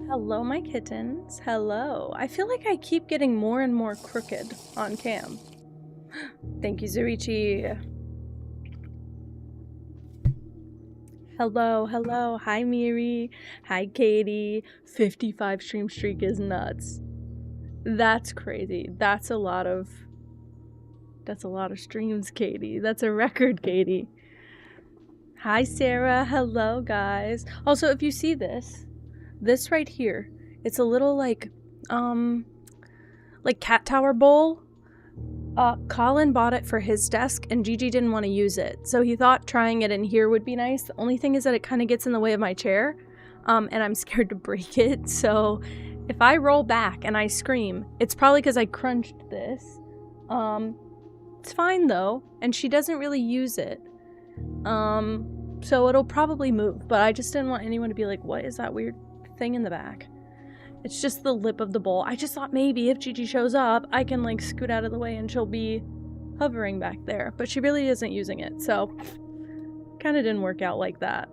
Hello, my kittens. Hello. I feel like I keep getting more and more crooked on cam. Thank you, Zurichi. Hello, hello. Hi, Miri. Hi, Katie. 55 stream streak is nuts. That's crazy. That's a lot of streams, Katie. That's a record, Katie. Hi, Sarah. Hello, guys. Also, if you see this right here, it's a little like cat tower bowl. Colin bought it for his desk and Gigi didn't want to use it, so he thought trying it in here would be nice. The only thing is that it kind of gets in the way of my chair, and I'm scared to break it, so if I roll back and I scream, it's probably because I crunched this. It's fine though, and she doesn't really use it, so it'll probably move, but I just didn't want anyone to be like, what is that weird thing in the back? It's just the lip of the bowl. I just thought maybe if Gigi shows up, I can like scoot out of the way and she'll be hovering back there, but she really isn't using it, so kind of didn't work out like that.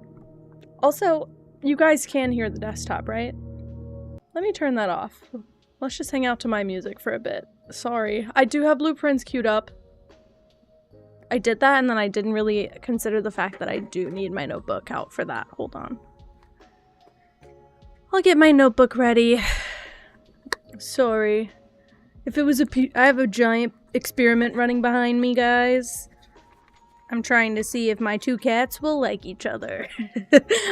Also, you guys can hear the desktop, right? Let me turn that off. Let's just hang out to my music for a bit. Sorry. I do have blueprints queued up. I did that and then I didn't really consider the fact that I do need my notebook out for that. Hold on. I'll get my notebook ready. Sorry. If it was I have a giant experiment running behind me, guys. I'm trying to see if my two cats will like each other.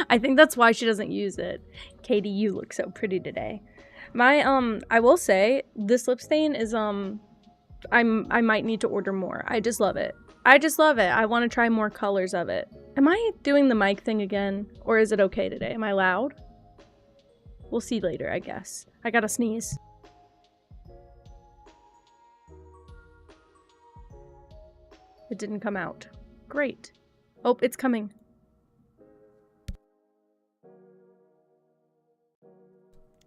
I think that's why she doesn't use it. Katie, you look so pretty today. My, I will say, this lip stain is, I might need to order more. I just love it. I just love it. I want to try more colors of it. Am I doing the mic thing again? Or is it okay today? Am I loud? We'll see later, I guess. I gotta sneeze. It didn't come out. Great. Oh, it's coming.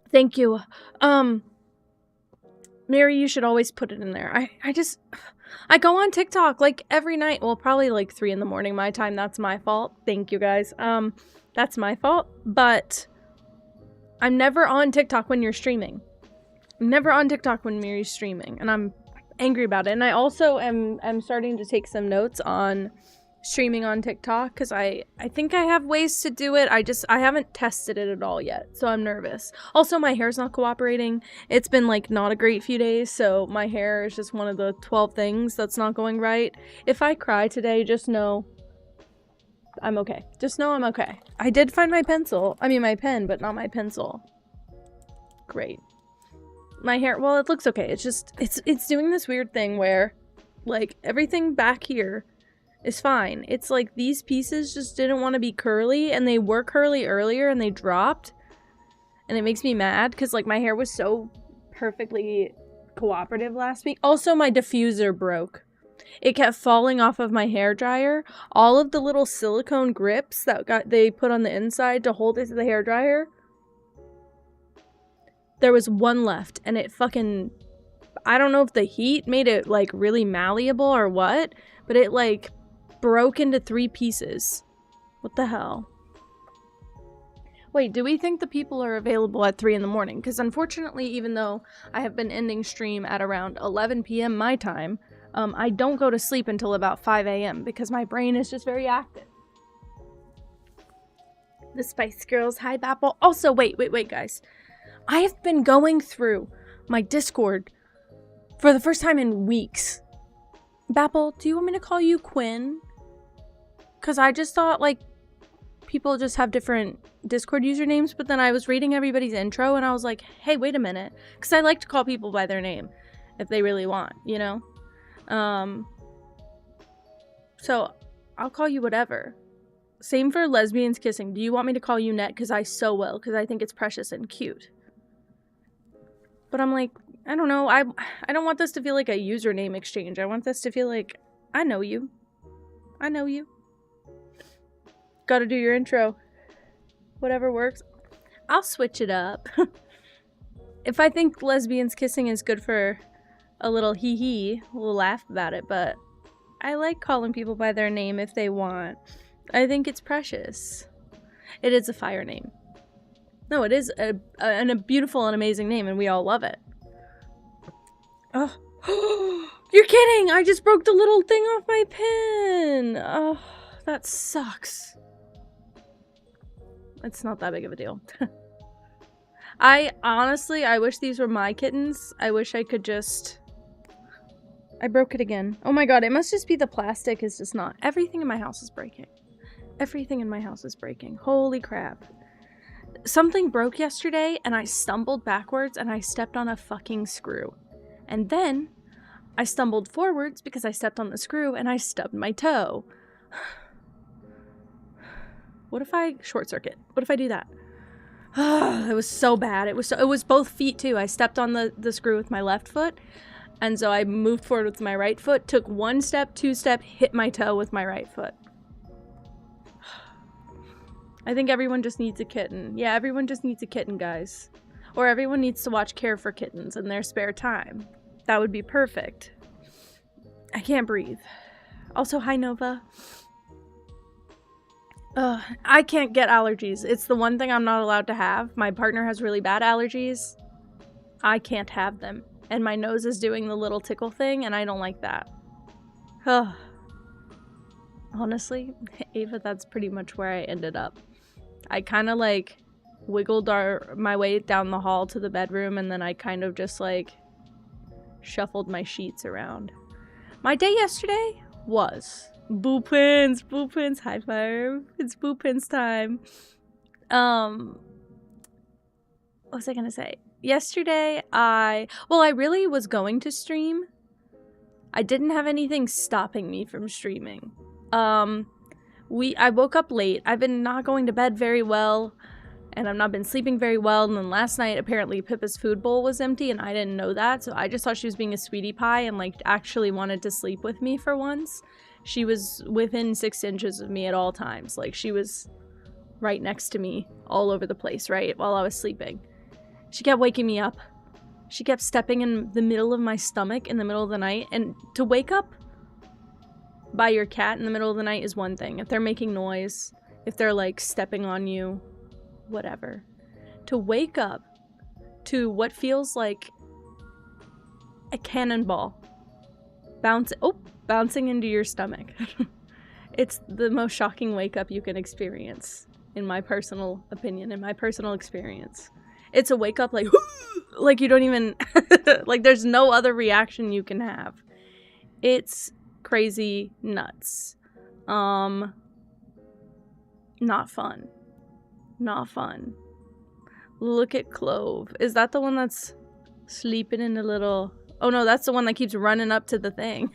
Thank you. Mary, you should always put it in there. I go on TikTok like every night. Well, probably like 3 in the morning my time. That's my fault. Thank you guys. That's my fault. But I'm never on TikTok when you're streaming. I'm never on TikTok when Mary's streaming, and I'm angry about it. And I also am starting to take some notes on streaming on TikTok because I think I have ways to do it. I haven't tested it at all yet, so I'm nervous. Also, my hair's not cooperating. It's been like not a great few days, so my hair is just one of the 12 things that's not going right. If I cry today, just know I'm okay. Just know I'm okay. I did find my pen, but not my pencil. Great. My hair, well, it looks okay. It's just, it's doing this weird thing where, like, everything back here is fine. It's like these pieces just didn't want to be curly, and they were curly earlier, and they dropped. And it makes me mad, because, like, my hair was so perfectly cooperative last week. Also, my diffuser broke. It kept falling off of my hair dryer. All of the little silicone grips that they put on the inside to hold it to the hair dryer, there was one left, and it fucking, I don't know if the heat made it, like, really malleable or what, but it, like, broke into 3 pieces. What the hell? Wait, do we think the people are available at 3 in the morning? Because unfortunately, even though I have been ending stream at around 11 p.m. my time, I don't go to sleep until about 5 a.m. because my brain is just very active. The Spice Girls, hi Bapple. Also, wait, guys. I have been going through my Discord for the first time in weeks. Bapple, do you want me to call you Quinn? Because I just thought, like, people just have different Discord usernames, but then I was reading everybody's intro, and I was like, hey, wait a minute. Because I like to call people by their name, if they really want, you know? So, I'll call you whatever. Same for lesbians kissing. Do you want me to call you Net? Because I so will, because I think it's precious and cute. But I'm like, I don't know, I don't want this to feel like a username exchange. I want this to feel like, I know you. I know you. Gotta do your intro. Whatever works. I'll switch it up. If I think lesbians kissing is good for a little hee-hee, we'll laugh about it, but I like calling people by their name if they want. I think it's precious. It is a fire name. No, it is a beautiful and amazing name, and we all love it. Oh, you're kidding! I just broke the little thing off my pen! Oh, that sucks. It's not that big of a deal. I wish these were my kittens. I wish I could just... I broke it again. Oh my god, it must just be the plastic is just not... Everything in my house is breaking. Everything in my house is breaking. Holy crap. Something broke yesterday, and I stumbled backwards, and I stepped on a fucking screw. And then, I stumbled forwards because I stepped on the screw, and I stubbed my toe. What if I short circuit? What if I do that? It was so bad. It was both feet, too. I stepped on the screw with my left foot, and so I moved forward with my right foot, took 1 step, 2 step, hit my toe with my right foot. I think everyone just needs a kitten. Yeah, everyone just needs a kitten, guys. Or everyone needs to watch Care for Kittens in their spare time. That would be perfect. I can't breathe. Also, hi, Nova. I can't get allergies. It's the one thing I'm not allowed to have. My partner has really bad allergies. I can't have them. And my nose is doing the little tickle thing, and I don't like that. Honestly, Ava, that's pretty much where I ended up. I kind of, like, wiggled my way down the hall to the bedroom, and then I kind of just, like, shuffled my sheets around. My day yesterday was Boo Pins, high five. It's Boo Pins time. What was I gonna say? Yesterday, I really was going to stream. I didn't have anything stopping me from streaming. I woke up late. I've been not going to bed very well, and I've not been sleeping very well, and then last night, apparently, Pippa's food bowl was empty, and I didn't know that, so I just thought she was being a sweetie pie and, like, actually wanted to sleep with me for once. She was within 6 inches of me at all times. Like, she was right next to me all over the place, right, while I was sleeping. She kept waking me up. She kept stepping in the middle of my stomach in the middle of the night. And to wake up by your cat in the middle of the night is one thing. If they're making noise, if they're like stepping on you, whatever. To wake up to what feels like a cannonball bouncing into your stomach. It's the most shocking wake up you can experience, in my personal opinion, in my personal experience. It's a wake up like you don't even, like there's no other reaction you can have. It's crazy nuts. Not fun. Not fun. Look at Clove. Is that the one that's sleeping in a little... Oh no, that's the one that keeps running up to the thing.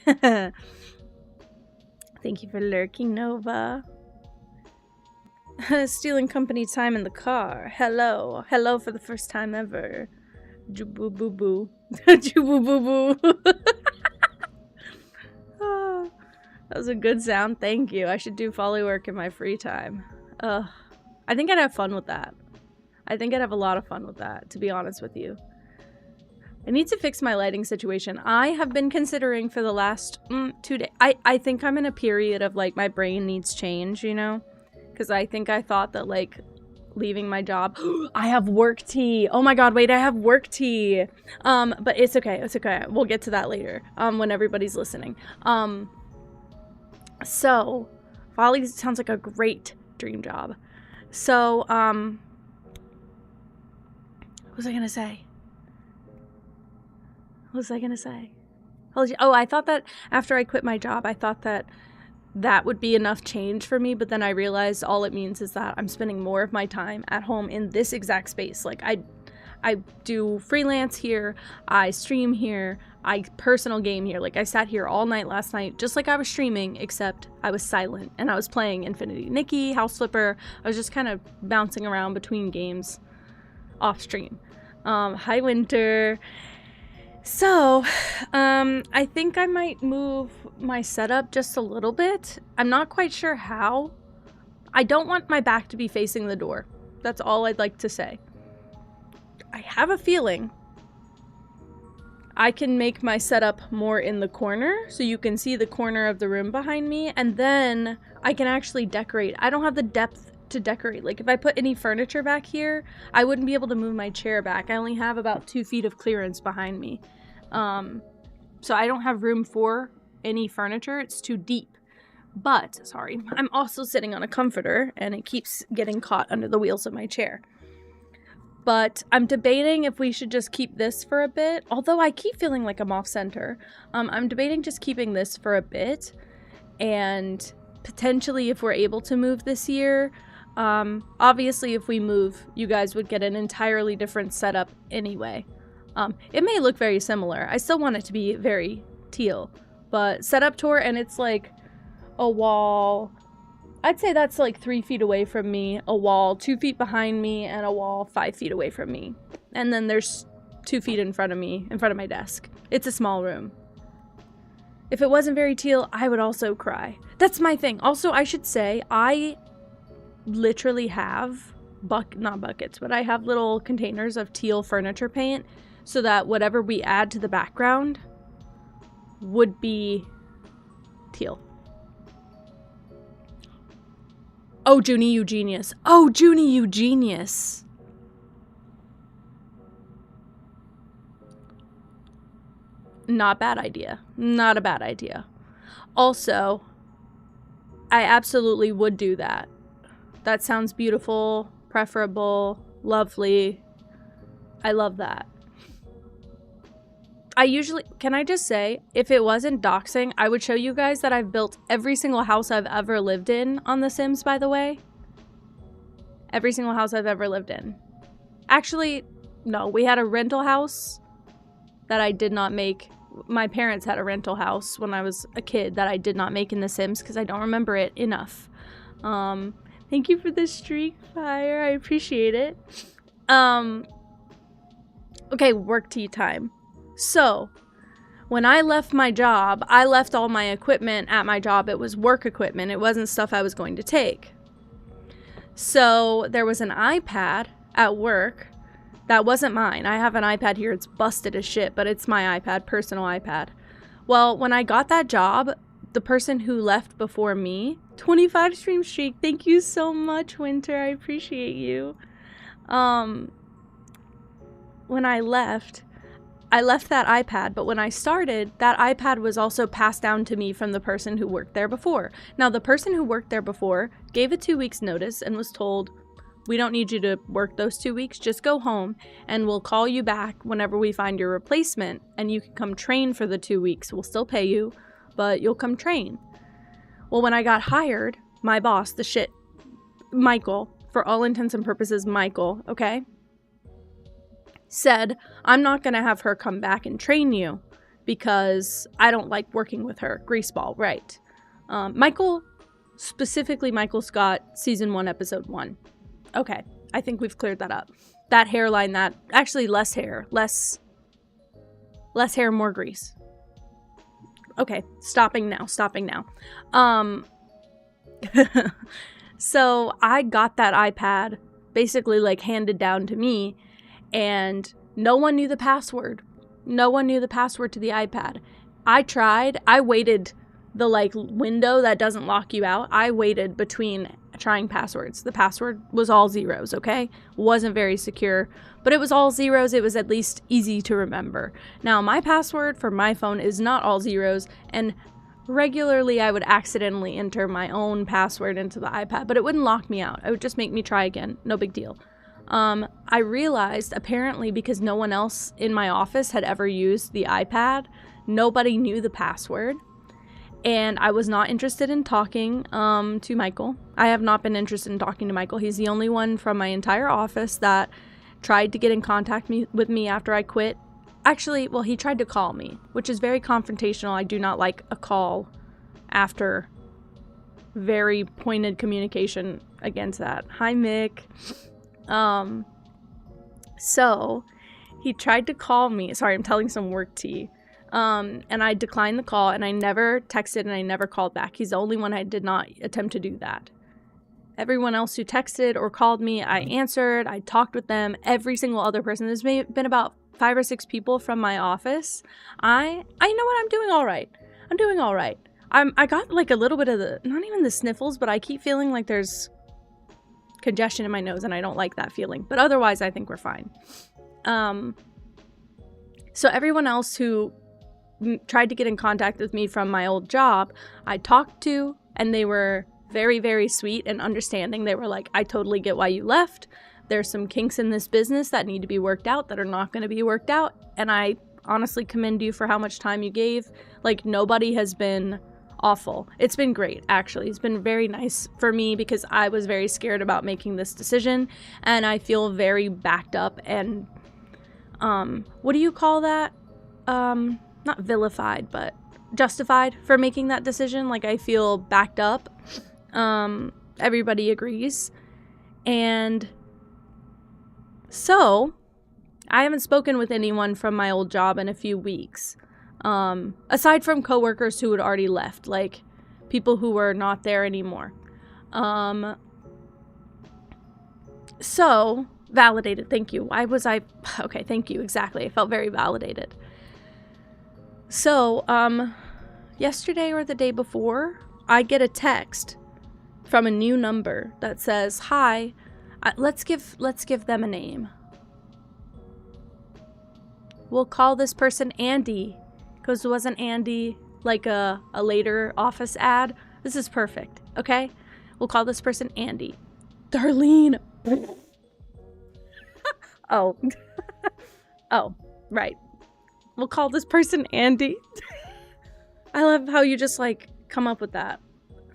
Thank you for lurking, Nova. Stealing company time in the car. Hello. Hello for the first time ever. Juboo-boo-boo. Juboo-boo-boo. Oh, that was a good sound. Thank you. I should do folly work in my free time. I think I'd have fun with that. I think I'd have a lot of fun with that, to be honest with you. I need to fix my lighting situation. I have been considering for the last 2 days. I think I'm in a period of, like, my brain needs change, you know? Because I think I thought that, like, leaving my job... I have work tea! Oh my god, wait, I have work tea! But it's okay, it's okay. We'll get to that later, when everybody's listening. So, Folly sounds like a great dream job. So, what was I gonna say? What was I gonna say? Oh, I thought that after I quit my job, I thought that that would be enough change for me, but then I realized all it means is that I'm spending more of my time at home in this exact space. Like, I do freelance here, I stream here, I personal game here. Like, I sat here all night last night, just like I was streaming, except I was silent, and I was playing Infinity Nikki, House Flipper. I was just kind of bouncing around between games off stream. Hi, Winter. So, I think I might move my setup just a little bit. I'm not quite sure how. I don't want my back to be facing the door. That's all I'd like to say. I have a feeling I can make my setup more in the corner, so you can see the corner of the room behind me, and then I can actually decorate. I don't have the depth to decorate. Like, if I put any furniture back here, I wouldn't be able to move my chair back. I only have about 2 feet of clearance behind me. So I don't have room for any furniture. It's too deep. But, sorry, I'm also sitting on a comforter, and it keeps getting caught under the wheels of my chair. But I'm debating if we should just keep this for a bit, although I keep feeling like I'm off center. I'm debating just keeping this for a bit, and potentially if we're able to move this year, obviously if we move, you guys would get an entirely different setup anyway. It may look very similar. I still want it to be very teal, but setup tour, and it's like a wall. I'd say that's like 3 feet away from me, a wall 2 feet behind me, and a wall 5 feet away from me. And then there's 2 feet in front of me, in front of my desk. It's a small room. If it wasn't very teal, I would also cry. That's my thing. Also, I should say, I literally have, not buckets, but I have little containers of teal furniture paint, so that whatever we add to the background would be teal. Oh, Junie, you genius. Oh, Junie, you genius. Not bad idea. Not a bad idea. Also, I absolutely would do that. That sounds beautiful, preferable, lovely. I love that. Can I just say, if it wasn't doxing, I would show you guys that I've built every single house I've ever lived in on The Sims, by the way. Every single house I've ever lived in. Actually, no, we had a rental house that I did not make. My parents had a rental house when I was a kid that I did not make in The Sims because I don't remember it enough. Thank you for the streak, Fire. I appreciate it. Okay, work tea time. So, when I left my job, I left all my equipment at my job. It was work equipment. It wasn't stuff I was going to take. So, there was an iPad at work That wasn't mine. I have an iPad here. It's busted as shit, but it's my iPad, personal iPad. Well, when I got that job, the person who left before me, 25 stream streak, thank you so much, Winter. I appreciate you. When I left that iPad, but when I started, that iPad was also passed down to me from the person who worked there before. Now, the person who worked there before gave a 2 weeks notice and was told, we don't need you to work those 2 weeks, just go home and we'll call you back whenever we find your replacement and you can come train for the 2 weeks. We'll still pay you, but you'll come train. Well, when I got hired, my boss, the shit, Michael, for all intents and purposes, Michael, okay, said, I'm not going to have her come back and train you because I don't like working with her. Greaseball, right. Michael, specifically Michael Scott, season 1, episode 1. Okay, I think we've cleared that up. That hairline, that, actually less hair, less hair, more grease. Okay, stopping now. So I got that iPad basically like handed down to me, and no one knew the password. No one knew the password to the iPad. I tried. I waited the like window that doesn't lock you out. I waited between trying passwords. The password was all zeros, okay? Wasn't very secure, but it was all zeros. It was at least easy to remember. Now, my password for my phone is not all zeros, and regularly I would accidentally enter my own password into the iPad, but it wouldn't lock me out. It would just make me try again. No big deal. I realized, apparently, because no one else in my office had ever used the iPad, nobody knew the password. And I was not interested in talking to Michael. I have not been interested in talking to Michael. He's the only one from my entire office that tried to get in contact with me after I quit. Actually, well, he tried to call me, which is very confrontational. I do not like a call after very pointed communication against that. Hi, Mick. So he tried to call me. Sorry, I'm telling some work tea. And I declined the call, and I never texted and I never called back. He's the only one I did not attempt to do that. Everyone else who texted or called me, I answered, I talked with them. Every single other person, there's been about 5 or 6 people from my office. I know what, I'm doing all right. I got like a little bit of the, not even the sniffles, but I keep feeling like there's congestion in my nose, and I don't like that feeling. But otherwise, I think we're fine. So everyone else who tried to get in contact with me from my old job, I talked to, and they were very, very sweet and understanding. They were like, I totally get why you left. There's some kinks in this business that need to be worked out that are not going to be worked out. And I honestly commend you for how much time you gave. Like, nobody has been awful. It's been great, actually. It's been very nice for me because I was very scared about making this decision. And I feel very backed up and, what do you call that? Not vilified, but justified for making that decision. Like, I feel backed up. Everybody agrees. And so I haven't spoken with anyone from my old job in a few weeks. Aside from coworkers who had already left, like people who were not there anymore. So validated. Thank you. Why was I? Okay. Thank you. Exactly. I felt very validated. So, yesterday or the day before, I get a text from a new number that says, hi, let's give them a name. We'll call this person Andy, because wasn't Andy like a later office ad? This is perfect, okay? We'll call this person Andy. Darlene. Oh. Oh, right. We'll call this person Andy. I love how you just, like, come up with that.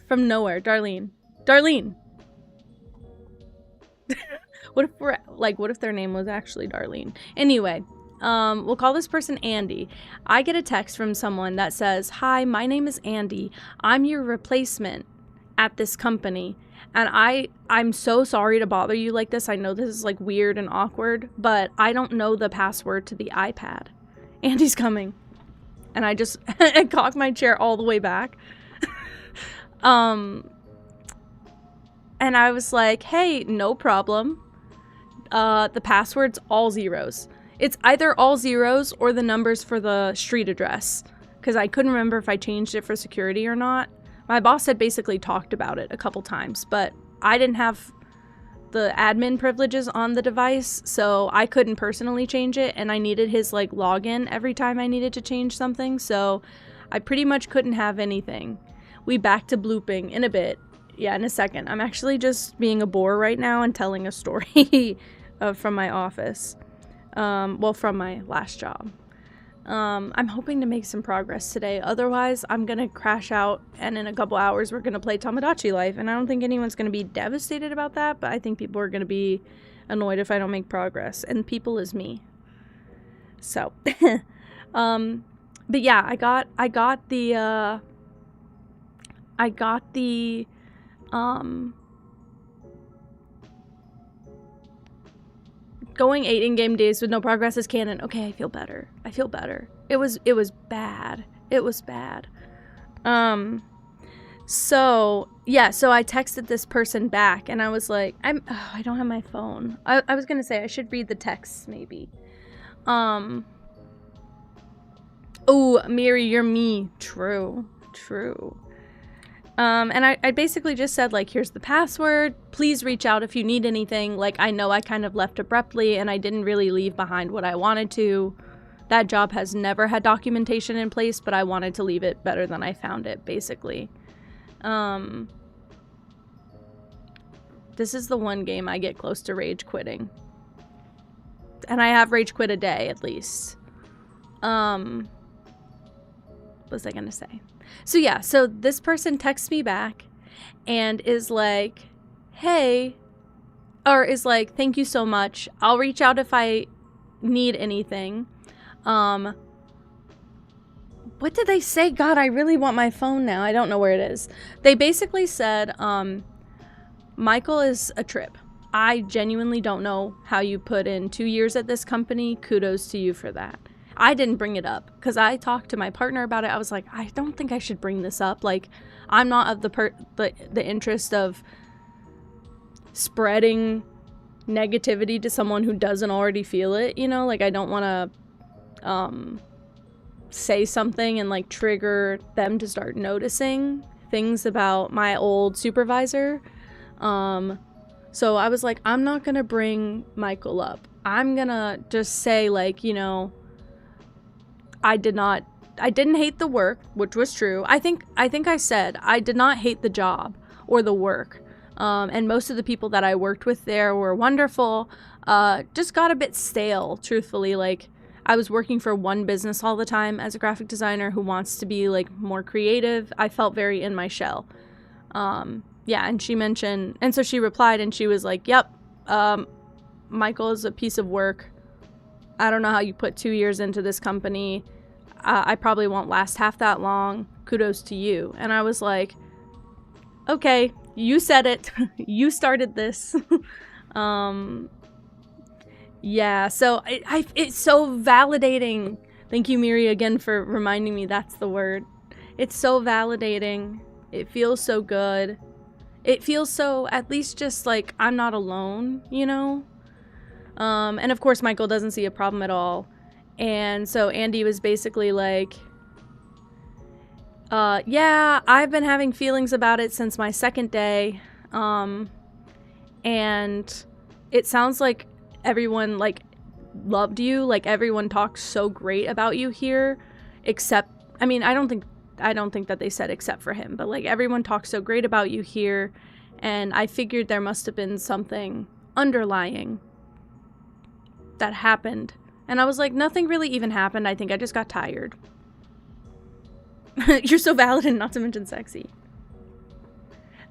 From nowhere. Darlene. Darlene! What if their name was actually Darlene? Anyway, we'll call this person Andy. I get a text from someone that says, hi, my name is Andy. I'm your replacement at this company. And I'm so sorry to bother you like this. I know this is, like, weird and awkward, but I don't know the password to the iPad. Andy's coming. And I just I cocked my chair all the way back. And I was like, hey, no problem. the password's all zeros. It's either all zeros or the numbers for the street address, because I couldn't remember if I changed it for security or not. My boss had basically talked about it a couple times, but I didn't have the admin privileges on the device, so I couldn't personally change it, and I needed his like login every time I needed to change something, so I pretty much couldn't have anything. We back to blooping in a bit. Yeah, in a second. I'm actually just being a bore right now and telling a story from my office. Well, from my last job. I'm hoping to make some progress today. Otherwise, I'm gonna crash out, and in a couple hours, we're gonna play Tomodachi Life. And I don't think anyone's gonna be devastated about that, but I think people are gonna be annoyed if I don't make progress. And people is me. So, but yeah, I got the going 8 in-game days with no progress is canon. Okay, I feel better. It was bad. So I texted this person back, and I was like, I don't have my phone. I was gonna say I should read the texts maybe. Oh, Miri, you're me. True. And I basically just said, like, here's the password. Please reach out if you need anything. Like, I know I kind of left abruptly, and I didn't really leave behind what I wanted to. That job has never had documentation in place, but I wanted to leave it better than I found it, basically. This is the one game I get close to rage quitting. And I have rage quit a day, at least. What was I gonna say? So this person texts me back and is like, hey, or is like, thank you so much. I'll reach out if I need anything. What did they say? God, I really want my phone now. I don't know where it is. They basically said, Michael is a trip. I genuinely don't know how you put in 2 years at this company. Kudos to you for that. I didn't bring it up because I talked to my partner about it. I was like, I don't think I should bring this up. Like, I'm not of the interest of spreading negativity to someone who doesn't already feel it, you know? Like, I don't want to say something and, like, trigger them to start noticing things about my old supervisor. So I was like, I'm not going to bring Michael up. I'm going to just say, like, you know, I didn't hate the work, which was true. I think I said I did not hate the job or the work. And most of the people that I worked with there were wonderful. Just got a bit stale, truthfully. Like, I was working for one business all the time as a graphic designer who wants to be, like, more creative. I felt very in my shell. Yeah, and she mentioned, and so she replied and she was like, yep, Michael is a piece of work. I don't know how you put 2 years into this company. I probably won't last half that long. Kudos to you. And I was like, okay, you said it. You started this. Yeah, so it's so validating. Thank you, Miri, again for reminding me that's the word. It's so validating. It feels so good. It feels so, at least just like I'm not alone, you know? And of course, Michael doesn't see a problem at all. And so Andy was basically like, yeah, I've been having feelings about it since my second day. And it sounds like everyone, like, loved you. Like, everyone talks so great about you here. Except, I mean, I don't think that they said except for him. But, like, everyone talks so great about you here. And I figured there must have been something underlying that happened. And I was like, nothing really even happened. I think I just got tired. You're so valid and not to mention sexy.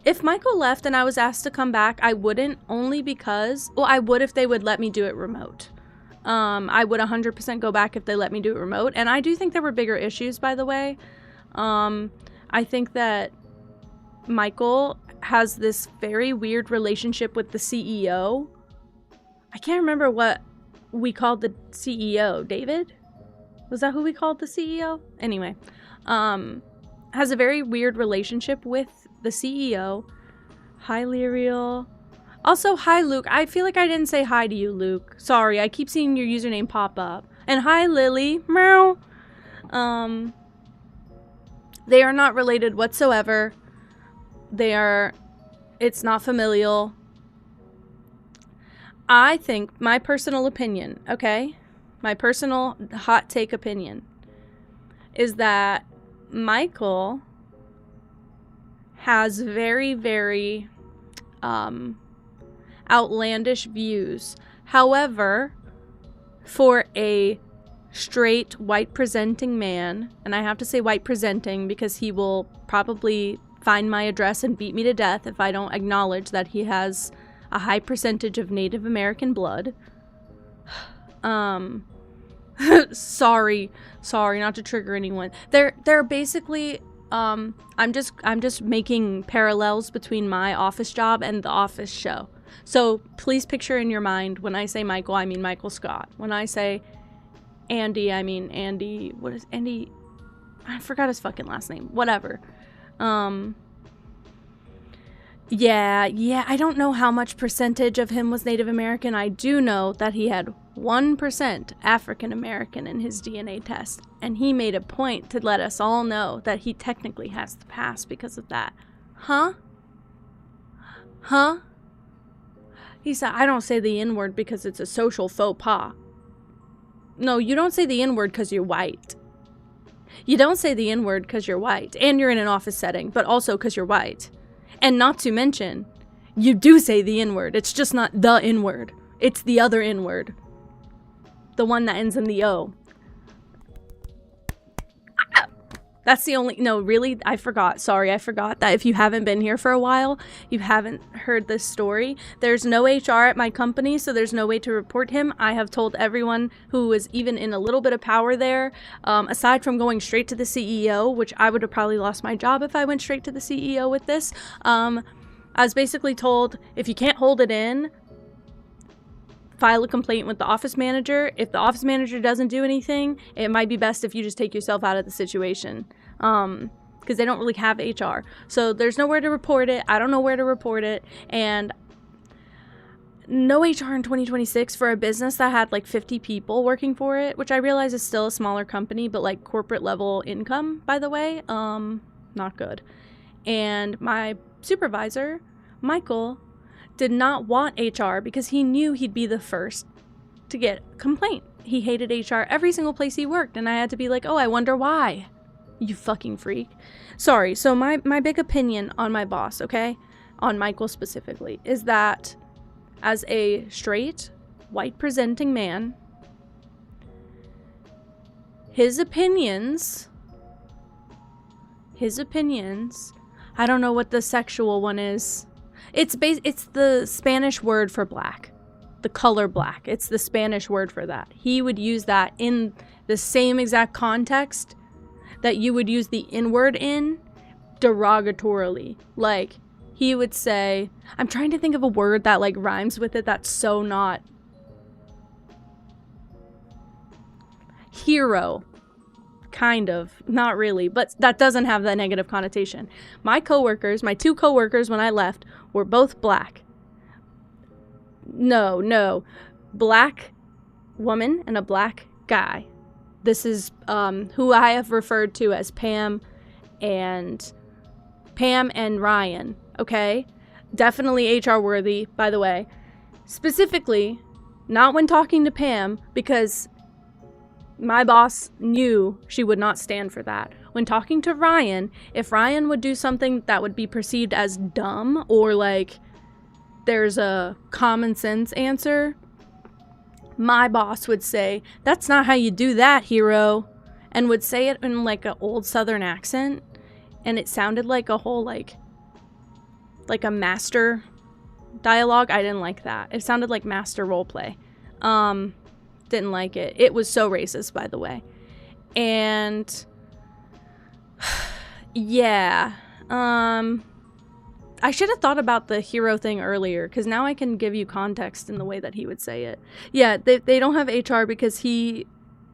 If Michael left and I was asked to come back, I wouldn't, only because, well, I would if they would let me do it remote. I would 100% go back if they let me do it remote. And I do think there were bigger issues, by the way. I think that Michael has this very weird relationship with the CEO. I can't remember what we called the CEO. David? Was that who we called the CEO? Anyway, has a very weird relationship with the CEO. Hi, Lyriel. Also, hi, Luke. I feel like I didn't say hi to you, Luke. Sorry, I keep seeing your username pop up. And hi, Lily. Meow. They are not related whatsoever. It's not familial. I think, my personal opinion, okay? My personal hot take opinion is that Michael has very, very outlandish views. However, for a straight white presenting man, and I have to say white presenting because he will probably find my address and beat me to death if I don't acknowledge that he has a high percentage of Native American blood. Sorry not to trigger anyone. They're basically I'm just making parallels between my office job and the office show. So please picture in your mind, when I say Michael, I mean Michael Scott. When I say Andy, I mean Andy, what is Andy? I forgot his fucking last name. Whatever. Yeah, I don't know how much percentage of him was Native American. I do know that he had 1% African American in his DNA test, and he made a point to let us all know that he technically has the pass because of that. Huh? He said, I don't say the N-word because it's a social faux pas. No, you don't say the N-word because you're white. You don't say the N-word because you're white, and you're in an office setting, but also because you're white. And not to mention, you do say the N-word. It's just not the N-word. It's the other N-word. The one that ends in the O. That's the only... No, really, I forgot. Sorry, I forgot that if you haven't been here for a while, you haven't heard this story. There's no HR at my company, so there's no way to report him. I have told everyone who is even in a little bit of power there, aside from going straight to the CEO, which I would have probably lost my job if I went straight to the CEO with this. I was basically told, if you can't hold it in, file a complaint with the office manager. If the office manager doesn't do anything, it might be best if you just take yourself out of the situation. Because they don't really have HR. So there's nowhere to report it. I don't know where to report it. And no HR in 2026 for a business that had like 50 people working for it, which I realize is still a smaller company, but like corporate level income, by the way. Not good. And my supervisor, Michael, did not want HR because he knew he'd be the first to get a complaint. He hated HR every single place he worked, and I had to be like, oh, I wonder why, you fucking freak. Sorry, so my big opinion on my boss, okay, on Michael specifically, is that as a straight, white-presenting man, his opinions, I don't know what the sexual one is. It's the Spanish word for black. The color black. It's the Spanish word for that. He would use that in the same exact context that you would use the N-word in, derogatorily. Like, he would say... I'm trying to think of a word that, like, rhymes with it that's so not... Hero. Kind of. Not really. But that doesn't have that negative connotation. My two coworkers when I left, were both black. No. Black woman and a black guy. This is who I have referred to as Pam and Ryan. Okay? Definitely HR worthy, by the way. Specifically, not when talking to Pam, because my boss knew she would not stand for that. When talking to Ryan, if Ryan would do something that would be perceived as dumb or like there's a common sense answer, my boss would say, that's not how you do that, hero, and would say it in like an old southern accent, and it sounded like a whole like a master dialogue. I didn't like that. It sounded like master roleplay. Didn't like it. It was so racist, by the way. And yeah, I should have thought about the hero thing earlier, because now I can give you context in the way that he would say it. Yeah, they don't have HR because he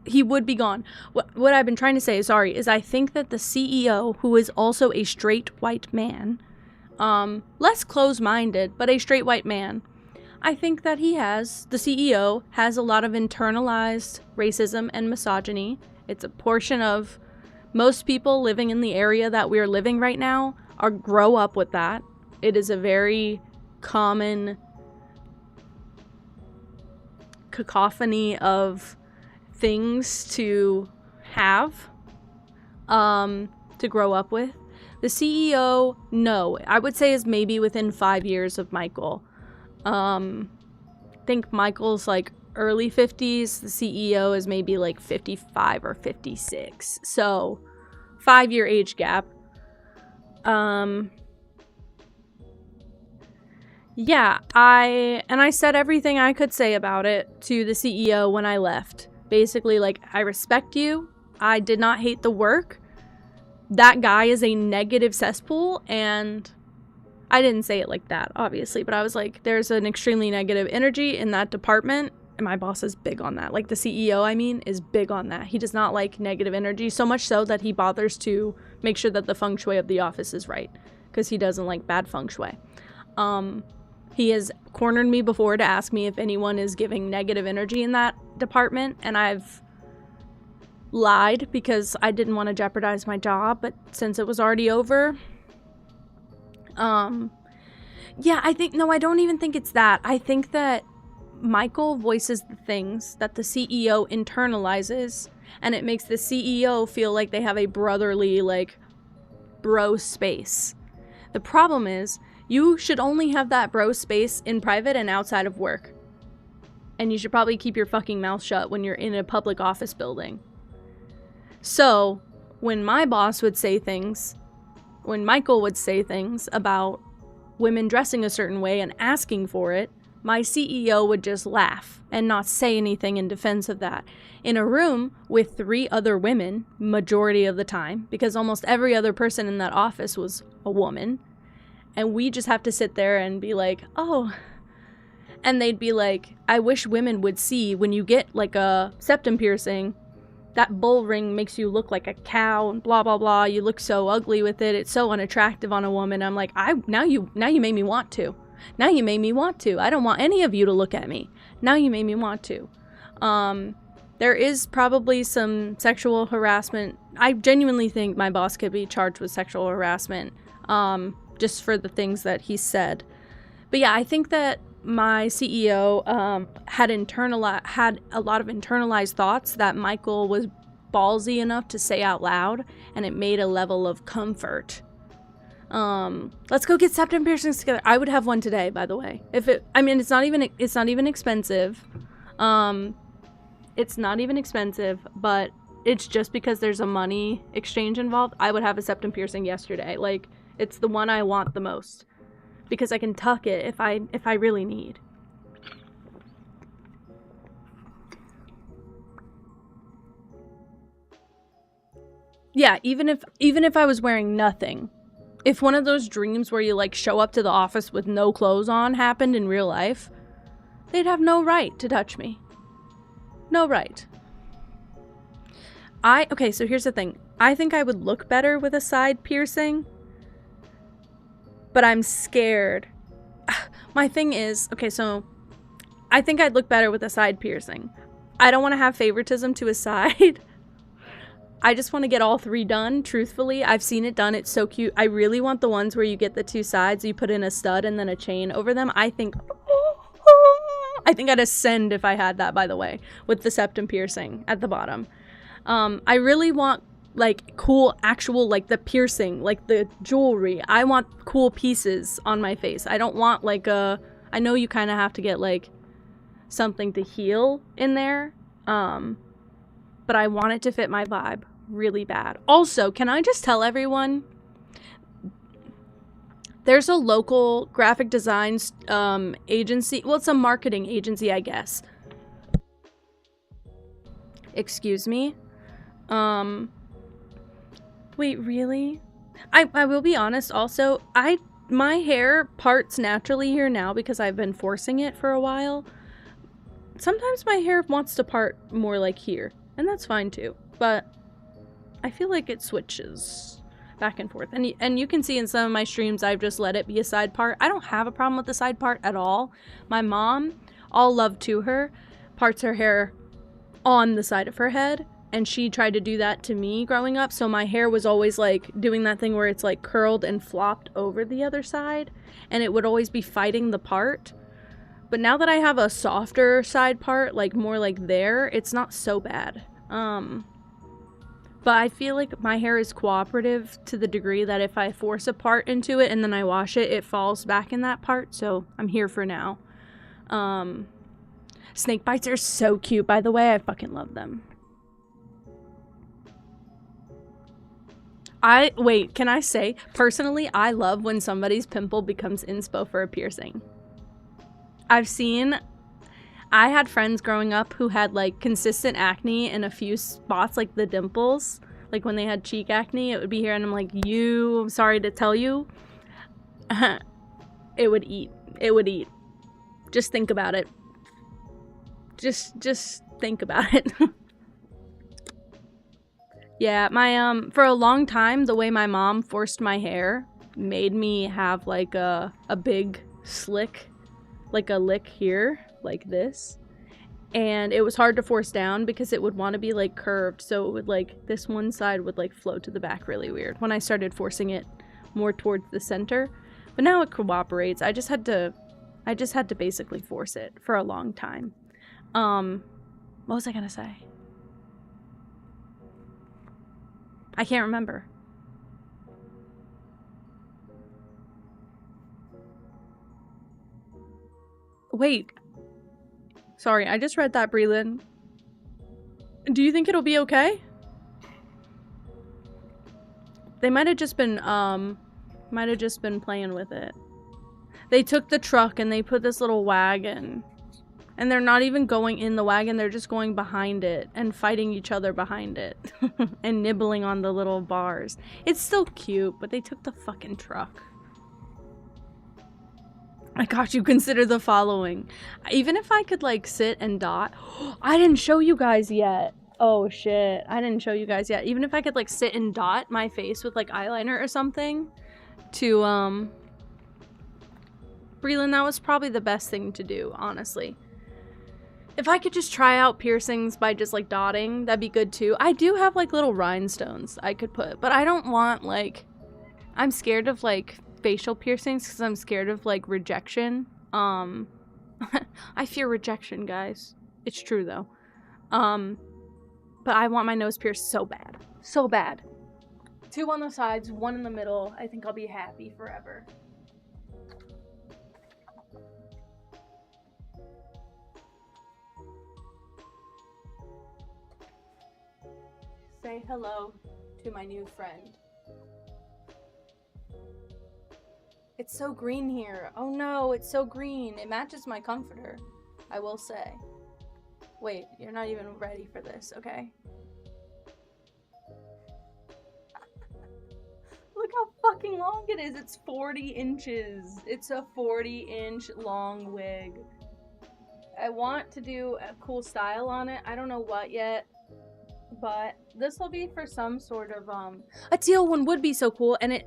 would be gone. What I've been trying to say, is I think that the CEO, who is also a straight white man, less close-minded, but a straight white man. I think that the CEO has a lot of internalized racism and misogyny. It's a portion of most people living in the area that we're living right now grow up with that. It is a very common cacophony of things to have, to grow up with. The CEO, no, I would say is maybe within 5 years of Michael. I think Michael's like early 50s. The CEO is maybe like 55 or 56. So 5-year age gap. Yeah, I said everything I could say about it to the CEO when I left. Basically, like, I respect you. I did not hate the work. That guy is a negative cesspool, and I didn't say it like that, obviously, but I was like, there's an extremely negative energy in that department, and my boss is big on that. Like, the CEO, I mean, is big on that. He does not like negative energy, so much so that he bothers to make sure that the feng shui of the office is right, because he doesn't like bad feng shui. He has cornered me before to ask me if anyone is giving negative energy in that department, and I've lied because I didn't want to jeopardize my job, but since it was already over, yeah, I don't even think it's that. I think that Michael voices the things that the CEO internalizes, and it makes the CEO feel like they have a brotherly, like, bro space. The problem is, you should only have that bro space in private and outside of work. And you should probably keep your fucking mouth shut when you're in a public office building. So, when my boss would say things, when Michael would say things about women dressing a certain way and asking for it, my CEO would just laugh and not say anything in defense of that. In a room with 3 other women, majority of the time, because almost every other person in that office was a woman, and we just have to sit there and be like, oh. And they'd be like, I wish women would see when you get like a septum piercing, that bull ring makes you look like a cow and blah, blah, blah. You look so ugly with it. It's so unattractive on a woman. I'm like, now you made me want to. Now you made me want to. I don't want any of you to look at me. Now you made me want to. There is probably some sexual harassment. I genuinely think my boss could be charged with sexual harassment. Just for the things that he said. But yeah, I think that my CEO had a lot of internalized thoughts that Michael was ballsy enough to say out loud, and it made a level of comfort. Let's go get septum piercings together. I would have one today, by the way. It's not even expensive. It's not even expensive, but it's just because there's a money exchange involved. I would have a septum piercing yesterday. Like, it's the one I want the most because I can tuck it if I really need. Yeah, even if I was wearing nothing, if one of those dreams where you like show up to the office with no clothes on happened in real life, they'd have no right to touch me. No right. Okay, so here's the thing. I think I would look better with a side piercing, but I'm scared. My thing is, okay, so I think I'd look better with a side piercing. I don't want to have favoritism to a side. I just want to get all 3 done, truthfully. I've seen it done. It's so cute. I really want the ones where you get the 2 sides, you put in a stud and then a chain over them. I think I'd ascend if I had that, by the way, with the septum piercing at the bottom. I really want like cool actual, like the piercing, like the jewelry. I want cool pieces on my face. I don't want like I know you kind of have to get like something to heal in there, but I want it to fit my vibe really bad. Also, can I just tell everyone, there's a local graphic design agency. Well, it's a marketing agency, I guess. Excuse me. Wait, really? I will be honest also, my hair parts naturally here now because I've been forcing it for a while. Sometimes my hair wants to part more like here, and that's fine too, but I feel like it switches. back and forth. And you can see in some of my streams, I've just let it be a side part. I don't have a problem with the side part at all. My mom, all love to her, parts her hair on the side of her head. And she tried to do that to me growing up. So my hair was always like doing that thing where it's like curled and flopped over the other side. And it would always be fighting the part. But now that I have a softer side part, like more like there, it's not so bad. But I feel like my hair is cooperative to the degree that if I force a part into it and then I wash it, it falls back in that part. So I'm here for now. Snake bites are so cute, by the way. I fucking love them. Wait, can I say, personally, I love when somebody's pimple becomes inspo for a piercing. I had friends growing up who had like consistent acne in a few spots, like the dimples. Like when they had cheek acne, it would be here and I'm like, I'm sorry to tell you. It would eat. It would eat. Just think about it. Just think about it. Yeah, for a long time, the way my mom forced my hair made me have like a big slick, like a lick here, like this. And it was hard to force down because it would want to be like curved. So it would like, this one side would like flow to the back really weird when I started forcing it more towards the center. But now it cooperates. I just had to basically force it for a long time. What was I gonna say? I can't remember. Wait. Sorry, I just read that, Breland. Do you think it'll be okay? They might have just been playing with it. They took the truck and they put this little wagon. And they're not even going in the wagon, they're just going behind it and fighting each other behind it. And nibbling on the little bars. It's still cute, but they took the fucking truck. I got you, consider the following. Even if I could like sit and dot. I didn't show you guys yet. Oh shit, I didn't show you guys yet. Even if I could like sit and dot my face with like eyeliner or something to Breland, that was probably the best thing to do, honestly. If I could just try out piercings by just like dotting, that'd be good too. I do have like little rhinestones I could put, but I don't want like, I'm scared of like facial piercings because I'm scared of like rejection. I fear rejection, guys. It's true though. But I want my nose pierced so bad. So bad. 2 on the sides, 1 in the middle. I think I'll be happy forever. Say hello to my new friend. It's so green here. Oh no, it's so green. It matches my comforter, I will say. Wait, you're not even ready for this, okay? Look how fucking long it is. It's 40 inches. It's a 40-inch long wig. I want to do a cool style on it. I don't know what yet. But this will be for some sort of, a teal one would be so cool. And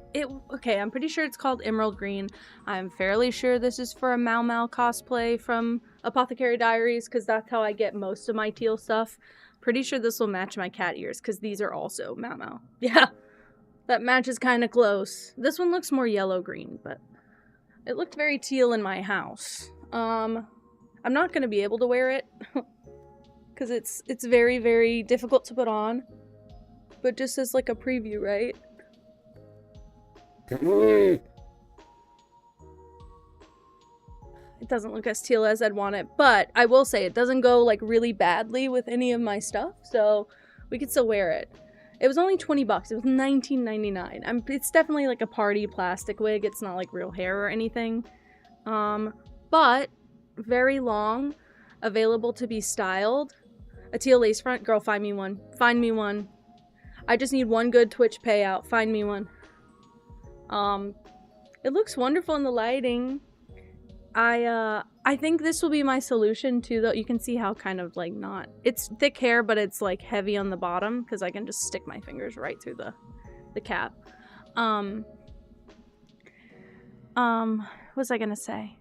okay, I'm pretty sure it's called Emerald Green. I'm fairly sure this is for a Mau Mau cosplay from Apothecary Diaries, because that's how I get most of my teal stuff. Pretty sure this will match my cat ears, because these are also Mau Mau. Yeah, that matches kind of close. This one looks more yellow-green, but it looked very teal in my house. I'm not going to be able to wear it. Because it's very, very difficult to put on. But just as like a preview, right? It doesn't look as teal as I'd want it. But I will say it doesn't go like really badly with any of my stuff. So we could still wear it. It was only 20 bucks. It was $19.99. It's definitely like a party plastic wig. It's not like real hair or anything. But very long. Available to be styled. A teal lace front. Girl, find me one. Find me one. I just need one good Twitch payout. Find me one. It looks wonderful in the lighting. I think this will be my solution too, though. You can see how kind of like not... It's thick hair, but it's like heavy on the bottom because I can just stick my fingers right through the cap. What was I gonna say?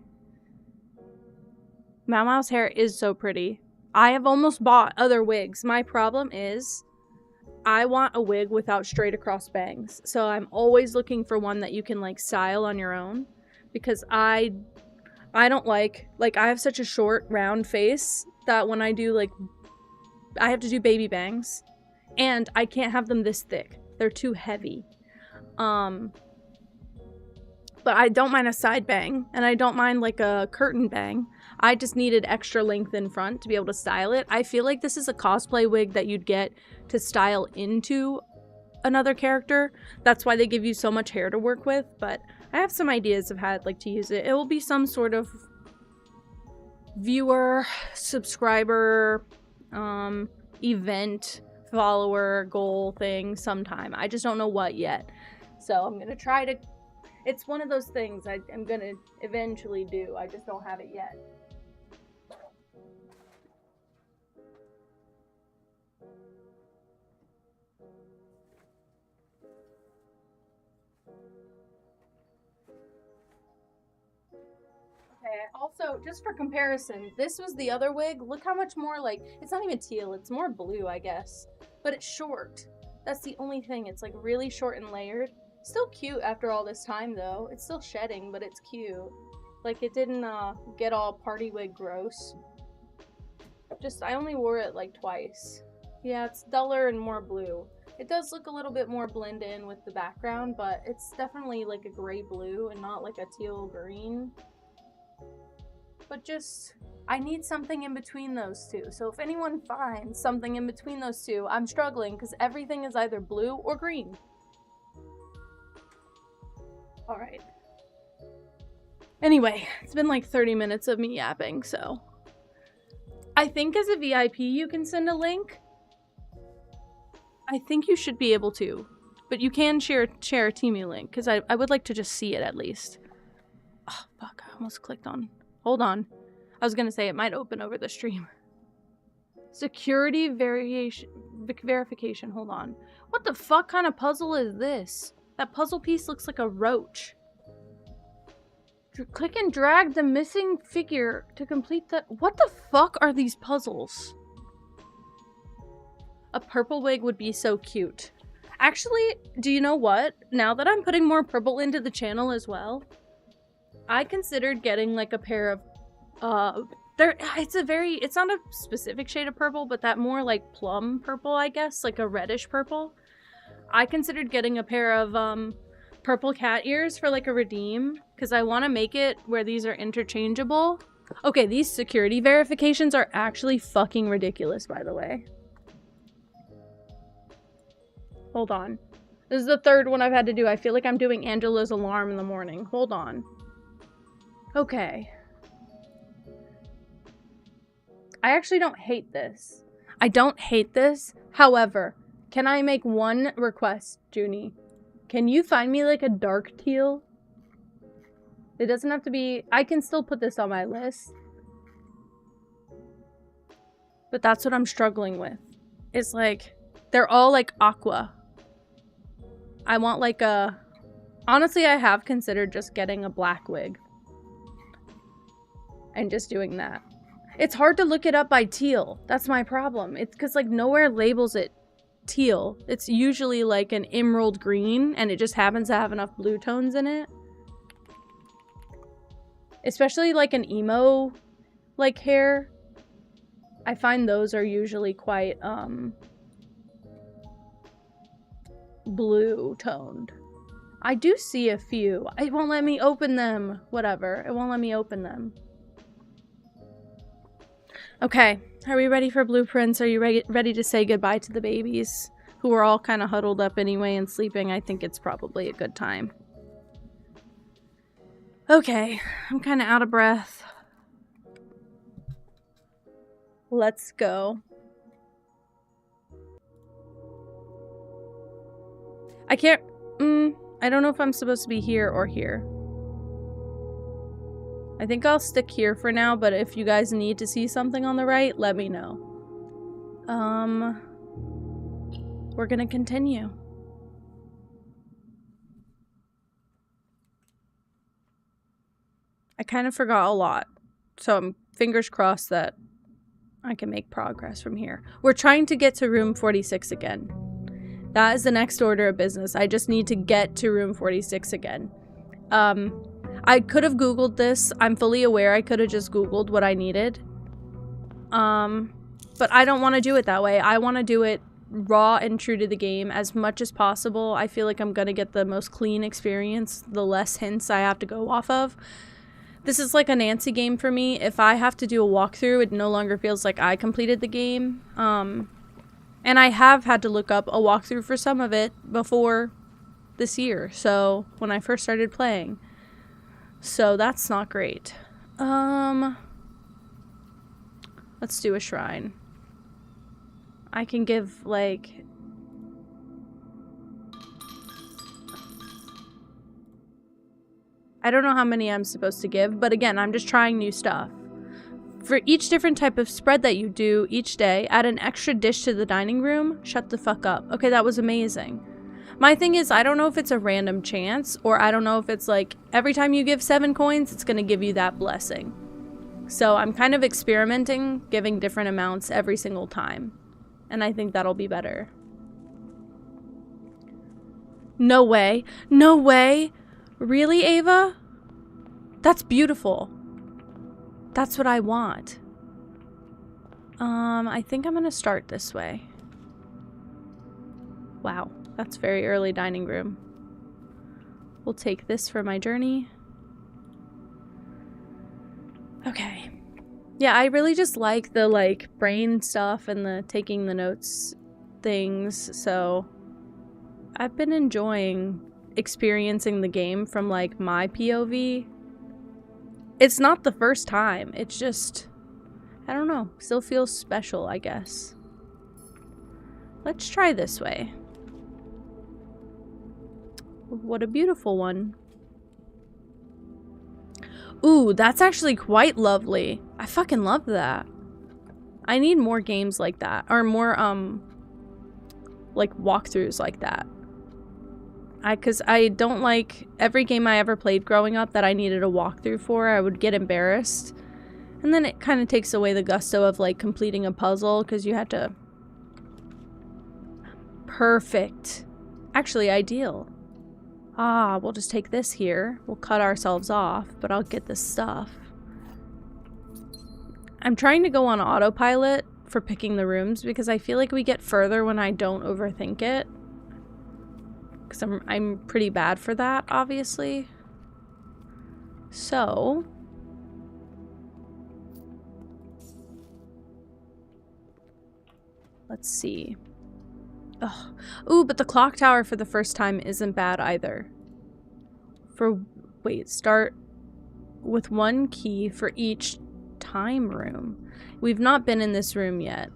Mau Mau's hair is so pretty. I have almost bought other wigs. My problem is I want a wig without straight across bangs. So I'm always looking for one that you can like style on your own, because I don't like I have such a short round face that when I do like I have to do baby bangs and I can't have them this thick. They're too heavy. But I don't mind a side bang, and I don't mind like a curtain bang. I just needed extra length in front to be able to style it. I feel like this is a cosplay wig that you'd get to style into another character. That's why they give you so much hair to work with, but I have some ideas of how I'd like to use it. It will be some sort of viewer, subscriber, event, follower, goal thing sometime. I just don't know what yet. So I'm gonna try to... It's one of those things I'm gonna eventually do. I just don't have it yet. Okay, also, just for comparison, this was the other wig. Look how much more, like, it's not even teal, it's more blue, I guess. But it's short. That's the only thing. It's, like, really short and layered. Still cute after all this time, though. It's still shedding, but it's cute. Like, it didn't, get all party wig gross. Just, I only wore it, like, twice. Yeah, it's duller and more blue. It does look a little bit more blend in with the background, but it's definitely, like, a gray blue and not, like, a teal green. But just, I need something in between those two. So if anyone finds something in between those two, I'm struggling because everything is either blue or green. Alright. Anyway, it's been like 30 minutes of me yapping, so. I think as a VIP you can send a link. I think you should be able to. But you can share a Temu link, because I would like to just see it at least. Oh, fuck, I almost clicked on. Hold on. I was gonna say it might open over the stream. Security verification, hold on. What the fuck kind of puzzle is this? That puzzle piece looks like a roach. Click and drag the missing figure to complete the... What the fuck are these puzzles? A purple wig would be so cute. Actually, do you know what? Now that I'm putting more purple into the channel as well, I considered getting like a pair of... It's not a specific shade of purple, but that more like plum purple, I guess. Like a reddish purple. I considered getting a pair of purple cat ears for like a redeem, because I want to make it where these are interchangeable. Okay, these security verifications are actually fucking ridiculous, by the way. Hold on. This is the third one I've had to do. I feel like I'm doing Angela's alarm in the morning. Hold on. Okay. I actually don't hate this. I don't hate this. However, can I make one request, Junie? Can you find me like a dark teal? It doesn't have to be... I can still put this on my list. But that's what I'm struggling with. It's like, they're all like aqua. I want like a... Honestly, I have considered just getting a black wig. And just doing that. It's hard to look it up by teal. That's my problem. It's because like nowhere labels it teal. It's usually like an emerald green, and it just happens to have enough blue tones in it. Especially like an emo like hair. I find those are usually quite blue toned. I do see a few. It won't let me open them. Whatever. It won't let me open them. Okay, are we ready for blueprints? Are you ready to say goodbye to the babies? Who are all kind of huddled up anyway and sleeping. I think it's probably a good time. Okay, I'm kind of out of breath. Let's go. I can't... I don't know if I'm supposed to be here or here. I think I'll stick here for now, but if you guys need to see something on the right, let me know. We're gonna continue. I kind of forgot a lot. So I'm fingers crossed that I can make progress from here. We're trying to get to room 46 again. That is the next order of business. I just need to get to room 46 again. I could have Googled this. I'm fully aware I could have just Googled what I needed. But I don't want to do it that way. I want to do it raw and true to the game as much as possible. I feel like I'm going to get the most clean experience, the less hints I have to go off of. This is like a Nancy game for me. If I have to do a walkthrough, it no longer feels like I completed the game. And I have had to look up a walkthrough for some of it before this year. So when I first started playing. So that's not great. Let's do a shrine. I can give like... I don't know how many I'm supposed to give, but again, I'm just trying new stuff. For each different type of spread that you do each day, add an extra dish to the dining room. Shut the fuck up. Okay, that was amazing. My thing is, I don't know if it's a random chance, or I don't know if it's like, every time you give 7 coins, it's going to give you that blessing. So I'm kind of experimenting, giving different amounts every single time. And I think that'll be better. No way. No way. Really, Ava? That's beautiful. That's what I want. I think I'm gonna start this way. Wow, that's very early dining room. We'll take this for my journey. Okay. Yeah, I really just like the like brain stuff and the taking the notes things, so I've been enjoying experiencing the game from like my POV. It's not the first time, it's just, I don't know, still feels special, I guess. Let's try this way. What a beautiful one. Ooh, that's actually quite lovely. I fucking love that. I need more games like that, or more like walkthroughs like that. Because I don't like every game I ever played growing up that I needed a walkthrough for, I would get embarrassed. And then it kind of takes away the gusto of like completing a puzzle because you had to... Perfect. Actually, ideal. Ah, we'll just take this here. We'll cut ourselves off, but I'll get this stuff. I'm trying to go on autopilot for picking the rooms because I feel like we get further when I don't overthink it. Because I'm pretty bad for that, obviously. So... let's see. Ugh. Ooh, but the clock tower for the first time isn't bad either. Wait, start with 1 key for each time room. We've not been in this room yet.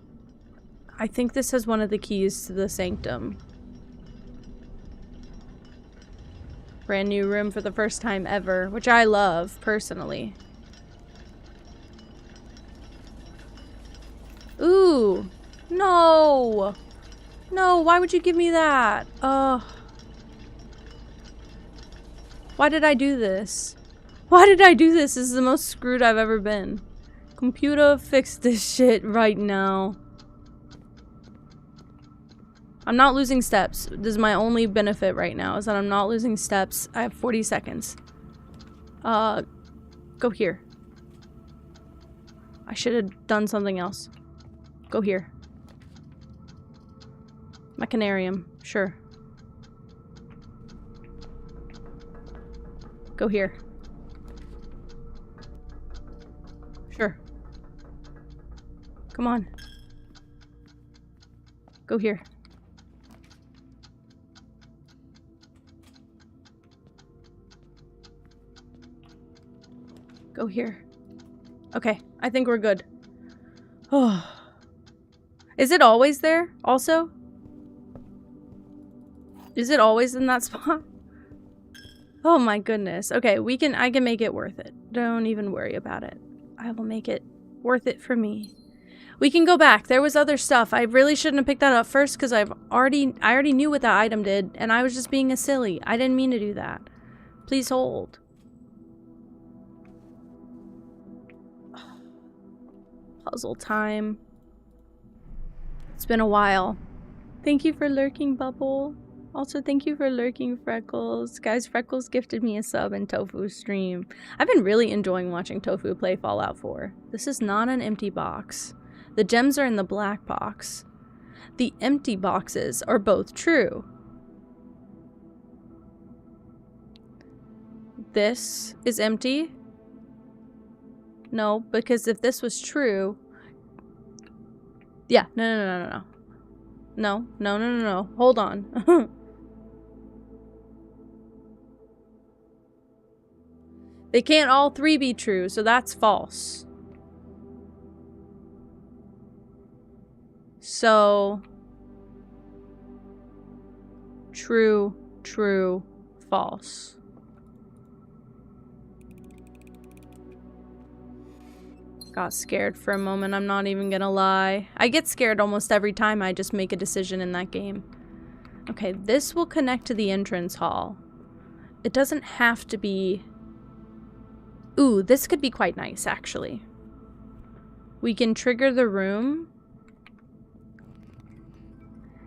I think this has one of the keys to the sanctum. Brand new room for the first time ever, which I love, personally. Ooh! No! No, why would you give me that? Ugh. Why did I do this? Why did I do this? This is the most screwed I've ever been. Computer, fix this shit right now. I'm not losing steps. This is my only benefit right now, is that I'm not losing steps. I have 40 seconds. Go here. I should have done something else. Go here. Mechanarium. Sure. Go here. Sure. Come on. Go here. Go here. Okay, I think we're good. Oh. Is it always there, also? Is it always in that spot? Oh my goodness. Okay, I can make it worth it. Don't even worry about it. I will make it worth it for me. We can go back. There was other stuff. I really shouldn't have picked that up first because I already knew what that item did, and I was just being a silly. I didn't mean to do that. Please hold. puzzle time. It's been a while. Thank you for lurking, Bubble. Also, thank you for lurking, Freckles. Guys, Freckles gifted me a sub in Tofu's stream. I've been really enjoying watching Tofu play Fallout 4. This is not an empty box. The gems are in the black box. The empty boxes are both true. This is empty? No, because if this was true... Yeah, no. No. Hold on. They can't all three be true, so that's false. So... True, false. Got scared for a moment, I'm not even gonna lie. I get scared almost every time I just make a decision in that game. Okay, this will connect to the entrance hall. It doesn't have to be... Ooh, this could be quite nice, actually. We can trigger the room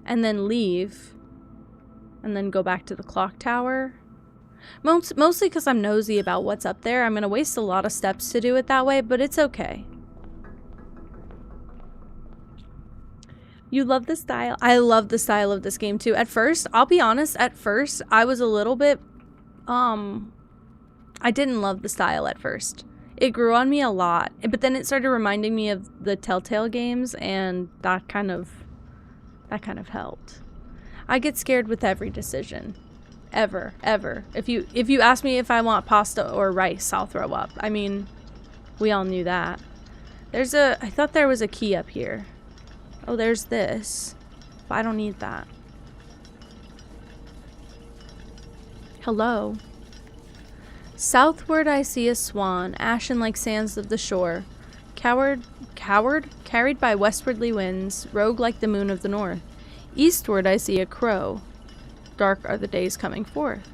and then leave and then go back to the clock tower. Mostly because I'm nosy about what's up there. I'm going to waste a lot of steps to do it that way, but it's okay. You love the style? I love the style of this game too. At first, I'll be honest, at first, I was a little bit, I didn't love the style at first. It grew on me a lot, but then it started reminding me of the Telltale games, and that kind of helped. I get scared with every decision. Ever. If you ask me if I want pasta or rice, I'll throw up. I mean, we all knew that. I thought there was a key up here. Oh, there's this. But I don't need that. Hello. Southward I see a swan, ashen like sands of the shore. Coward? Carried by westwardly winds, rogue like the moon of the north. Eastward I see a crow. Dark are the days coming forth.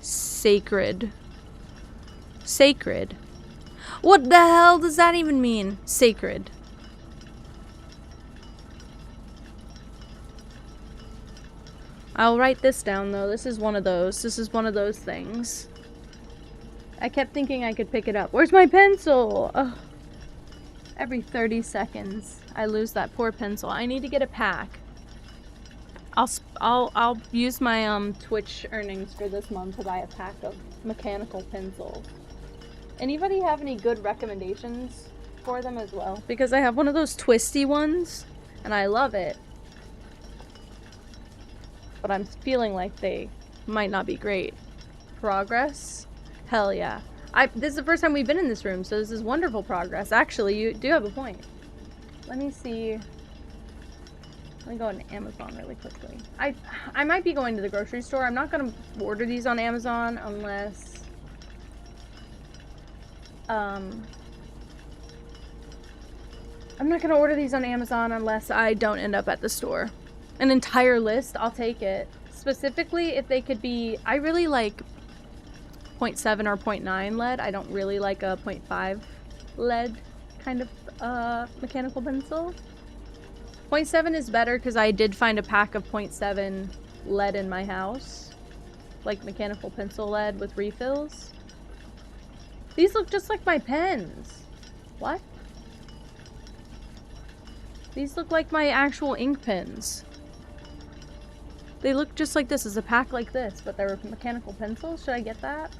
Sacred. What the hell does that even mean? Sacred. I'll write this down though. This is one of those. This is one of those things. I kept thinking I could pick it up. Where's my pencil? Ugh. Every 30 seconds I lose that poor pencil. I need to get a pack. I'll use my Twitch earnings for this month to buy a pack of mechanical pencils. Anybody have any good recommendations for them as well? Because I have one of those twisty ones and I love it. But I'm feeling like they might not be great. Progress? Hell yeah. This is the first time we've been in this room, so this is wonderful progress. Actually, you do have a point. Let me see. Let me go on Amazon really quickly. I might be going to the grocery store. I'm not going to order these on Amazon unless... I'm not going to order these on Amazon unless I don't end up at the store. An entire list, I'll take it. Specifically, if they could be... I really like 0.7 or 0.9 lead. I don't really like a 0.5 lead kind of mechanical pencil. 0.7 is better because I did find a pack of 0.7 lead in my house. Like mechanical pencil lead with refills. These look just like my pens. What? These look like my actual ink pens. They look just like this. It's a pack like this, but they're mechanical pencils. Should I get that?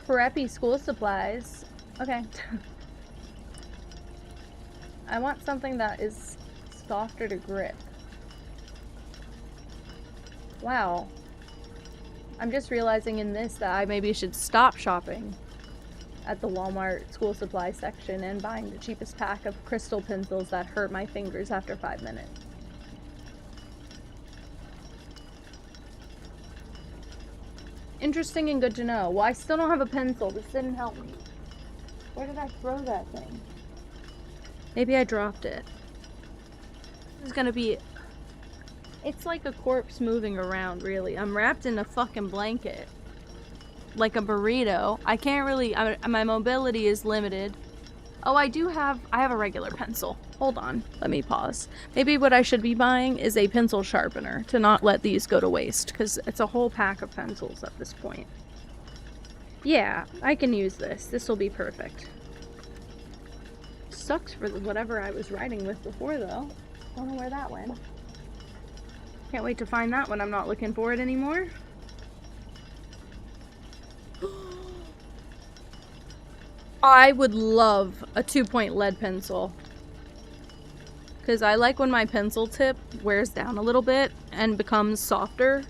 Preppy school supplies. Okay. I want something that is softer to grip. Wow. I'm just realizing in this that I maybe should stop shopping at the Walmart school supply section and buying the cheapest pack of crystal pencils that hurt my fingers after 5 minutes. Interesting and good to know. Well, I still don't have a pencil. This didn't help me. Where did I throw that thing? Maybe I dropped it. This is gonna be... It's like a corpse moving around, really. I'm wrapped in a fucking blanket. like a burrito. I can't really, my mobility is limited. Oh, I have a regular pencil. Hold on, let me pause. Maybe what I should be buying is a pencil sharpener to not let these go to waste, because it's a whole pack of pencils at this point. Yeah, I can use this. This will be perfect. Sucks for whatever I was writing with before, though. Don't know where that went. Can't wait to find that when I'm not looking for it anymore. I would love a 2-point lead pencil. Because I like when my pencil tip wears down a little bit and becomes softer.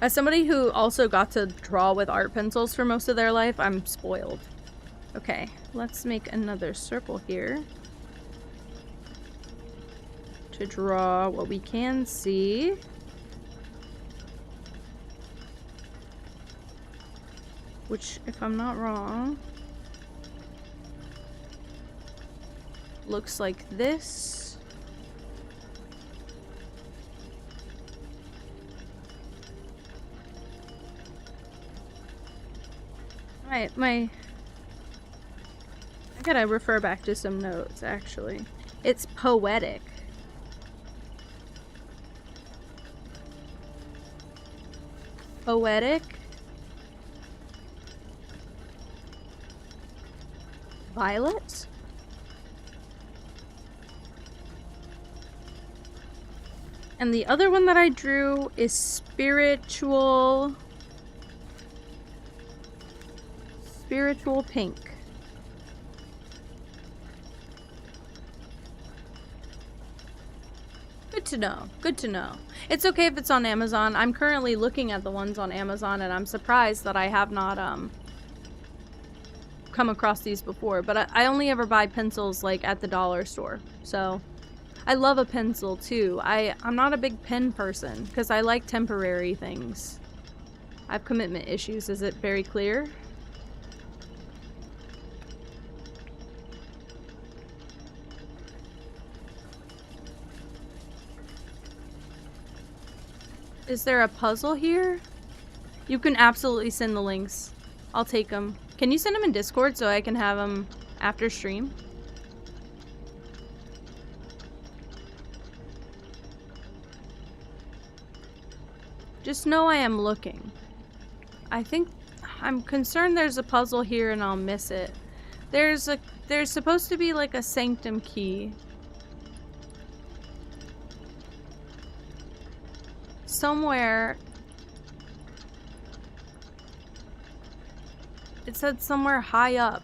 As somebody who also got to draw with art pencils for most of their life, I'm spoiled. Okay, let's make another circle here. To draw what we can see. Which, if I'm not wrong, looks like this. I gotta refer back to some notes, actually. It's poetic. Poetic. Violet. And the other one that I drew is spiritual pink. Good to know. Good to know. It's okay if it's on Amazon. I'm currently looking at the ones on Amazon and I'm surprised that I have not come across these before, but I only ever buy pencils like at the dollar store. So I love a pencil too. I'm not a big pen person because I like temporary things. I have commitment issues. Is it very clear? Is there a puzzle here? You can absolutely send the links. I'll take them. Can you send them in Discord so I can have them after stream? Just know I am looking. I'm concerned there's a puzzle here and I'll miss it. There's supposed to be like a sanctum key. Somewhere. It said somewhere high up.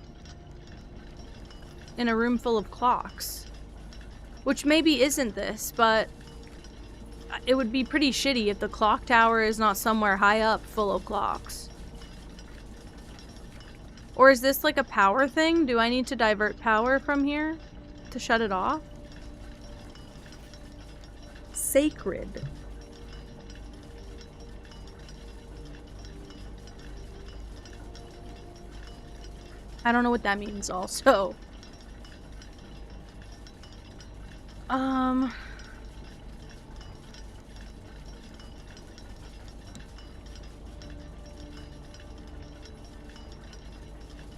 In a room full of clocks. Which maybe isn't this, but it would be pretty shitty if the clock tower is not somewhere high up full of clocks. Or is this like a power thing? Do I need to divert power from here to shut it off? Sacred. I don't know what that means also.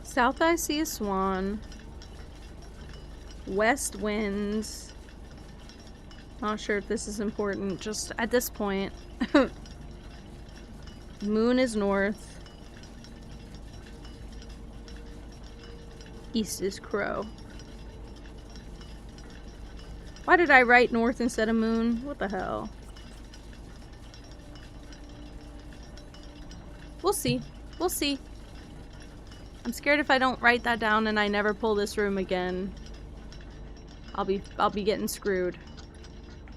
South I see a swan. West winds. Not sure if this is important, just at this point. Moon is north. East is crow. Why did I write north instead of moon? What the hell? We'll see. We'll see. I'm scared if I don't write that down and I never pull this room again. I'll be getting screwed.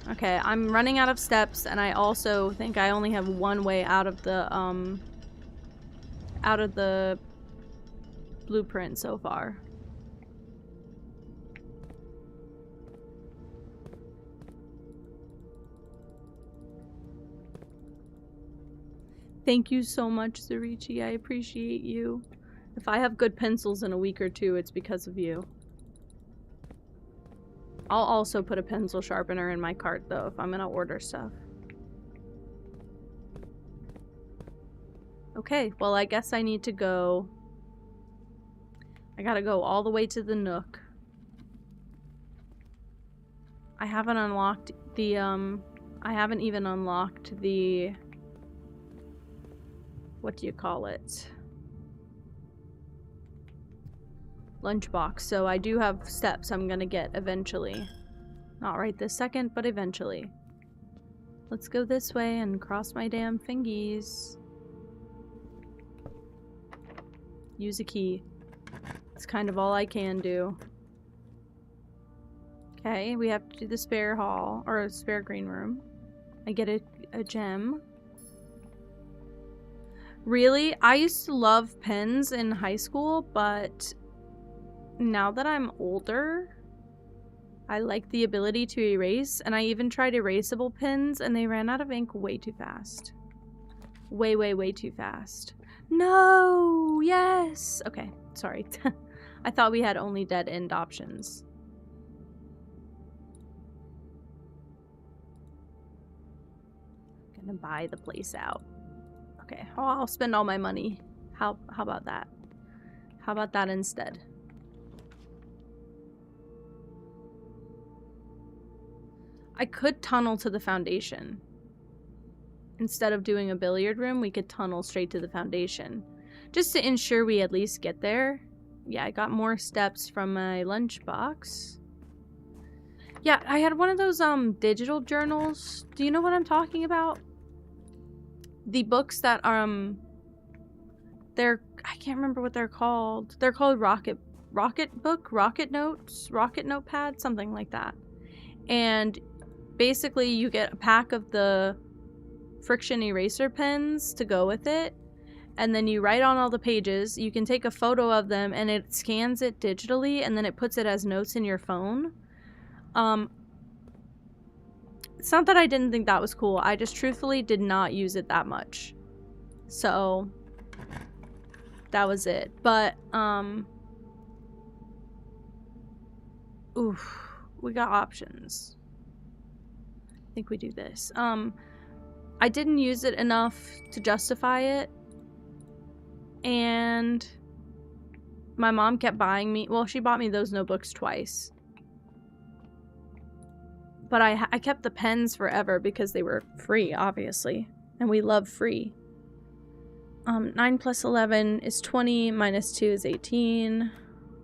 Okay, I'm running out of steps and I also think I only have one way out of the blueprint so far. Thank you so much, Zurichi. I appreciate you. If I have good pencils in a week or two, it's because of you. I'll also put a pencil sharpener in my cart, though, if I'm gonna order stuff. Okay, well, I guess I need to go... I gotta go all the way to the Nook. I haven't unlocked the, I haven't even unlocked the... What do you call it? Lunchbox. So I do have steps I'm gonna get eventually. Not right this second, but eventually. Let's go this way and cross my damn fingies. Use a key. It's kind of all I can do. Okay, we have to do the spare hall, or a spare green room. I get a gem. Really? I used to love pens in high school, but now that I'm older, I like the ability to erase, and I even tried erasable pens, and they ran out of ink way too fast. Way, way, way too fast. No! Yes! Okay, sorry. I thought we had only dead end options. Gonna buy the place out. Okay, oh, I'll spend all my money. How about that? How about that instead? I could tunnel to the foundation. Instead of doing a billiard room, we could tunnel straight to the foundation. Just to ensure we at least get there. Yeah, I got more steps from my lunchbox. Yeah, I had one of those digital journals. Do you know what I'm talking about? The books that they're, I can't remember what they're called. They're called Rocket Book, Rocket Notes, Rocket Notepad, something like that. And basically you get a pack of the friction eraser pens to go with it, and then you write on all the pages. You can take a photo of them and it scans it digitally, and then it puts it as notes in your phone. It's not that I didn't think that was cool. I just truthfully did not use it that much. So that was it. But oof, we got options. I think we do this. I didn't use it enough to justify it. And my mom kept buying me, well, she bought me those notebooks twice. But I kept the pens forever because they were free, obviously. And we love free. 9 plus 11 is 20, minus 2 is 18.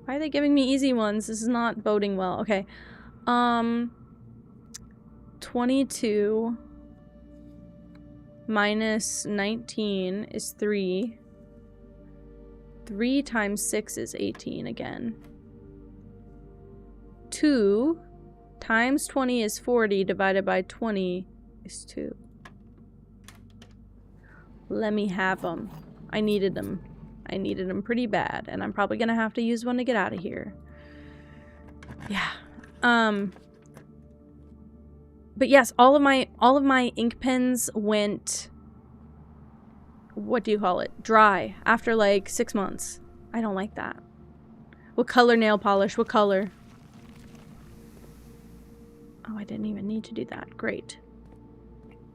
Why are they giving me easy ones? This is not boding well. Okay. 22 minus 19 is 3. 3 times 6 is 18 again. 2 times 20 is 40, divided by 20 is 2. Let me have them. I needed them. I needed them pretty bad, and I'm probably gonna have to use one to get out of here. Yeah. But yes, all of my ink pens went, what do you call it? Dry after like 6 months. I don't like that. What color nail polish? What color? Oh, I didn't even need to do that. Great.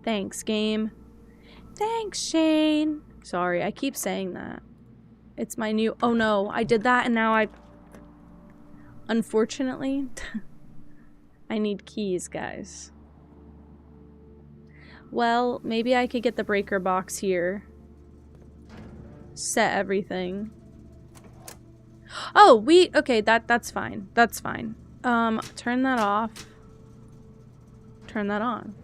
Thanks, game. Thanks, Shane. Sorry, I keep saying that. It's my new... Oh no, I did that and now I... Unfortunately, I need keys, guys. Well, maybe I could get the breaker box here. Set everything. Oh, okay, that's fine. That's fine. Turn that off. Turn that on.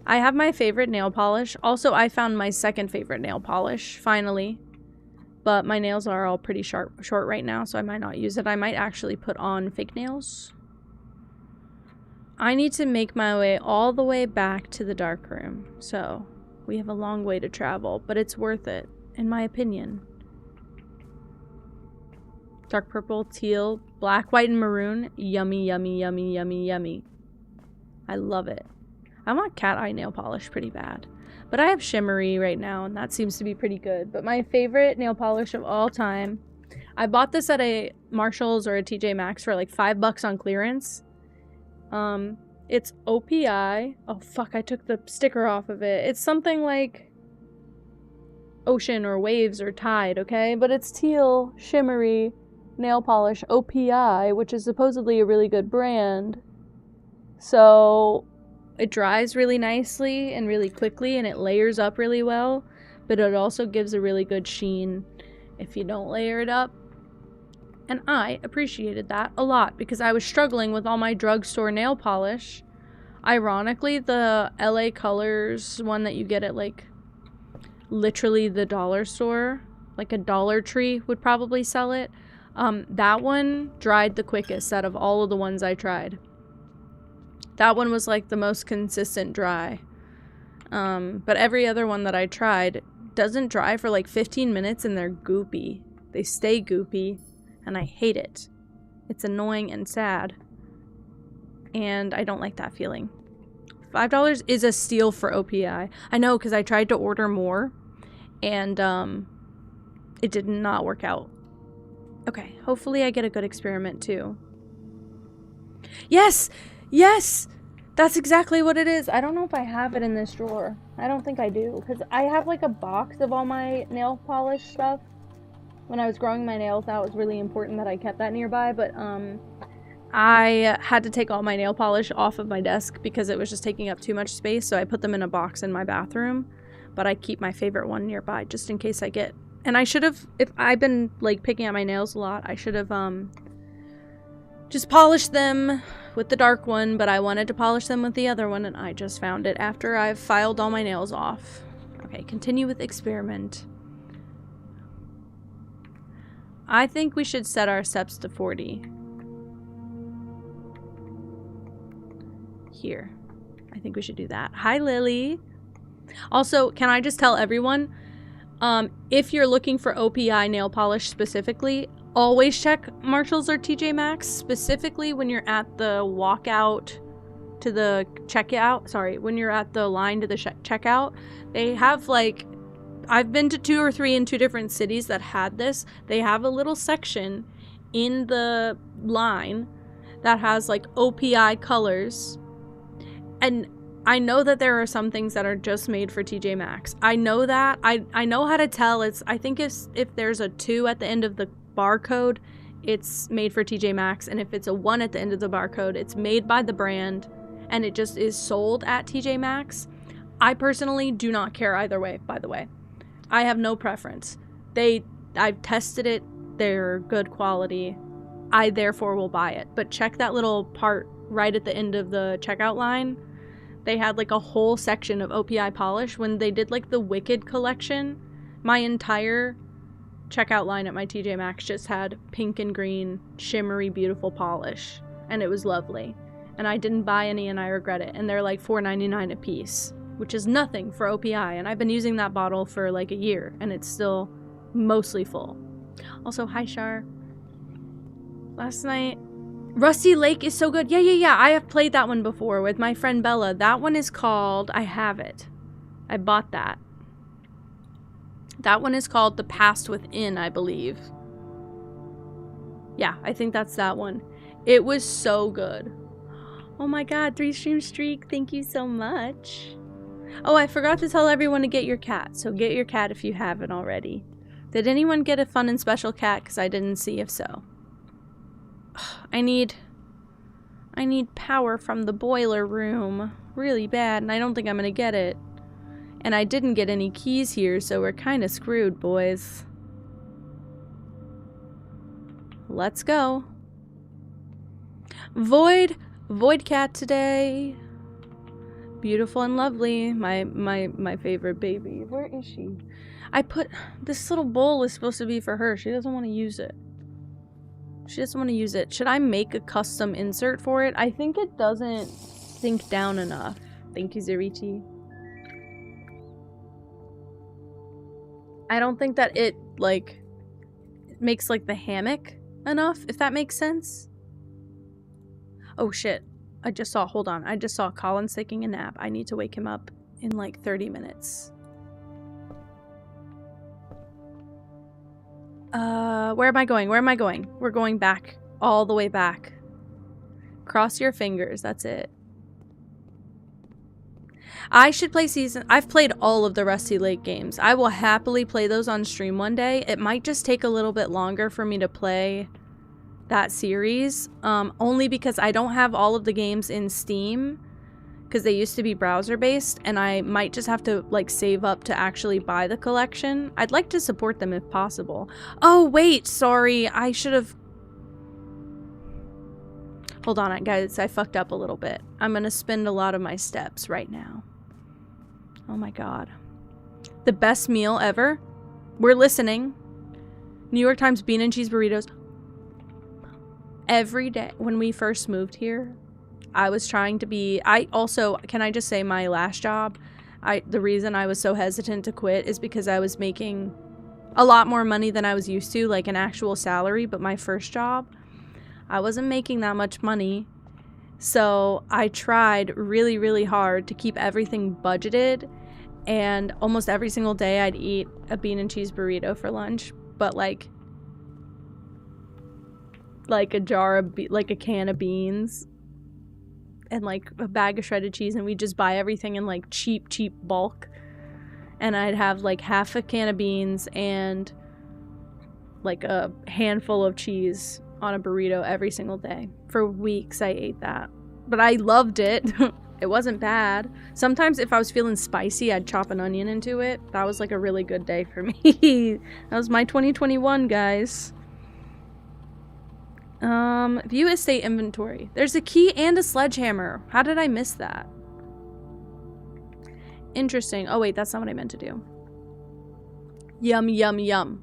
I have my favorite nail polish. Also, I found my second favorite nail polish, finally. But my nails are all pretty short right now, so I might not use it. I might actually put on fake nails. I need to make my way all the way back to the dark room. So, we have a long way to travel, but it's worth it, in my opinion. Dark purple, teal, black, white, and maroon. Yummy, yummy, yummy, yummy, yummy. I love it. I want cat eye nail polish pretty bad. But I have shimmery right now, and that seems to be pretty good. But my favorite nail polish of all time, I bought this at a Marshall's or a TJ Maxx for like $5 on clearance. It's OPI. Oh, fuck, I took the sticker off of it. It's something like ocean or waves or tide, okay? But it's teal, shimmery nail polish OPI, which is supposedly a really good brand. So it dries really nicely and really quickly, and it layers up really well, but it also gives a really good sheen if you don't layer it up. And I appreciated that a lot because I was struggling with all my drugstore nail polish. Ironically, the LA Colors one that you get at like literally the dollar store, like a Dollar Tree would probably sell it. That one dried the quickest out of all of the ones I tried. That one was like the most consistent dry. But every other one that I tried doesn't dry for like 15 minutes and they're goopy. They stay goopy and I hate it. It's annoying and sad. And I don't like that feeling. $5 is a steal for OPI. I know, because I tried to order more and it did not work out. Okay, hopefully I get a good experiment too. Yes! Yes! That's exactly what it is. I don't know if I have it in this drawer. I don't think I do, because I have like a box of all my nail polish stuff. When I was growing my nails out, it was really important that I kept that nearby, but I had to take all my nail polish off of my desk because it was just taking up too much space, so I put them in a box in my bathroom, but I keep my favorite one nearby just in case I get. And I should have, if I've been like picking at my nails a lot, I should have just polished them with the dark one, but I wanted to polish them with the other one and I just found it after I've filed all my nails off. Okay, continue with experiment. I think we should set our steps to 40. Here. I think we should do that. Hi, Lily. Also, can I just tell everyone, if you're looking for OPI nail polish specifically, always check Marshalls or TJ Maxx, specifically when you're at the walkout to the checkout. Sorry, when you're at the line to the checkout. They have like, I've been to 2 or 3 in 2 different cities that had this. They have a little section in the line that has like OPI colors. And I know that there are some things that are just made for TJ Maxx. I know that. I know how to tell. I think if there's a 2 at the end of the barcode, it's made for TJ Maxx. And if it's a 1 at the end of the barcode, it's made by the brand and it just is sold at TJ Maxx. I personally do not care either way, by the way. I have no preference. I've tested it. They're good quality. I therefore will buy it. But check that little part right at the end of the checkout line. They had like a whole section of OPI polish. When they did like the Wicked collection, my entire checkout line at my TJ Maxx just had pink and green, shimmery, beautiful polish. And it was lovely. And I didn't buy any and I regret it. And they're like $4.99 a piece, which is nothing for OPI. And I've been using that bottle for like a year and it's still mostly full. Also, hi Shar. Last night, Rusty Lake is so good. Yeah. I have played that one before with my friend Bella. That one is called, I have it. I bought that. That one is called The Past Within, I believe. Yeah, I think that's that one. It was so good. Oh my god, 3 stream streak. Thank you so much. Oh, I forgot to tell everyone to get your cat. So get your cat if you haven't already. Did anyone get a fun and special cat? Because I didn't see if so. I need power from the boiler room really bad, and I don't think I'm gonna get it. And I didn't get any keys here, so we're kind of screwed, boys. Let's go. Void cat today. Beautiful and lovely. My favorite baby. Where is she? I put this little bowl is supposed to be for her. She doesn't want to use it. She doesn't want to use it. Should I make a custom insert for it? I think it doesn't sink down enough. Thank you, Zerichi. I don't think that it, like, makes, like, the hammock enough, if that makes sense. Oh, shit. I just saw Colin's taking a nap. I need to wake him up in, like, 30 minutes. Where am I going? Where am I going? We're going back. All the way back. Cross your fingers. That's it. I should play I've played all of the Rusty Lake games. I will happily play those on stream one day. It might just take a little bit longer for me to play that series, only because I don't have all of the games in Steam, because they used to be browser based, and I might just have to like save up to actually buy the collection. I'd like to support them if possible. Oh wait, sorry, I should have... Hold on, guys, I fucked up a little bit. I'm gonna spend a lot of my steps right now. Oh my god. The best meal ever? We're listening. New York Times bean and cheese burritos. Every day when we first moved here, I was trying to be... I also, can I just say my last job, the reason I was so hesitant to quit is because I was making a lot more money than I was used to, like an actual salary, but my first job, I wasn't making that much money. So I tried really, really hard to keep everything budgeted, and almost every single day I'd eat a bean and cheese burrito for lunch, but like a jar of, like a can of beans and like a bag of shredded cheese, and we'd just buy everything in like cheap bulk, and I'd have like half a can of beans and like a handful of cheese on a burrito every single day. For weeks I ate that, but I loved it. It wasn't bad. Sometimes if I was feeling spicy, I'd chop an onion into it. That was like a really good day for me. That was my 2021, guys. View estate inventory. There's a key and a sledgehammer. How did I miss that? Interesting. Oh wait, that's not what I meant to do. Yum, yum, yum.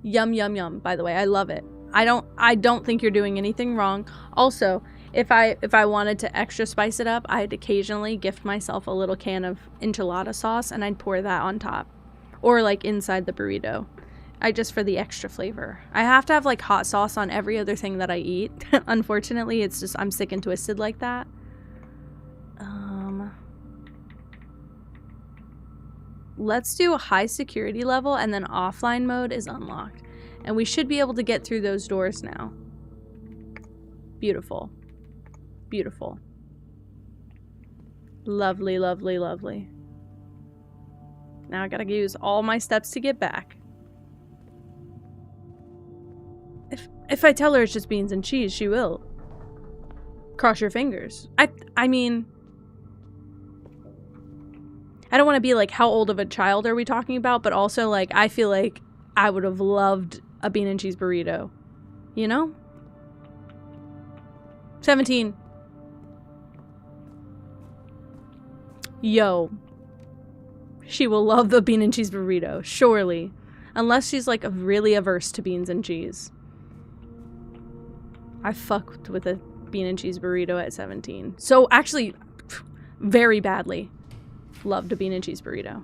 Yum, yum, yum. By the way, I love it. I don't think you're doing anything wrong. Also, if I wanted to extra spice it up, I'd occasionally gift myself a little can of enchilada sauce, and I'd pour that on top. Or like inside the burrito. Just for the extra flavor. I have to have like hot sauce on every other thing that I eat. Unfortunately, it's just I'm sick and twisted like that. Let's do a high security level, and then offline mode is unlocked. And we should be able to get through those doors now. Beautiful. Beautiful. Lovely, lovely, lovely. Now I gotta use all my steps to get back. If I tell her it's just beans and cheese, she will. Cross your fingers. I mean... I don't want to be like, how old of a child are we talking about? But also, like, I feel like I would have loved a bean and cheese burrito. You know? 17. Yo. She will love the bean and cheese burrito. Surely. Unless she's, like, really averse to beans and cheese. I fucked with a bean and cheese burrito at 17. So, actually, very badly. Loved a bean and cheese burrito.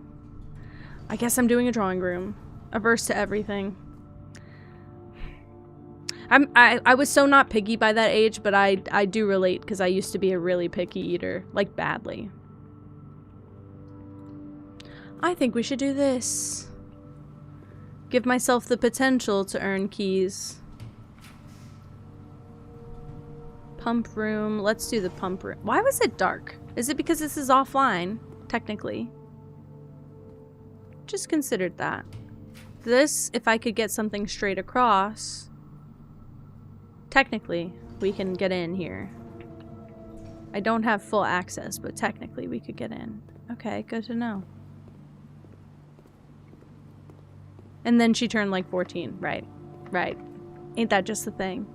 I guess I'm doing a drawing room. Averse to everything. I was so not picky by that age, but I do relate because I used to be a really picky eater. Like, badly. I think we should do this. Give myself the potential to earn keys. Pump room. Let's do the pump room. Why was it dark? Is it because this is offline? Technically. Just considered that. This, if I could get something straight across, technically, we can get in here. I don't have full access, but technically we could get in. Okay, good to know. And then she turned like 14. Right. Right. Ain't that just the thing?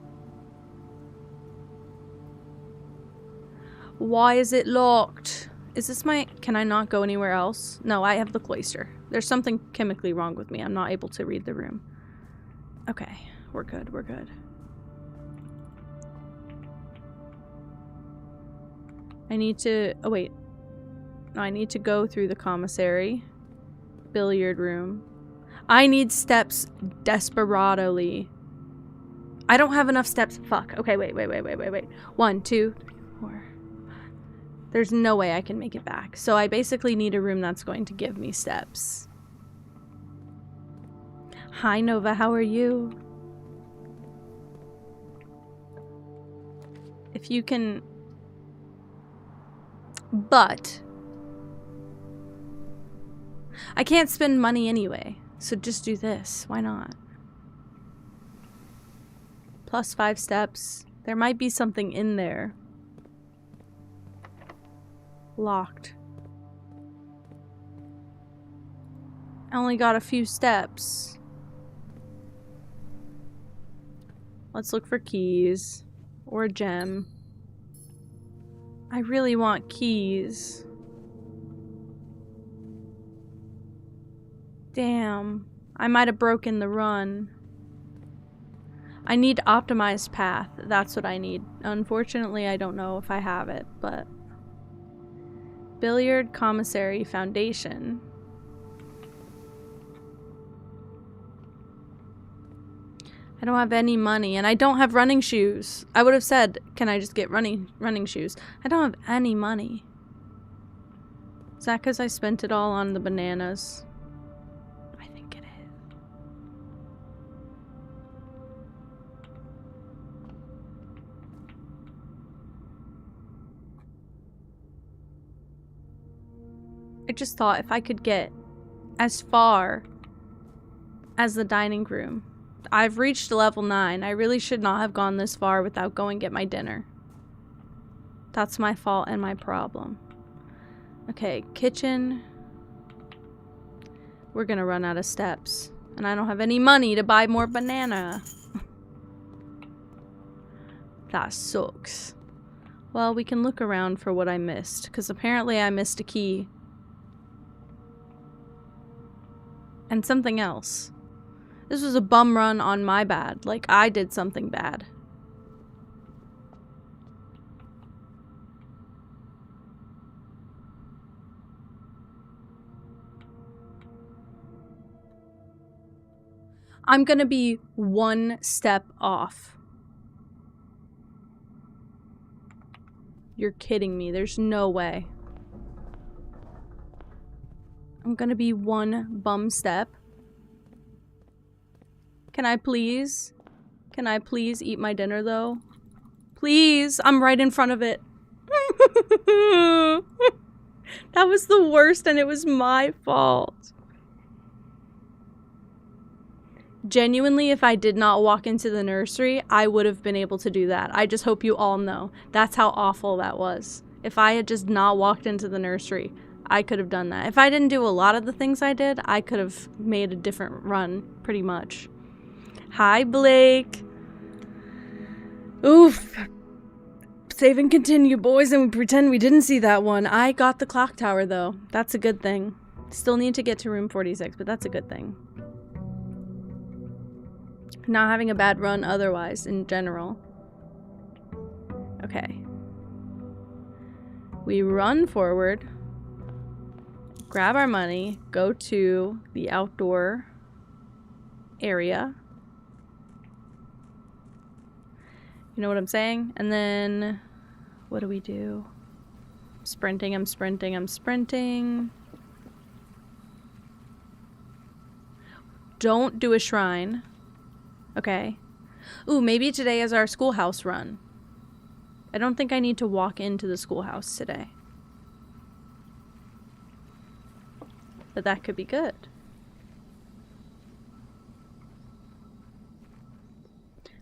Why is it locked? Is this my... Can I not go anywhere else? No, I have the cloister. There's something chemically wrong with me. I'm not able to read the room. Okay. We're good. We're good. I need to... Oh, wait. No, I need to go through the commissary. Billiard room. I need steps desperately. I don't have enough steps. Fuck. Okay, wait. 1, 2, 3, 4... There's no way I can make it back. So I basically need a room that's going to give me steps. Hi, Nova. How are you? If you can... But I can't spend money anyway, so just do this. Why not? Plus 5 steps. There might be something in there. Locked. I only got a few steps. Let's look for keys. Or a gem. I really want keys. Damn. I might have broken the run. I need optimized path. That's what I need. Unfortunately, I don't know if I have it, but... Billiard Commissary Foundation. I don't have any money, and I don't have running shoes. I would have said, can I just get running shoes? I don't have any money. Is that because I spent it all on the bananas? I think it is. I just thought if I could get as far as the dining room. I've reached level 9. I really should not have gone this far without going get my dinner. That's my fault and my problem. Okay, kitchen. We're gonna run out of steps. And I don't have any money to buy more banana. That sucks. Well, we can look around for what I missed, because apparently I missed a key. And something else. This was a bum run on my bad. Like, I did something bad. I'm gonna be one step off. You're kidding me. There's no way. I'm gonna be one bum step. Can I please? Can I please eat my dinner, though? Please! I'm right in front of it. That was the worst, and it was my fault. Genuinely, if I did not walk into the nursery, I would have been able to do that. I just hope you all know. That's how awful that was. If I had just not walked into the nursery, I could have done that. If I didn't do a lot of the things I did, I could have made a different run, pretty much. Hi, Blake. Oof. Save and continue, boys, and we pretend we didn't see that one. I got the clock tower, though. That's a good thing. Still need to get to room 46, but that's a good thing. Not having a bad run otherwise, in general. Okay. We run forward. Grab our money. Go to the outdoor area. You know what I'm saying? And then, what do we do? Sprinting, I'm sprinting, I'm sprinting. Don't do a shrine. Okay. Ooh, maybe today is our schoolhouse run. I don't think I need to walk into the schoolhouse today. But that could be good.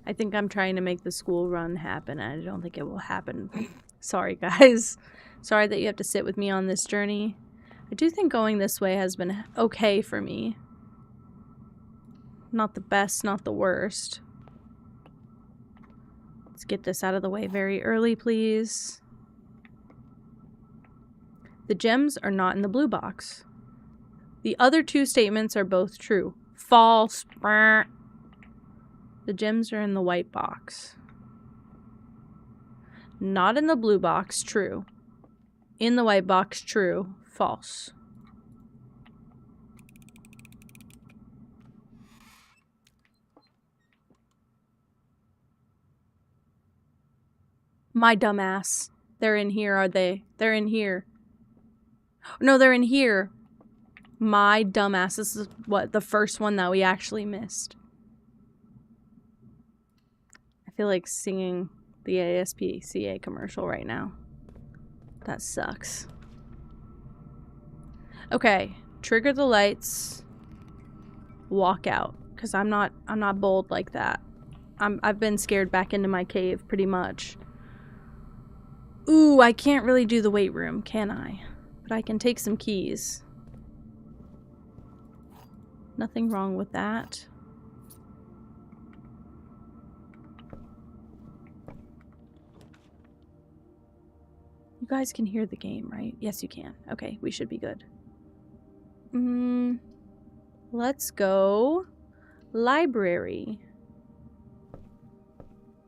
I think I'm trying to make the school run happen, and I don't think it will happen. Sorry, guys. Sorry that you have to sit with me on this journey. I do think going this way has been okay for me. Not the best, not the worst. Let's get this out of the way very early, please. The gems are not in the blue box. The other two statements are both true. False. The gems are in the white box. Not in the blue box, true. In the white box, true. False. My dumbass. They're in here, are they? They're in here. No, they're in here. My dumbass. This is what? The first one that we actually missed. I feel like singing the ASPCA commercial right now. That sucks. Okay. trigger the lights, walk out. Because I'm not bold like that. I've been scared back into my cave pretty much. Ooh, I can't really do the weight room, can I? But I can take some keys. Nothing wrong with that. You guys can hear the game, right? Yes, you can. Okay, we should be good. Let's go. Library.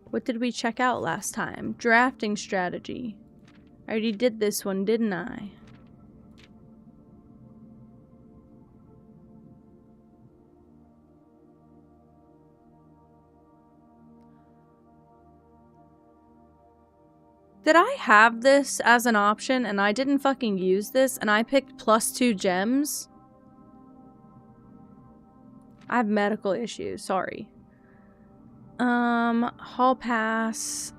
What did we check out last time? Drafting strategy. I already did this one, didn't I? Did I have this as an option and I didn't fucking use this and I picked +2 gems? I have medical issues, sorry. Hall pass.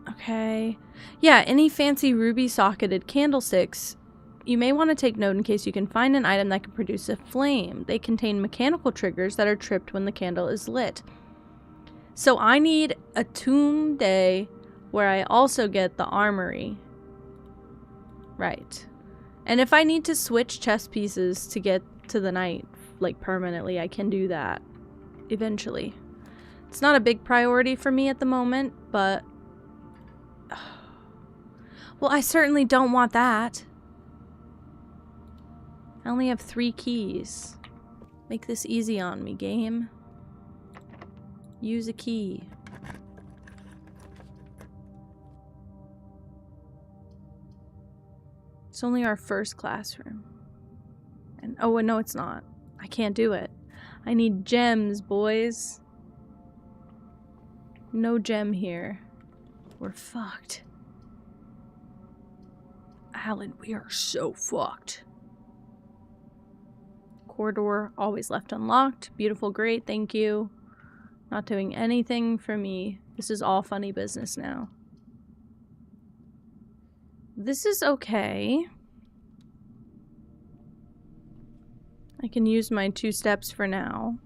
Okay. Yeah, any fancy ruby socketed candlesticks. You may want to take note in case you can find an item that can produce a flame. They contain mechanical triggers that are tripped when the candle is lit. So I need a tomb day where I also get the armory. Right. And if I need to switch chess pieces to get to the night, like permanently, I can do that eventually. It's not a big priority for me at the moment, but... Well, I certainly don't want that. I only have 3 keys. Make this easy on me, game. Use a key. It's only our first classroom. And oh, no, it's not. I can't do it. I need gems, boys. No gem here. We're fucked. Alan, we are so fucked. Corridor always left unlocked. Beautiful, great, thank you. Not doing anything for me. This is all funny business now. This is okay. I can use my 2 steps for now.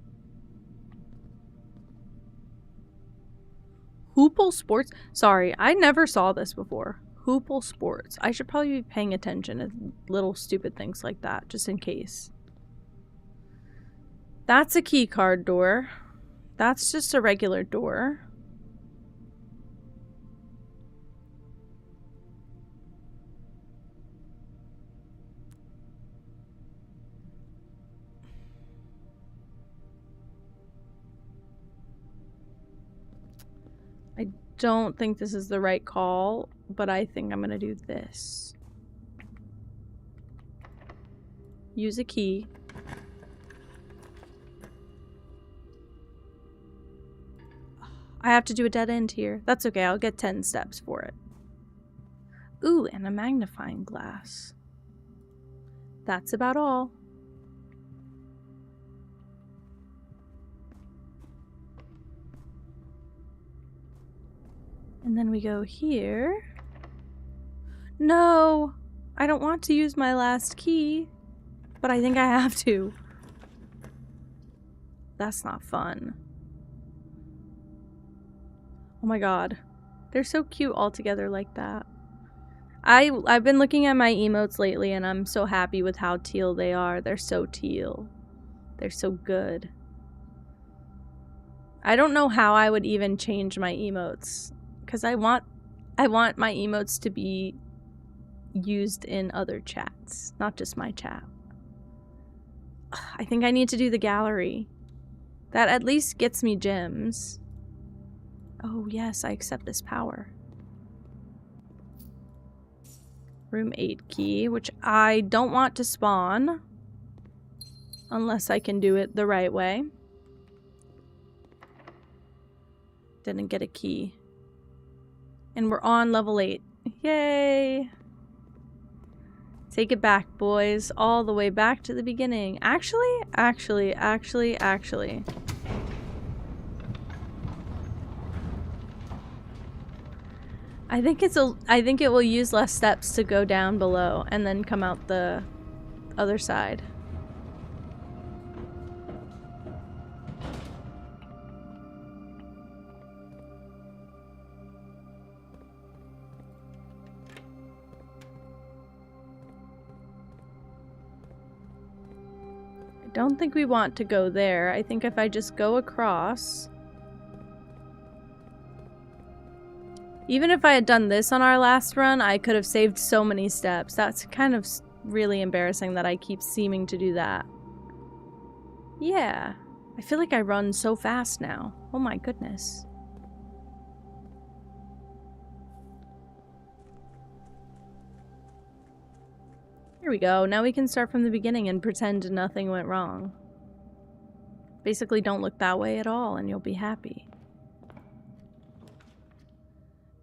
Hoople Sports? Sorry, I never saw this before. Hoople Sports. I should probably be paying attention to little stupid things like that, just in case. That's a key card door. That's just a regular door. I don't think this is the right call, but I think I'm gonna do this. Use a key. I have to do a dead end here. That's okay, I'll get 10 steps for it. Ooh, and a magnifying glass. That's about all. And then we go here. No! I don't want to use my last key, but I think I have to. That's not fun. Oh my god. They're so cute all together like that. I've been looking at my emotes lately and I'm so happy with how teal they are. They're so teal. They're so good. I don't know how I would even change my emotes. Because I want my emotes to be used in other chats, not just my chat. I think I need to do the gallery. That at least gets me gems. Oh yes, I accept this power. Room 8 key, which I don't want to spawn. Unless I can do it the right way. Didn't get a key. And we're on level 8. Yay! Take it back, boys. All the way back to the beginning. Actually. I think it will use less steps to go down below and then come out the Other side. I don't think we want to go there. I think if I just go across... Even if I had done this on our last run, I could have saved so many steps. That's kind of really embarrassing that I keep seeming to do that. Yeah. I feel like I run so fast now. Oh my goodness. Here we go. Now we can start from the beginning and pretend nothing went wrong. Basically, don't look that way at all and you'll be happy.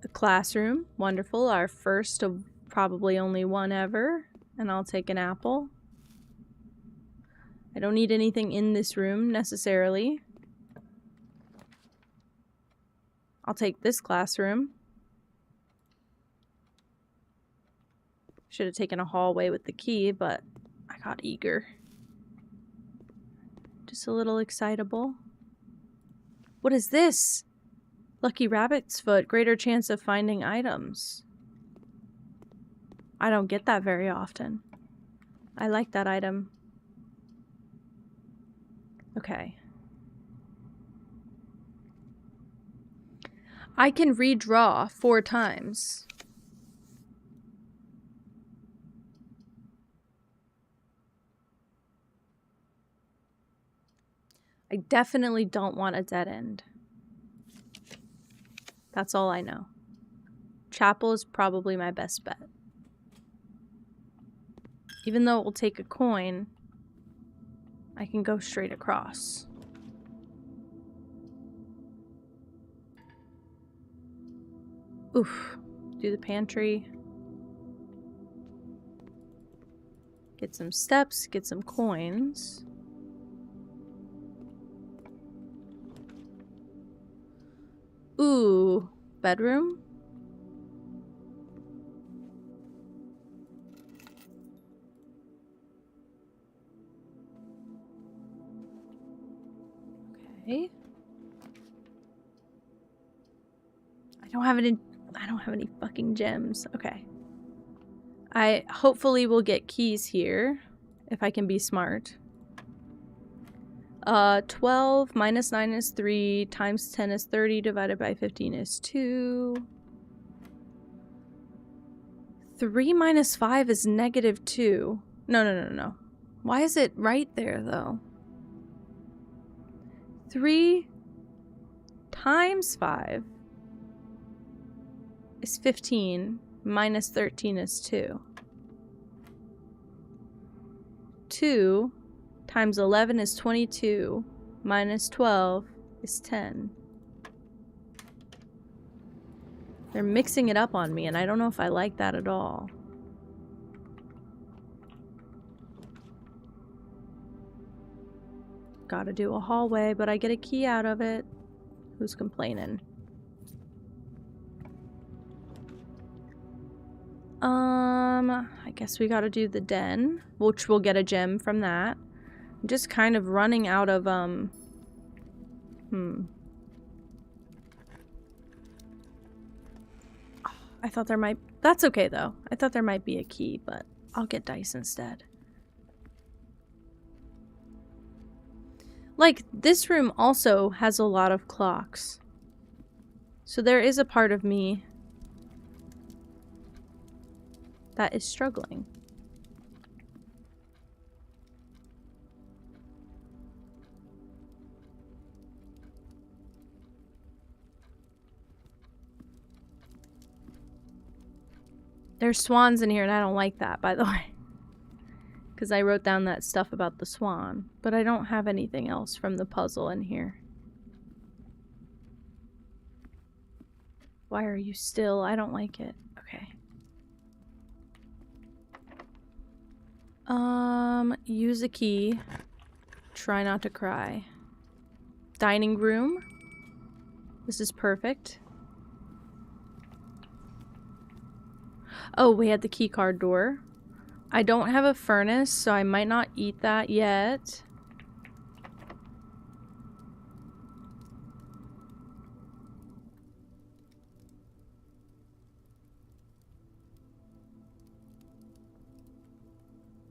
A classroom. Wonderful. Our first of probably only one ever. And I'll take an apple. I don't need anything in this room necessarily. I'll take this classroom. Should have taken a hallway with the key, but I got eager. Just a little excitable. What is this? Lucky rabbit's foot. Greater chance of finding items. I don't get that very often. I like that item. Okay. I can redraw 4 times. I definitely don't want a dead end. That's all I know. Chapel is probably my best bet. Even though it will take a coin, I can go straight across. Oof. Do the pantry. Get some steps, get some coins. Ooh, bedroom? Okay. I don't have any fucking gems. Okay. I hopefully will get keys here if I can be smart. 12 minus 9 is 3 times 10 is 30 divided by 15 is 2. 3 minus 5 is negative 2. No. Why is it right there though? 3 times 5 is 15 minus 13 is 2. 2 times 11 is 22, minus 12 is 10. They're mixing it up on me, and I don't know if I like that at all. Gotta do a hallway, but I get a key out of it. Who's complaining? I guess we gotta do the den, which we'll get a gem from that. I'm just kind of running out of, I thought there might... That's okay, though. I thought there might be a key, but I'll get dice instead. Like, this room also has a lot of clocks. So there is a part of me that is struggling. There's swans in here, and I don't like that, by the way. Because I wrote down that stuff about the swan. But I don't have anything else from the puzzle in here. Why are you still? I don't like it. Okay. Use a key. Try not to cry. Dining room. This is perfect. Oh, we had the key card door. I don't have a furnace, so I might not eat that yet.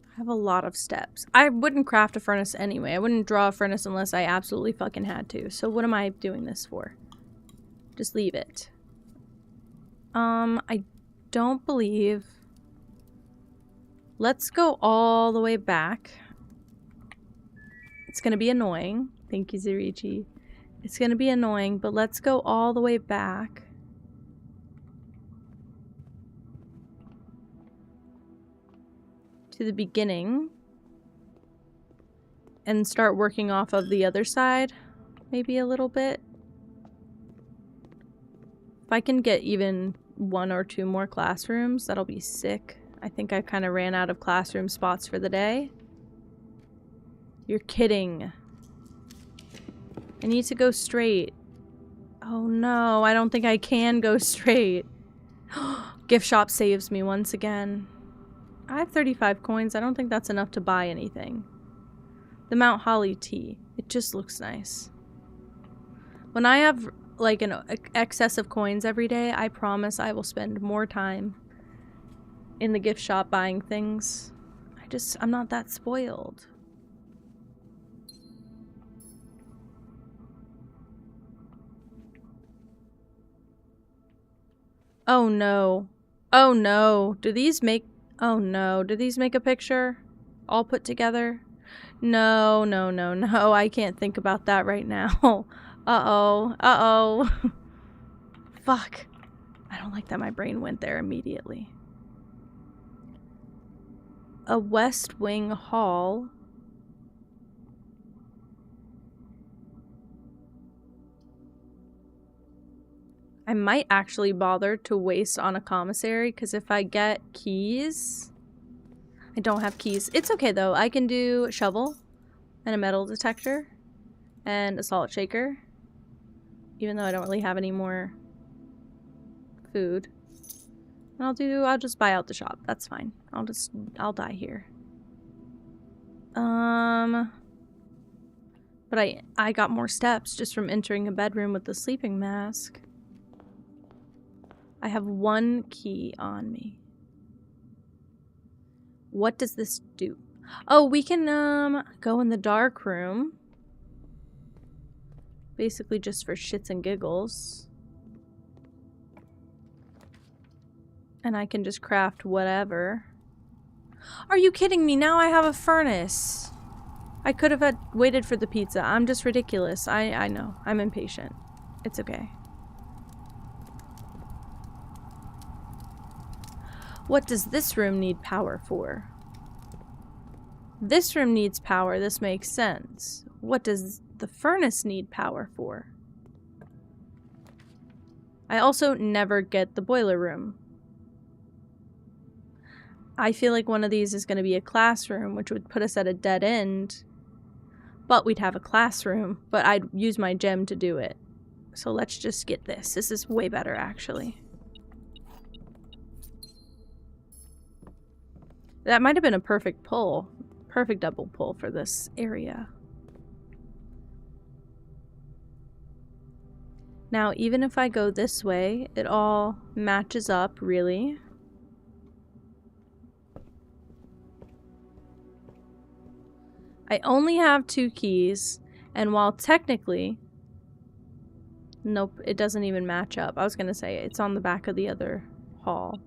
I have a lot of steps. I wouldn't craft a furnace anyway. I wouldn't draw a furnace unless I absolutely fucking had to. So what am I doing this for? Just leave it. I don't believe... Let's go all the way back. It's gonna be annoying. Thank you, Zirichi. It's gonna be annoying, but let's go all the way back. To the beginning. And start working off of the other side. Maybe a little bit. If I can get even 1 or 2 more classrooms, that'll be sick. I think I kind of ran out of classroom spots for the day. You're kidding. I need to go straight. Oh no, I don't think I can go straight. Gift shop saves me once again. I have 35 coins. I don't think that's enough to buy anything. The Mount Holly tea. It just looks nice. When I have like an excess of coins every day, I promise I will spend more time in the gift shop buying things. I'm not that spoiled. Oh no. Oh no. Do these make... Oh no. Do these make a picture? All put together? No, no, no, no. I can't think about that right now. Uh-oh. Uh-oh. Fuck. I don't like that my brain went there immediately. A West Wing Hall. I might actually bother to waste on a commissary, because if I get keys... I don't have keys. It's okay though. I can do a shovel and a metal detector and a salt shaker. Even though I don't really have any more food. And I'll just buy out the shop. That's fine. I'll die here. But I got more steps just from entering a bedroom with the sleeping mask. I have 1 key on me. What does this do? Oh, we can go in the dark room. Basically just for shits and giggles. And I can just craft whatever. Are you kidding me? Now I have a furnace. I could have waited for the pizza. I'm just ridiculous. I know. I'm impatient. It's okay. What does this room need power for? This room needs power. This makes sense. What does the furnace need power for? I also never get the boiler room. I feel like one of these is going to be a classroom, which would put us at a dead end. But we'd have a classroom, but I'd use my gem to do it. So let's just get this. This is way better, actually. That might have been a perfect pull. Perfect double pull for this area. Now, even if I go this way, it all matches up, really. I only have 2 keys, and while technically... Nope, it doesn't even match up. I was gonna say, it's on the back of the other hall.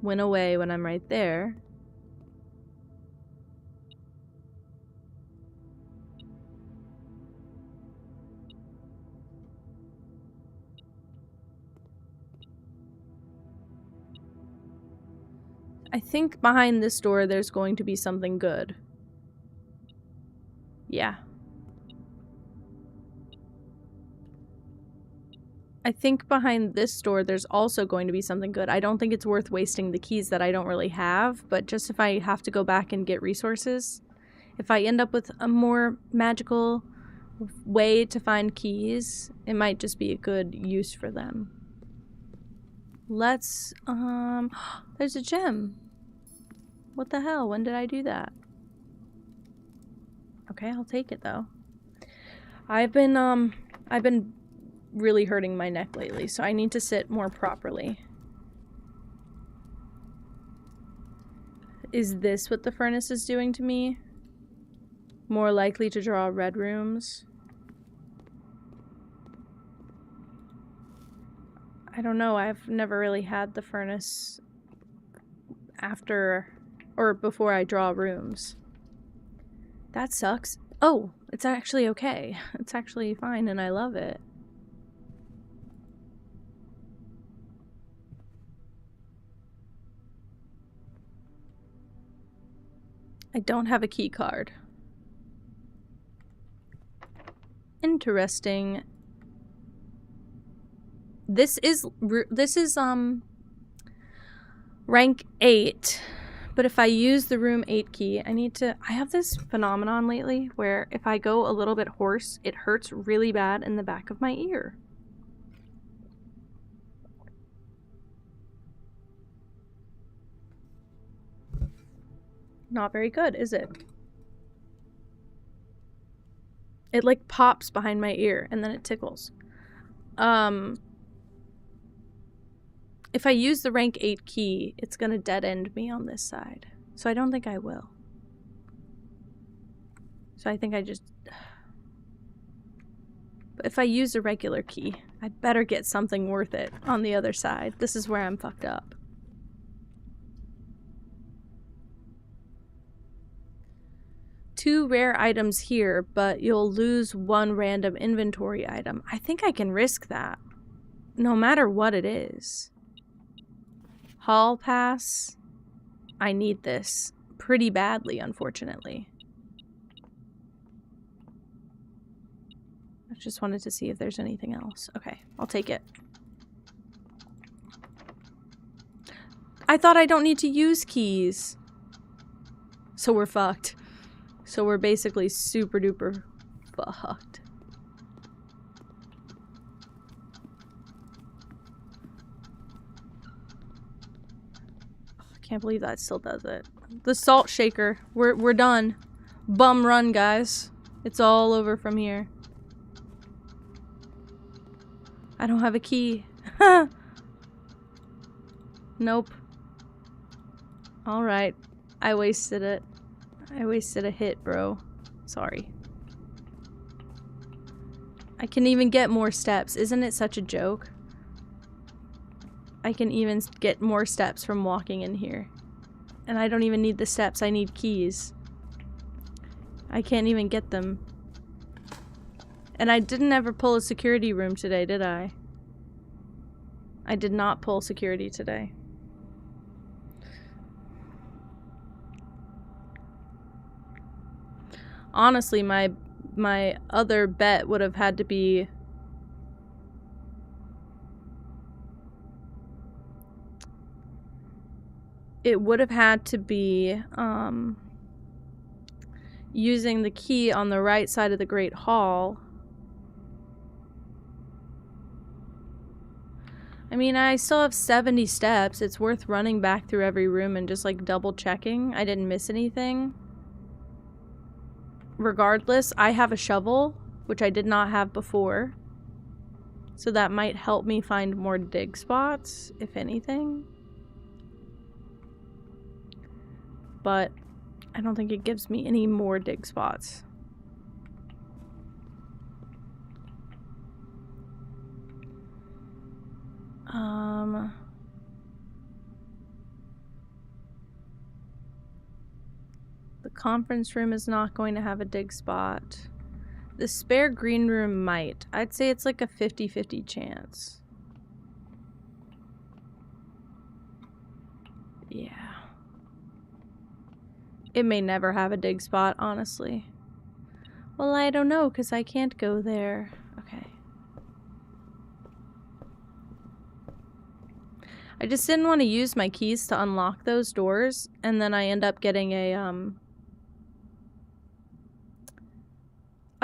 Went away when I'm right there. I think behind this door there's going to be something good. Yeah. I think behind this door there's also going to be something good. I don't think it's worth wasting the keys that I don't really have, but just if I have to go back and get resources, if I end up with a more magical way to find keys, it might just be a good use for them. Let's, there's a gem. What the hell? When did I do that? Okay, I'll take it though. I've been really hurting my neck lately, so I need to sit more properly. Is this what the furnace is doing to me? More likely to draw red rooms? I don't know, I've never really had the furnace after or before I draw rooms. That sucks. Oh, it's actually okay. It's actually fine and I love it. I don't have a key card. Interesting. This is rank 8, but if I use the room 8 key, I have this phenomenon lately where if I go a little bit hoarse, it hurts really bad in the back of my ear. Not very good, is it? It like pops behind my ear and then it tickles. If I use the rank 8 key, it's gonna dead end me on this side. So I don't think I will. So I think I just... But if I use a regular key, I better get something worth it on the other side. This is where I'm fucked up. Two rare items here, but you'll lose one random inventory item. I think I can risk that. No matter what it is. Hall pass. I need this pretty badly, unfortunately. I just wanted to see if there's anything else. Okay, I'll take it. I thought I don't need to use keys. So we're fucked. So we're basically super duper fucked. I can't believe that still does it. The salt shaker. We're done. Bum run, guys. It's all over from here. I don't have a key. Nope. Alright. I wasted it. I wasted a hit, bro. Sorry. I can even get more steps. Isn't it such a joke? I can even get more steps from walking in here. And I don't even need the steps. I need keys. I can't even get them. And I didn't ever pull a security room today, did I? I did not pull security today. Honestly, my other bet would have had to be using the key on the right side of the Great Hall. I mean, I still have 70 steps. It's worth running back through every room and just like double checking I didn't miss anything. Regardless, I have a shovel, which I did not have before. So that might help me find more dig spots, if anything. But I don't think it gives me any more dig spots. The conference room is not going to have a dig spot. The spare green room might. I'd say it's like a 50-50 chance. Yeah. It may never have a dig spot, honestly. Well, I don't know, because I can't go there. Okay. I just didn't want to use my keys to unlock those doors, and then I end up getting a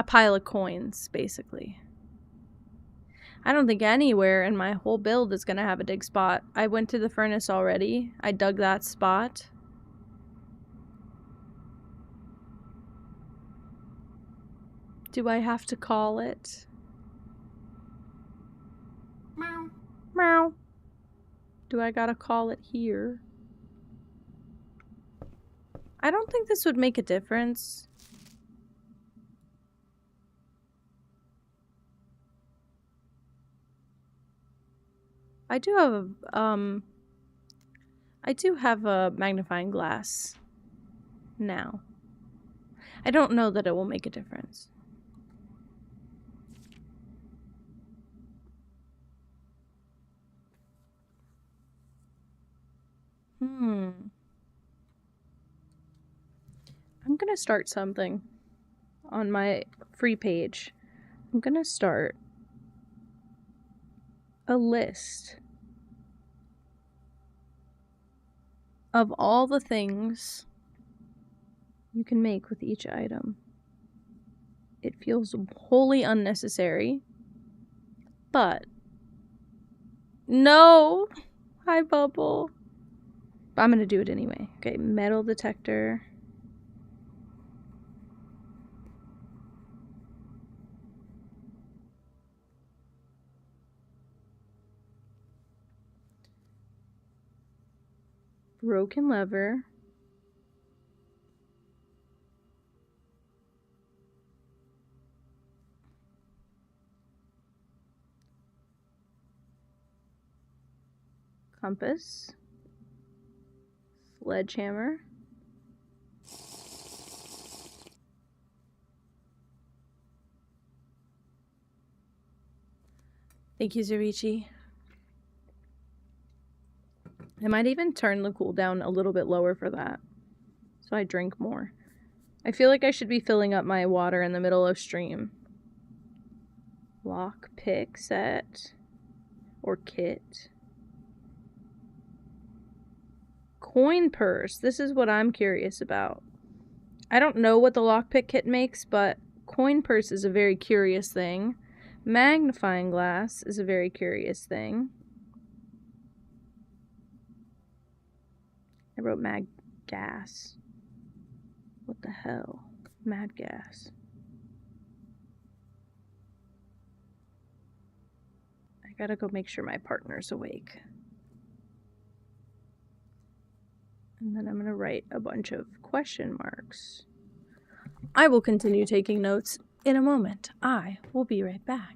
pile of coins, basically. I don't think anywhere in my whole build is gonna have a dig spot. I went to the furnace already. I dug that spot. Do I have to call it? Meow. Meow. Do I gotta call it here? I don't think this would make a difference. I do have a magnifying glass now. I don't know that it will make a difference. I'm gonna start something on my free page. I'm gonna start a list of all the things you can make with each item. It feels wholly unnecessary, but no! Hi, Bubble. But I'm gonna do it anyway. Okay, metal detector. Broken lever. Compass. Sledgehammer. Thank you, Zurichi. I might even turn the cooldown a little bit lower for that, so I drink more. I feel like I should be filling up my water in the middle of stream. Lock pick set. Or kit. Coin purse. This is what I'm curious about. I don't know what the lockpick kit makes, but coin purse is a very curious thing. Magnifying glass is a very curious thing. I wrote mag gas. What the hell? Mad gas. I gotta go make sure my partner's awake. And then I'm gonna write a bunch of question marks. I will continue taking notes in a moment. I will be right back.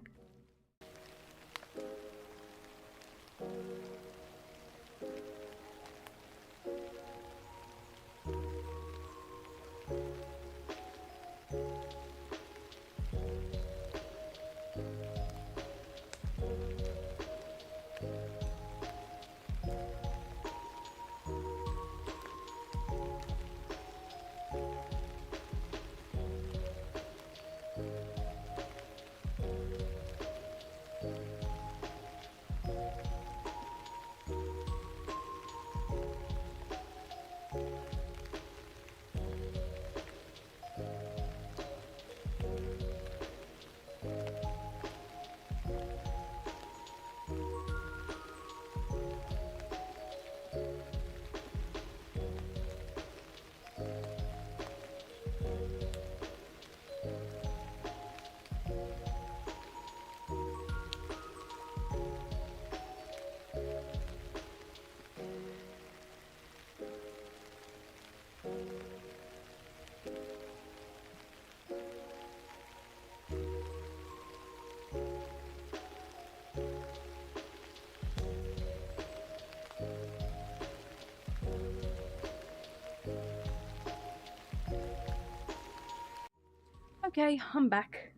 Okay, I'm back.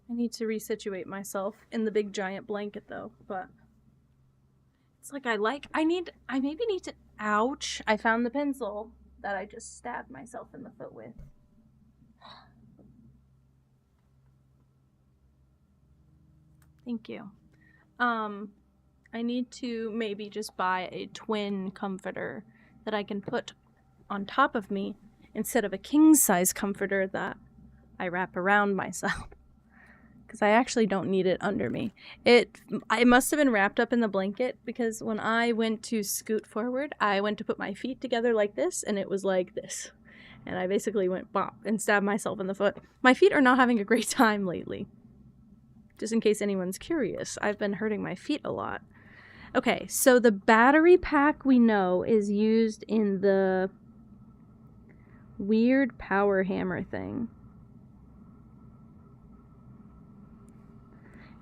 I need to resituate myself in the big giant blanket though, but it's like I maybe need to, ouch, I found the pencil that I just stabbed myself in the foot with. Thank you. I need to maybe just buy a twin comforter that I can put on top of me instead of a king size comforter that I wrap around myself. because I actually don't need it under me. It must have been wrapped up in the blanket, because when I went to scoot forward, I went to put my feet together like this, and it was like this. And I basically went bop and stabbed myself in the foot. My feet are not having a great time lately. Just in case anyone's curious, I've been hurting my feet a lot. Okay, so the battery pack we know is used in the weird power hammer thing,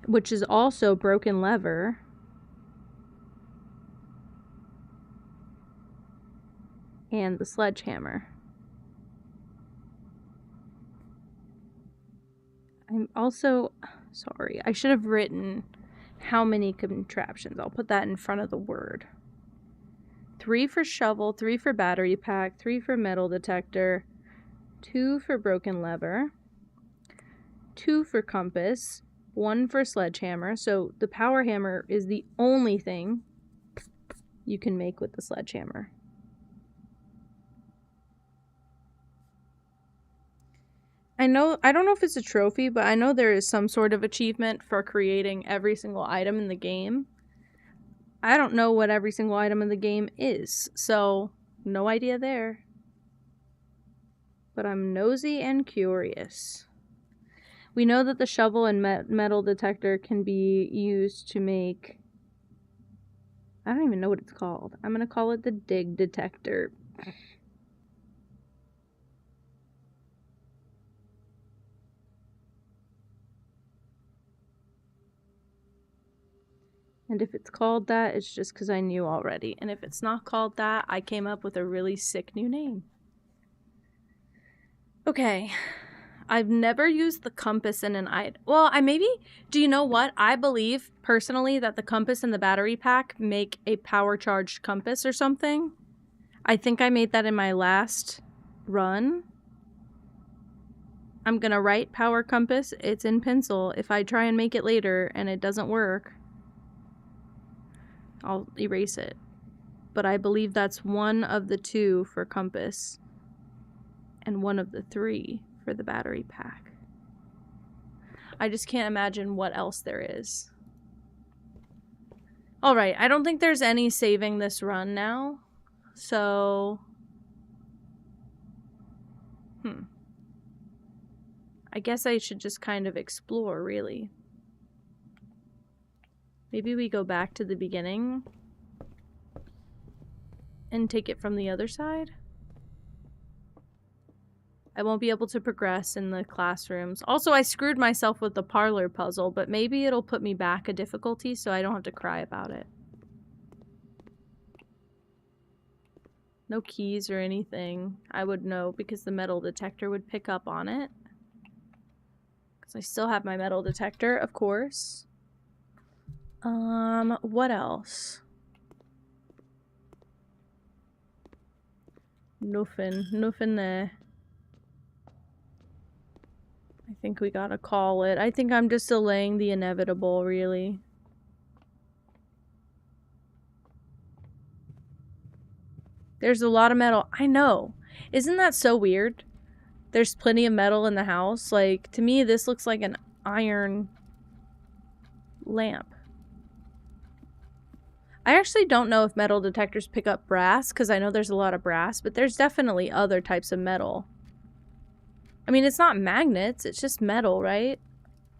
which is also broken lever. And the sledgehammer. I'm also sorry, I should have written how many contraptions. I'll put that in front of the word. 3 for shovel, 3 for battery pack, 3 for metal detector, 2 for broken lever, 2 for compass, 1 for sledgehammer. So the power hammer is the only thing you can make with the sledgehammer. I don't know if it's a trophy, but I know there is some sort of achievement for creating every single item in the game. I don't know what every single item in the game is, so no idea there. But I'm nosy and curious. We know that the shovel and metal detector can be used to make... I don't even know what it's called. I'm going to call it the dig detector. And if it's called that, it's just because I knew already. And if it's not called that, I came up with a really sick new name. Okay. I've never used the compass in an item. Well, do you know what? I believe, personally, that the compass and the battery pack make a power-charged compass or something. I think I made that in my last run. I'm gonna write power compass. It's in pencil. If I try and make it later and it doesn't work, I'll erase it. But I believe that's one of the 2 for compass and one of the 3 for the battery pack. I just can't imagine what else there is. Alright, I don't think there's any saving this run now. So... I guess I should just kind of explore, really. Maybe we go back to the beginning and take it from the other side. I won't be able to progress in the classrooms. Also, I screwed myself with the parlor puzzle, but maybe it'll put me back a difficulty so I don't have to cry about it. No keys or anything. I would know because the metal detector would pick up on it. Because I still have my metal detector, of course. What else? Nothing there. I think we gotta call it. I think I'm just delaying the inevitable, really. There's a lot of metal. I know. Isn't that so weird? There's plenty of metal in the house. Like, to me, this looks like an iron lamp. I actually don't know if metal detectors pick up brass, because I know there's a lot of brass, but there's definitely other types of metal. I mean, it's not magnets, it's just metal, right?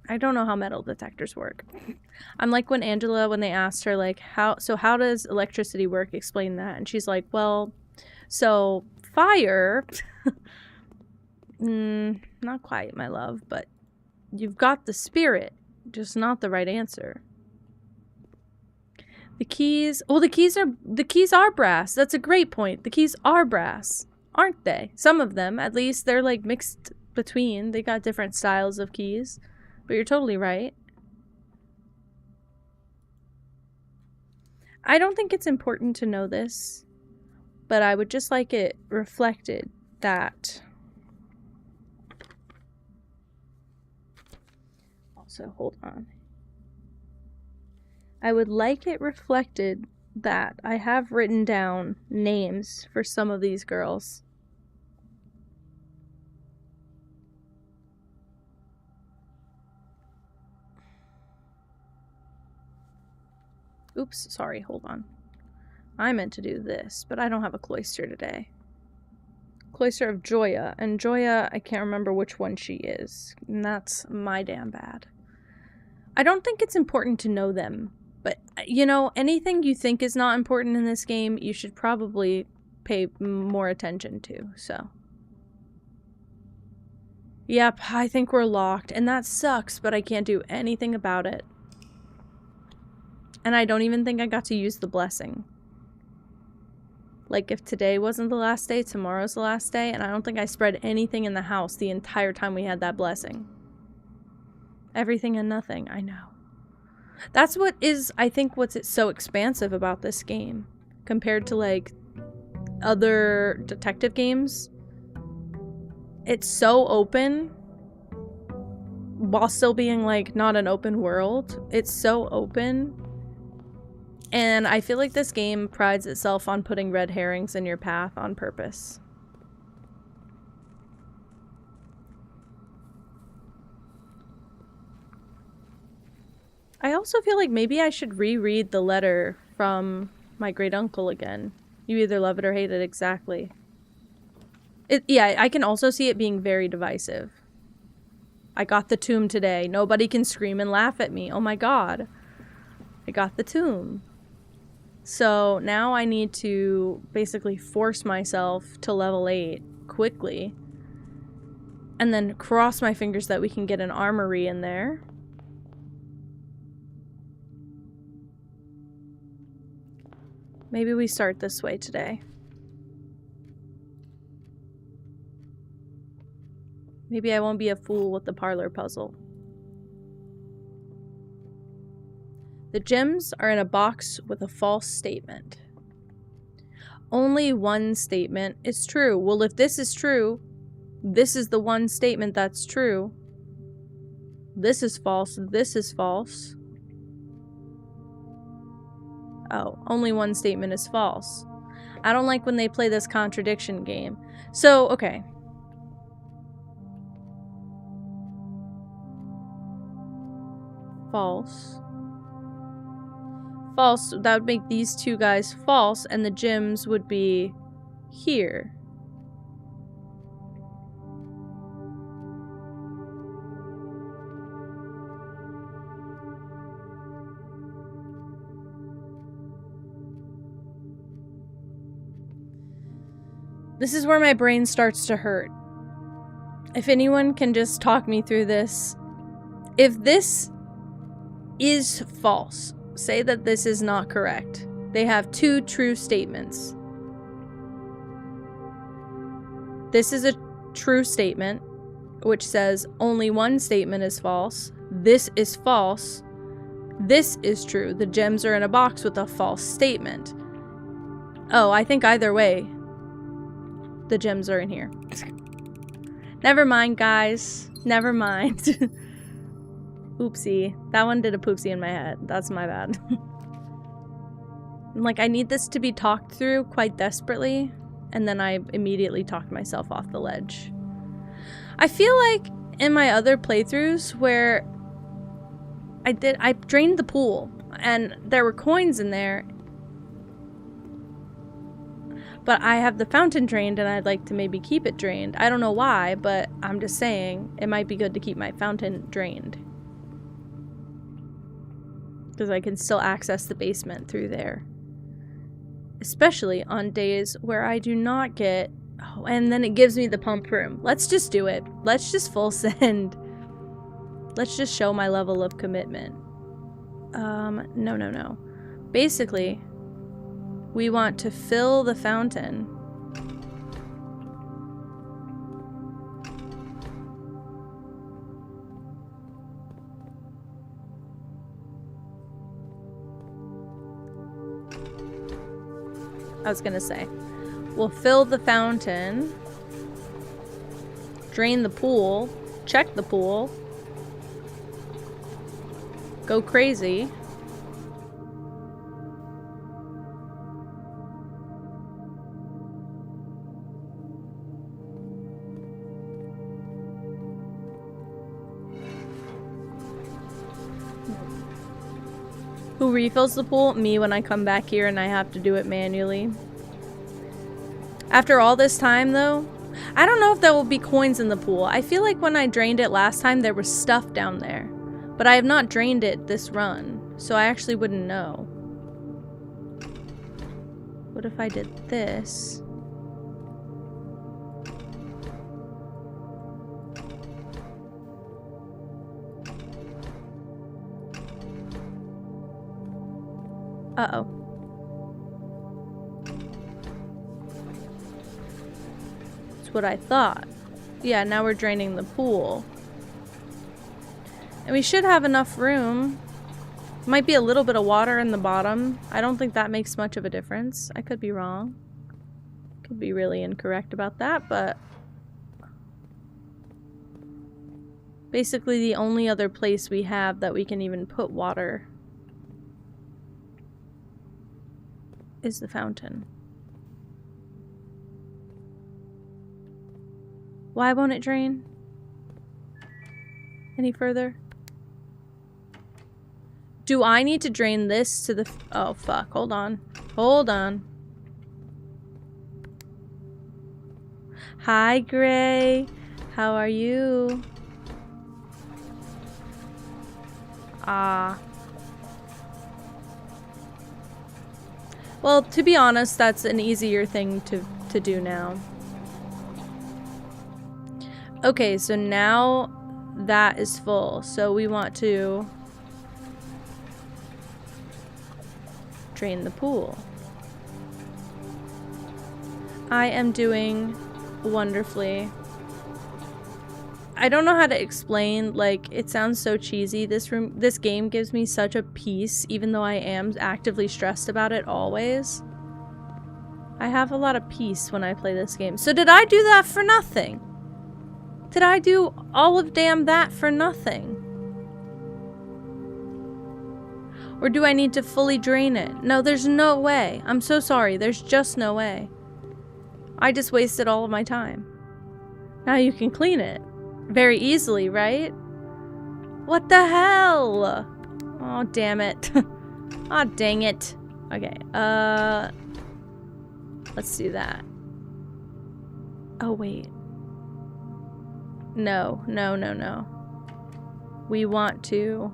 I don't know how metal detectors work. I'm like when Angela, when they asked her, like, how does electricity work? Explain that. And she's like, well, so fire... not quite, my love, but you've got the spirit, just not the right answer. The keys... Well, the keys are brass. That's a great point. The keys are brass, aren't they? Some of them, at least, they're like mixed between. They got different styles of keys. But you're totally right. I don't think it's important to know this, but I would just like it reflected that... Also, hold on. I would like it reflected that I have written down names for some of these girls. Oops, sorry, hold on. I meant to do this, but I don't have a cloister today. Cloister of Joya, and Joya, I can't remember which one she is, and that's my damn bad. I don't think it's important to know them, but, you know, anything you think is not important in this game, you should probably pay more attention to, so. Yep, I think we're locked, and that sucks, but I can't do anything about it. And I don't even think I got to use the blessing. Like, if today wasn't the last day, tomorrow's the last day, and I don't think I spread anything in the house the entire time we had that blessing. Everything and nothing, I know. That's what is, I think, what's so expansive about this game. Compared to, like, other detective games. It's so open. While still being, like, not an open world. It's so open. And I feel like this game prides itself on putting red herrings in your path on purpose. I also feel like maybe I should reread the letter from my great uncle again. You either love it or hate it, exactly. Yeah, I can also see it being very divisive. I got the tomb today. Nobody can scream and laugh at me. Oh my god. I got the tomb. So now I need to basically force myself to level 8 quickly. And then cross my fingers that we can get an armory in there. Maybe we start this way today. Maybe I won't be a fool with the parlor puzzle. The gems are in a box with a false statement. Only one statement is true. Well, if this is true, this is the one statement that's true. This is false. This is false. Oh, only one statement is false. I don't like when they play this contradiction game. So, okay. False. False, that would make these two guys false, and the gems would be here. This is where my brain starts to hurt. If anyone can just talk me through this. If this is false, say that this is not correct. They have two true statements. This is a true statement, which says only one statement is false. This is false. This is true. The gems are in a box with a false statement. Oh, I think either way, the gems are in here. Never mind, guys. Never mind. Oopsie. That one did a poopsie in my head. That's my bad. Like, I need this to be talked through quite desperately, and then I immediately talked myself off the ledge. I feel like in my other playthroughs where I drained the pool, and there were coins in there, but I have the fountain drained, and I'd like to maybe keep it drained. I don't know why, but I'm just saying it might be good to keep my fountain drained. Because I can still access the basement through there. Especially on days where I do not get... Oh, and then it gives me the pump room. Let's just do it. Let's just full send. Let's just show my level of commitment. No. Basically, we want to fill the fountain. I was gonna say, we'll fill the fountain, drain the pool, check the pool, go crazy. Who refills the pool? Me when I come back here and I have to do it manually. After all this time though, I don't know if there will be coins in the pool. I feel like when I drained it last time there was stuff down there. But I have not drained it this run, so I actually wouldn't know. What if I did this? Uh-oh. That's what I thought. Yeah, now we're draining the pool. And we should have enough room. Might be a little bit of water in the bottom. I don't think that makes much of a difference. I could be wrong. Could be really incorrect about that, but... basically the only other place we have that we can even put water is the fountain. Why won't it drain any further? Do I need to drain this to the... oh, fuck. Hold on. Hold on. Hi, Gray. How are you? Ah. Well, to be honest, that's an easier thing to do now. Okay, so now that is full. So we want to drain the pool. I am doing wonderfully. I don't know how to explain, like, it sounds so cheesy. This game gives me such a peace, even though I am actively stressed about it always. I have a lot of peace when I play this game. So did I do that for nothing? Did I do all of damn that for nothing? Or do I need to fully drain it? No, there's no way. I'm so sorry. There's just no way. I just wasted all of my time. Now you can clean it. Very easily, right? What the hell? Oh, damn it. Aw, dang it. Okay, let's do that. Oh, wait. No, no, no, no. We want to...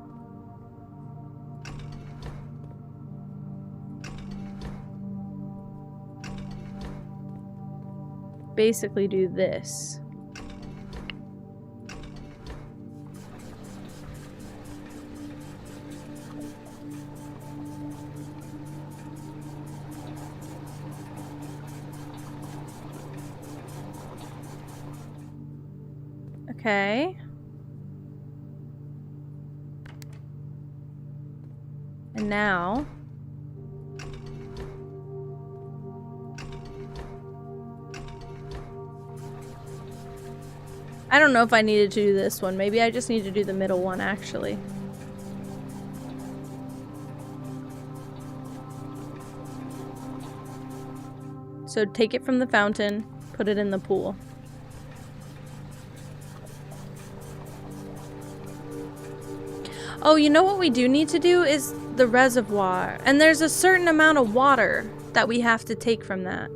basically do this. Okay. And now... I don't know if I needed to do this one. Maybe I just need to do the middle one, actually. So take it from the fountain, put it in the pool. Oh, you know what we do need to do is the reservoir. And there's a certain amount of water that we have to take from that.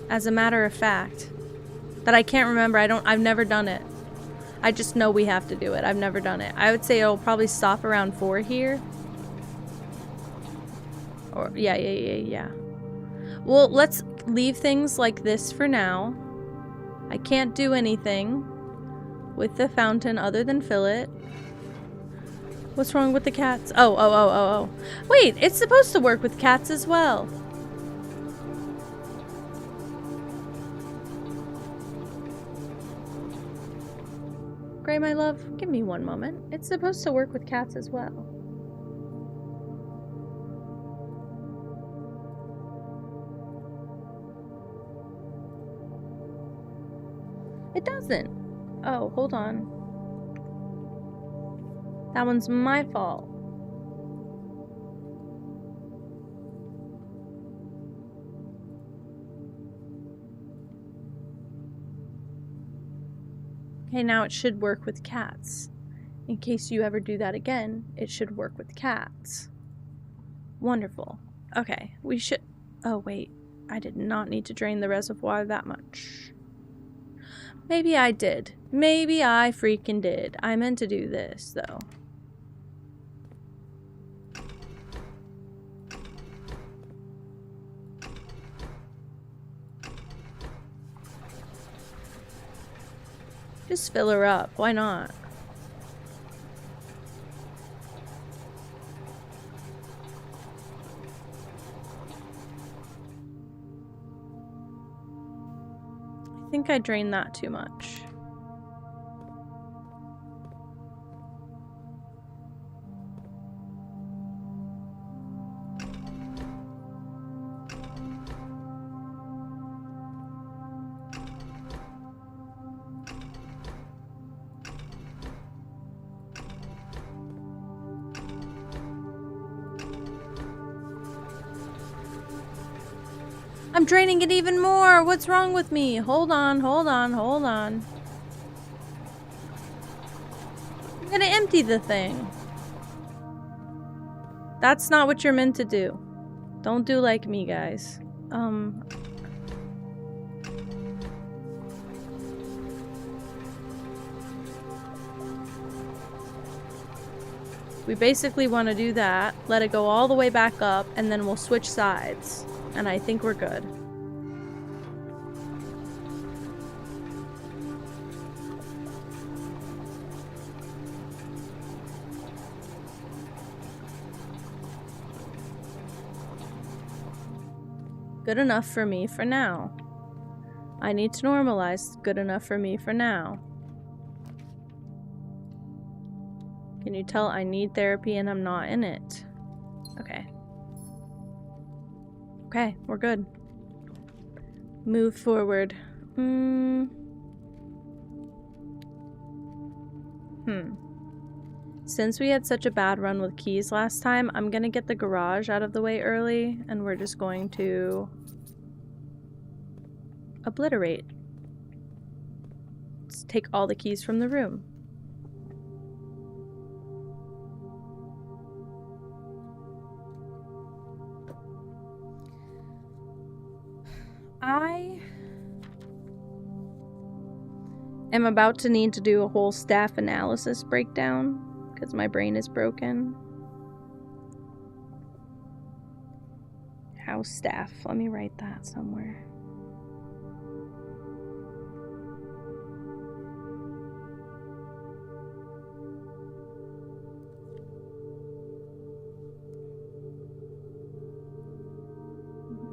As a matter of fact. That I can't remember. I've never done it. I just know we have to do it. I've never done it. I would say it'll probably stop around 4 here. Or, yeah. Well, let's leave things like this for now. I can't do anything with the fountain other than fill it. What's wrong with the cats? Oh. Wait, it's supposed to work with cats as well. Gray, my love, give me one moment. It's supposed to work with cats as well. It doesn't. Oh, hold on. That one's my fault. Okay, now it should work with cats. In case you ever do that again, it should work with cats. Wonderful. Okay, we should... Oh, wait. I did not need to drain the reservoir that much. Maybe I did. Maybe I freaking did. I meant to do this, though. Just fill her up. Why not? I think I drained that too much. I'm draining it even more! What's wrong with me? Hold on, hold on, hold on. I'm gonna empty the thing. That's not what you're meant to do. Don't do like me, guys. We basically want to do that, let it go all the way back up, and then we'll switch sides. And I think we're good. Good enough for me for now. I need to normalize good enough for me for now. Can you tell I need therapy and I'm not in it? Okay. Okay, we're good. Move forward. Since we had such a bad run with keys last time, I'm gonna get the garage out of the way early, and we're just going to obliterate. Let's take all the keys from the room. I am about to need to do a whole staff analysis breakdown because my brain is broken. House staff. Let me write that somewhere.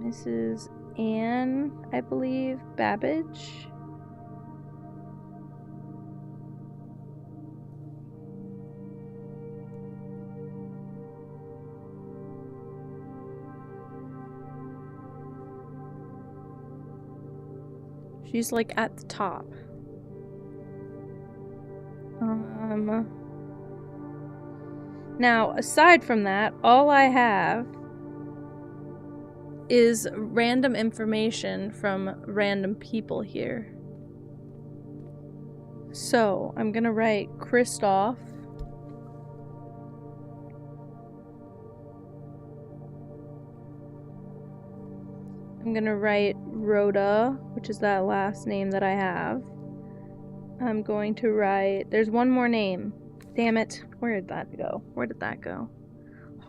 Mrs. Anne, I believe, Babbage. She's like at the top. Now, aside from that, all I have is random information from random people here. So, I'm gonna write Christoph. I'm gonna write Rhoda, which is that last name that I have. I'm going to write... There's one more name. Damn it. Where did that go? Where did that go?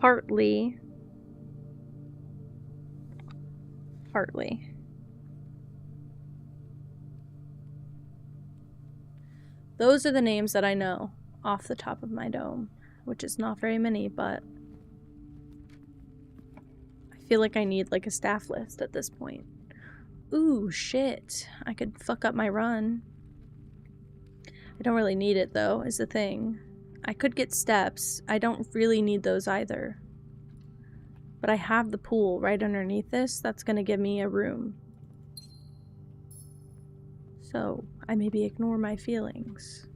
Hartley. Hartley. Those are the names that I know off the top of my dome, which is not very many, but I feel like I need like a staff list at this point. Ooh, shit. I could fuck up my run. I don't really need it though, is the thing. I could get steps. I don't really need those either. But I have the pool right underneath this. That's gonna give me a room. So, I maybe ignore my feelings.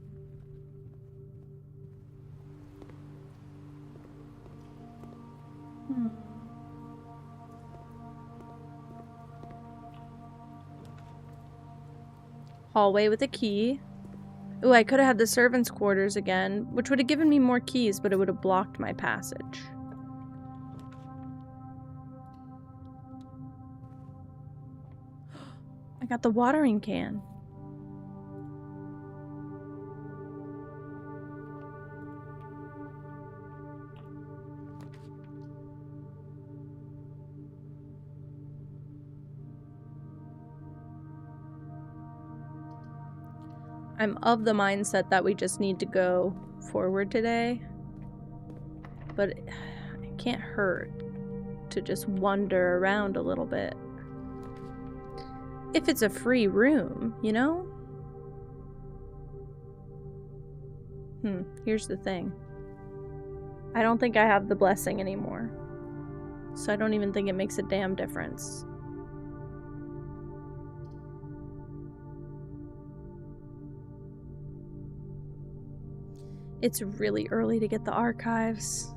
Hallway with a key. Ooh, I could have had the servants' quarters again, which would have given me more keys, but it would have blocked my passage. I got the watering can. I'm of the mindset that we just need to go forward today. But it can't hurt to just wander around a little bit. If it's a free room, you know? Here's the thing. I don't think I have the blessing anymore. So I don't even think it makes a damn difference. It's really early to get the archives.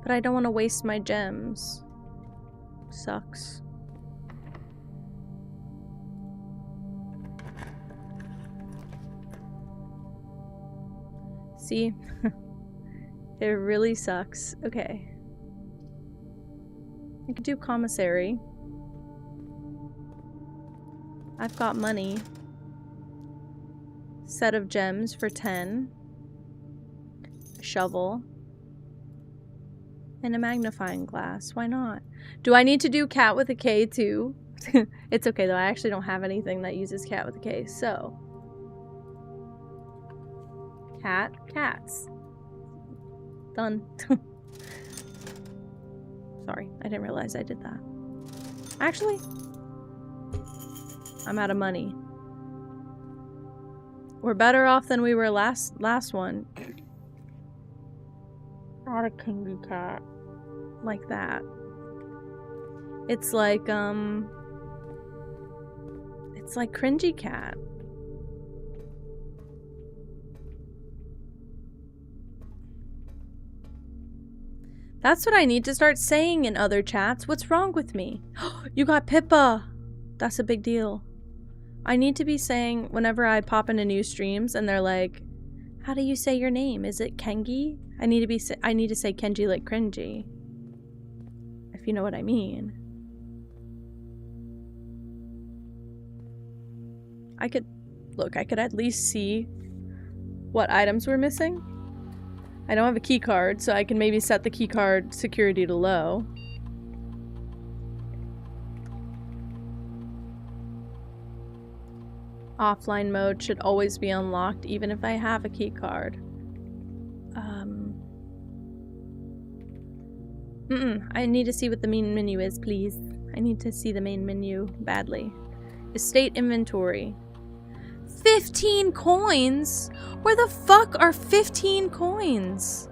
But I don't want to waste my gems. Sucks. See? It really sucks. Okay. I could do commissary. I've got money. Set of gems for 10. A shovel. And a magnifying glass. Why not? Do I need to do cat with a K too? It's okay though. I actually don't have anything that uses cat with a K. So. Cat. Cats. Done. Sorry. I didn't realize I did that. Actually. I'm out of money. We're better off than we were last one. Not a kingy cat. Like that. It's like cringy cat. That's what I need to start saying in other chats. What's wrong with me? You got Pippa. That's a big deal. I need to be saying whenever I pop into new streams and they're like, how do you say your name? Is it Kengi? I need to say Kenji like cringy. If you know what I mean. I could at least see what items we're missing. I don't have a key card, so I can maybe set the key card security to low. Offline mode should always be unlocked, even if I have a key card. I need to see what the main menu is, please. I need to see the main menu badly. Estate inventory. 15 coins? Where the fuck are 15 coins?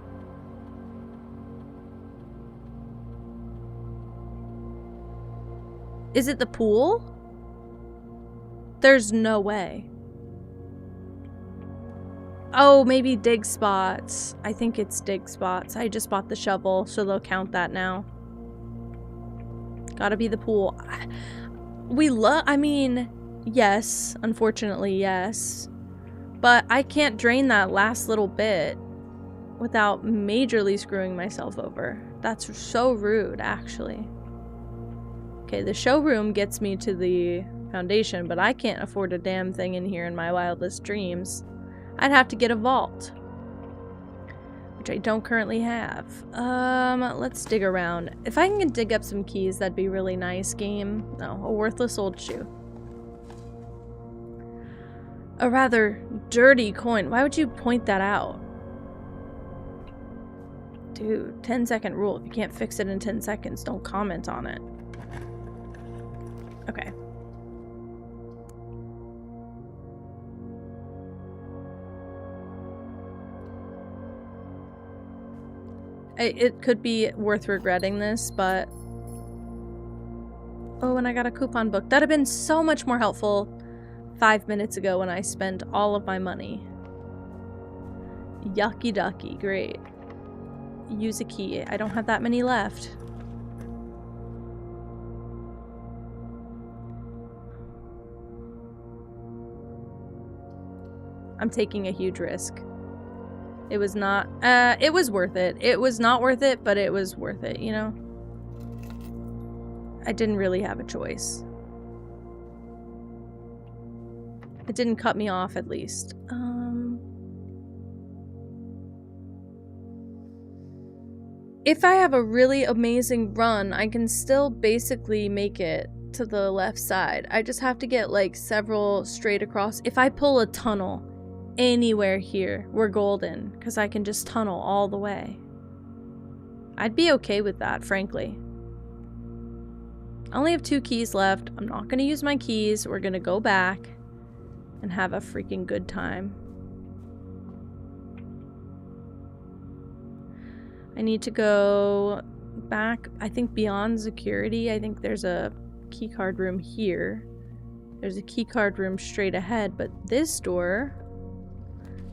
Is it the pool? There's no way. Oh, maybe dig spots. I think it's dig spots. I just bought the shovel, so they'll count that now. Gotta be the pool. I mean, yes. Unfortunately, yes. But I can't drain that last little bit without majorly screwing myself over. That's so rude, actually. Okay, the showroom gets me to the foundation, but I can't afford a damn thing in here in my wildest dreams. I'd have to get a vault, which I don't currently have. Let's dig around. If I can dig up some keys, that'd be really nice, game. No, a worthless old shoe. A rather dirty coin. Why would you point that out? Dude, 10-second rule. If you can't fix it in 10 seconds, don't comment on it. Okay. It could be worth regretting this, but... Oh, and I got a coupon book. That'd have been so much more helpful 5 minutes ago when I spent all of my money. Yucky ducky. Great. Use a key. I don't have that many left. I'm taking a huge risk. It was not, it was worth it. It was not worth it, but it was worth it, you know? I didn't really have a choice. It didn't cut me off, at least. If I have a really amazing run, I can still basically make it to the left side. I just have to get like several straight across. If I pull a tunnel anywhere here, we're golden, because I can just tunnel all the way. I'd be okay with that, frankly. I only have 2 keys left. I'm not going to use my keys. We're going to go back and have a freaking good time. I need to go back, I think beyond security. I think there's a keycard room here. There's a keycard room straight ahead, but this door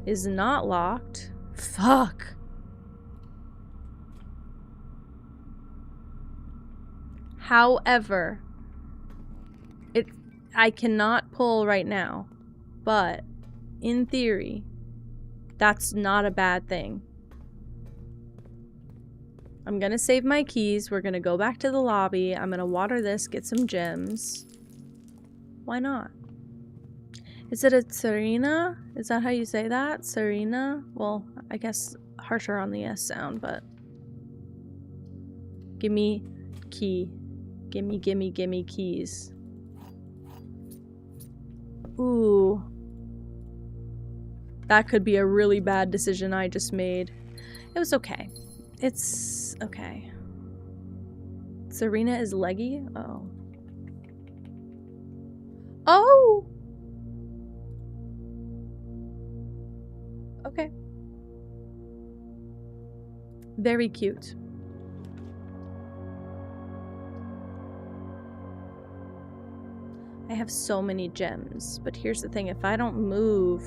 is not locked. Fuck. However, I cannot pull right now, but in theory, that's not a bad thing. I'm gonna save my keys. We're gonna go back to the lobby. I'm gonna water this, get some gems. Why not? Is it a Serena? Is that how you say that? Serena? Well, I guess harsher on the S sound, but... Gimme key. Gimme, gimme, gimme keys. Ooh. That could be a really bad decision I just made. It was okay. It's okay. Serena is leggy? Oh. Oh! Okay. Very cute. I have so many gems, but here's the thing, if I don't move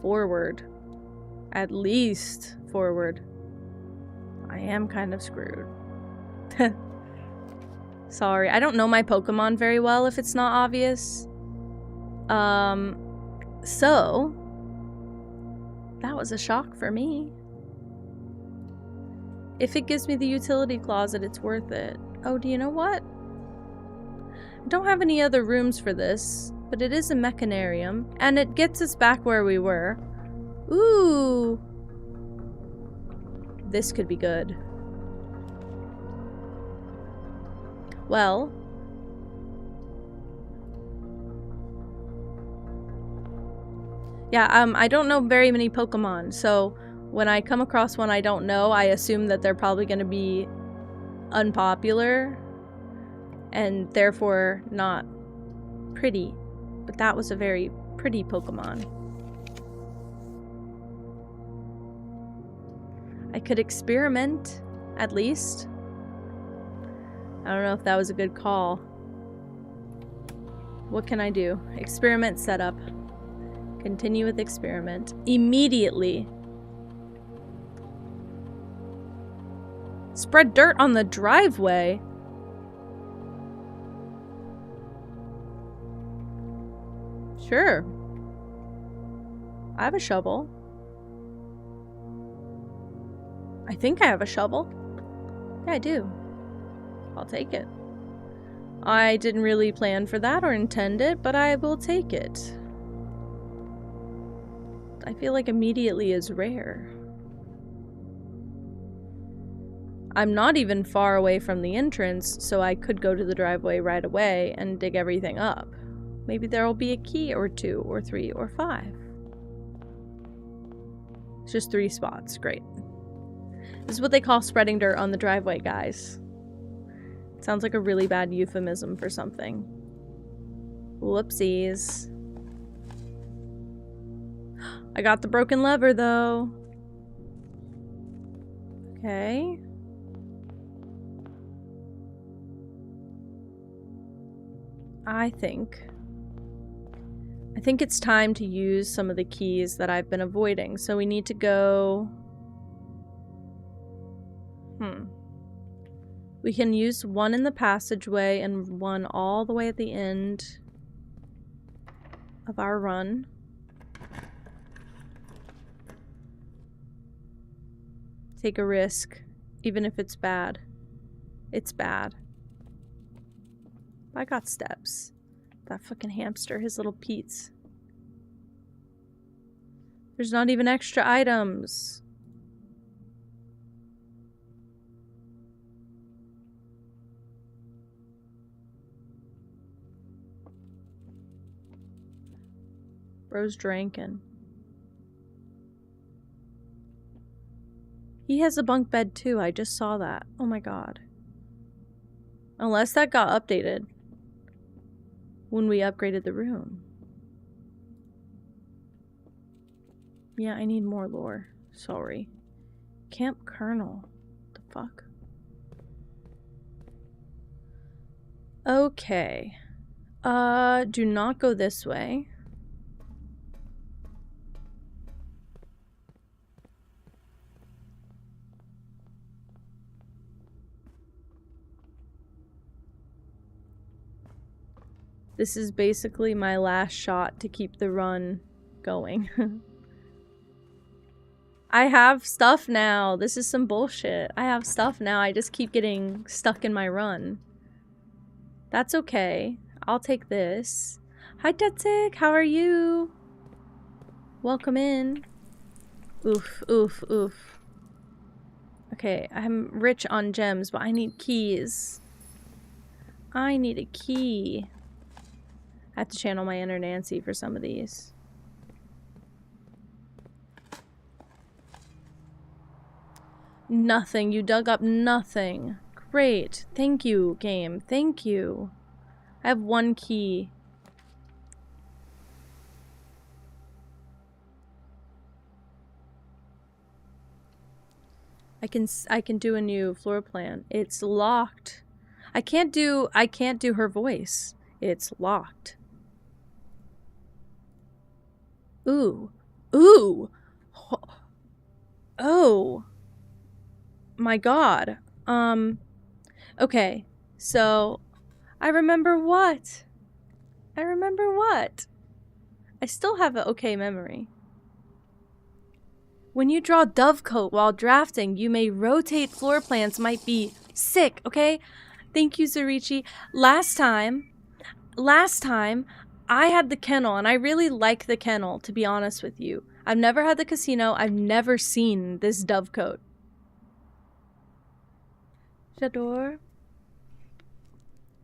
forward, at least forward, I am kind of screwed. Sorry, I don't know my Pokemon very well if it's not obvious. So that was a shock for me. If it gives me the utility closet, it's worth it. Oh, do you know what? I don't have any other rooms for this, but it is a mechanarium, and it gets us back where we were. Ooh! This could be good. Well... yeah, I don't know very many Pokemon, so when I come across one I don't know, I assume that they're probably going to be unpopular, and therefore not pretty. But that was a very pretty Pokemon. I could experiment, at least. I don't know if that was a good call. What can I do? Experiment setup. Continue with experiment. Immediately. Spread dirt on the driveway? Sure. I have a shovel. I think I have a shovel. Yeah, I do. I'll take it. I didn't really plan for that or intend it, but I will take it. I feel like immediately is rare. I'm not even far away from the entrance, so I could go to the driveway right away and dig everything up. Maybe there will be a key or 2 or 3 or 5. It's just 3 spots. Great. This is what they call spreading dirt on the driveway, guys. It sounds like a really bad euphemism for something. Whoopsies. I got the broken lever, though. Okay. I think it's time to use some of the keys that I've been avoiding. So we need to go... We can use one in the passageway and one all the way at the end of our run. Take a risk, even if it's bad. It's bad. I got steps. That fucking hamster, his little Pete's. There's not even extra items. Bro's drinking. He has a bunk bed too. I just saw that. Oh my god. Unless that got updated when we upgraded the room. Yeah, I need more lore. Sorry. Camp Colonel. The fuck? Okay. Do not go this way. This is basically my last shot to keep the run going. I have stuff now. This is some bullshit. I have stuff now. I just keep getting stuck in my run. That's okay. I'll take this. Hi, Tetsik. How are you? Welcome in. Oof, oof, oof. Okay, I'm rich on gems, but I need keys. I need a key. I have to channel my inner Nancy for some of these. Nothing. You dug up nothing. Great. Thank you, game. Thank you. I have one key. I can do a new floor plan. It's locked. I can't do her voice. It's locked. Ooh. Ooh. Oh. My god. Okay. So, I remember what? I remember what? I still have an okay memory. When you draw Dovecoat while drafting, you may rotate floor plans. Might be sick, okay? Thank you, Zarichi. Last time, I had the kennel, and I really like the kennel, to be honest with you. I've never had the casino. I've never seen this Dovecoat. J'adore.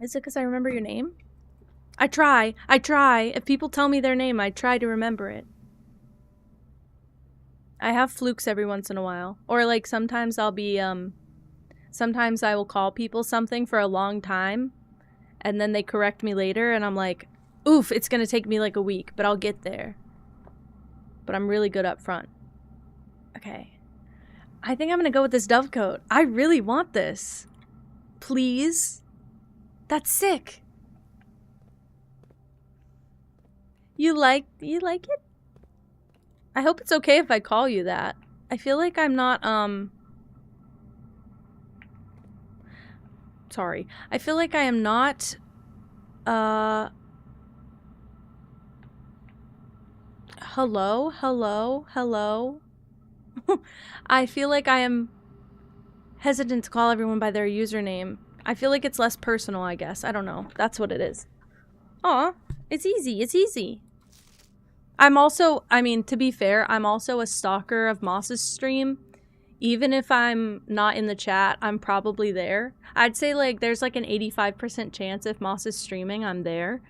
Is it because I remember your name? I try. If people tell me their name, I try to remember it. I have flukes every once in a while. Or, like, sometimes I'll be, sometimes I will call people something for a long time, and then they correct me later, and I'm like, oof, it's gonna take me, like, a week, but I'll get there. But I'm really good up front. Okay. I think I'm gonna go with this Dovecoat. I really want this. Please? That's sick. You like it? I hope it's okay if I call you that. I feel like I'm not, sorry. I feel like I am not, hello? I feel like I am hesitant to call everyone by their username. I feel like it's less personal, I guess. I don't know. That's what it is. Aw, it's easy. It's easy. I'm also, I mean, to be fair, I'm also a stalker of Moss's stream. Even if I'm not in the chat, I'm probably there. I'd say, like, there's, like, an 85% chance if Moss is streaming, I'm there.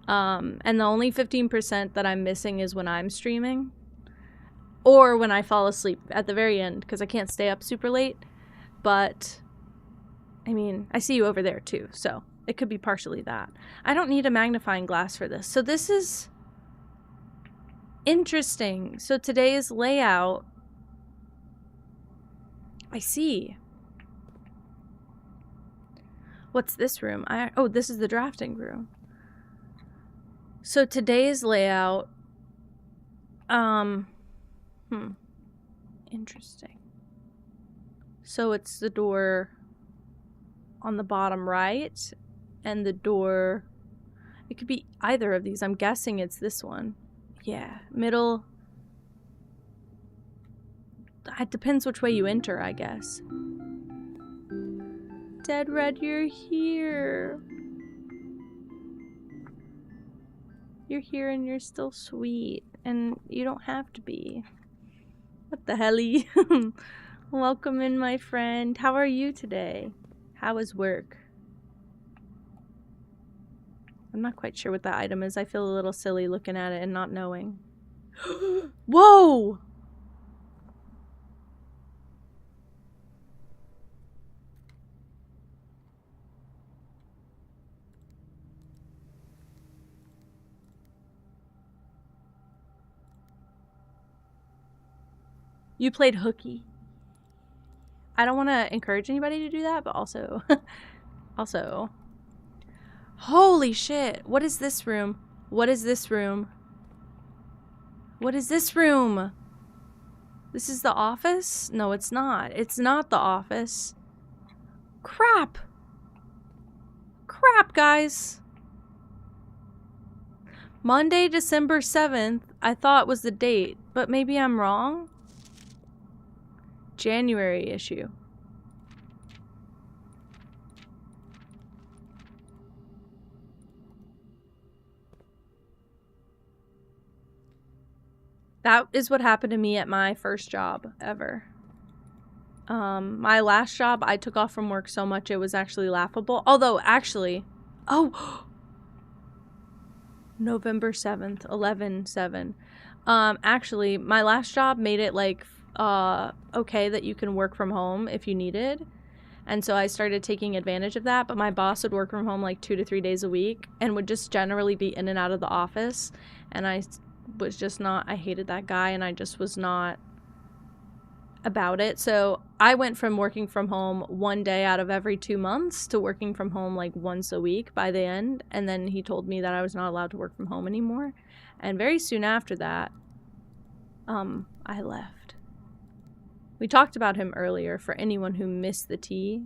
And the only 15% that I'm missing is when I'm streaming. Or when I fall asleep at the very end, because I can't stay up super late. But, I mean, I see you over there, too, so it could be partially that. I don't need a magnifying glass for this. So this is interesting. So today's layout, I see. What's this room? Oh, this is the drafting room. So today's layout, interesting. So it's the door on the bottom right, and the door, it could be either of these. I'm guessing it's this one. Yeah, middle. It depends which way you enter, I guess. Dead Red, you're here. You're here and you're still sweet. And you don't have to be. What the helly? Welcome in, my friend. How are you today? How is work? I'm not quite sure what that item is. I feel a little silly looking at it and not knowing. Whoa! You played hooky. I don't want to encourage anybody to do that, but also... also... Holy shit! What is this room? What is this room? What is this room? This is the office? No, it's not. It's not the office. Crap! Crap, guys! Monday, December 7th, I thought was the date, but maybe I'm wrong? January issue. That is what happened to me at my first job ever. My last job, I took off from work so much it was actually laughable. Although, actually... Oh! November 7th, 11/7. Actually, my last job made it, like, okay that you can work from home if you needed. And so I started taking advantage of that, but my boss would work from home, like, 2 to 3 days a week and would just generally be in and out of the office. And I was just not... I hated that guy, and I just was not about it. So I went from working from home 1 day out of every 2 months to working from home like once a week by the end. And then he told me that I was not allowed to work from home anymore. And very soon after that, I left. We talked about him earlier for anyone who missed the tea.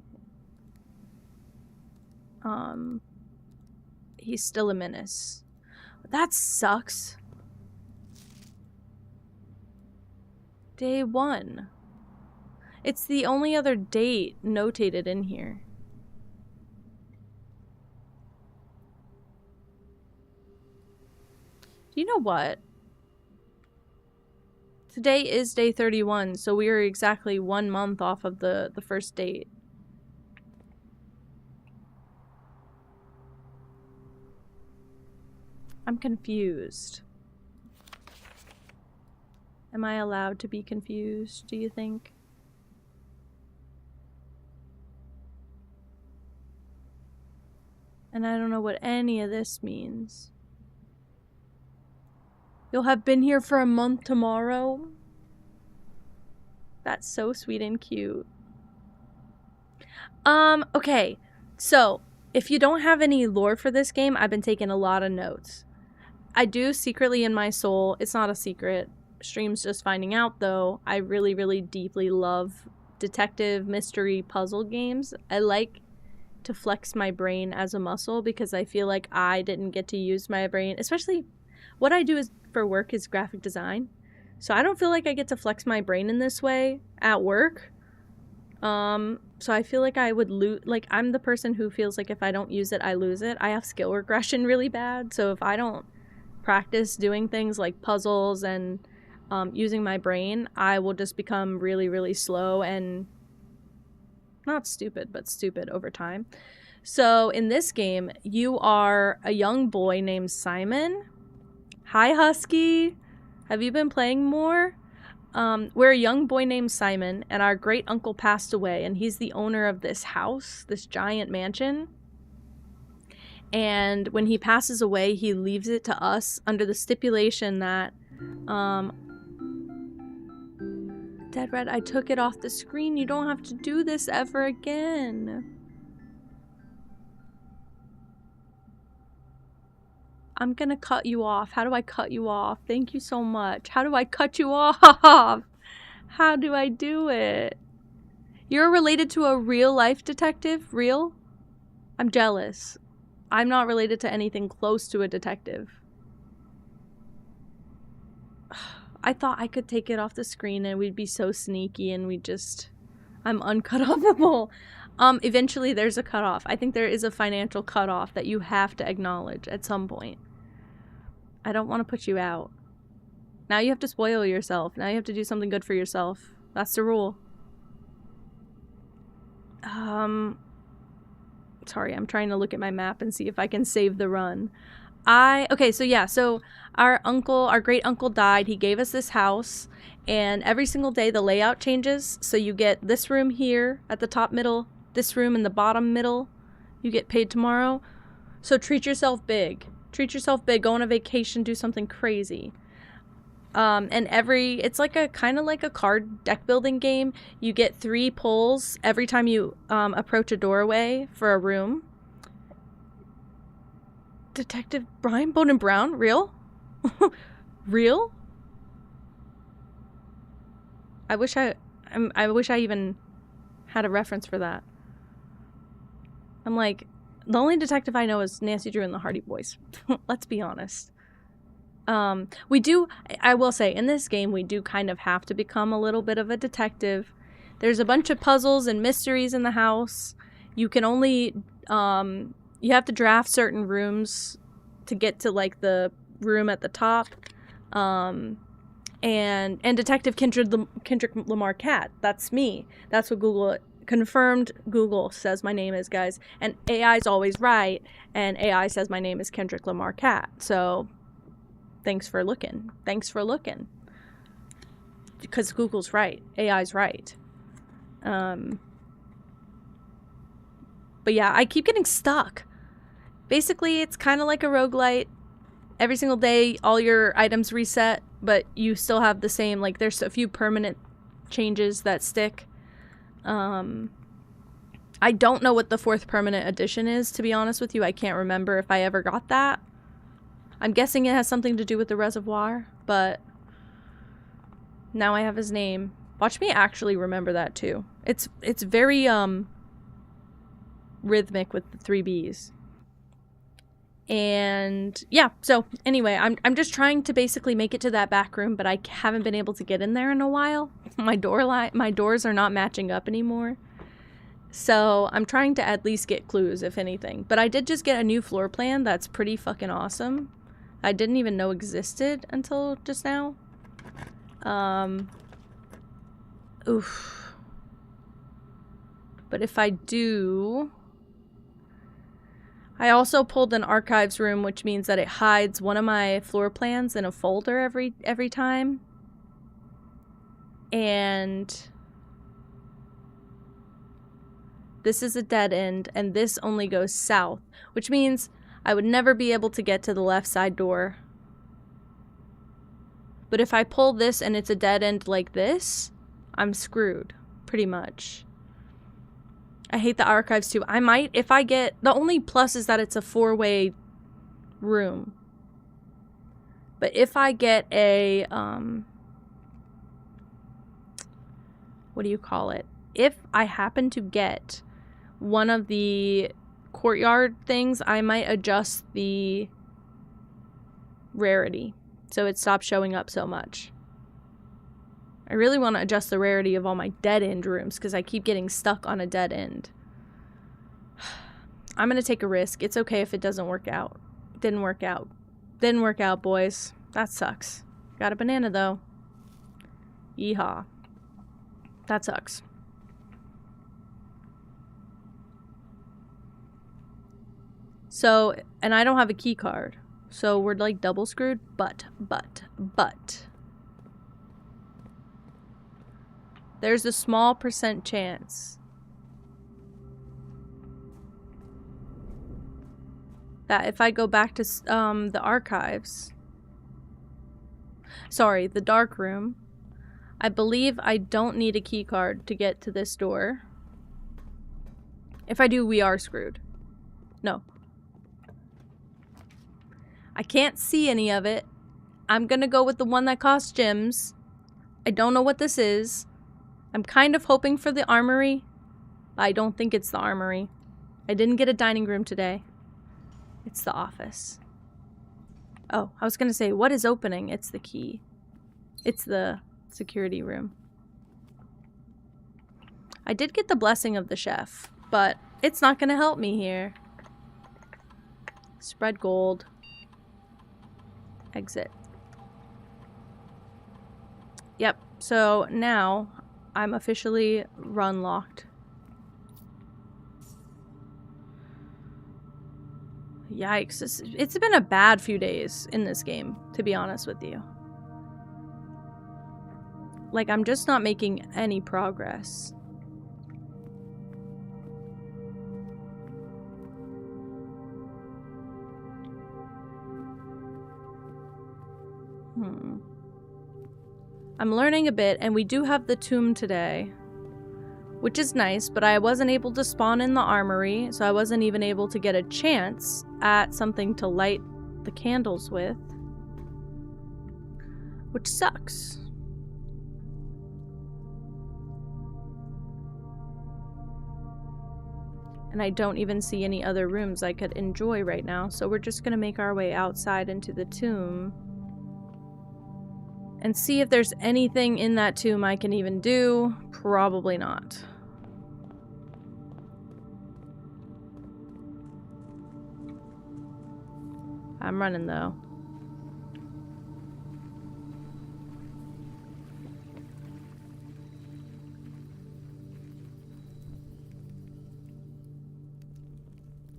He's still a menace. That sucks. Day 1. It's the only other date notated in here. You know what? Today is day 31, so we are exactly 1 month off of the first date. I'm confused. Am I allowed to be confused, do you think? And I don't know what any of this means. You'll have been here for a month tomorrow? That's so sweet and cute. Okay. So, if you don't have any lore for this game, I've been taking a lot of notes. I do secretly in my soul, it's not a secret, stream's just finding out though, I really, really deeply love detective mystery puzzle games. I like to flex my brain as a muscle because I feel like I didn't get to use my brain, especially what I do is for work is graphic design. So I don't feel like I get to flex my brain in this way at work. So I feel like I would lose, like I'm the person who feels like if I don't use it, I lose it. I have skill regression really bad. So if I don't practice doing things like puzzles and using my brain, I will just become really, really slow and not stupid, but stupid over time. So in this game, you are a young boy named Simon. Hi, Husky. Have you been playing more? We're a young boy named Simon, and our great uncle passed away, and he's the owner of this house, this giant mansion. And when he passes away, he leaves it to us under the stipulation that, Dead Red, I took it off the screen. You don't have to do this ever again. I'm gonna cut you off. How do I cut you off? Thank you so much. How do I cut you off? How do I do it? You're related to a real life detective? Real? I'm jealous. I'm not related to anything close to a detective. I thought I could take it off the screen and we'd be so sneaky and we'd just... I'm uncut-offable. Eventually there's a cutoff. I think there is a financial cutoff that you have to acknowledge at some point. I don't want to put you out. Now you have to spoil yourself. Now you have to do something good for yourself. That's the rule. Sorry, I'm trying to look at my map and see if I can save the run. Okay, so yeah, so our great uncle died. He gave us this house, and every single day the layout changes. So you get this room here at the top middle, this room in the bottom middle. You get paid tomorrow. So treat yourself big. Treat yourself big. Go on a vacation, do something crazy. And it's like kind of like a card deck building game. You get 3 pulls every time you approach a doorway for a room. Detective Brian Bone and Brown? Real? Real? I wish I even had a reference for that. I'm like, the only detective I know is Nancy Drew and the Hardy Boys. Let's be honest. I will say, in this game, we do kind of have to become a little bit of a detective. There's a bunch of puzzles and mysteries in the house. You can only, you have to draft certain rooms to get to, like, the room at the top. And Detective Kendrick Lamar Cat. That's me. That's what Google confirmed. Google says my name is, guys. And AI's always right. And AI says my name is Kendrick Lamar Cat. So... thanks for looking. Thanks for looking. Because Google's right. AI's right. But yeah, I keep getting stuck. Basically, it's kind of like a roguelite. Every single day, all your items reset, but you still have the same, like, there's a few permanent changes that stick. I don't know what the 4th permanent addition is, to be honest with you. I can't remember if I ever got that. I'm guessing it has something to do with the reservoir, but now I have his name. Watch me actually remember that too. It's very rhythmic with the 3 B's. And yeah, so anyway, I'm just trying to basically make it to that back room, but I haven't been able to get in there in a while. My doors are not matching up anymore. So I'm trying to at least get clues, if anything. But I did just get a new floor plan that's pretty fucking awesome. I didn't even know existed until just now. Oof. But if I do... I also pulled an archives room, which means that it hides one of my floor plans in a folder every time. And... this is a dead end, and this only goes south, which means I would never be able to get to the left side door. But if I pull this and it's a dead end like this, I'm screwed, pretty much. I hate the archives too. I might, if I get, the only plus is that it's a 4-way room. But if I get a, what do you call it? If I happen to get one of the courtyard things, I might adjust the rarity so it stops showing up so much. I really want to adjust the rarity of all my dead end rooms because I keep getting stuck on a dead end. I'm going to take a risk. It's okay if it doesn't work out. Didn't work out. Didn't work out, boys. That sucks. Got a banana though. Yeehaw. That sucks. So, and I don't have a key card. So we're like double screwed, but. There's a small % chance that if I go back to the archives, sorry, the dark room, I believe I don't need a key card to get to this door. If I do, we are screwed. No. I can't see any of it. I'm gonna go with the one that costs gems. I don't know what this is. I'm kind of hoping for the armory, but I don't think it's the armory. I didn't get a dining room today. It's the office. Oh, I was gonna say, what is opening? It's the key. It's the security room. I did get the blessing of the chef, but it's not gonna help me here. Spread gold. Exit. Yep, so now I'm officially run locked. Yikes, it's been a bad few days in this game, to be honest with you. Like, I'm just not making any progress. I'm learning a bit, and we do have the tomb today, which is nice, but I wasn't able to spawn in the armory, so I wasn't even able to get a chance at something to light the candles with, which sucks. And I don't even see any other rooms I could enjoy right now, so we're just gonna make our way outside into the tomb and see if there's anything in that tomb I can even do. Probably not. I'm running though.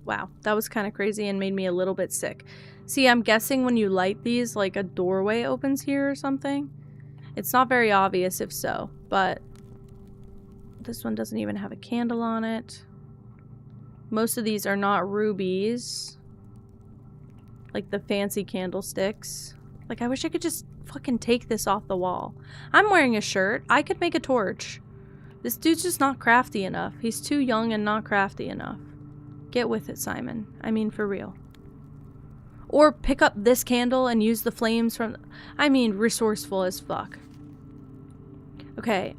Wow, that was kind of crazy and made me a little bit sick. See, I'm guessing when you light these, like a doorway opens here or something. It's not very obvious if so, but this one doesn't even have a candle on it. Most of these are not rubies. Like the fancy candlesticks. Like, I wish I could just fucking take this off the wall. I'm wearing a shirt. I could make a torch. This dude's just not crafty enough. He's too young and not crafty enough. Get with it, Simon. I mean, for real. Or pick up this candle and use the flames from... I mean, resourceful as fuck. Okay.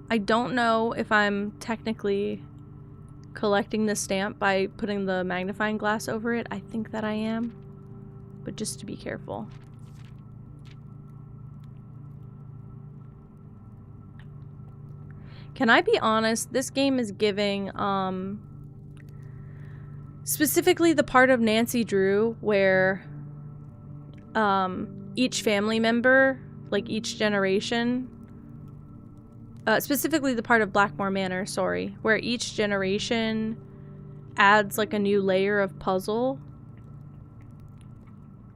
I don't know if I'm technically collecting the stamp by putting the magnifying glass over it. I think that I am. But just to be careful. Can I be honest? This game is giving, specifically the part of Nancy Drew where each family member, like each generation, specifically the part of Blackmore Manor, sorry, where each generation adds like a new layer of puzzle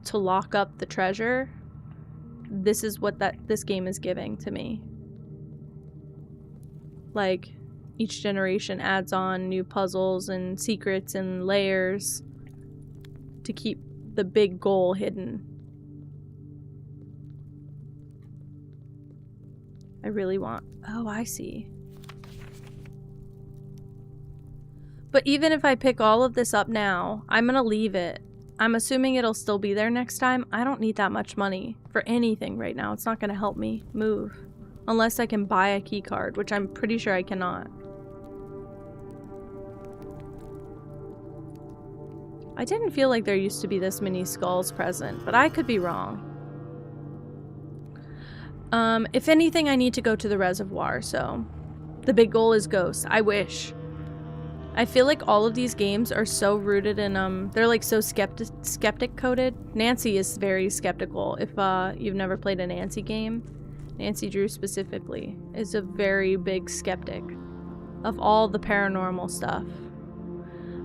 to lock up the treasure. This is what this game is giving to me. Like, each generation adds on new puzzles and secrets and layers to keep the big goal hidden. I really want... Oh, I see. But even if I pick all of this up now, I'm gonna leave it. I'm assuming it'll still be there next time. I don't need that much money for anything right now. It's not gonna help me move. Unless I can buy a key card, which I'm pretty sure I cannot. I didn't feel like there used to be this many skulls present, but I could be wrong. If anything, I need to go to the reservoir, so... The big goal is ghosts. I wish. I feel like all of these games are so rooted in, they're like so skeptic coded. Nancy is very skeptical. If, you've never played a Nancy game, Nancy Drew specifically is a very big skeptic of all the paranormal stuff.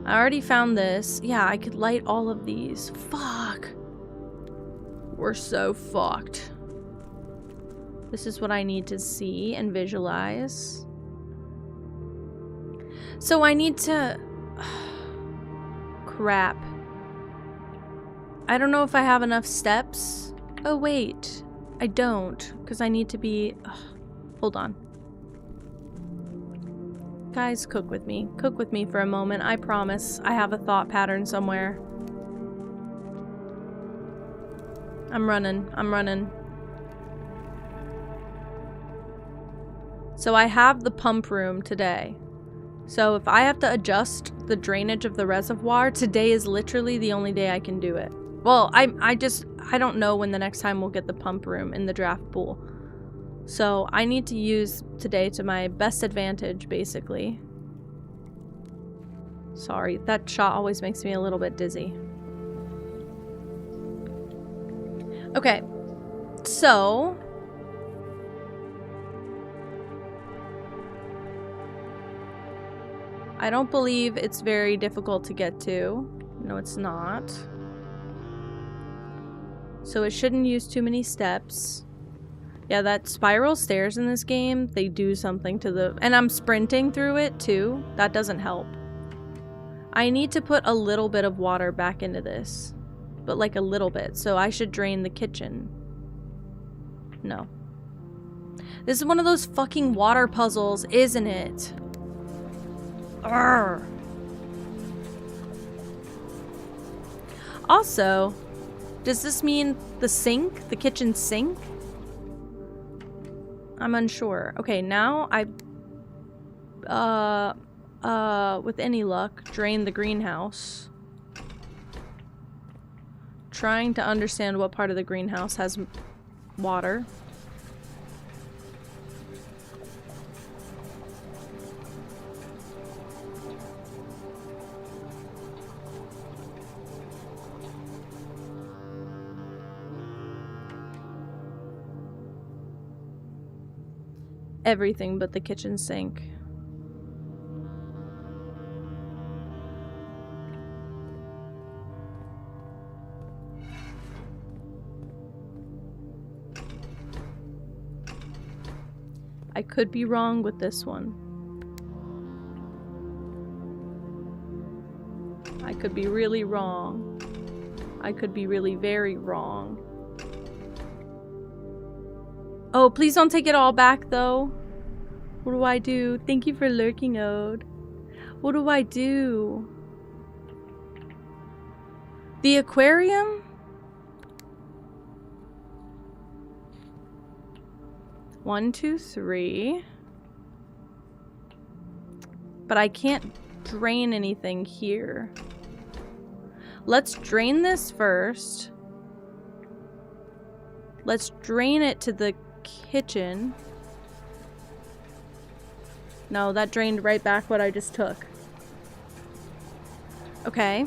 I already found this. Yeah, I could light all of these. Fuck. We're so fucked. This is what I need to see and visualize. So I need to... Crap. I don't know if I have enough steps. Oh, wait. I don't, because I need to be... Hold on. Guys, cook with me. Cook with me for a moment. I promise. I have a thought pattern somewhere. I'm running. I'm running. So I have the pump room today. So if I have to adjust the drainage of the reservoir, today is literally the only day I can do it. Well, I don't know when the next time we'll get the pump room in the draft pool. So I need to use today to my best advantage, basically. Sorry, that shot always makes me a little bit dizzy. Okay, so I don't believe it's very difficult to get to. No, it's not. So it shouldn't use too many steps. Yeah, that spiral stairs in this game, they do something to the... And I'm sprinting through it too. That doesn't help. I need to put a little bit of water back into this. But like a little bit. So I should drain the kitchen. No. This is one of those fucking water puzzles, isn't it? Urgh. Also, does this mean the sink? The kitchen sink? I'm unsure. Okay, now with any luck, drain the greenhouse. Trying to understand what part of the greenhouse has water. Everything but the kitchen sink. I could be wrong with this one. I could be really wrong. I could be really very wrong. Oh, please don't take it all back, though. What do I do? Thank you for lurking, Ode. What do I do? The aquarium? One, two, three. But I can't drain anything here. Let's drain this first. Let's drain it to the kitchen. No, that drained right back what I just took. Okay.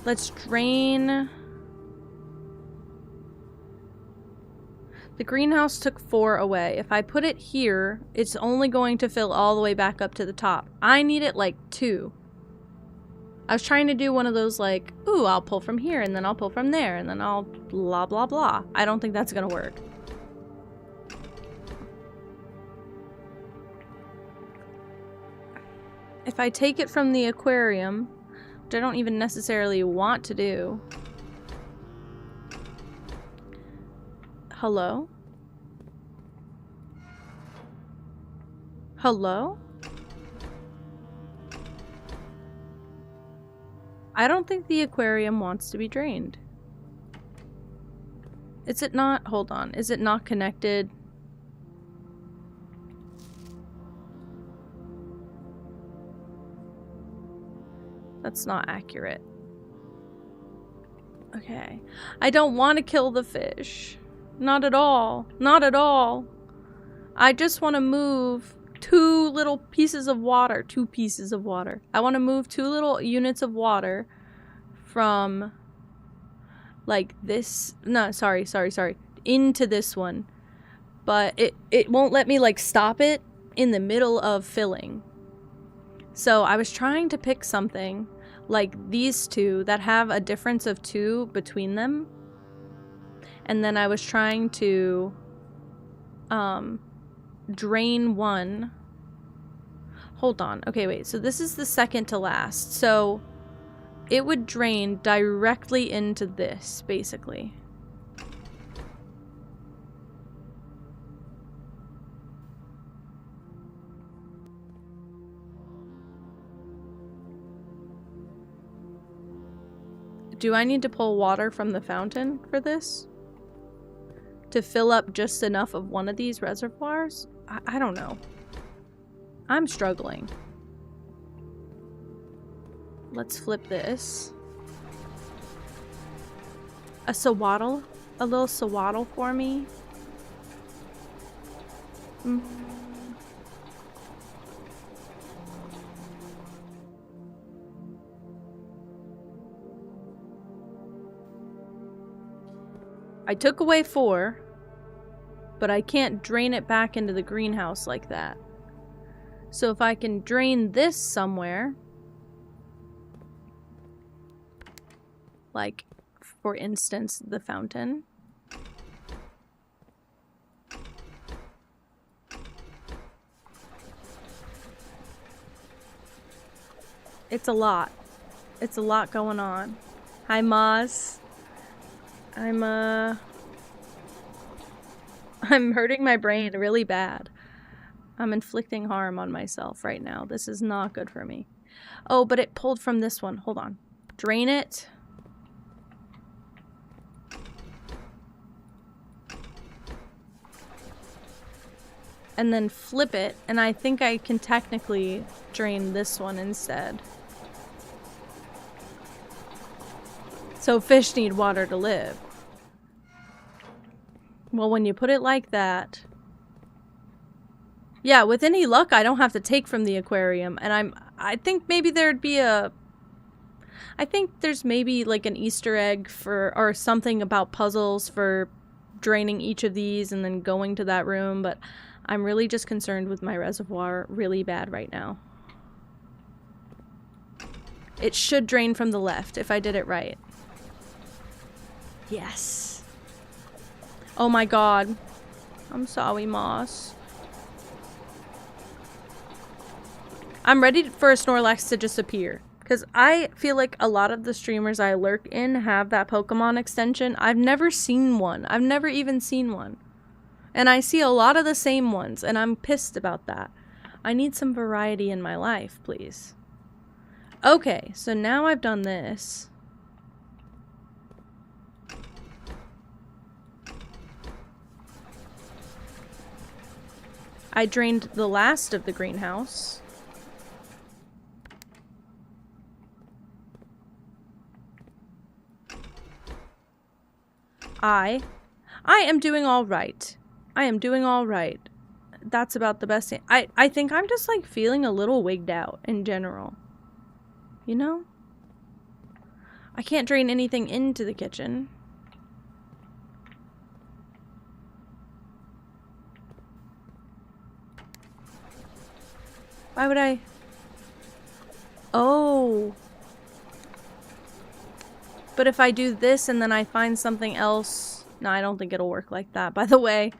Let's drain. The greenhouse took 4 away. If I put it here, it's only going to fill all the way back up to the top. I need it like 2. I was trying to do one of those like, ooh, I'll pull from here and then I'll pull from there and then I'll blah blah blah. I don't think that's gonna work. If I take it from the aquarium, which I don't even necessarily want to do. Hello? Hello? I don't think the aquarium wants to be drained. Is it not? Hold on. Is it not connected? That's not accurate. Okay. I don't want to kill the fish. Not at all. Not at all. I just want to move 2 little pieces of water. 2 pieces of water. I want to move 2 little units of water from like this. No, sorry. Into this one. But it won't let me like stop it in the middle of filling. So I was trying to pick something like these 2 that have a difference of 2 between them. And then I was trying to drain one. Hold on. Okay, wait. So this is the second to last. So it would drain directly into this, basically. Do I need to pull water from the fountain for this? To fill up just enough of one of these reservoirs? I don't know. I'm struggling. Let's flip this. A sawaddle? A little sawaddle for me? I took away 4, but I can't drain it back into the greenhouse like that. So if I can drain this somewhere, like, for instance, the fountain. It's a lot. It's a lot going on. Hi, Moz. I'm hurting my brain really bad. I'm inflicting harm on myself right now. This is not good for me. Oh, but it pulled from this one. Hold on. Drain it. And then flip it, and I think I can technically drain this one instead. So fish need water to live. Well, when you put it like that... Yeah, with any luck, I don't have to take from the aquarium, and I think maybe there'd be a... I think there's maybe like an Easter egg for, or something about puzzles for draining each of these and then going to that room, but I'm really just concerned with my reservoir really bad right now. It should drain from the left if I did it right. Yes. Oh my god. I'm sorry, Moss. I'm ready for a Snorlax to just appear. Because I feel like a lot of the streamers I lurk in have that Pokemon extension. I've never seen one. I've never even seen one. And I see a lot of the same ones, and I'm pissed about that. I need some variety in my life, please. Okay, so now I've done this. I drained the last of the greenhouse. I am doing all right. I am doing all right. That's about the best thing. I think I'm just like feeling a little wigged out in general. You know? I can't drain anything into the kitchen. Why would I? Oh. But if I do this and then I find something else... No, I don't think it'll work like that, by the way.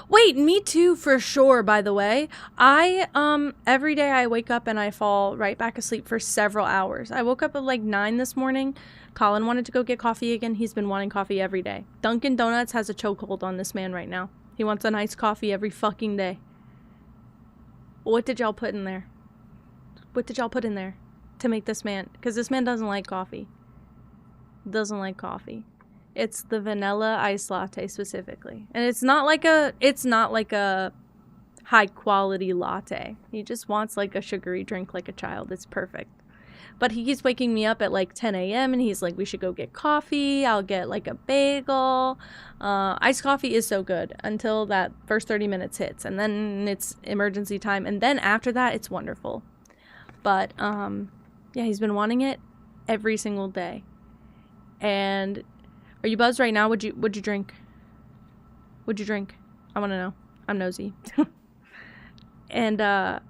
Wait, me too, for sure, by the way. Every day I wake up and I fall right back asleep for several hours. I woke up at like 9 this morning. Colin wanted to go get coffee again. He's been wanting coffee every day. Dunkin' Donuts has a chokehold on this man right now. He wants an iced coffee every fucking day. What did y'all put in there? What did y'all put in there to make this man? Because this man doesn't like coffee. Doesn't like coffee. It's the vanilla iced latte specifically. And it's not like a high quality latte. He just wants like a sugary drink like a child. It's perfect. But he keeps waking me up at like 10 a.m. and he's like, we should go get coffee. I'll get like a bagel. Iced coffee is so good until that first 30 minutes hits. And then it's emergency time. And then after that, it's wonderful. But yeah, he's been wanting it every single day. And are you buzzed right now? Would you drink? Would you drink? I want to know. I'm nosy. And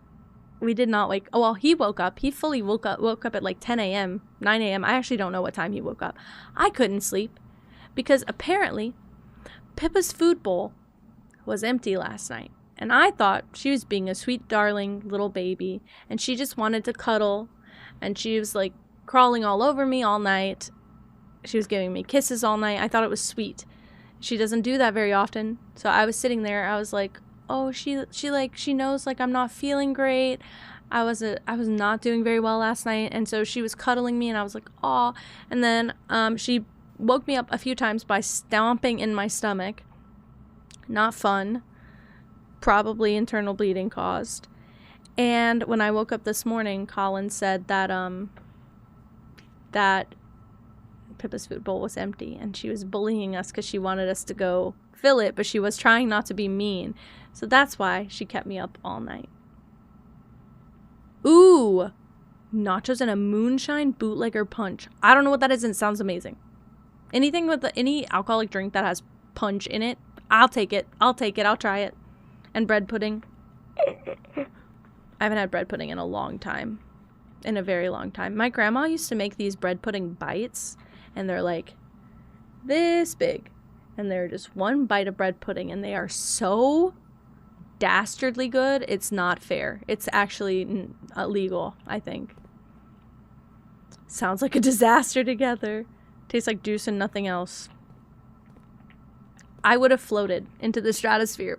we did not wake. Oh, well, he woke up. He fully woke up at like 10 a.m., 9 a.m. I actually don't know what time he woke up. I couldn't sleep because apparently Pippa's food bowl was empty last night. And I thought she was being a sweet, darling little baby. And she just wanted to cuddle. And she was like crawling all over me all night. She was giving me kisses all night. I thought it was sweet. She doesn't do that very often. So I was sitting there. I was like, oh, she knows like I'm not feeling great. I was not doing very well last night. And so she was cuddling me and I was like, aw. And then she woke me up a few times by stomping in my stomach. Not fun. Probably internal bleeding caused. And when I woke up this morning, Colin said that that Pippa's food bowl was empty and she was bullying us because she wanted us to go fill it, but she was trying not to be mean. So that's why she kept me up all night. Ooh, nachos and a moonshine bootlegger punch. I don't know what that is and it sounds amazing. Anything with any alcoholic drink that has punch in it, I'll take it. I'll take it. I'll try it. And bread pudding. I haven't had bread pudding in a long time. In a very long time. My grandma used to make these bread pudding bites, and they're like this big. And they're just one bite of bread pudding, and they are so dastardly good. It's not fair. It's actually illegal, I think. Sounds like a disaster together. Tastes like juice and nothing else. I would have floated into the stratosphere.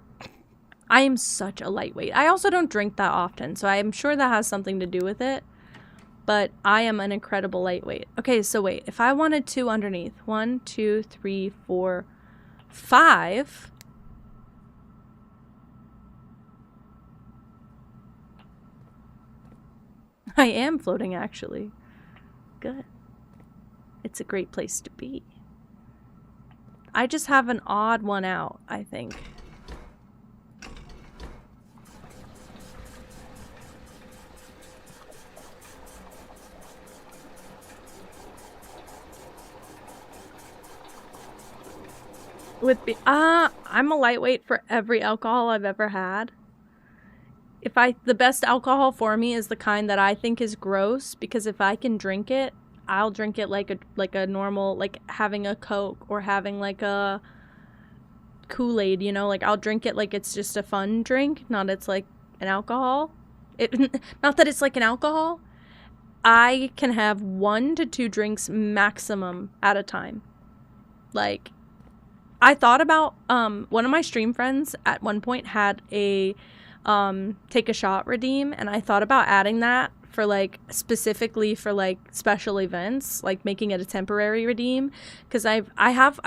I am such a lightweight. I also don't drink that often, so I'm sure that has something to do with it. But I am an incredible lightweight. Okay, so wait. If I wanted 2 underneath. 1, 2, 3, 4, 5. I am floating, actually. Good. It's a great place to be. I just have an odd one out, I think. I'm a lightweight for every alcohol I've ever had. The best alcohol for me is the kind that I think is gross, because if I can drink it, I'll drink it like a normal, like having a Coke or having like a Kool-Aid, you know, like I'll drink it like it's just a fun drink, not it's like an alcohol. Not that it's like an alcohol. I can have 1 to 2 drinks maximum at a time. Like, I thought about, one of my stream friends at one point had a take a shot redeem, and I thought about adding that for like specifically for like special events, like making it a temporary redeem, because I've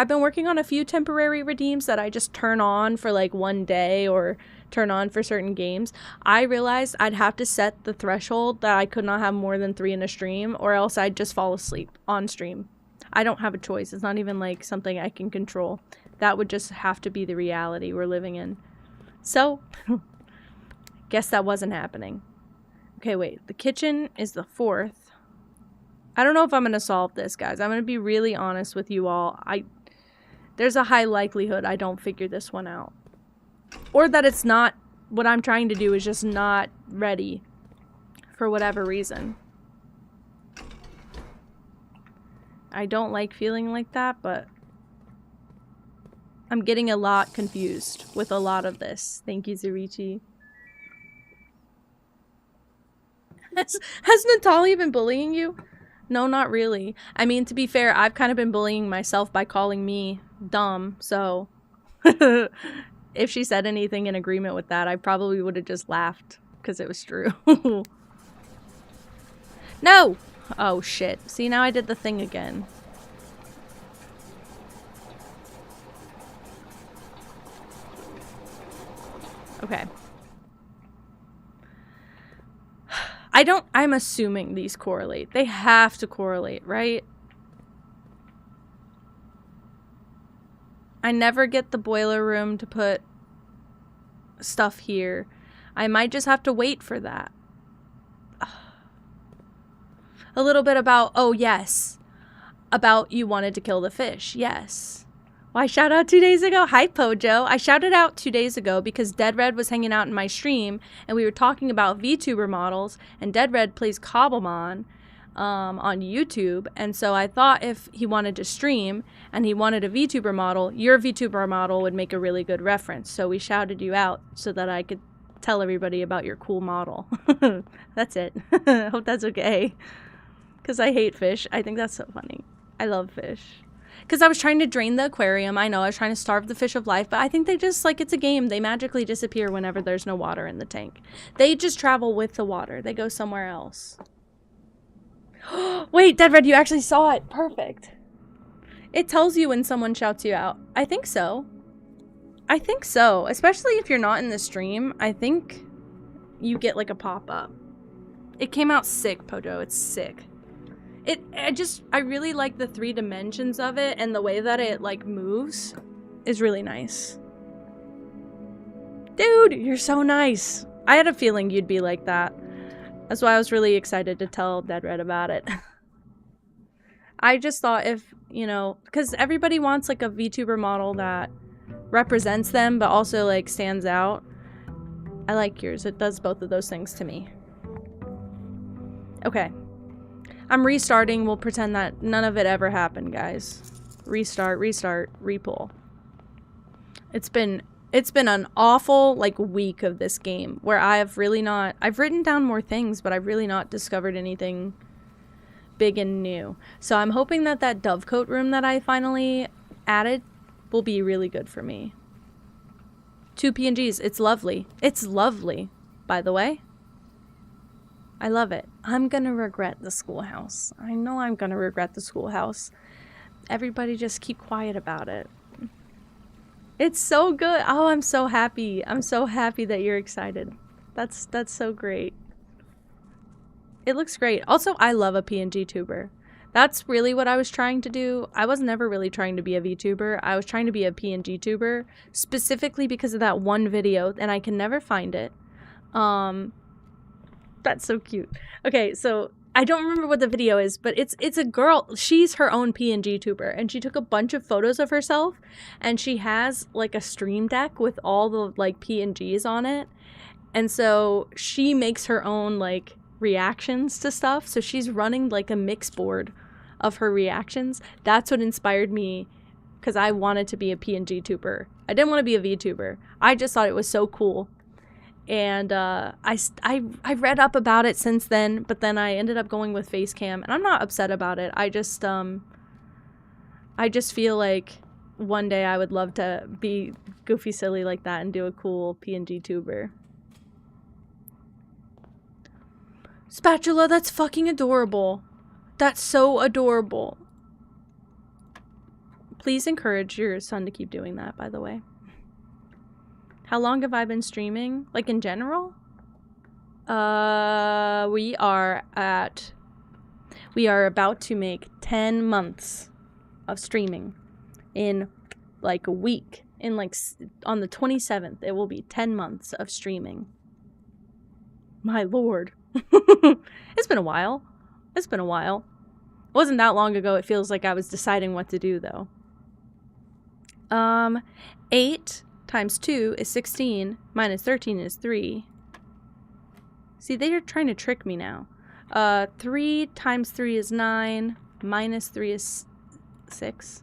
been working on a few temporary redeems that I just turn on for like one day or turn on for certain games. I realized I'd have to set the threshold that I could not have more than 3 in a stream, or else I'd just fall asleep on stream. I don't have a choice. It's not even like something I can control. That would just have to be the reality we're living in. So guess that wasn't happening. Okay, wait. The kitchen is the 4th. I don't know if I'm going to solve this, guys. I'm going to be really honest with you all. There's a high likelihood I don't figure this one out. Or that it's not, what I'm trying to do is just not ready for whatever reason. I don't like feeling like that, but I'm getting a lot confused with a lot of this. Thank you, Zurichi. Has Natalia been bullying you? No, not really. I mean, to be fair, I've kind of been bullying myself by calling me dumb, so if she said anything in agreement with that, I probably would have just laughed, because it was true. No! Oh, shit. See, now I did the thing again. Okay. I'm assuming these correlate. They have to correlate, right? I never get the boiler room to put stuff here. I might just have to wait for that. A little bit about, oh yes, about you wanted to kill the fish. Yes. Why shout out 2 days ago? Hi, Pojo. I shouted out 2 days ago because Dead Red was hanging out in my stream, and we were talking about VTuber models, and Dead Red plays Cobblemon on YouTube, and so I thought if he wanted to stream and he wanted a VTuber model, your VTuber model would make a really good reference. So we shouted you out so that I could tell everybody about your cool model. That's it. Hope that's okay. Because I hate fish. I think that's so funny. I love fish. Because I was trying to drain the aquarium. I know, I was trying to starve the fish of life, but I think they just, like, it's a game. They magically disappear whenever there's no water in the tank. They just travel with the water. They go somewhere else. Wait, Dead Red, you actually saw it. Perfect. It tells you when someone shouts you out. I think so. I think so. Especially if you're not in the stream. I think you get, like, a pop-up. It came out sick, Pojo. It's sick. I really like the 3 dimensions of it, and the way that it, like, moves is really nice. Dude, you're so nice. I had a feeling you'd be like that. That's why I was really excited to tell Dead Red about it. I just thought if, you know, because everybody wants like a VTuber model that represents them but also like stands out. I like yours. It does both of those things to me. Okay. I'm restarting. We'll pretend that none of it ever happened, guys. Restart, repull. It's been an awful like week of this game where I've written down more things, but I've really not discovered anything big and new. So I'm hoping that dovecoat room that I finally added will be really good for me. 2 PNGs. It's lovely. It's lovely, by the way. I love it. I'm gonna regret the schoolhouse. I know I'm gonna regret the schoolhouse. Everybody just keep quiet about it. It's so good. Oh, I'm so happy. I'm so happy that you're excited. That's so great. It looks great. Also, I love a PNG tuber. That's really what I was trying to do. I was never really trying to be a VTuber. I was trying to be a PNG tuber, specifically because of that one video, and I can never find it. That's so cute. Okay, so I don't remember what the video is, but it's a girl. She's her own PNG tuber, and she took a bunch of photos of herself, and she has like a stream deck with all the like PNGs on it, and so she makes her own like reactions to stuff. So she's running like a mix board of her reactions. That's what inspired me, because I wanted to be a PNG tuber. I didn't want to be a VTuber. I just thought it was so cool. And I read up about it since then, but then I ended up going with Facecam, and I'm not upset about it. I just feel like one day I would love to be goofy silly like that and do a cool PNG tuber. Spatula, that's fucking adorable. That's so adorable. Please encourage your son to keep doing that, by the way. How long have I been streaming? Like in general? We are about to make 10 months of streaming in like a week. In like on the 27th, it will be 10 months of streaming. My lord. It's been a while. It's been a while. It wasn't that long ago. It feels like I was deciding what to do though. 8 times 2 is 16, minus 13 is 3. See, they're trying to trick me now. 3 times 3 is 9, minus 3 is 6.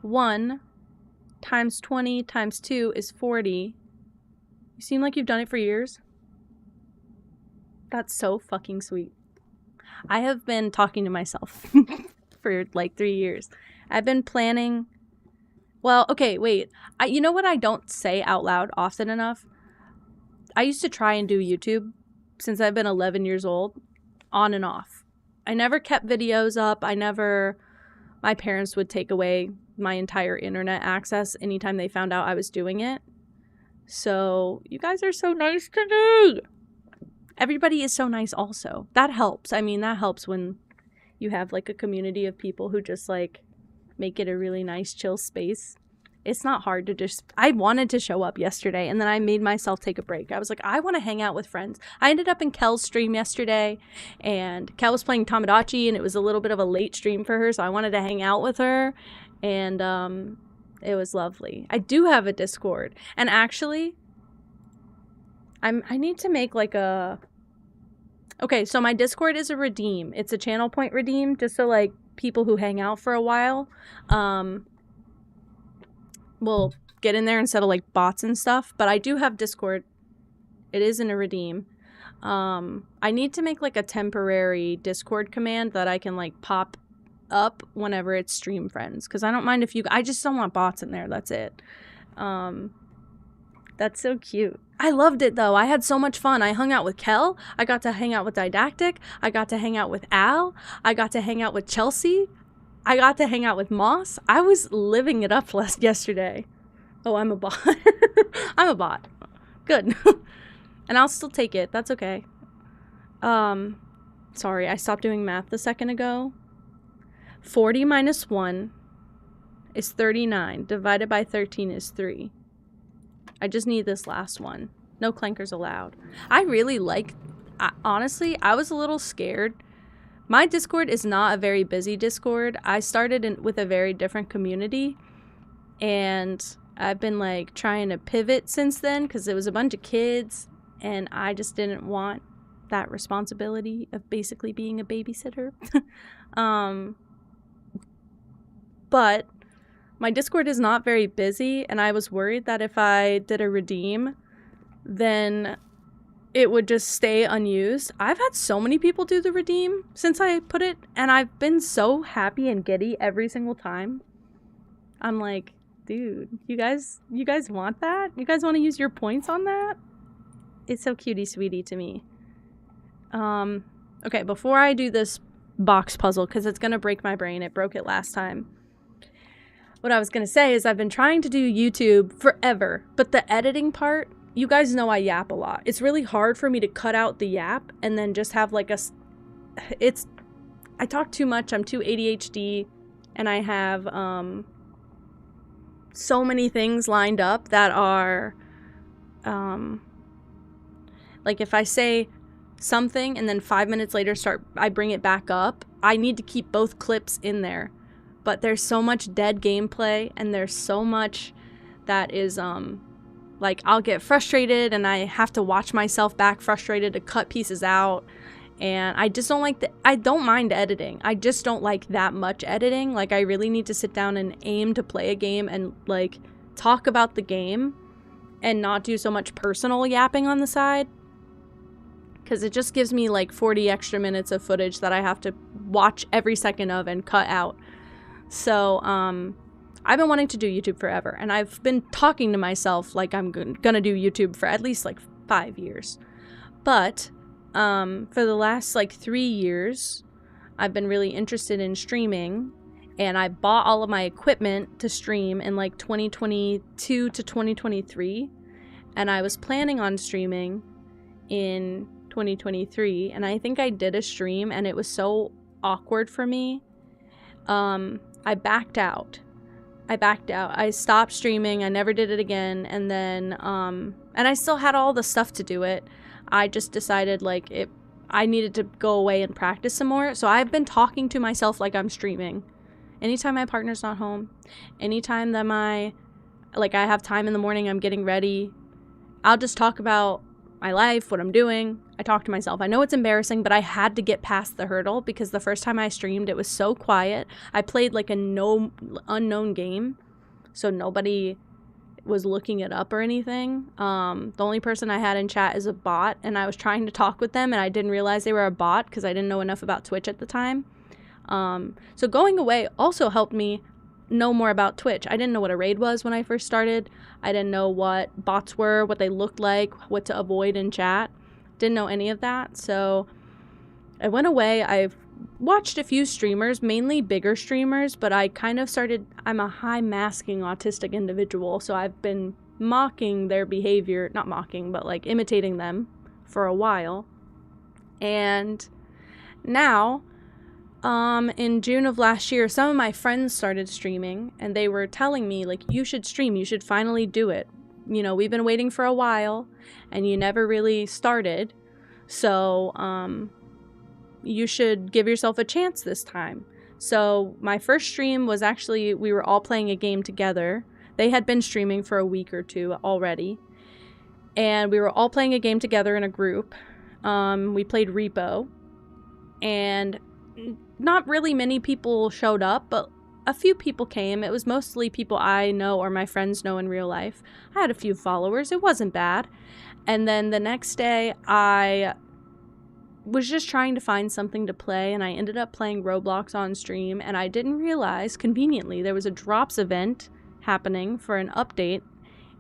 1 times 20 times 2 is 40. You seem like you've done it for years. That's so fucking sweet. I have been talking to myself for like 3 years. I've been planning... Well, okay, wait. You know what I don't say out loud often enough? I used to try and do YouTube since I've been 11 years old, on and off. I never kept videos up. My parents would take away my entire internet access anytime they found out I was doing it. So, you guys are so nice to me. Everybody is so nice also. That helps. I mean, that helps when you have like a community of people who just like make it a really nice chill space. It's not hard to just... I wanted to show up yesterday, and then I made myself take a break. I was like, I want to hang out with friends. I ended up in Kel's stream yesterday, and Kel was playing Tamagotchi, and it was a little bit of a late stream for her, so I wanted to hang out with her, and it was lovely. I do have a Discord, and actually, I need to make like a... Okay, so my Discord is a redeem. It's a channel point redeem, just so like people who hang out for a while will get in there instead of like bots and stuff. But I do have Discord. It is in a redeem. I need to make like a temporary Discord command that I can like pop up whenever it's stream friends, because I don't mind if you... I just don't want bots in there. That's it. That's so cute. I loved it though. I had so much fun. I hung out with Kel. I got to hang out with Didactic. I got to hang out with Al. I got to hang out with Chelsea. I got to hang out with Moss. I was living it up yesterday. Oh, I'm a bot. I'm a bot. Good. And I'll still take it. That's okay. Sorry, I stopped doing math a second ago. 40 minus 1 is 39. Divided by 13 is 3. I just need this last one. No clankers allowed. I really like... honestly, I was a little scared My Discord is not a very busy Discord. I started with a very different community, and I've been like trying to pivot since then because it was a bunch of kids and I just didn't want that responsibility of basically being a babysitter. But my Discord is not very busy, and I was worried that if I did a redeem, then it would just stay unused. I've had so many people do the redeem since I put it, and I've been so happy and giddy every single time. I'm like, dude, you guys want that? You guys want to use your points on that? It's so cutie sweetie to me. Okay, before I do this box puzzle, because it's going to break my brain. It broke it last time. What I was going to say is I've been trying to do YouTube forever, but the editing part, you guys know I yap a lot. It's really hard for me to cut out the yap and then just have like I talk too much. I'm too ADHD, and I have so many things lined up that are like if I say something and then 5 minutes later I bring it back up, I need to keep both clips in there. But there's so much dead gameplay, and there's so much that is like I'll get frustrated and I have to watch myself back frustrated to cut pieces out. And I just don't I don't mind editing. I just don't like that much editing. Like, I really need to sit down and aim to play a game and like talk about the game and not do so much personal yapping on the side, because it just gives me like 40 extra minutes of footage that I have to watch every second of and cut out. So I've been wanting to do YouTube forever, and I've been talking to myself like I'm gonna do YouTube for at least like 5 years. But for the last like 3 years, I've been really interested in streaming, and I bought all of my equipment to stream in like 2022 to 2023, and I was planning on streaming in 2023, and I think I did a stream and it was so awkward for me. I backed out. I stopped streaming. I never did it again. And then, and I still had all the stuff to do it. I just decided like I needed to go away and practice some more. So I've been talking to myself like I'm streaming. Anytime my partner's not home, anytime that I have time in the morning, I'm getting ready, I'll just talk about my life, what I'm doing. I talk to myself. I know it's embarrassing, but I had to get past the hurdle because the first time I streamed, it was so quiet. I played like a unknown game, so nobody was looking it up or anything. The only person I had in chat is a bot, and I was trying to talk with them, and I didn't realize they were a bot because I didn't know enough about Twitch at the time. So going away also helped me know more about Twitch. I didn't know what a raid was when I first started. I didn't know what bots were, what they looked like, what to avoid in chat. Didn't know any of that. So I went away. I've watched a few streamers, mainly bigger streamers, but I kind of I'm a high masking autistic individual, so I've been mocking their behavior, not mocking, but like imitating them for a while. And now, in June of last year, some of my friends started streaming, and they were telling me, like, you should stream, you should finally do it. You know, we've been waiting for a while, and you never really started, so, you should give yourself a chance this time. So, my first stream was actually, we were all playing a game together. They had been streaming for a week or two already, and we were all playing a game together in a group. We played Repo, and not really many people showed up, but a few people came. It was mostly people I know or my friends know in real life. I had a few followers. It wasn't bad. And then the next day, I was just trying to find something to play, and I ended up playing Roblox on stream, and I didn't realize, conveniently, there was a drops event happening for an update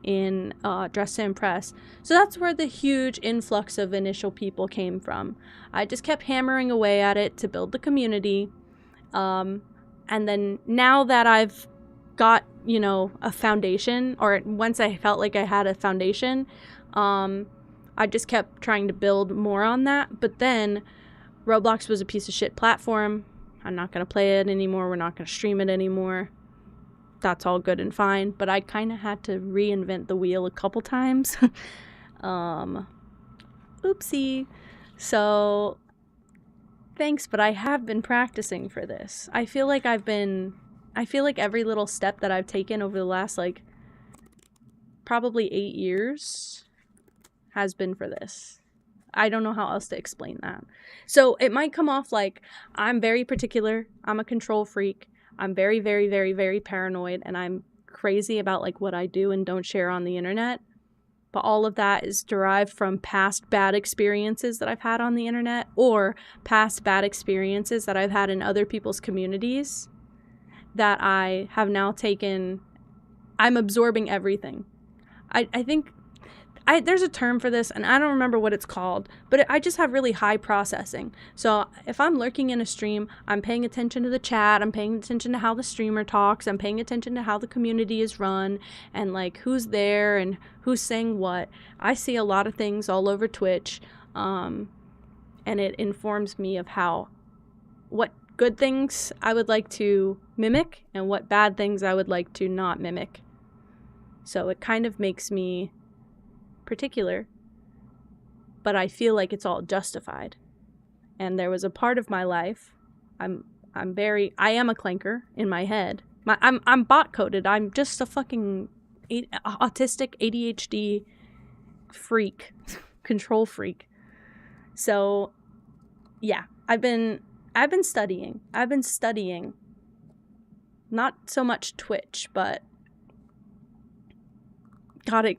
in Dress to Impress. So that's where the huge influx of initial people came from. I just kept hammering away at it to build the community. And then now that I've got, you know, a foundation, or once I felt like I had a foundation, I just kept trying to build more on that. But then Roblox was a piece of shit platform. I'm not going to play it anymore. We're not going to stream it anymore. That's all good and fine, but I kind of had to reinvent the wheel a couple times. Oopsie. So Thanks, but I have been practicing for this. I feel like every little step that I've taken over the last, like, probably 8 years has been for this. I don't know how else to explain that. So it might come off like I'm very particular. I'm a control freak. I'm very, very, very, very paranoid, and I'm crazy about, like, what I do and don't share on the internet. But all of that is derived from past bad experiences that I've had on the internet, or past bad experiences that I've had in other people's communities that I have now taken. I'm absorbing everything. I think there's a term for this, and I don't remember what it's called, but I just have really high processing. So if I'm lurking in a stream, I'm paying attention to the chat, I'm paying attention to how the streamer talks, I'm paying attention to how the community is run, and, like, who's there and who's saying what. I see a lot of things all over Twitch, and it informs me of what good things I would like to mimic and what bad things I would like to not mimic. So it kind of makes me particular, but I feel like it's all justified. And there was a part of my life, I am a clanker in my head. I'm bot coded. I'm just a fucking autistic ADHD freak, control freak. So yeah, I've been studying. Not so much Twitch, but got it.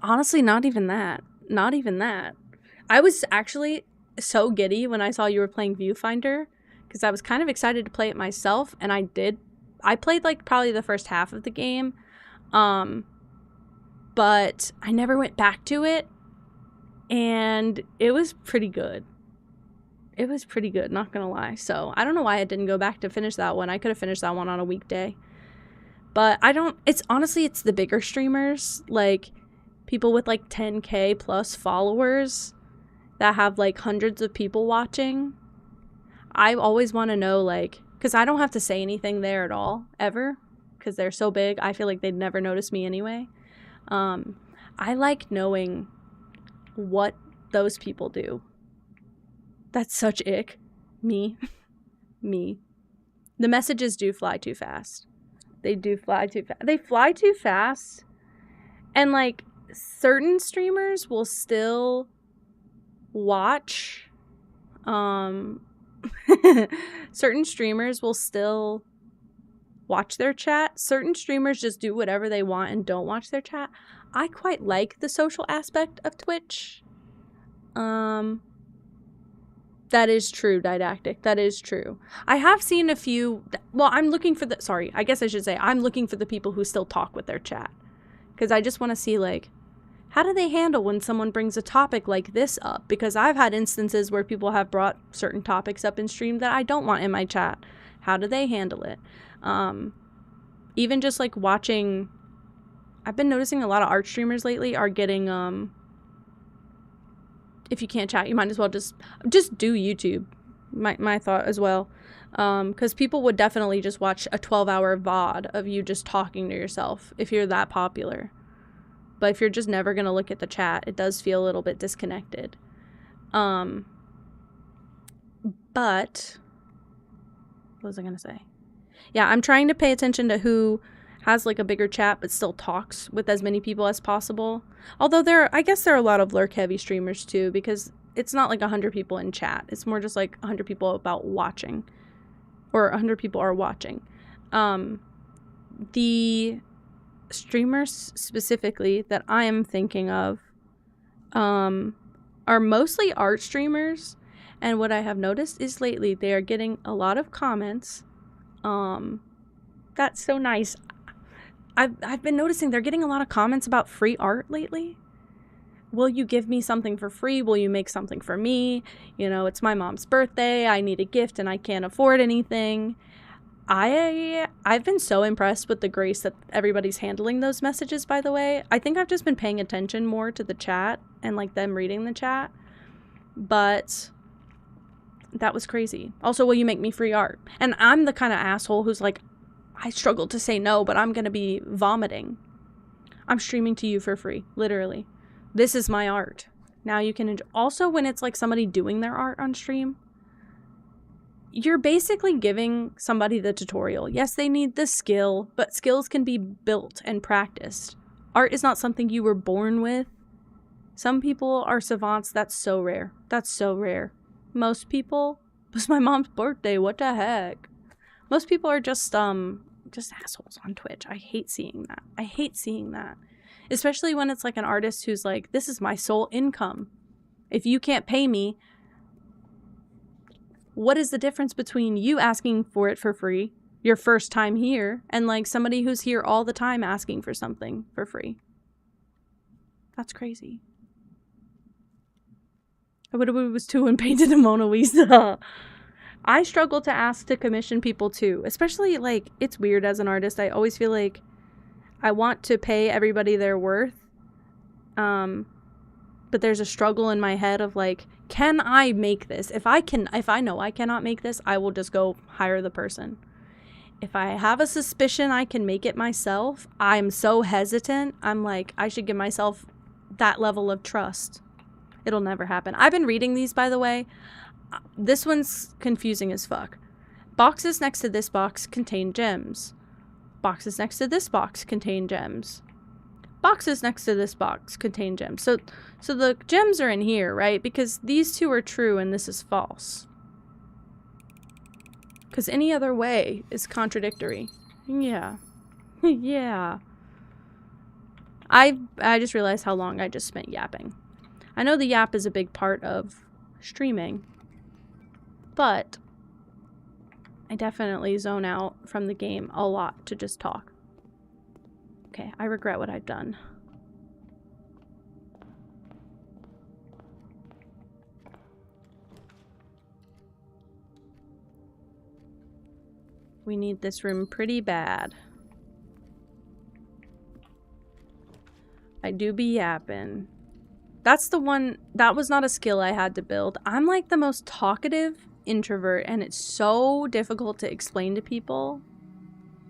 Honestly, not even that. I was actually so giddy when I saw you were playing Viewfinder, because I was kind of excited to play it myself, and I played, like, probably the first half of the game, but I never went back to it, and it was pretty good. Not gonna lie. So I don't know why I didn't go back to finish that one. I could have finished that one on a weekday. But it's the bigger streamers, like people with, like, 10K plus followers that have, like, hundreds of people watching. I always want to know, like, because I don't have to say anything there at all, ever, because they're so big. I feel like they'd never notice me anyway. I like knowing what those people do. That's such ick. Me. The messages do fly too fast. They do fly too fast. They fly too fast. And, like, certain streamers will still watch. Certain streamers will still watch their chat. Certain streamers just do whatever they want and don't watch their chat. I quite like the social aspect of Twitch. That is true, Didactic. That is true. I have seen a few... Well, I'm looking for I'm looking for the people who still talk with their chat. Because I just want to see, like, how do they handle when someone brings a topic like this up? Because I've had instances where people have brought certain topics up in stream that I don't want in my chat. How do they handle it? Even just, like, watching... I've been noticing a lot of art streamers lately are getting... If you can't chat, you might as well just do YouTube. My thought as well. Because people would definitely just watch a 12-hour VOD of you just talking to yourself if you're that popular. But if you're just never going to look at the chat, it does feel a little bit disconnected. But what was I going to say? Yeah, I'm trying to pay attention to who has, like, a bigger chat but still talks with as many people as possible. Although I guess there are a lot of lurk heavy streamers too, because it's not like 100 people in chat. It's more just like 100 people about watching, or 100 people are watching. The streamers specifically that I am thinking of are mostly art streamers, and what I have noticed is lately they are getting a lot of comments. That's so nice. I've been noticing they're getting a lot of comments about free art lately. Will you give me something for free? Will you make something for me? You know, it's my mom's birthday. I need a gift and I can't afford anything. I've been so impressed with the grace that everybody's handling those messages, by the way. I think I've just been paying attention more to the chat and, like, them reading the chat. But that was crazy. Also, will you make me free art? And I'm the kind of asshole who's like, I struggle to say no, but I'm going to be vomiting. I'm streaming to you for free, literally. This is my art. Now you can enjoy. Also, when it's, like, somebody doing their art on stream, you're basically giving somebody the tutorial. Yes, they need the skill, but skills can be built and practiced. Art is not something you were born with. Some people are savants. That's so rare. That's so rare. Most people, it was my mom's birthday. What the heck? Most people are just assholes on Twitch. I hate seeing that. I hate seeing that. Especially when it's like an artist who's like, this is my sole income. If you can't pay me, what is the difference between you asking for it for free, your first time here, and like somebody who's here all the time asking for something for free? That's crazy. I would have was too and painted a Mona Lisa. I struggle to ask to commission people too, especially like it's weird as an artist. I always feel like I want to pay everybody their worth. But there's a struggle in my head of like, can I make this? If I know I cannot make this, I will just go hire the person. If I have a suspicion I can make it myself, I'm so hesitant. I'm like, I should give myself that level of trust. It'll never happen. I've been reading these, by the way. This one's confusing as fuck. Boxes next to this box contain gems. Boxes next to this box contain gems. Boxes next to this box contain gems. So the gems are in here, right? Because these two are true and this is false. Because any other way is contradictory. Yeah. Yeah. I just realized how long I just spent yapping. I know the yap is a big part of streaming, but I definitely zone out from the game a lot to just talk. Okay, I regret what I've done. We need this room pretty bad. I do be yapping. That's the one, that was not a skill I had to build. I'm like the most talkative introvert and it's so difficult to explain to people.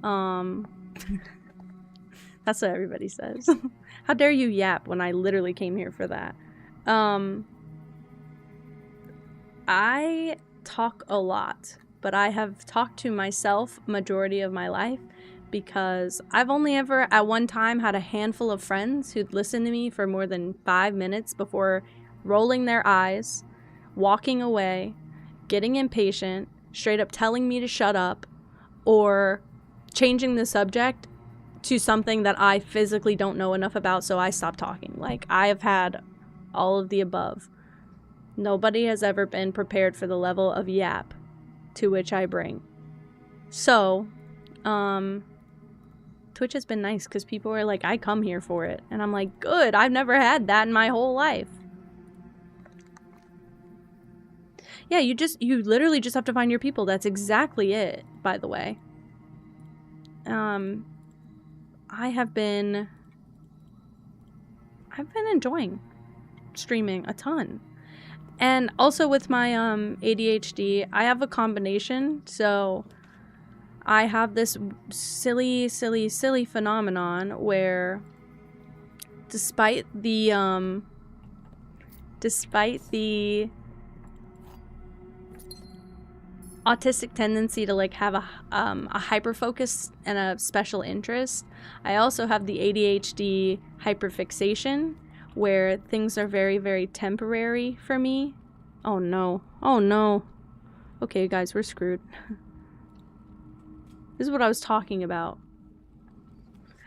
That's what everybody says. How dare you yap when I literally came here for that. I talk a lot, but I have talked to myself majority of my life because I've only ever at one time had a handful of friends who'd listen to me for more than 5 minutes before rolling their eyes, walking away, getting impatient, straight up telling me to shut up, or changing the subject to something that I physically don't know enough about, so I stop talking. Like, I have had all of the above. Nobody has ever been prepared for the level of yap to which I bring. So, Twitch has been nice because people are like, I come here for it. And I'm like, good, I've never had that in my whole life. Yeah, you literally just have to find your people. That's exactly it, by the way. I've been enjoying streaming a ton. And also with my ADHD, I have a combination. So I have this silly phenomenon where despite the autistic tendency to like have a hyper focus and a special interest, I also have the ADHD hyperfixation where things are very, very temporary for me. Oh no. Oh no. Okay, guys, we're screwed. This is what I was talking about.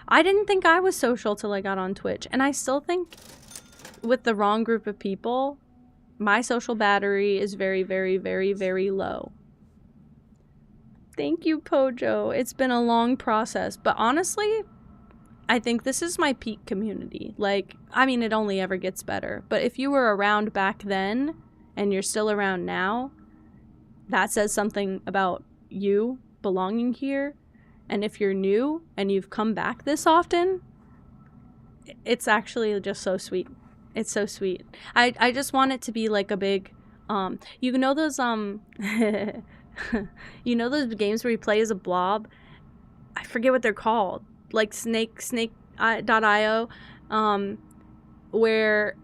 I didn't think I was social till I got on Twitch, and I still think with the wrong group of people, my social battery is very, very, very, very low. Thank you, Pojo. It's been a long process, but honestly, I think this is my peak community. Like, I mean, it only ever gets better, but if you were around back then and you're still around now, that says something about you belonging here. And if you're new and you've come back this often, it's actually just so sweet. It's so sweet. I just want it to be like a big, you know those, you know those games where you play as a blob? I forget what they're called. Like Snake.io, where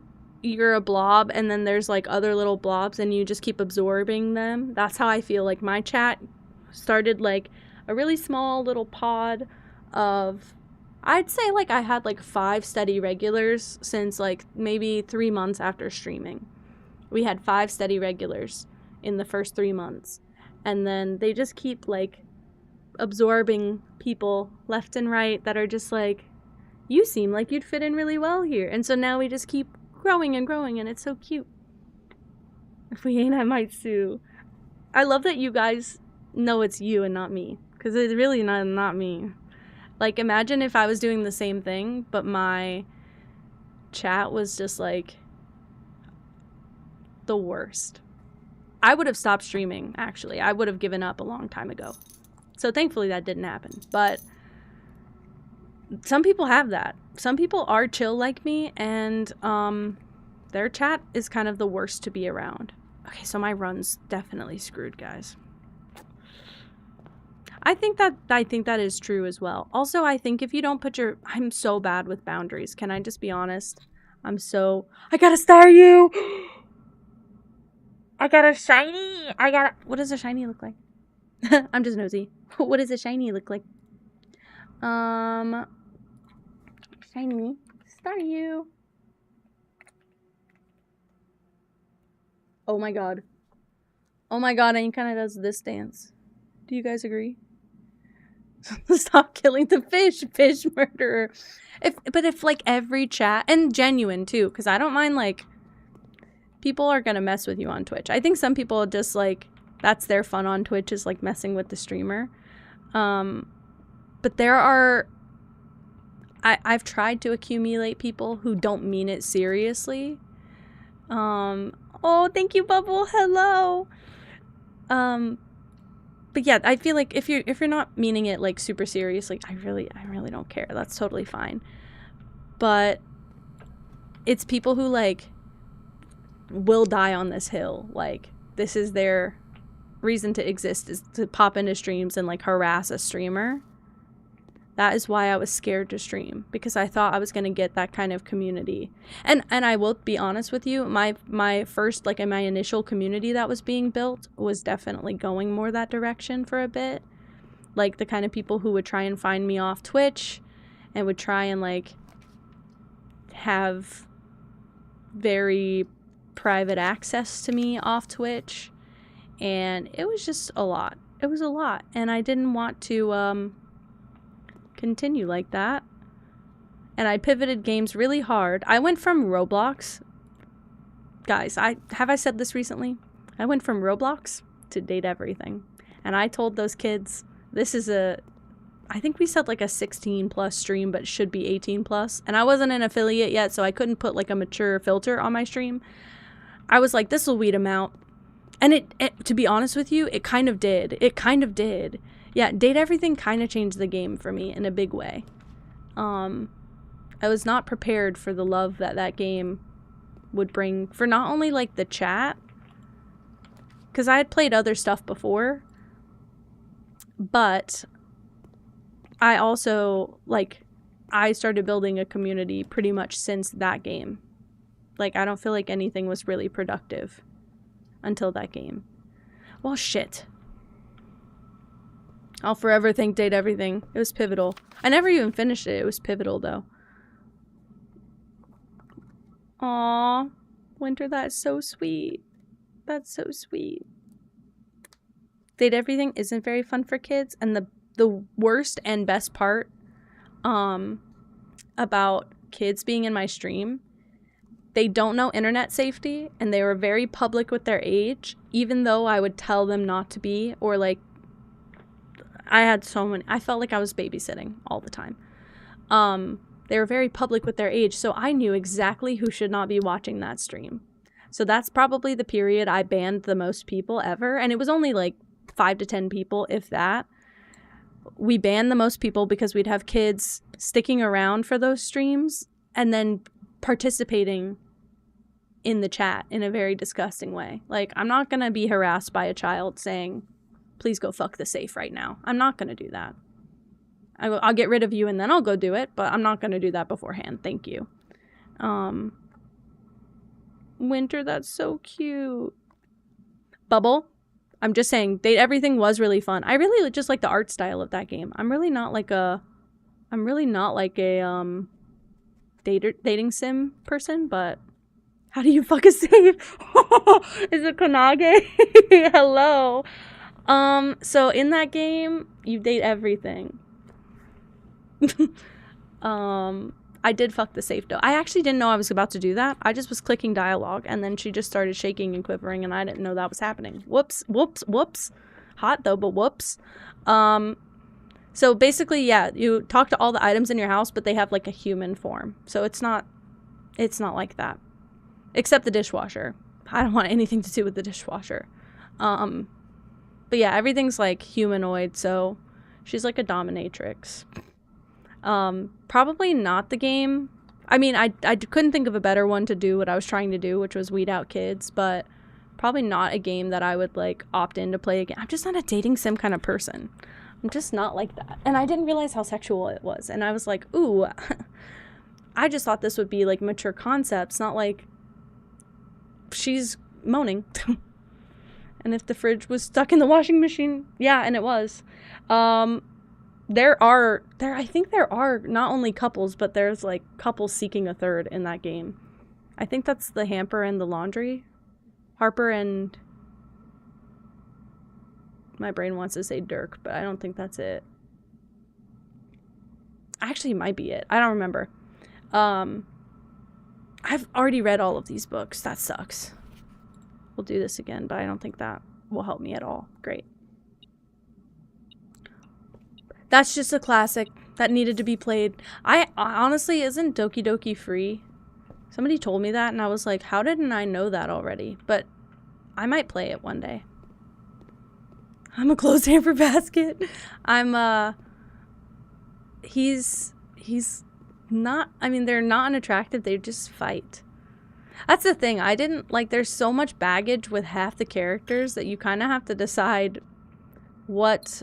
you're a blob and then there's like other little blobs and you just keep absorbing them. That's how I feel. Like my chat started like a really small little pod of, I'd say like I had like 5 steady regulars since like maybe 3 months after streaming. We had 5 steady regulars in the first 3 months. And then they just keep like absorbing people left and right that are just like, you seem like you'd fit in really well here. And so now we just keep growing and growing, and it's so cute. If we ain't, I might sue. I love that you guys know it's you and not me, because it's really not me. Like, imagine if I was doing the same thing, but my chat was just like the worst. I would have stopped streaming, actually. I would have given up a long time ago. So thankfully that didn't happen. But some people have that. Some people are chill like me, and their chat is kind of the worst to be around. Okay, so my run's definitely screwed, guys. I think that is true as well. Also, I think if you don't put your... I'm so bad with boundaries. Can I just be honest? I gotta star you! I got a shiny! What does a shiny look like? I'm just nosy. What does a shiny look like? Shiny. Star you. Oh my god. Oh my god, and he kind of does this dance. Do you guys agree? Stop killing the fish murderer. But if like every chat, and genuine too, because I don't mind like, people are gonna mess with you on Twitch. I think some people just like, that's their fun on Twitch, is like messing with the streamer. But there are, I've tried to accumulate people who don't mean it seriously. Oh, thank you, Bubble. Hello. But yeah, I feel like if you're not meaning it like super seriously, I really don't care. That's totally fine. But it's people who like will die on this hill. Like, this is their reason to exist, is to pop into streams and like harass a streamer. That is why I was scared to stream, because I thought I was going to get that kind of community. And I will be honest with you, my first, like, my initial community that was being built was definitely going more that direction for a bit. Like, the kind of people who would try and find me off Twitch and would try and, like, have very private access to me off Twitch. And it was just a lot. It was a lot. And I didn't want to, continue like that. And I pivoted games really hard. I went from Roblox, guys, have I said this recently? I went from Roblox to Date Everything. And I told those kids, this is I think we said like a 16 plus stream, but it should be 18 plus. And I wasn't an affiliate yet, so I couldn't put like a mature filter on my stream. I was like, this will weed them out. And it, to be honest with you, it kind of did. It kind of did. Yeah, Date Everything kind of changed the game for me in a big way. I was not prepared for the love that game would bring for not only like the chat, because I had played other stuff before, but I also, like, I started building a community pretty much since that game. Like, I don't feel like anything was really productive until that game. Well, shit. I'll forever thank Date Everything. It was pivotal. I never even finished it. It was pivotal, though. Aww. Winter, that's so sweet. That's so sweet. Date Everything isn't very fun for kids. And the worst and best part about kids being in my stream, they don't know internet safety. And they were very public with their age. Even though I would tell them not to be, or like, I felt like I was babysitting all the time. They were very public with their age, so I knew exactly who should not be watching that stream. So that's probably the period I banned the most people ever, and it was only like 5 to 10 people, if that. We banned the most people because we'd have kids sticking around for those streams and then participating in the chat in a very disgusting way. Like, I'm not gonna be harassed by a child saying, please go fuck the safe right now. I'm not going to do that. I'll get rid of you and then I'll go do it, but I'm not going to do that beforehand. Thank you. Winter, that's so cute. Bubble. I'm just saying, everything was really fun. I really just like the art style of that game. I'm really not like a dating sim person, but how do you fuck a save? Is it Konage? Hello. So in that game, you date everything. I did fuck the safe though. I actually didn't know I was about to do that. I just was clicking dialogue and then she just started shaking and quivering and I didn't know that was happening. Whoops, whoops, whoops. Hot though, but whoops. So basically, yeah, you talk to all the items in your house, but they have like a human form. So it's not like that. Except the dishwasher. I don't want anything to do with the dishwasher. But yeah, everything's like humanoid, so she's like a dominatrix. Probably not the game. I mean, I couldn't think of a better one to do what I was trying to do, which was weed out kids, but probably not a game that I would like opt in to play again. I'm just not a dating sim kind of person. I'm just not like that. And I didn't realize how sexual it was. And I was like, ooh, I just thought this would be like mature concepts, not like she's moaning. And if the fridge was stuck in the washing machine, yeah, and it was. I think there are not only couples, but there's like couples seeking a third in that game. I think that's the hamper and the laundry. Harper and my brain wants to say Dirk, but I don't think that's it. Actually, it might be it. I don't remember. I've already read all of these books. That sucks. We'll do this again, but I don't think that will help me at all. Great. That's just a classic that needed to be played. I honestly, isn't Doki Doki free? Somebody told me that and I was like, how didn't I know that already? But I might play it one day. I'm a closed hamper basket. He's not, I mean, they're not unattractive, they just fight. That's the thing, there's so much baggage with half the characters that you kind of have to decide what,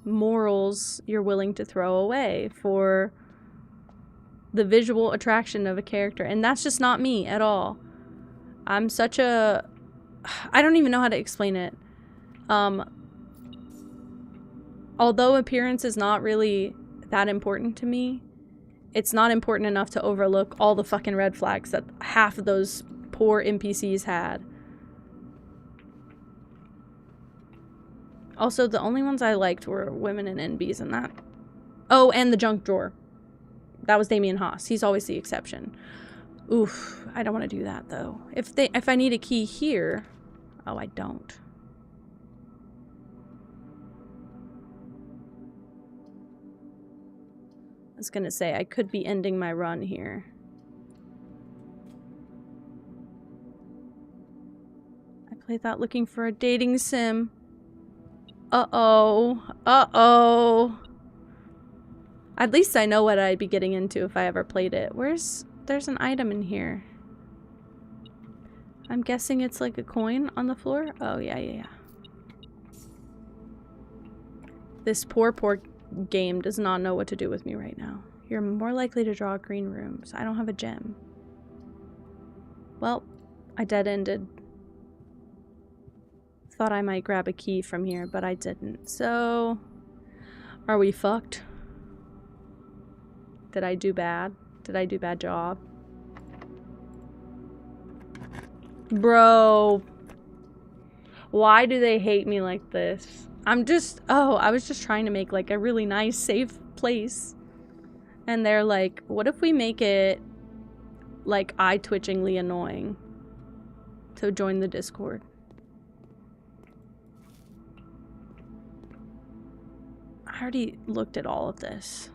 morals you're willing to throw away for the visual attraction of a character. And that's just not me at all. I don't even know how to explain it. Although appearance is not really that important to me, it's not important enough to overlook all the fucking red flags that half of those poor NPCs had. Also, the only ones I liked were women and NBs and that. Oh, and the junk drawer. That was Damien Haas. He's always the exception. Oof, I don't want to do that though. If I need a key here, oh, I don't. I was gonna say I could be ending my run here. I played that looking for a dating sim. Uh-oh. Uh-oh. At least I know what I'd be getting into if I ever played it. There's an item in here. I'm guessing it's like a coin on the floor. Oh, yeah. This poor game does not know what to do with me right now. You're more likely to draw green rooms. I don't have a gem. Well, I dead-ended. Thought I might grab a key from here, but I didn't. So, are we fucked? Did I do bad? Did I do bad job? Bro. Why do they hate me like this? I was just trying to make like a really nice, safe place. And they're like, what if we make it like eye-twitchingly annoying to join the Discord? I already looked at all of this.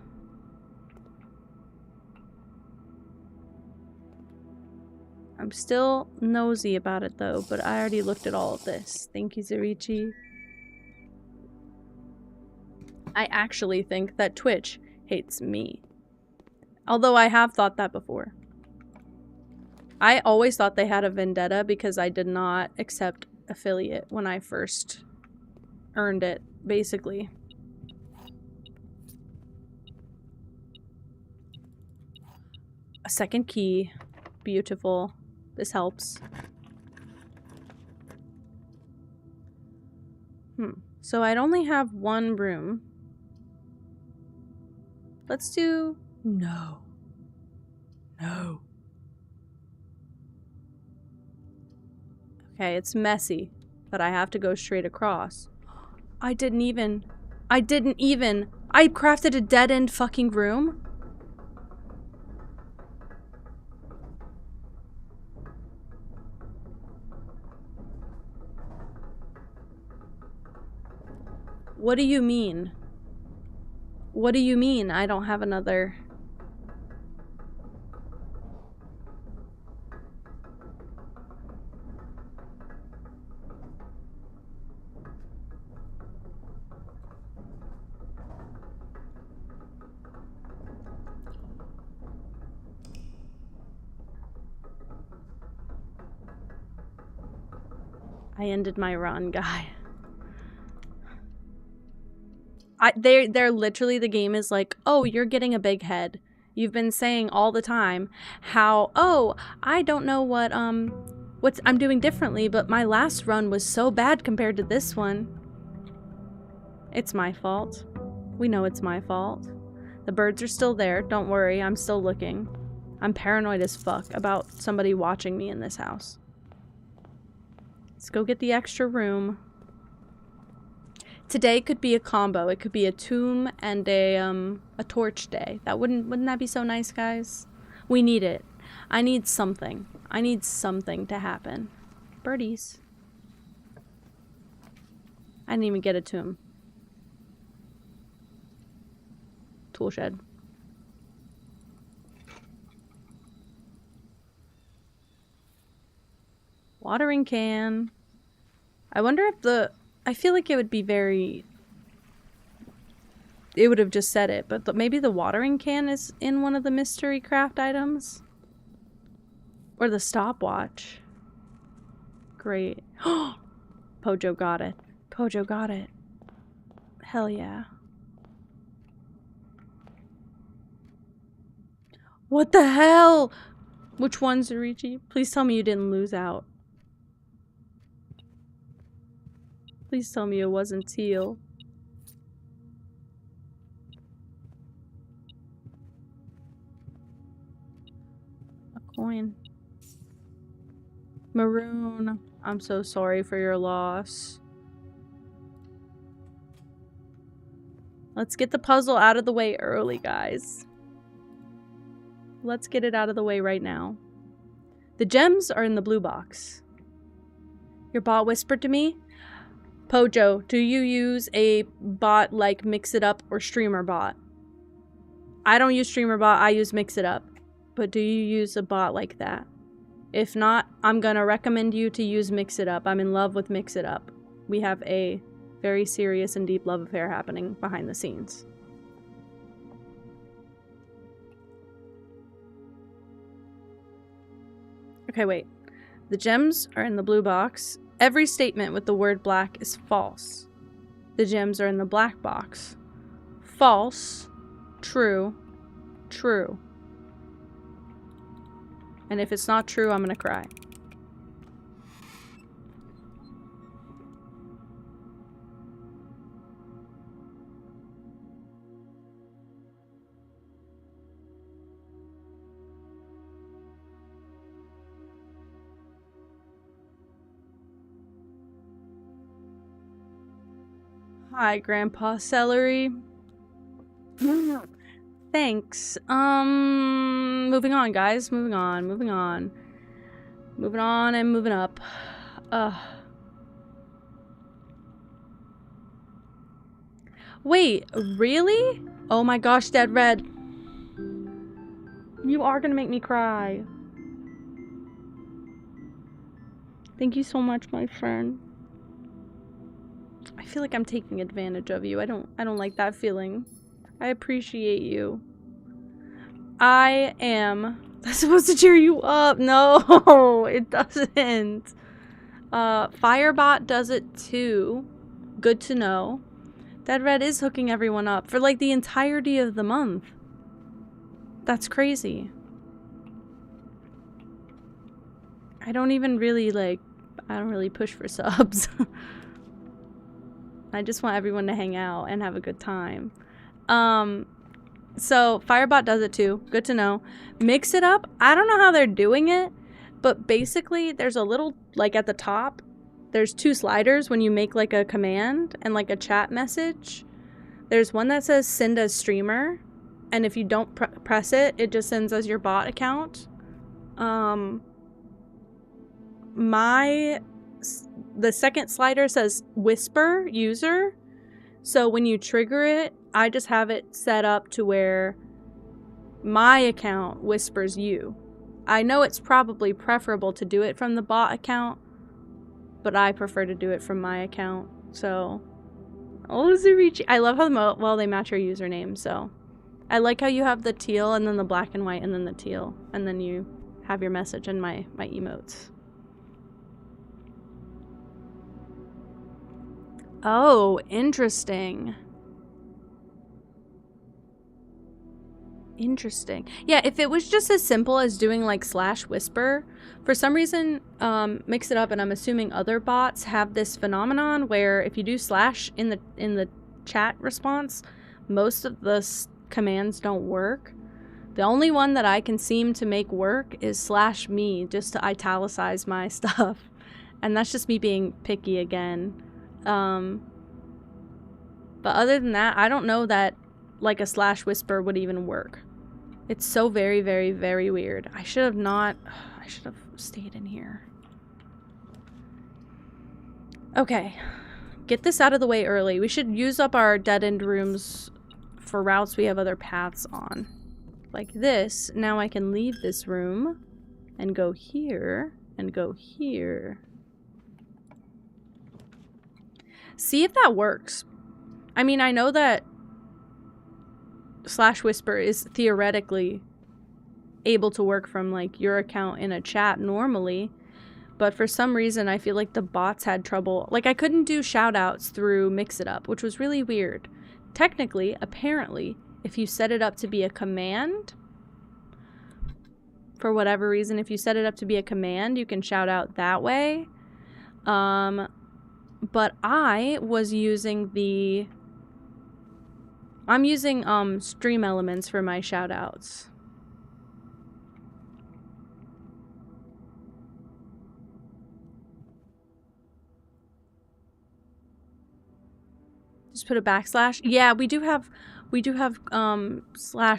I'm still nosy about it though, but I already looked at all of this. Thank you, Zurichi. I actually think that Twitch hates me. Although I have thought that before. I always thought they had a vendetta because I did not accept affiliate when I first earned it, basically. A second key. Beautiful. This helps. So I'd only have one room. Let's do... No. No. Okay, it's messy, but I have to go straight across. I crafted a dead-end fucking room? What do you mean? What do you mean I don't have another... I ended my run, guy. They're literally, the game is like, oh, you're getting a big head. You've been saying all the time how, oh, I don't know what I'm doing differently, but my last run was so bad compared to this one. It's my fault. We know it's my fault. The birds are still there. Don't worry, I'm still looking. I'm paranoid as fuck about somebody watching me in this house. Let's go get the extra room. Today could be a combo. It could be a tomb and a torch day. Wouldn't that be so nice, guys? We need it. I need something. I need something to happen. Birdies. I didn't even get a tomb. Tool shed. Watering can. I wonder if I feel like it would be very... It would have just said it, but maybe the watering can is in one of the mystery craft items? Or the stopwatch. Great. Pojo got it. Pojo got it. Hell yeah. What the hell? Which one's Zurichi? Please tell me you didn't lose out. Please tell me it wasn't teal. A coin. Maroon. I'm so sorry for your loss. Let's get the puzzle out of the way early, guys. Let's get it out of the way right now. The gems are in the blue box. Your bot whispered to me. Pojo, do you use a bot like Mix It Up or Streamer Bot? I don't use Streamer Bot, I use Mix It Up. But do you use a bot like that? If not, I'm gonna recommend you to use Mix It Up. I'm in love with Mix It Up. We have a very serious and deep love affair happening behind the scenes. Okay, wait. The gems are in the blue box. Every statement with the word black is false. The gems are in the black box. False. True. True. And if it's not true, I'm gonna cry. Hi, Grandpa Celery. Thanks. Moving on, guys. Moving on. Moving on and moving up. Wait, really? Oh my gosh, Dead Red. You are gonna make me cry. Thank you so much, my friend. I feel like I'm taking advantage of you. I don't like that feeling. I appreciate you. That's supposed to cheer you up. No, it doesn't. Firebot does it too. Good to know. Dead Red is hooking everyone up for like the entirety of the month. That's crazy. I don't even really like, I don't really push for subs. I just want everyone to hang out and have a good time. So Firebot does it too. Good to know. Mix It Up. I don't know how they're doing it, but basically there's a little, like at the top, there's 2 sliders when you make like a command and like a chat message. There's one that says send as streamer, and if you don't press it, it just sends as your bot account. The second slider says whisper user. So when you trigger it, I just have it set up to where my account whispers you. I know it's probably preferable to do it from the bot account, but I prefer to do it from my account. So, I love how well they match your username. So, I like how you have the teal and then the black and white and then the teal, and then you have your message and my emotes. Oh, interesting. Interesting. Yeah, if it was just as simple as doing like /whisper, for some reason, Mix It Up, and I'm assuming other bots have this phenomenon where if you do / in the chat response, most of the commands don't work. The only one that I can seem to make work is /me, just to italicize my stuff, and that's just me being picky again. But other than that, I don't know that like a /whisper would even work. It's so very, very, very weird. I should have stayed in here. Okay. Get this out of the way early. We should use up our dead-end rooms for routes we have other paths on. Like this. Now I can leave this room and go here and go here. See if that works. I mean, I know that /whisper is theoretically able to work from like your account in a chat normally, but for some reason I feel like the bots had trouble. Like I couldn't do shoutouts through Mix It Up, which was really weird. Technically, apparently, if you set it up to be a command, for whatever reason, if you set it up to be a command, you can shout out that way. But I was using I'm using stream elements for my shoutouts. Just put a /. Yeah, we do have /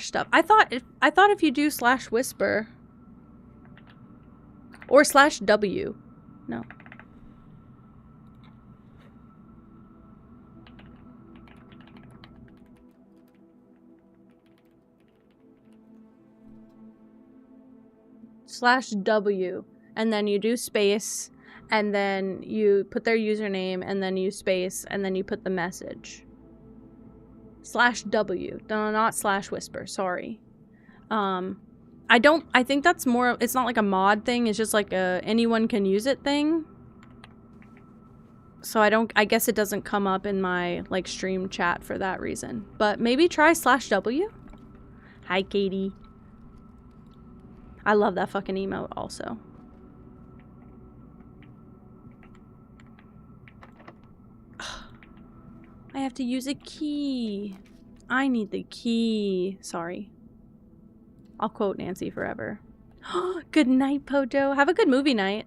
stuff. I thought if you do /whisper or /w. No. /w, and then you do space, and then you put their username, and then you space, and then you put the message. /w, no, not /whisper, sorry. I think that's more, it's not like a mod thing, it's just like a anyone can use it thing. So I guess it doesn't come up in my like stream chat for that reason. But maybe try /w. Hi, Katie. I love that fucking emote also. I have to use a key. I need the key. Sorry. I'll quote Nancy forever. Good night, Pojo. Have a good movie night.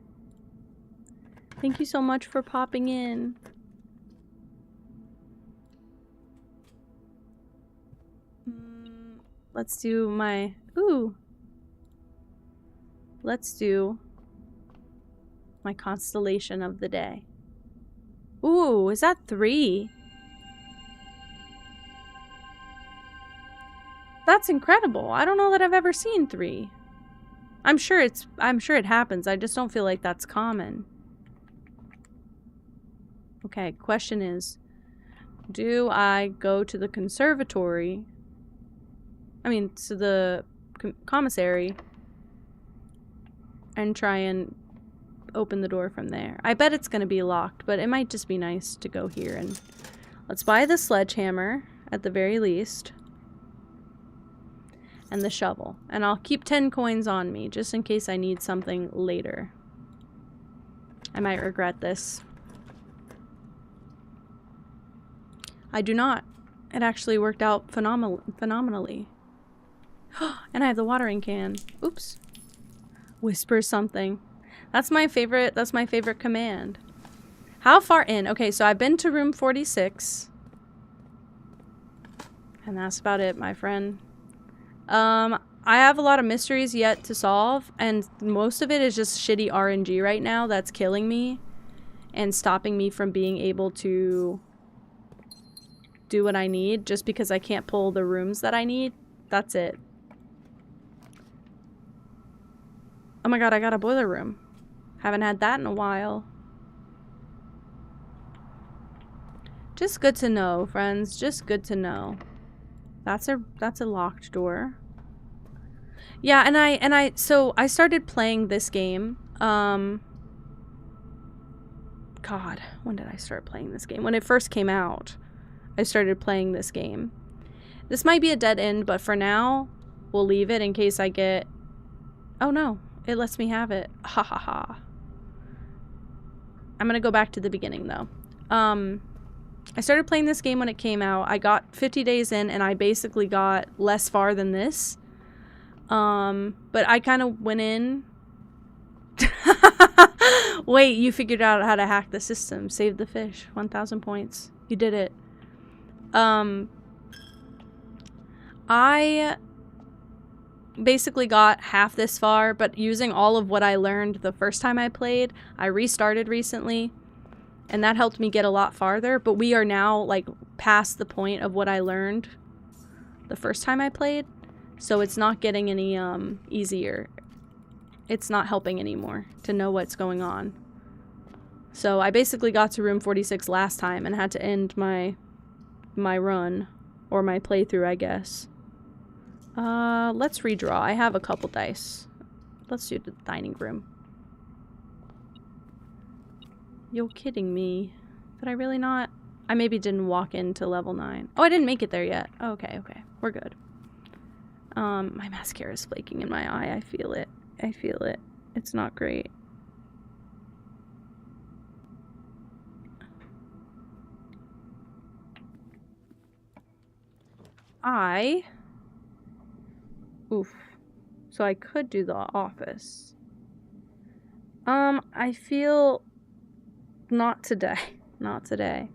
Thank you so much for popping in. Let's do my... Ooh. Let's do my constellation of the day. Ooh, is that 3? That's incredible. I don't know that I've ever seen 3. I'm sure it happens. I just don't feel like that's common. Okay, question is, do I go to the conservatory? I mean, to the commissary and try and open the door from there. I bet it's gonna be locked, but it might just be nice to go here and let's buy the sledgehammer at the very least. And the shovel. And I'll keep 10 coins on me just in case I need something later. I might regret this. I do not. It actually worked out phenomenally. And I have the watering can. Oops. Whisper something. That's my favorite command. How far in? Okay, so I've been to room 46. And that's about it, my friend. I have a lot of mysteries yet to solve, and most of it is just shitty RNG right now that's killing me and stopping me from being able to do what I need just because I can't pull the rooms that I need. That's it. Oh my god, I got a boiler room. Haven't had that in a while. Just good to know, friends. Just good to know. That's a locked door. Yeah, so I started playing this game. God, when did I start playing this game? When it first came out, I started playing this game. This might be a dead end, but for now, we'll leave it in case I get... Oh no, it lets me have it. Ha ha ha. I'm gonna go back to the beginning though. I started playing this game when it came out. I got 50 days in and I basically got less far than this. But I kind of went in. Wait, you figured out how to hack the system. Save the fish. 1,000 points. You did it. I basically got half this far, but using all of what I learned the first time I played, I restarted recently, and that helped me get a lot farther, but we are now, like, past the point of what I learned the first time I played, so it's not getting any, easier. It's not helping anymore to know what's going on. So I basically got to room 46 last time and had to end my run, or my playthrough, I guess. Let's redraw. I have a couple dice. Let's do the dining room. You're kidding me. Did I really not? I maybe didn't walk into level 9. Oh, I didn't make it there yet. Oh, okay, okay. We're good. My mascara is flaking in my eye. I feel it. I feel it. It's not great. Oof. So I could do the office. I feel... Not today. Not today.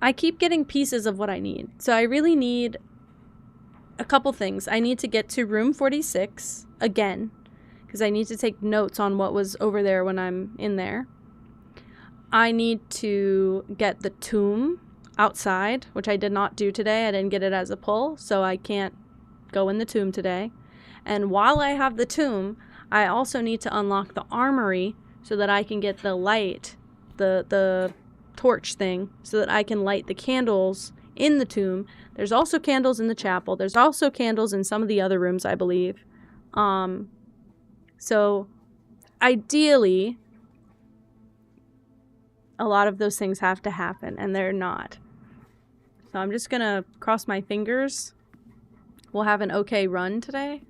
I keep getting pieces of what I need. So I really need a couple things. I need to get to room 46 again, because I need to take notes on what was over there when I'm in there. I need to get the tomb outside, which I did not do today. I didn't get it as a pull, so I can't go in the tomb today. And while I have the tomb, I also need to unlock the armory so that I can get the light, the torch thing, so that I can light the candles in the tomb. There's also candles in the chapel. There's also candles in some of the other rooms, I believe. So ideally, a lot of those things have to happen, and they're not. So I'm just gonna cross my fingers. We'll have an okay run today.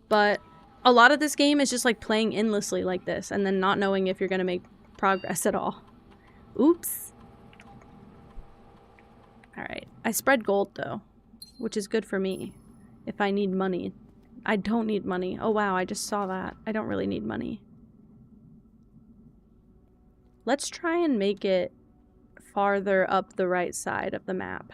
But a lot of this game is just like playing endlessly like this, and then not knowing if you're gonna make progress at all. Oops. Alright. I spread gold, though, which is good for me if I need money. I don't need money. Oh, wow, I just saw that. I don't really need money. Let's try and make it farther up the right side of the map.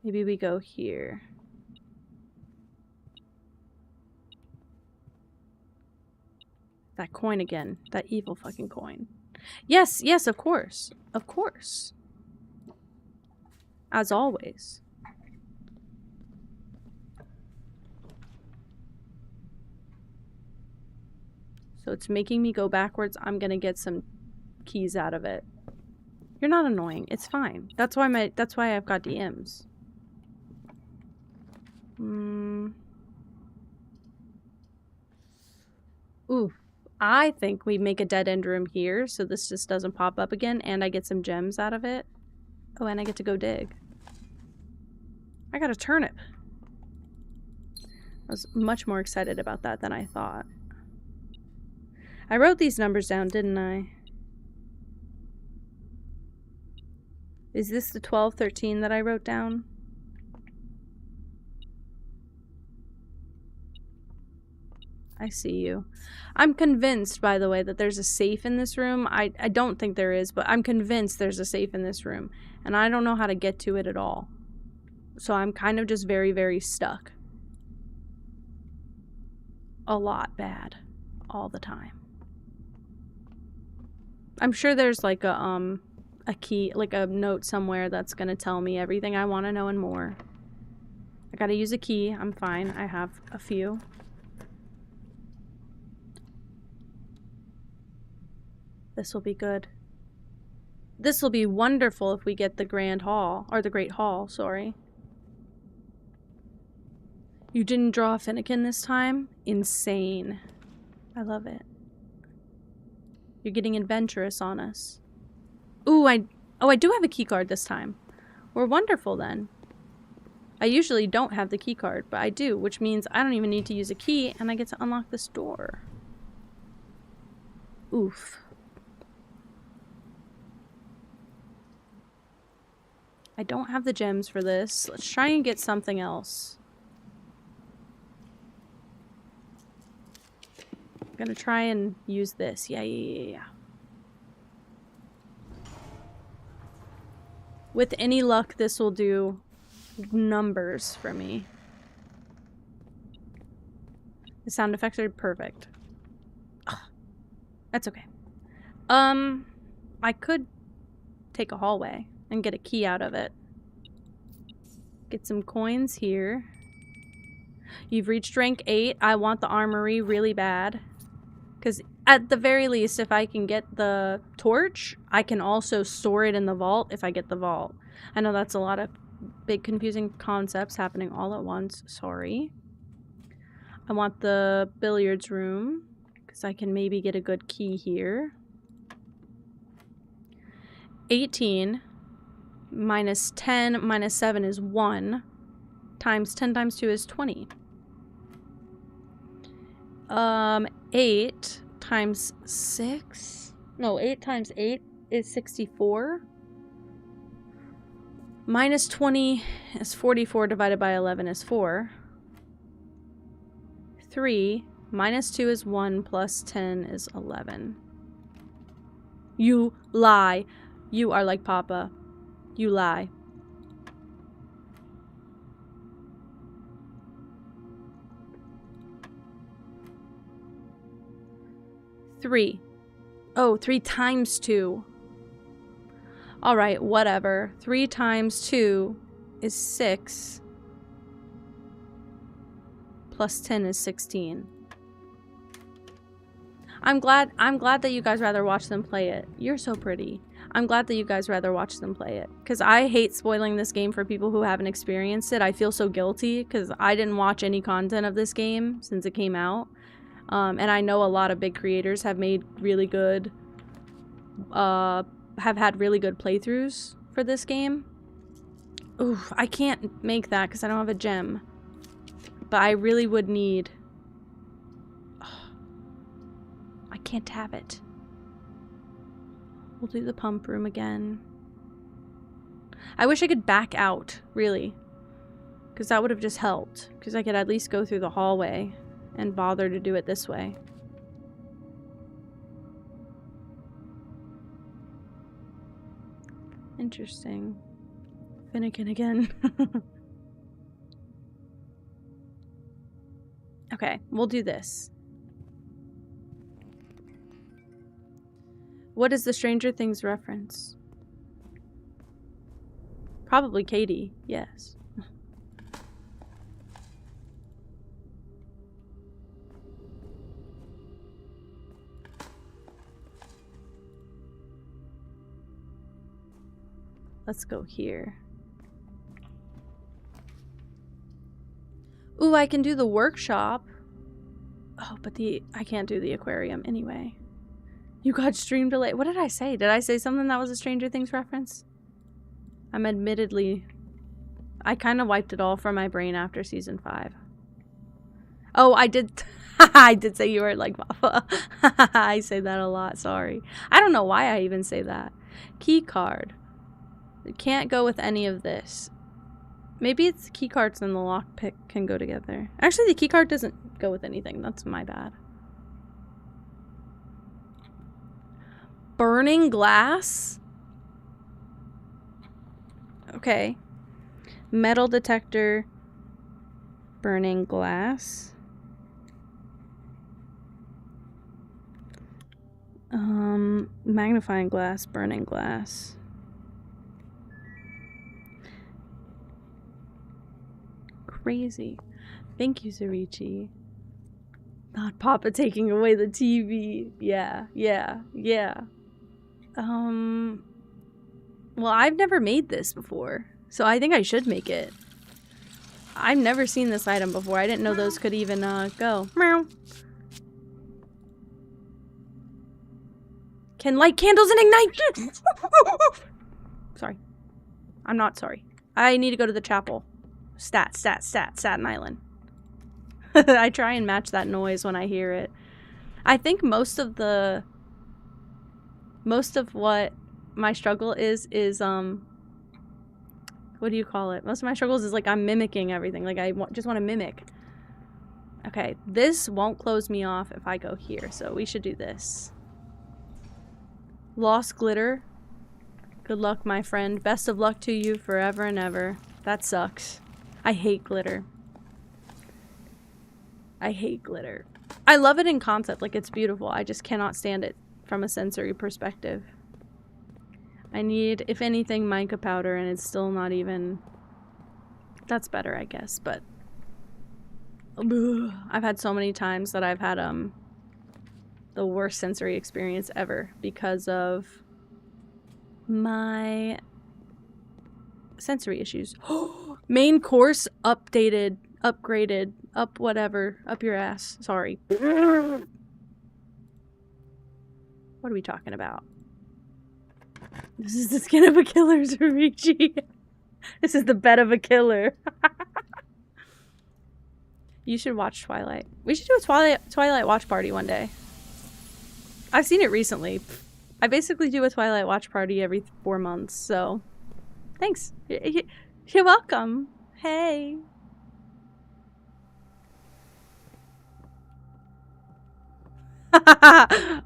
Maybe we go here. That coin again. That evil fucking coin. Yes, yes, of course. Of course. As always. So it's making me go backwards. I'm gonna get some keys out of it. You're not annoying. It's fine. That's why I've got DMs. Ooh. I think we make a dead end room here so this just doesn't pop up again and I get some gems out of it. Oh, and I get to go dig. I got a turnip. I was much more excited about that than I thought. I wrote these numbers down, didn't I? Is this the 1213 that I wrote down? I see you. I'm convinced, by the way, that there's a safe in this room. I don't think there is, but I'm convinced there's a safe in this room. And I don't know how to get to it at all. So I'm kind of just very, very stuck. A lot bad. All the time. I'm sure there's like a key, like a note somewhere that's gonna tell me everything I want to know and more. I gotta use a key. I'm fine. I have a few. This will be good. This will be wonderful if we get the Grand Hall, or the Great Hall, sorry. You didn't draw a Finnegan this time? Insane. I love it. You're getting adventurous on us. Ooh, I do have a key card this time. We're wonderful then. I usually don't have the key card, but I do, which means I don't even need to use a key and I get to unlock this door. Oof. I don't have the gems for this. Let's try and get something else. I'm gonna try and use this. Yeah. With any luck, this will do numbers for me. The sound effects are perfect. Ugh. That's okay. I could take a hallway and get a key out of it. Get some coins here. You've reached rank 8. I want the armory really bad. Because at the very least, if I can get the torch, I can also store it in the vault if I get the vault. I know that's a lot of big confusing concepts happening all at once. Sorry. I want the billiards room because I can maybe get a good key here. 18 minus 10 minus 7 is 1. Times 10 times 2 is 20. 8 times 6? No, 8 times 8 is 64. Minus 20 is 44 divided by 11 is 4. 3 minus 2 is 1 plus 10 is 11. You lie. You are like Papa. You lie. Three. Oh, 3 times 2. Alright, whatever. 3 times 2 is 6. Plus 10 is 16. I'm glad that you guys rather watch them play it. You're so pretty. I'm glad that you guys rather watch them play it. Because I hate spoiling this game for people who haven't experienced it. I feel so guilty because I didn't watch any content of this game since it came out. And I know a lot of big creators have made really good, have had really good playthroughs for this game. Ooh, I can't make that because I don't have a gem. But I really would need... I can't have it. We'll do the pump room again. I wish I could back out, really. Because that would have just helped. Because I could at least go through the hallway and bother to do it this way. Interesting. Finnegan again. Okay, we'll do this. What is the Stranger Things reference? Probably Katie, yes. Let's go here. Ooh, I can do the workshop. Oh, but I can't do the aquarium anyway. You got stream delay. What did I say? Did I say something that was a Stranger Things reference? I'm admittedly... I kind of wiped it all from my brain after season 5. Oh, I did... I did say you were like Papa. I say that a lot, sorry. I don't know why I even say that. Key card. It can't go with any of this. Maybe it's the key cards and the lockpick can go together. Actually, the key card doesn't go with anything. That's my bad. Burning glass? Okay. Metal detector. Burning glass. Magnifying glass, burning glass. Crazy. Thank you, Zarichi. Not Papa taking away the TV. Yeah. Well, I've never made this before, so I think I should make it. I've never seen this item before. I didn't know those could even, go. Meow. Can light candles and ignite. Sorry. I'm not sorry. I need to go to the chapel. Staten Island. I try and match that noise when I hear it. I think most of what my struggle is what do you call it? Most of my struggles is like I'm mimicking everything. Like I just want to mimic. Okay, this won't close me off if I go here, so we should do this. Lost glitter. Good luck, my friend. Best of luck to you forever and ever. That sucks. I hate glitter. I hate glitter. I love it in concept, like it's beautiful. I just cannot stand it from a sensory perspective. I need, if anything, mica powder, and it's still not even... That's better, I guess, but... Ugh. I've had so many times that I've had, the worst sensory experience ever because of my sensory issues. Main course updated, upgraded, up whatever, up your ass. Sorry. What are we talking about? This is the skin of a killer, Zarichi. This is the bed of a killer. You should watch Twilight. We should do a Twilight watch party one day. I've seen it recently. I basically do a Twilight watch party every 4 months, so... Thanks. You're welcome. Hey.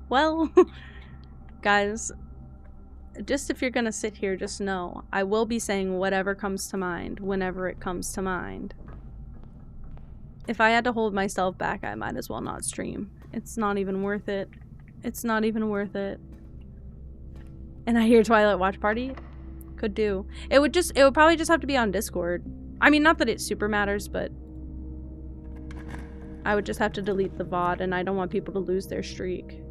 Well, guys, just if you're gonna sit here, just know, I will be saying whatever comes to mind, whenever it comes to mind. If I had to hold myself back, I might as well not stream. It's not even worth it. It's not even worth it. And I hear Twilight watch party? Could do. It would probably just have to be on Discord. I mean, not that it super matters, but I would just have to delete the VOD, and I don't want people to lose their streak.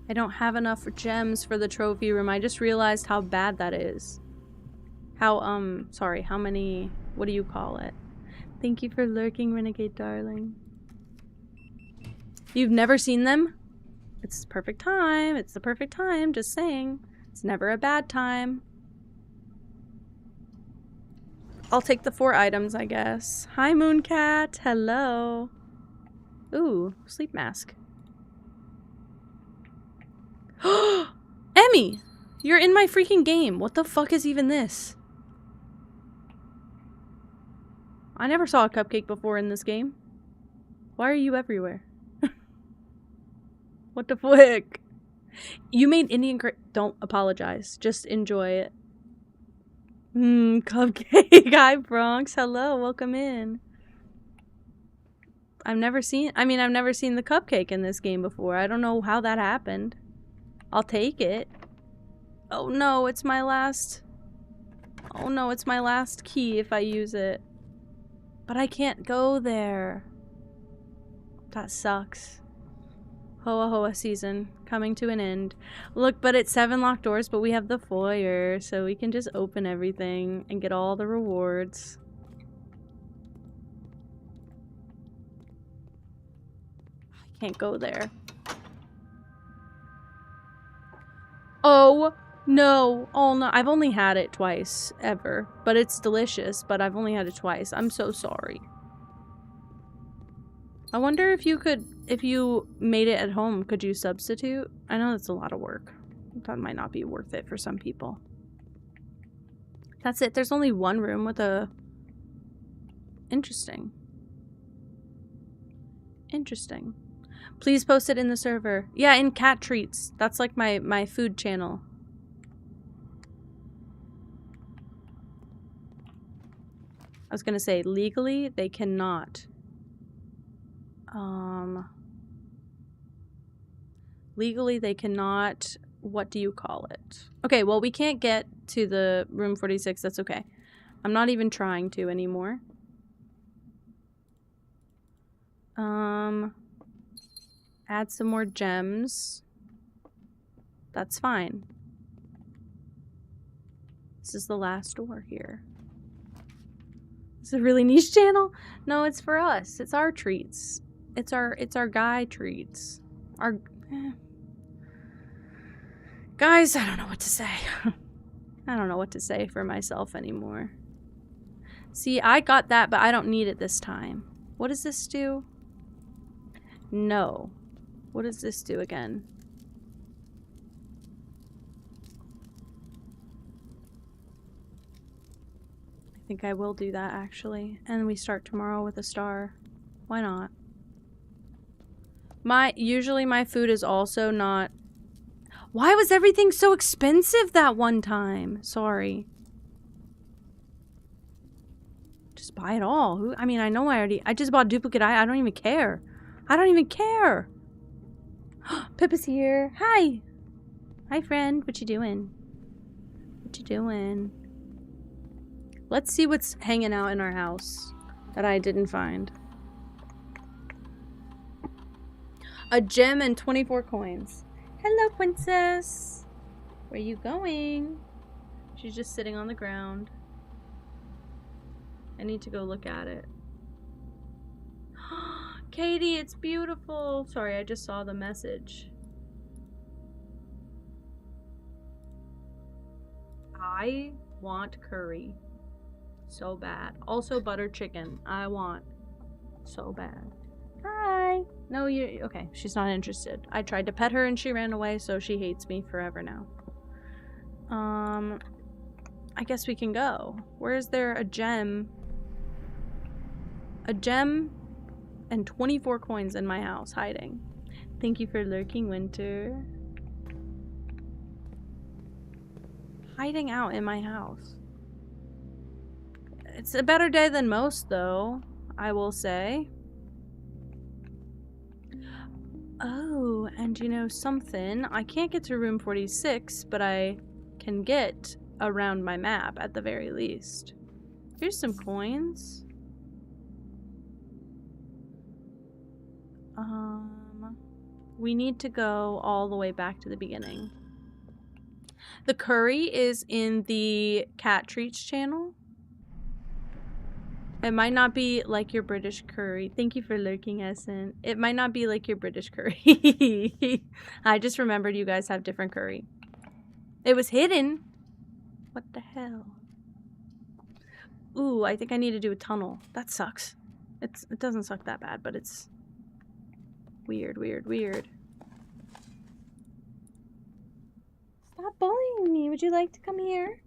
I don't have enough gems for the trophy room. I just realized how bad that is. Sorry, how many, what do you call it? Thank you for lurking, Renegade darling. You've never seen them? It's the perfect time. It's the perfect time, just saying. It's never a bad time. I'll take the 4 items, I guess. Hi, Mooncat. Hello. Ooh, sleep mask. Emmy! You're in my freaking game. What the fuck is even this? I never saw a cupcake before in this game. Why are you everywhere? What the fuck? You made Indian Don't apologize. Just enjoy it. Cupcake. Hi, Bronx. Hello. Welcome in. I've never seen the cupcake in this game before. I don't know how that happened. I'll take it. Oh no, it's my last... Oh no, it's my last key if I use it. But I can't go there. That sucks. Hoa Hoa season coming to an end. Look, but it's 7 locked doors, but we have the foyer, so we can just open everything and get all the rewards. I can't go there. Oh no. Oh no. I've only had it twice ever, but it's delicious, but I've only had it twice. I'm so sorry. I wonder if you could, if you made it at home, could you substitute? I know that's a lot of work. That might not be worth it for some people. That's it. There's only one room with a... Interesting. Interesting. Please post it in the server. Yeah, in cat treats. That's like my food channel. I was gonna say, legally, they cannot. Legally, they cannot... What do you call it? Okay, well, we can't get to the room 46. That's okay. I'm not even trying to anymore. Add some more gems. That's fine. This is the last door here. It's a really niche channel. No, it's for us. It's our treats. It's our guy treats. Our guys, I don't know what to say. I don't know what to say for myself anymore. See, I got that, but I don't need it this time. What does this do? No. What does this do again? I think I will do that, actually. And we start tomorrow with a star. Why not? Usually my food is also not... Why was everything so expensive that one time? Sorry. Just buy it all. I mean, I know I just bought duplicate. I don't even care. I don't even care. Pippa's here. Hi. Hi, friend. What you doing? What you doing? Let's see what's hanging out in our house that I didn't find. A gem and 24 coins. Hello, princess. Where you going? She's just sitting on the ground. I need to go look at it. Katie, it's beautiful. Sorry, I just saw the message. I want curry. So bad. Also butter chicken. I want. So bad. Hi. No, you... Okay, she's not interested. I tried to pet her and she ran away, so she hates me forever now. I guess we can go. Where is there a gem? A gem and 24 coins in my house hiding. Thank you for lurking, Winter. Hiding out in my house. It's a better day than most, though, I will say. Oh, and you know something? I can't get to room 46, but I can get around my map at the very least. Here's some coins. We need to go all the way back to the beginning. The curry is in the cat treats channel. It might not be like your British curry. Thank you for lurking, Essen. It might not be like your British curry. I just remembered you guys have different curry. It was hidden. What the hell? Ooh, I think I need to do a tunnel. That sucks. It doesn't suck that bad, but it's weird, weird, weird. Stop bullying me. Would you like to come here?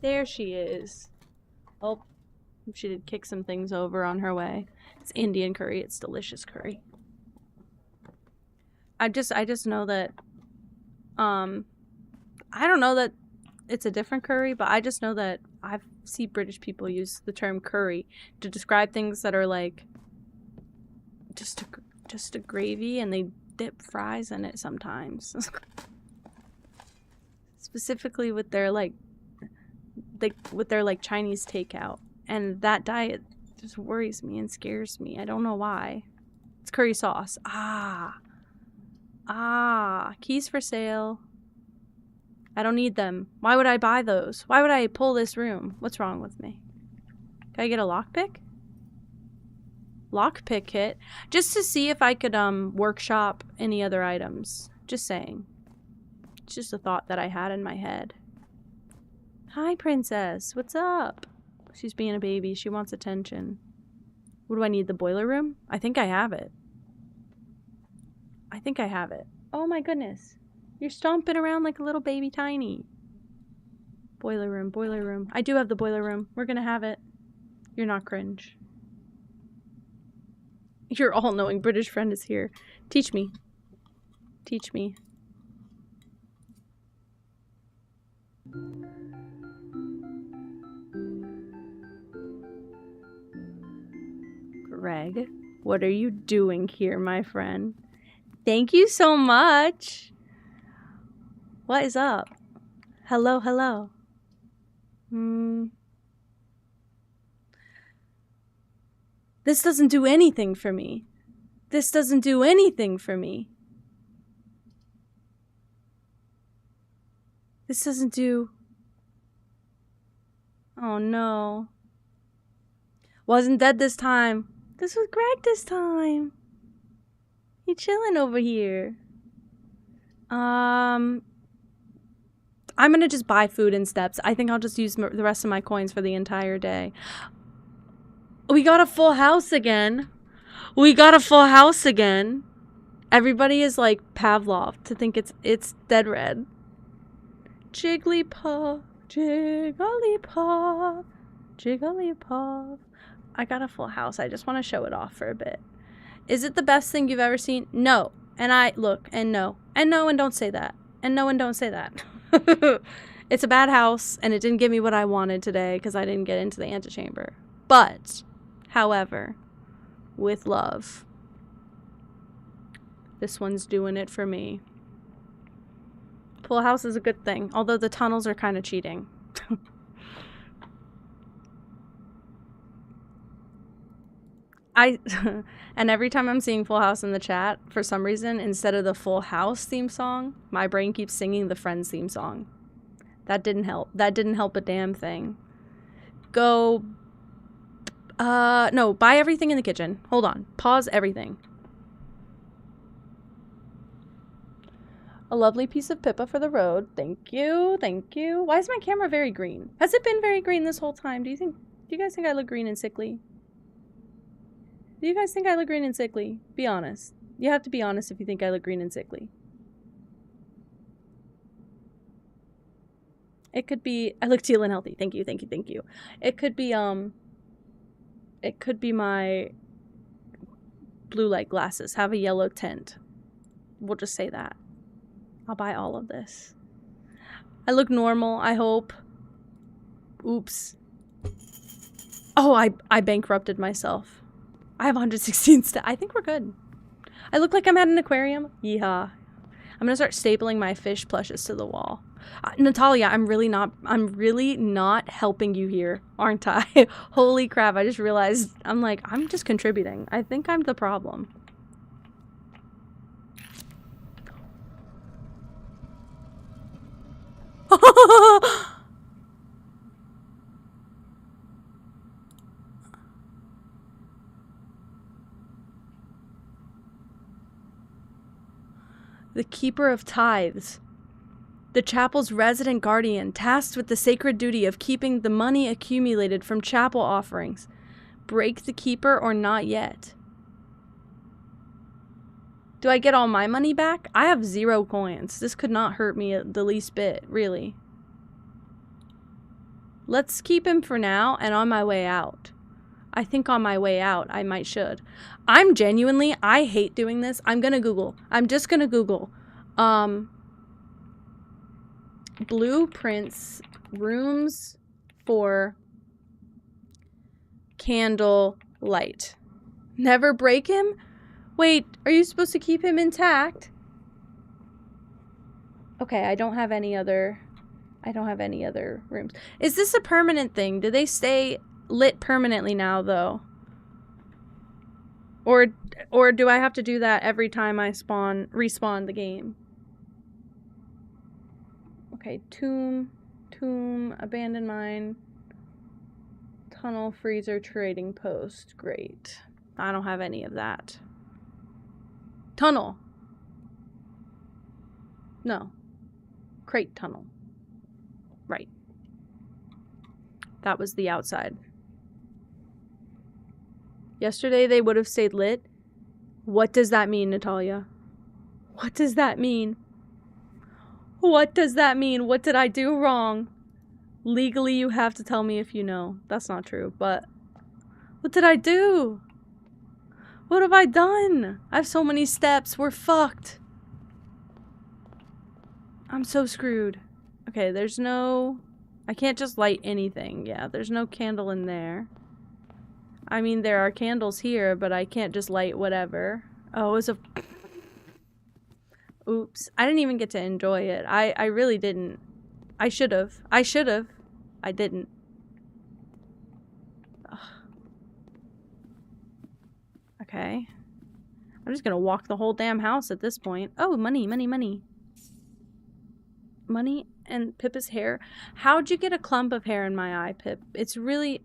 There she is. Oh. She did kick some things over on her way. It's Indian curry. It's delicious curry. I just know that, I don't know that it's a different curry, but I just know that I see British people use the term curry to describe things that are like just a gravy, and they dip fries in it sometimes. Specifically with their Chinese takeout. And that diet just worries me and scares me. I don't know why. It's curry sauce. Ah. Ah, keys for sale. I don't need them. Why would I buy those? Why would I pull this room? What's wrong with me? Can I get a lockpick? Lockpick kit? Just to see if I could, workshop any other items. Just saying. It's just a thought that I had in my head. Hi, princess. What's up? She's being a baby. She wants attention. What do I need? The boiler room? I think I have it. I think I have it. Oh my goodness. You're stomping around like a little baby tiny. Boiler room, boiler room. I do have the boiler room. We're gonna have it. You're not cringe. Your all-knowing British friend is here. Teach me. Teach me. Greg, what are you doing here, my friend? Thank you so much. What is up? Hello, hello. This doesn't do anything for me. This doesn't do anything for me. This doesn't do... Oh no. Wasn't dead this time. This was Greg this time. He chilling over here. I'm gonna just buy food in steps. I think I'll just use the rest of my coins for the entire day. We got a full house again. We got a full house again. Everybody is like Pavlov to think it's dead red. Jigglypuff, Jigglypuff, Jigglypuff. I got a full house. I just want to show it off for a bit. Is it the best thing you've ever seen? No. And look, and no. And no, and don't say that. And no, and don't say that. It's a bad house, and it didn't give me what I wanted today because I didn't get into the antechamber. But, however, with love, this one's doing it for me. Full house is a good thing, although the tunnels are kind of cheating. And every time I'm seeing Full House in the chat, for some reason, instead of the Full House theme song, my brain keeps singing the Friends theme song. That didn't help. That didn't help a damn thing. Go... no, buy everything in the kitchen. Hold on. Pause everything. A lovely piece of Pippa for the road. Thank you. Thank you. Why is my camera very green? Has it been very green this whole time? Do you guys think I look green and sickly? Do you guys think I look green and sickly? Be honest. You have to be honest if you think I look green and sickly. It could be... I look teal and healthy. Thank you, thank you, thank you. It could be, It could be my blue light glasses. Have a yellow tint. We'll just say that. I'll buy all of this. I look normal, I hope. Oops. Oh, I bankrupted myself. I have 116 I think we're good. I look like I'm at an aquarium. Yeehaw. I'm gonna start stapling my fish plushes to the wall. Natalia, I'm really not helping you here, aren't I? Holy crap, I just realized, I'm just contributing. I think I'm the problem. The keeper of tithes. The chapel's resident guardian, tasked with the sacred duty of keeping the money accumulated from chapel offerings. Break the keeper or not yet? Do I get all my money back? I have 0 coins. This could not hurt me the least bit, really. Let's keep him for now, and on my way out. I think on my way out, I should. I hate doing this. I'm just gonna Google. Blueprints, rooms for candle light. Never break him? Wait, are you supposed to keep him intact? Okay, I don't have any other rooms. Is this a permanent thing? Do they stay lit permanently now, though? Or do I have to do that every time I respawn the game? Okay, tomb, abandoned mine, tunnel, freezer, trading post. Great. I don't have any of that. Tunnel. No. Crate tunnel. Right. That was the outside. Yesterday they would have stayed lit. What does that mean, Natalia? What does that mean? What does that mean? What did I do wrong? Legally, you have to tell me if you know. That's not true, but... What did I do? What have I done? I have so many steps. We're fucked. I'm so screwed. Okay, there's no... I can't just light anything. Yeah, there's no candle in there. I mean, there are candles here, but I can't just light whatever. Oh, it was a... Oops. I didn't even get to enjoy it. I really didn't. I should have. I didn't. Ugh. Okay. I'm just gonna walk the whole damn house at this point. Oh, money, money, money. Money and Pippa's hair. How'd you get a clump of hair in my eye, Pip? It's really...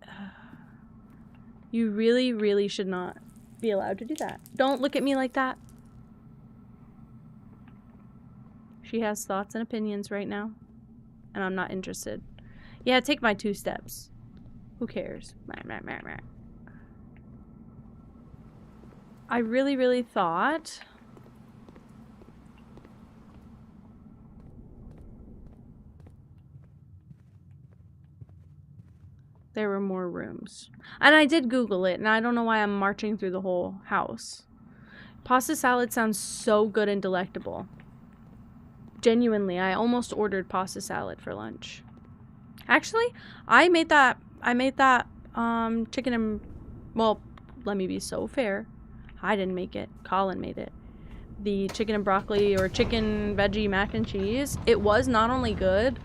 You really, really should not be allowed to do that. Don't look at me like that. She has thoughts and opinions right now, and I'm not interested. Yeah, take my 2 steps. Who cares? I really, really thought... there were more rooms. And I did Google it, and I don't know why I'm marching through the whole house. Pasta salad sounds so good and delectable. Genuinely, I almost ordered pasta salad for lunch. Actually, I made that chicken and... Well, let me be so fair. I didn't make it. Colin made it. The chicken and broccoli or chicken veggie mac and cheese. It was not only good,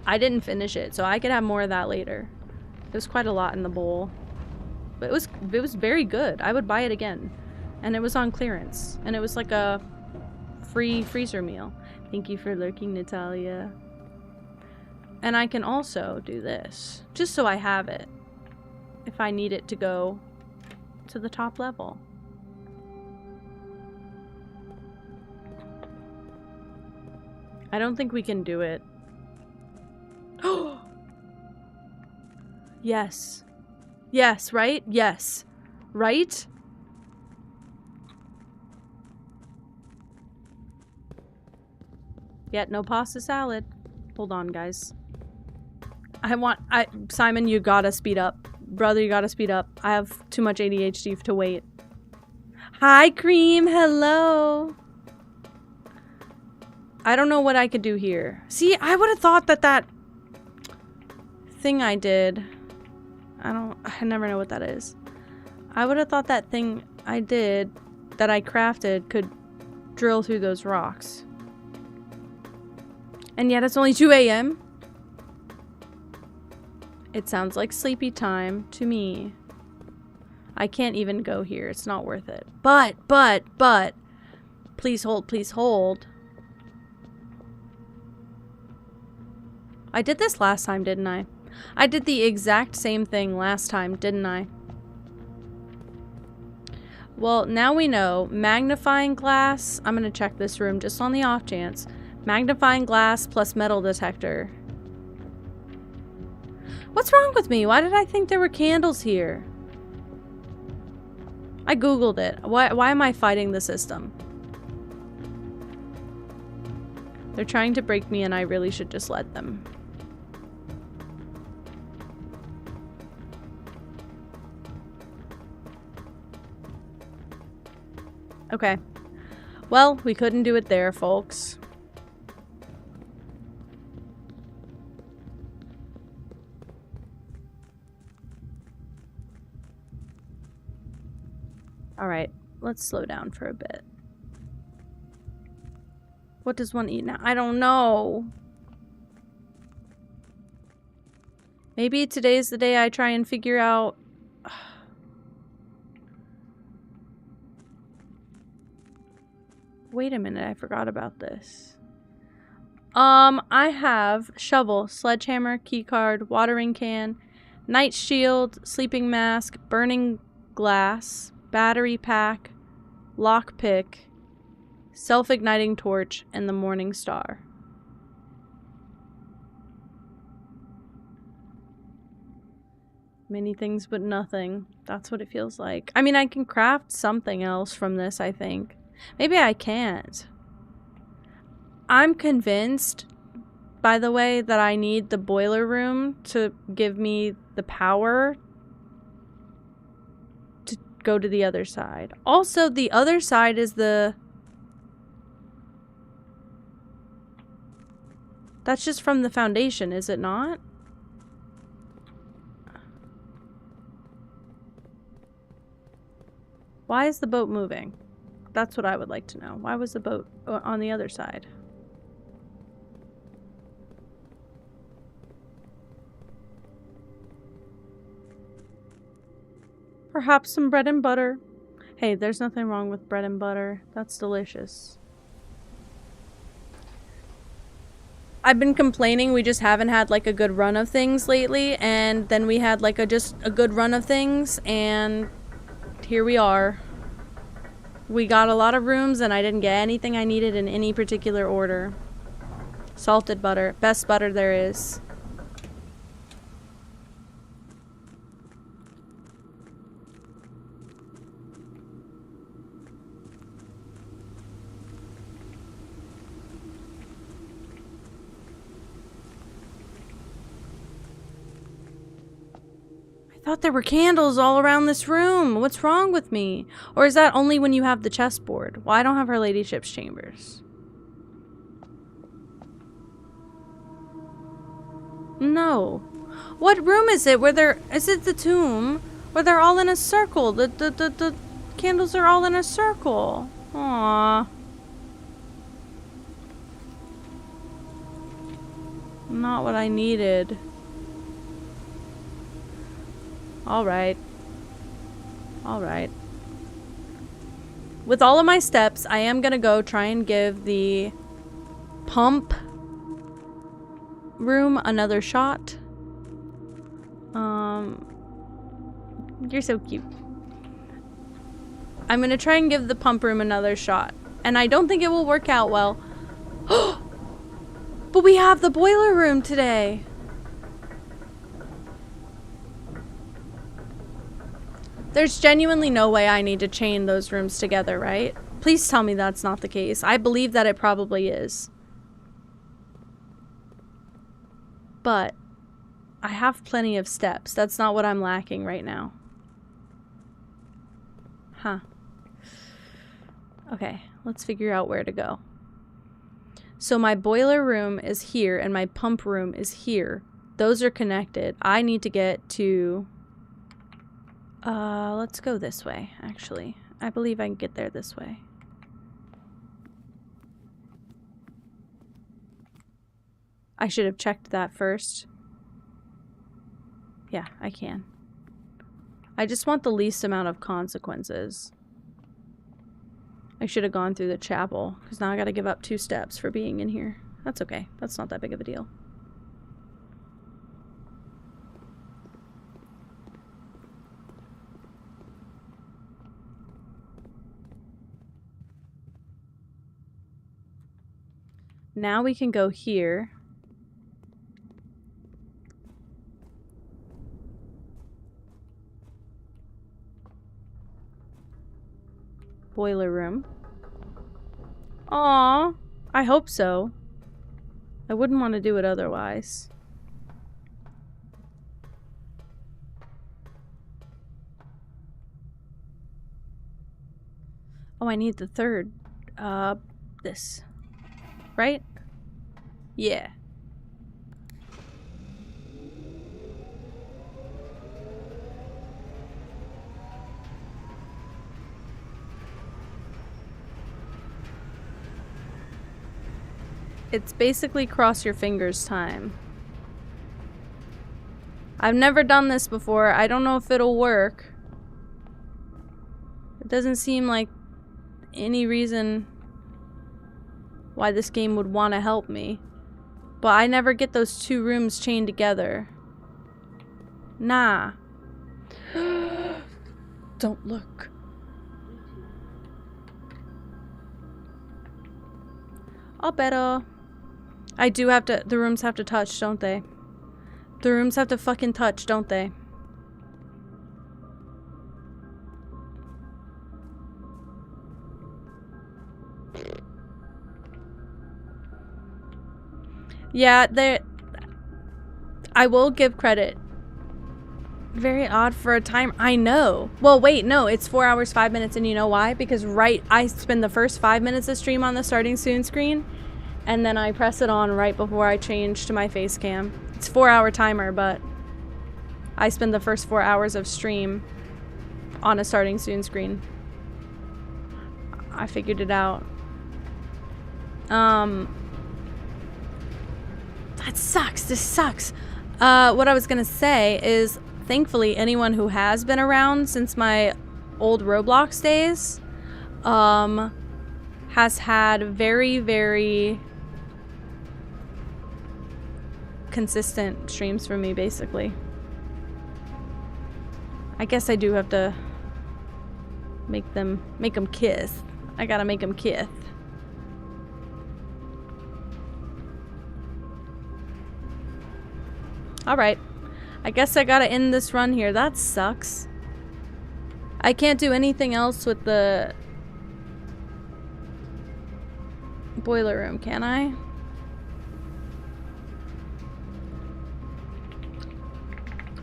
I didn't finish it, so I could have more of that later. It was quite a lot in the bowl. But it was very good. I would buy it again. And it was on clearance. And it was like a free freezer meal. Thank you for lurking, Natalia. And I can also do this. Just so I have it. If I need it to go to the top level. I don't think we can do it. Yes. Yes, right? Yes. Right? Yet no pasta salad. Hold on, guys. Simon, you gotta speed up. Brother, you gotta speed up. I have too much ADHD to wait. Hi, Cream. Hello. I don't know what I could do here. See, I would have thought that thing I did... I never know what that is. I would have thought that thing I did, that I crafted, could drill through those rocks. And yet it's only 2 a.m. It sounds like sleepy time to me. I can't even go here. It's not worth it. But, please hold, please hold. I did this last time, didn't I? I did the exact same thing last time, didn't I? Well, now we know. Magnifying glass. I'm gonna check this room just on the off chance. Magnifying glass plus metal detector. What's wrong with me? Why did I think there were candles here? I googled it. Why am I fighting the system? They're trying to break me and I really should just let them. Okay. Well, we couldn't do it there, folks. Alright, let's slow down for a bit. What does one eat now? I don't know. Maybe today's the day I try and figure out... Wait a minute, I forgot about this. I have shovel, sledgehammer, keycard, watering can, night shield, sleeping mask, burning glass, battery pack, lockpick, self-igniting torch, and the morning star. Many things but nothing. That's what it feels like. I mean, I can craft something else from this, I think. Maybe I can't. I'm convinced, by the way, that I need the boiler room to give me the power to go to the other side. Also, the other side is the... That's just from the foundation, is it not? Why is the boat moving? That's what I would like to know. Why was the boat on the other side? Perhaps some bread and butter. Hey, there's nothing wrong with bread and butter. That's delicious. I've been complaining we just haven't had like a good run of things lately, and then we had like just a good run of things, and here we are. We got a lot of rooms and I didn't get anything I needed in any particular order. Salted butter. Best butter there is. I thought there were candles all around this room. What's wrong with me? Or is that only when you have the chessboard? Well, I don't have her ladyship's chambers. No. What room is it where they're... Is it the tomb? Where they're all in a circle? The candles are all in a circle. Aww. Not what I needed. Alright. Alright. With all of my steps, I am gonna go try and give the pump room another shot. You're so cute. I'm gonna try and give the pump room another shot. And I don't think it will work out well. But we have the boiler room today. There's genuinely no way I need to chain those rooms together, right? Please tell me that's not the case. I believe that it probably is. But I have plenty of steps. That's not what I'm lacking right now. Huh. Okay, let's figure out where to go. So my boiler room is here and my pump room is here. Those are connected. I need to get to... let's go this way, actually. I believe I can get there this way. I should have checked that first. Yeah, I can. I just want the least amount of consequences. I should have gone through the chapel, because now I gotta give up 2 steps for being in here. That's okay. That's not that big of a deal. Now we can go here. Boiler room. Aww. I hope so. I wouldn't want to do it otherwise. Oh, I need the third. This. Right? Yeah. It's basically cross your fingers time. I've never done this before. I don't know if it'll work. It doesn't seem like any reason why this game would want to help me. But I never get those two rooms chained together. Nah. Don't look. I'll better. I do have to, the rooms have to touch, don't they? The rooms have to fucking touch, don't they? Yeah, I will give credit. Very odd for a time. I know. Well, wait, no, it's 4 hours, 5 minutes, and you know why? Because I spend the first 5 minutes of stream on the starting soon screen, and then I press it on right before I change to my face cam. It's a 4-hour timer, but I spend the first 4 hours of stream on a starting soon screen. I figured it out. That sucks. This sucks. What I was gonna say is, thankfully, anyone who has been around since my old Roblox days, has had very, very consistent streams for me, basically. I guess I do have to make them kiss. I gotta make them kiss. Alright. I guess I gotta end this run here. That sucks. I can't do anything else with the boiler room, can I?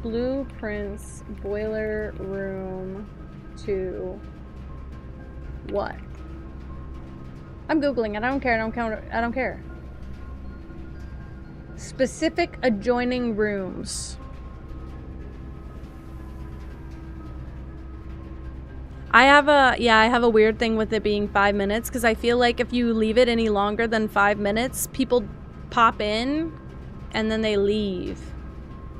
Blueprints boiler room to what? I'm Googling it. I don't care. I don't care. Specific adjoining rooms. I have a weird thing with it being 5 minutes, because I feel like if you leave it any longer than 5 minutes, people pop in and then they leave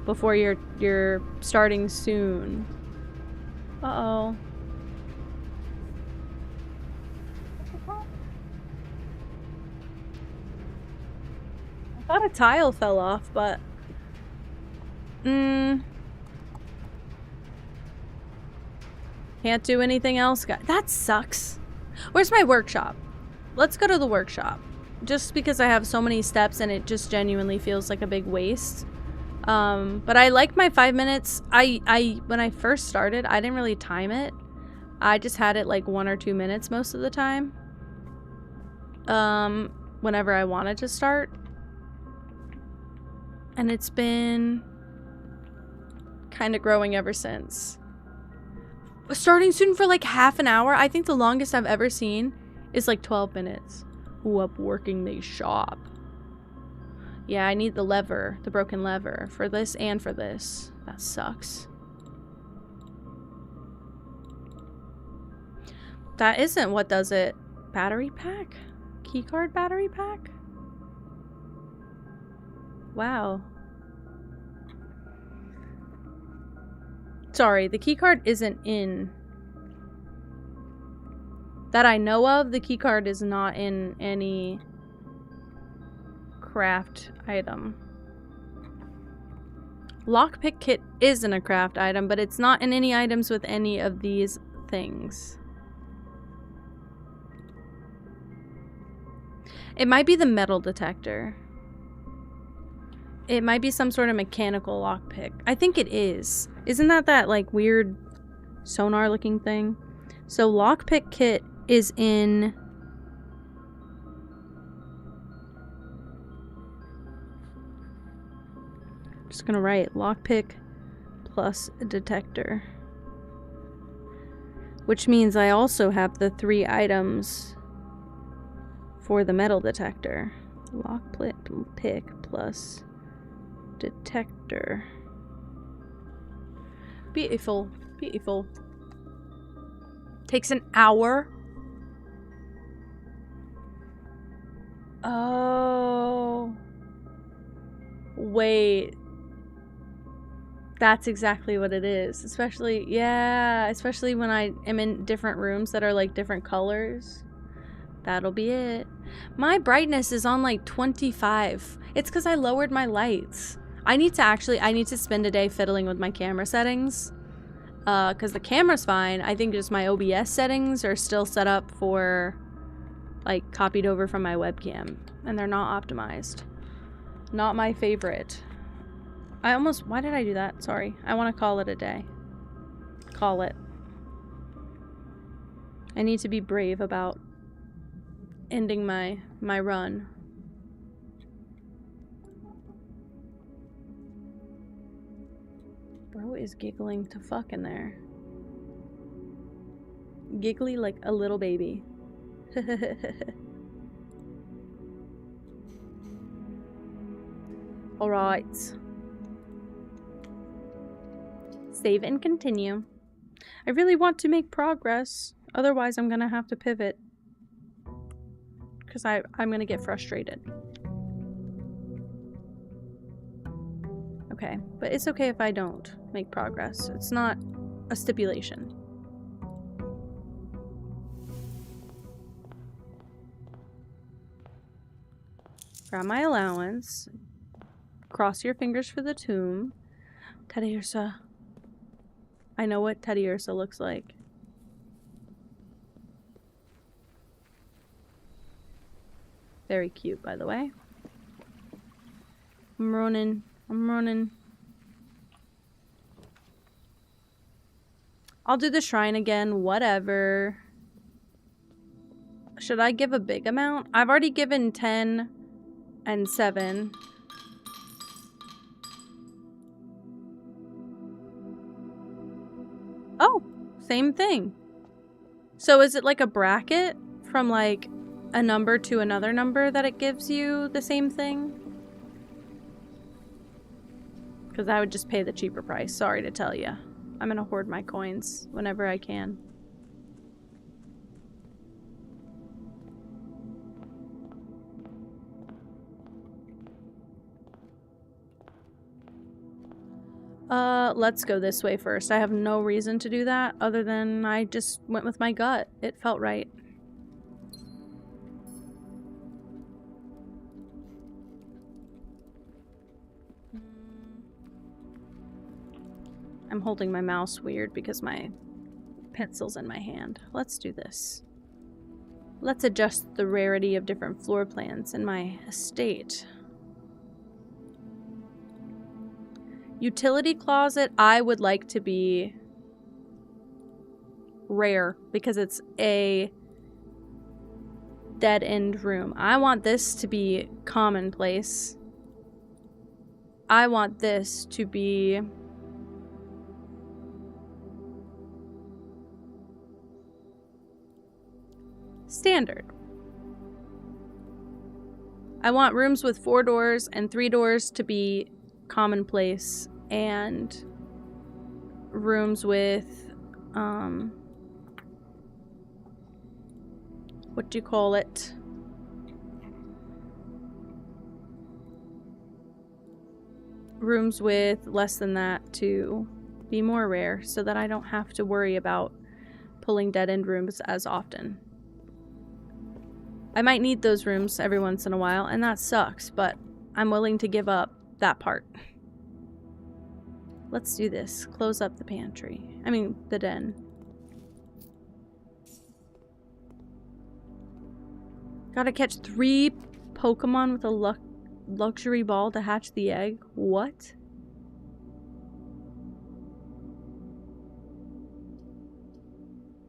before you're starting soon. Uh-oh. I thought a tile fell off, but can't do anything else. That sucks. Where's my workshop? Let's go to the workshop. Just because I have so many steps and it just genuinely feels like a big waste. But I like my 5 minutes. When I first started, I didn't really time it. I just had it like 1 or 2 minutes most of the time. Whenever I wanted to start. And it's been kind of growing ever since. Starting soon for like half an hour. I think the longest I've ever seen is like 12 minutes. Ooh, up working the shop. Yeah, I need the lever, the broken lever, for this and for this. That sucks. That isn't what does it. Battery pack? Keycard battery pack? Wow. Sorry, the keycard isn't in. That I know of, the keycard is not in any craft item. Lockpick kit isn't a craft item, but it's not in any items with any of these things. It might be the metal detector. It might be some sort of mechanical lockpick. I think it is. Isn't that like weird sonar looking thing? So lockpick kit is in just gonna write lockpick plus a detector, which means I also have the 3 items for the metal detector. Lockpick plus detector. Beautiful, beautiful. Takes an hour. Oh. Wait. That's exactly what it is. Especially, yeah, especially when I am in different rooms that are like different colors. That'll be it. My brightness is on like 25. It's because I lowered my lights. I need to spend a day fiddling with my camera settings. Because the camera's fine. I think just my OBS settings are still set up for, like, copied over from my webcam. And they're not optimized. Not my favorite. Why did I do that? Sorry. I want to call it a day. Call it. I need to be brave about ending my run. Bro is giggling to fuck in there. Giggly like a little baby. Alright. Save and continue. I really want to make progress. Otherwise, I'm gonna have to pivot. Because I'm gonna get frustrated. Okay, but it's okay if I don't make progress. It's not a stipulation. Grab my allowance. Cross your fingers for the tomb. Teddy Ursa. I know what Teddy Ursa looks like. Very cute, by the way. I'm running. I'm running. I'll do the shrine again, whatever. Should I give a big amount? I've already given 10 and 7. Oh, same thing. So is it like a bracket from like a number to another number that it gives you the same thing? Because I would just pay the cheaper price. Sorry to tell you. I'm gonna hoard my coins whenever I can. Let's go this way first. I have no reason to do that other than I just went with my gut. It felt right. I'm holding my mouse weird because my pencil's in my hand. Let's do this. Let's adjust the rarity of different floor plans in my estate. Utility closet, I would like to be rare because it's a dead end room. I want this to be commonplace. I want this to be standard. I want rooms with 4 doors and 3 doors to be commonplace, and rooms with what do you call it? Rooms with less than that to be more rare so that I don't have to worry about pulling dead end rooms as often. I might need those rooms every once in a while, and that sucks, but I'm willing to give up that part. Let's do this. Close up the pantry. I mean, the den. Gotta catch 3 Pokemon with a luxury ball to hatch the egg. What?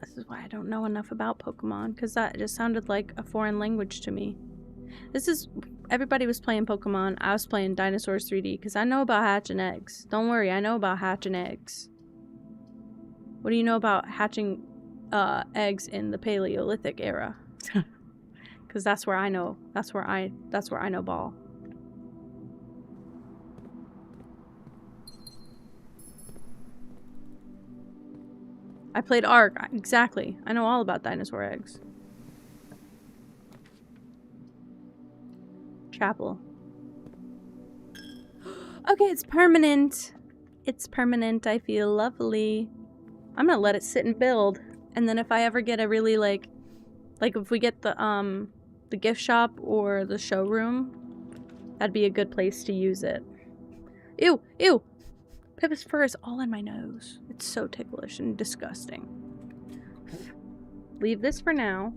This is why I don't know enough about Pokemon, because that just sounded like a foreign language to me. This is... Everybody was playing Pokemon. I was playing Dinosaurs 3D, because I know about hatching eggs. Don't worry, I know about hatching eggs. What do you know about hatching eggs in the Paleolithic era? Because that's where I know. That's where I know ball. I played Ark. Exactly. I know all about dinosaur eggs. Chapel. Okay, it's permanent. It's permanent. I feel lovely. I'm gonna let it sit and build. And then if I ever get a really, like, Like if we get the gift shop or the showroom, that'd be a good place to use it. Ew, ew! Pippa's fur is all in my nose. It's so ticklish and disgusting. Leave this for now.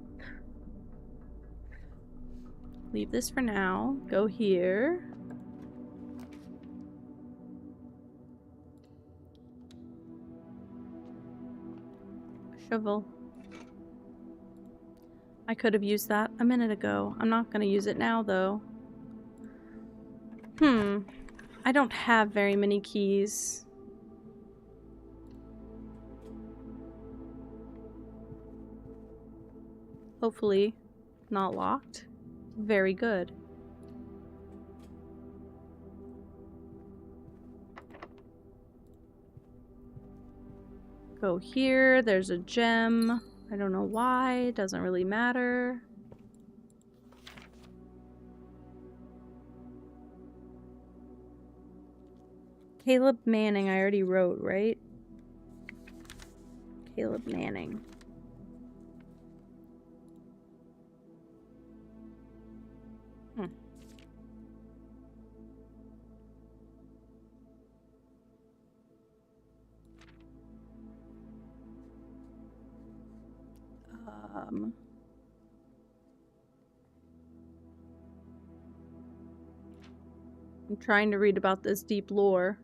Leave this for now. Go here. Shovel. I could have used that a minute ago. I'm not gonna use it now, though. I don't have very many keys. Hopefully, not locked. Very good. Go here. There's a gem. I don't know why. Doesn't really matter. Caleb Manning, I already wrote, right? Caleb Manning. I'm trying to read about this deep lore.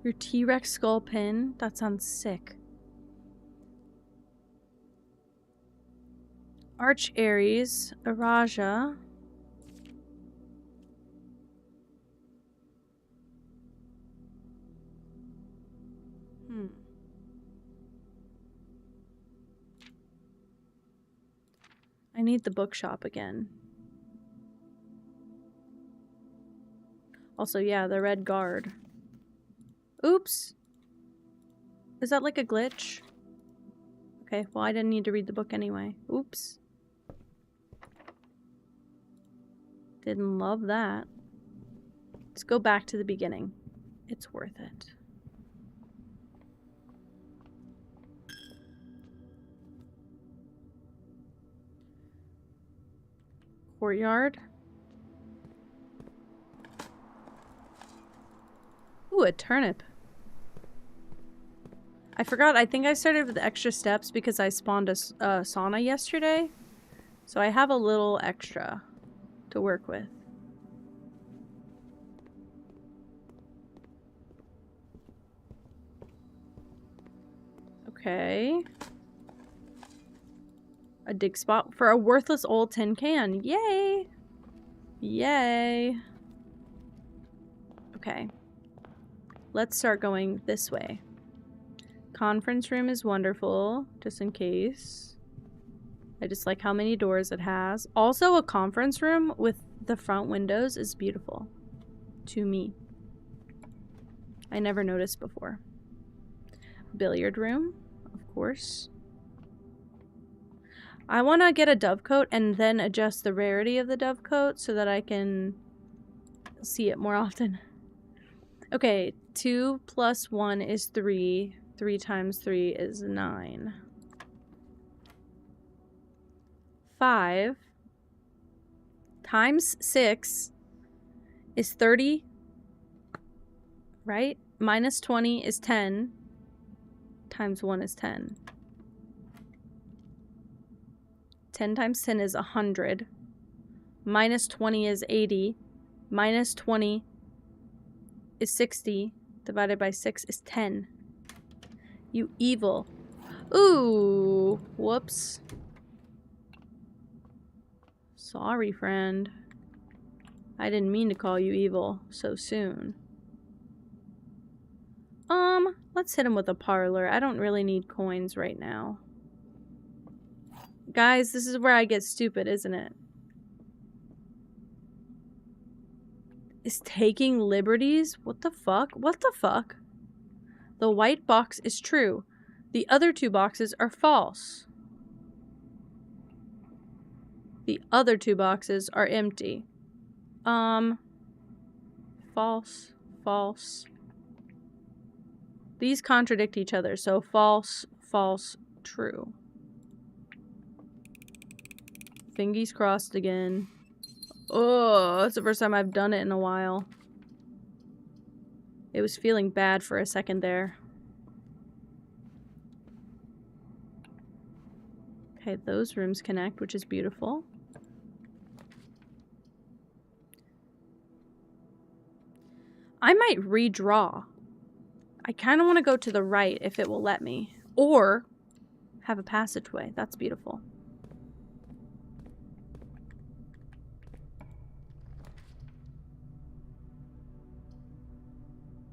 Your T-Rex skull pin? That sounds sick. Arch Aries, Araja. I need the bookshop again. Also, yeah, the red guard. Oops! Is that like a glitch? Okay, well I didn't need to read the book anyway. Oops. Didn't love that. Let's go back to the beginning. It's worth it. Courtyard. Ooh, a turnip. I forgot, I think I started with extra steps because I spawned a sauna yesterday. So I have a little extra to work with. Okay. A dig spot for a worthless old tin can. Yay! Yay! Okay. Let's start going this way. Conference room is wonderful, just in case. I just like how many doors it has. Also, a conference room with the front windows is beautiful. To me. I never noticed before. Billiard room, of course. I want to get a dove coat and then adjust the rarity of the dove coat so that I can see it more often. Okay, 2 plus 1 is 3. 3 times 3 is 9. 5 times 6 is 30, right? Minus 20 is 10. Times 1 is 10. 10 times 10 is 100. Minus 20 is 80. Minus 20 is 60. Divided by 6 is 10. You evil. Ooh. Whoops. Sorry, friend. I didn't mean to call you evil so soon. Let's hit him with a parlor. I don't really need coins right now. Guys, this is where I get stupid, isn't it? Is taking liberties? What the fuck? What the fuck? The white box is true. The other 2 boxes are false. The other 2 boxes are empty. False, false. These contradict each other, so false, false, True. Fingies crossed again. Oh, that's the first time I've done it in a while. It was feeling bad for a second there. Okay, those rooms connect, which is beautiful. I might redraw. I kind of want to go to the right if it will let me. Or have a passageway. That's beautiful.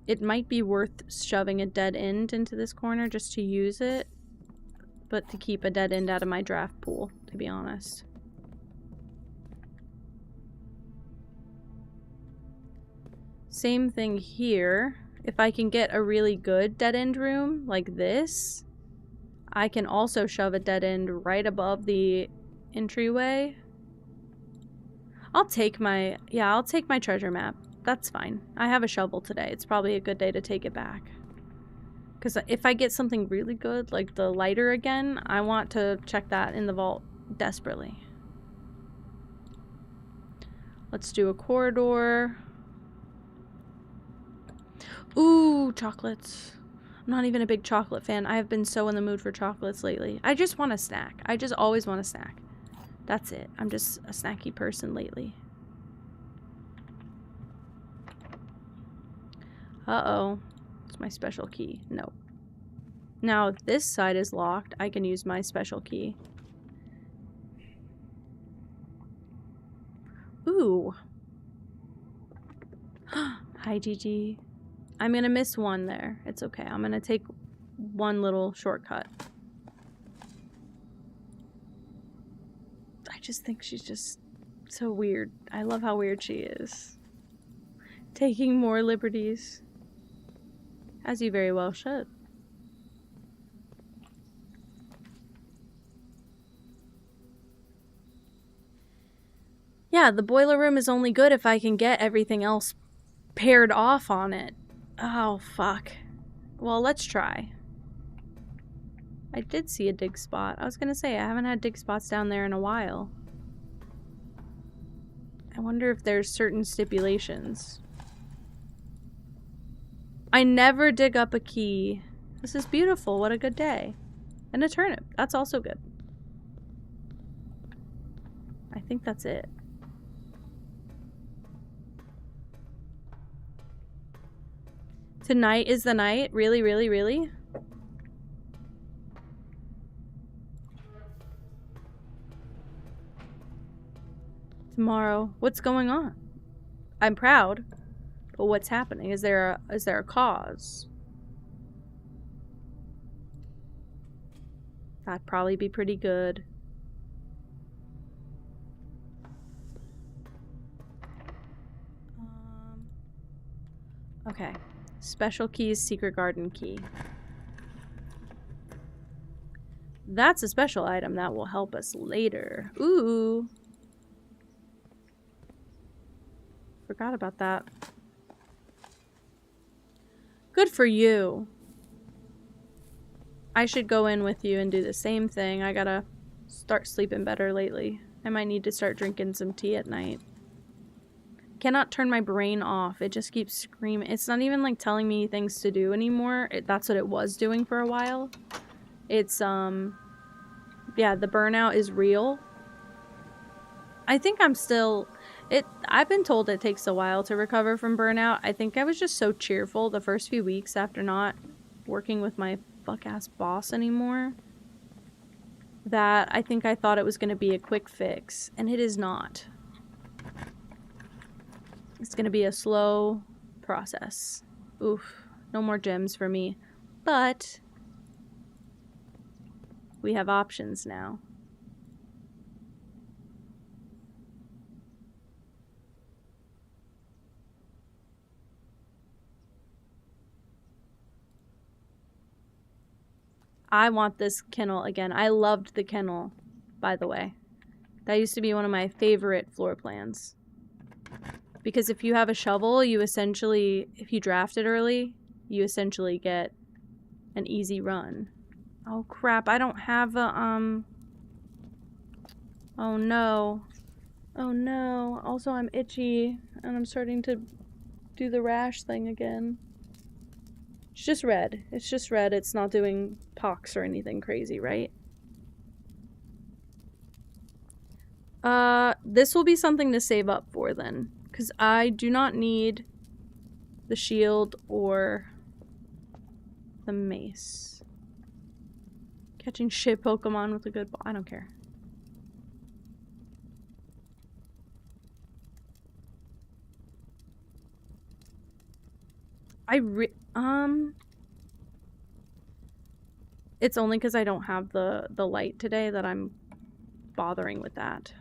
It might be worth shoving a dead end into this corner just to use it. But to keep a dead end out of my draft pool, to be honest. Same thing here. If I can get a really good dead end room like this, I can also shove a dead end right above the entryway. I'll take my treasure map. That's fine. I have a shovel today. It's probably a good day to take it back. Because if I get something really good, like the lighter again, I want to check that in the vault desperately. Let's do a corridor. Ooh, chocolates. I'm not even a big chocolate fan. I have been so in the mood for chocolates lately. I just want a snack. I just always want a snack. That's it. I'm just a snacky person lately. Uh-oh. It's my special key. No. Now, if this side is locked, I can use my special key. Ooh. Hi, Gigi. I'm gonna miss one there. It's okay. I'm gonna take one little shortcut. I just think she's just so weird. I love how weird she is. Taking more liberties. As you very well should. Yeah, the boiler room is only good if I can get everything else paired off on it. Oh, fuck. Well, let's try. I did see a dig spot. I was gonna say, I haven't had dig spots down there in a while. I wonder if there's certain stipulations. I never dig up a key. This is beautiful. What a good day. And a turnip. That's also good. I think that's it. Tonight is the night? Really, really, really? Tomorrow. What's going on? I'm proud. But what's happening? Is there a cause? That'd probably be pretty good. Okay. Special keys, secret garden key. That's a special item that will help us later. Ooh. Forgot about that. Good for you. I should go in with you and do the same thing. I gotta start sleeping better lately. I might need to start drinking some tea at night. Cannot turn my brain off. It just keeps screaming. It's not even like telling me things to do anymore. That's what it was doing for a while. It's yeah, the burnout is real. I think I'm still I've been told it takes a while to recover from burnout. I think I was just so cheerful the first few weeks after not working with my fuck-ass boss anymore that I think I thought it was going to be a quick fix, and it is not. It's going to be a slow process. Oof, no more gems for me. But we have options now. I want this kennel again. I loved the kennel, by the way. That used to be one of my favorite floor plans. Because if you have a shovel, you essentially, if you draft it early, you essentially get an easy run. Oh crap, I don't have a, oh no. Oh no. Also, I'm itchy, and I'm starting to do the rash thing again. It's just red. It's just red. It's not doing pox or anything crazy, right? This will be something to save up for then. Because I do not need the shield or the mace. Catching shit Pokemon with a good ball. I don't care. It's only because I don't have the light today that I'm bothering with that.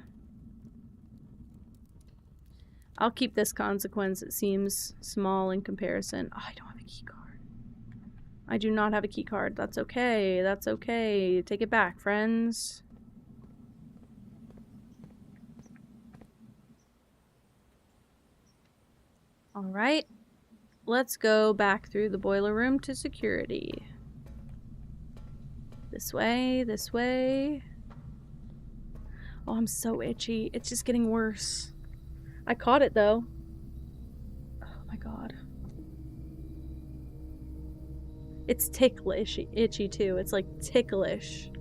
I'll keep this consequence. It seems small in comparison. Oh, I don't have a key card. I do not have a key card. That's okay. That's okay. Take it back, friends. Alright. Let's go back through the boiler room to security. This way, this way. Oh, I'm so itchy. It's just getting worse. I caught it though. Oh my god. It's ticklish, itchy too. It's like ticklish.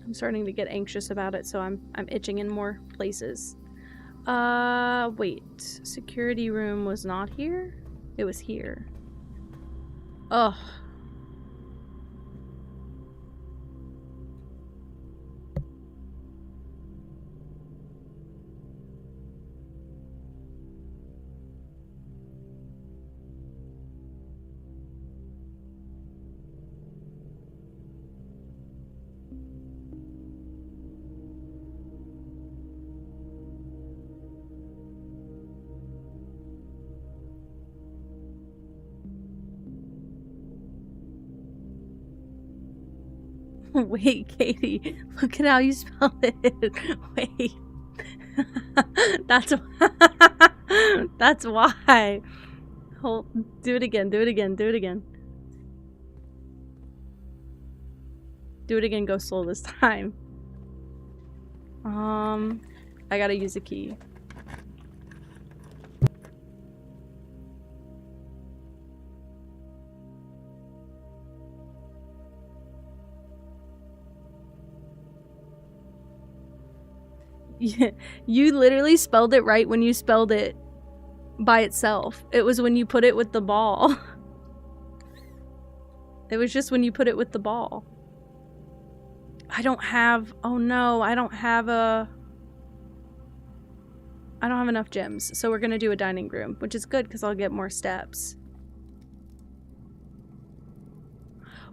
I'm starting to get anxious about it, so I'm itching in more places. Wait. Security room was not here? It was here. Ugh. Wait, Katie, look at how you spell it. Wait. That's why. Do it again, do it again, do it again. Do it again, go slow this time. I gotta use a key. Yeah, you literally spelled it right when you spelled it by itself. It was when you put it with the ball. It was just when you put it with the ball. I don't have... Oh no, I don't have enough gems, so we're gonna do a dining room, which is good because I'll get more steps.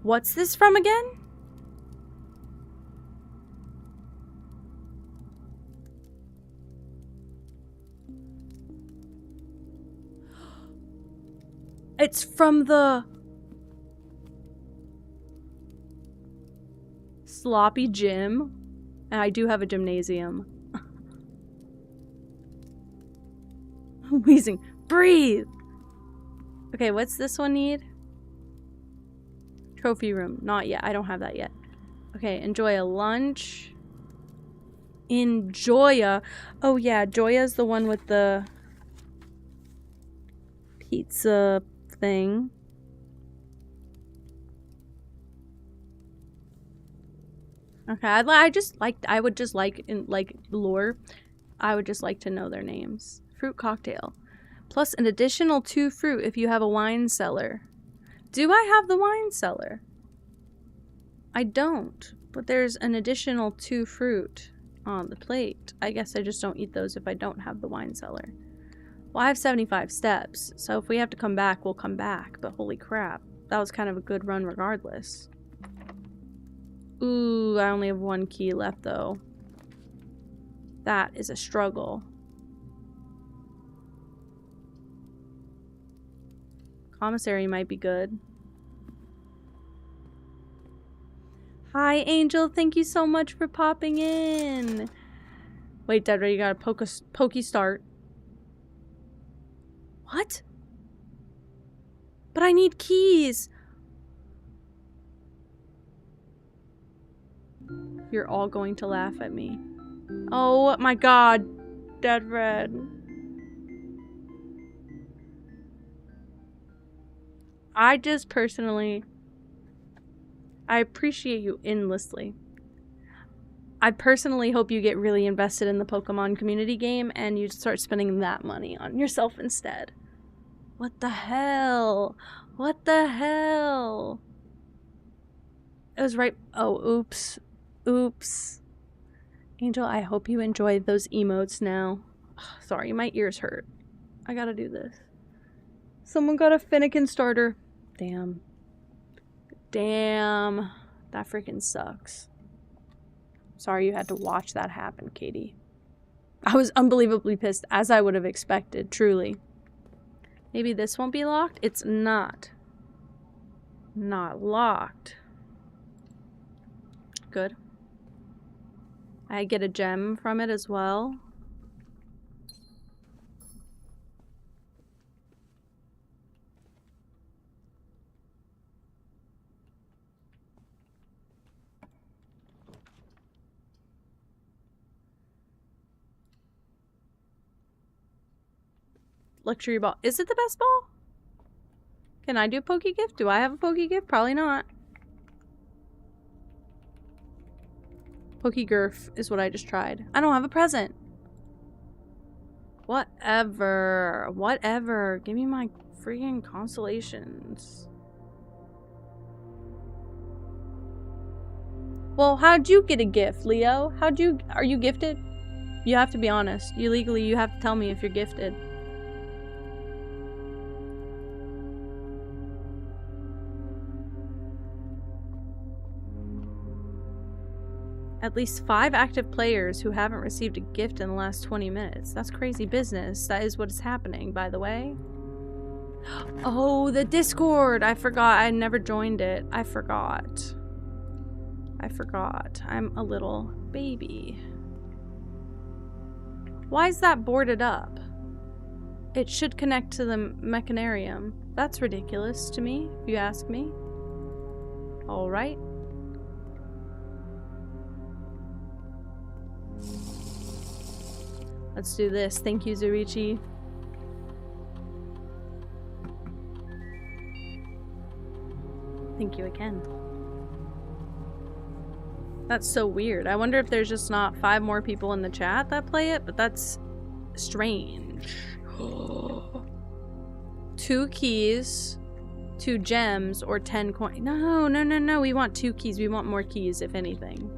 What's this from again? It's from the sloppy gym. And I do have a gymnasium. Wheezing. Breathe! Okay, what's this one need? Trophy room. Not yet. I don't have that yet. Okay, enjoy a lunch. Enjoya. Oh yeah, Joya's the one with the pizza thing. Okay, I would just like in like lore, I would just like to know their names. Fruit cocktail. Plus an additional 2 fruit if you have a wine cellar. Do I have the wine cellar? I don't, but there's an additional 2 fruit on the plate. I guess I just don't eat those if I don't have the wine cellar. Well, I have 75 steps, so if we have to come back, we'll come back. But holy crap, that was kind of a good run regardless. Ooh, I only have 1 key left though. That is a struggle. Commissary might be good. Hi, Angel. Thank you so much for popping in. Wait, Dedra, you got a pokey start. What? But I need keys. You're all going to laugh at me. Oh my god. Dead red. I just personally... I appreciate you endlessly. I personally hope you get really invested in the Pokemon community game and you start spending that money on yourself instead. What the hell? What the hell? It was right... Oh, oops. Oops. Angel, I hope you enjoy those emotes now. Sorry, my ears hurt. I gotta do this. Someone got a Finnegan starter. Damn. Damn. That freaking sucks. Sorry you had to watch that happen, Katie. I was unbelievably pissed, as I would have expected, truly. Maybe this won't be locked? It's not. Not locked. Good. I get a gem from it as well. Luxury ball. Is it the best ball? Can I do a Poke Gift? Do I have a Poke Gift? Probably not. Poke Gurf is what I just tried. I don't have a present. Whatever. Whatever. Give me my freaking constellations. Well, how'd you get a gift, Leo? Are you gifted? You have to be honest. You have to tell me if you're gifted. At least 5 active players who haven't received a gift in the last 20 minutes. That's crazy business. That is what is happening, by the way. Oh, the Discord! I forgot. I never joined it. I forgot. I'm a little baby. Why is that boarded up? It should connect to the mechanarium. That's ridiculous to me, if you ask me. Alright. Let's do this. Thank you, Zurichi. Thank you again. That's so weird. I wonder if there's just not 5 more people in the chat that play it, but that's strange. 2 keys, 2 gems, or 10 coins. No. We want 2 keys. We want more keys, if anything.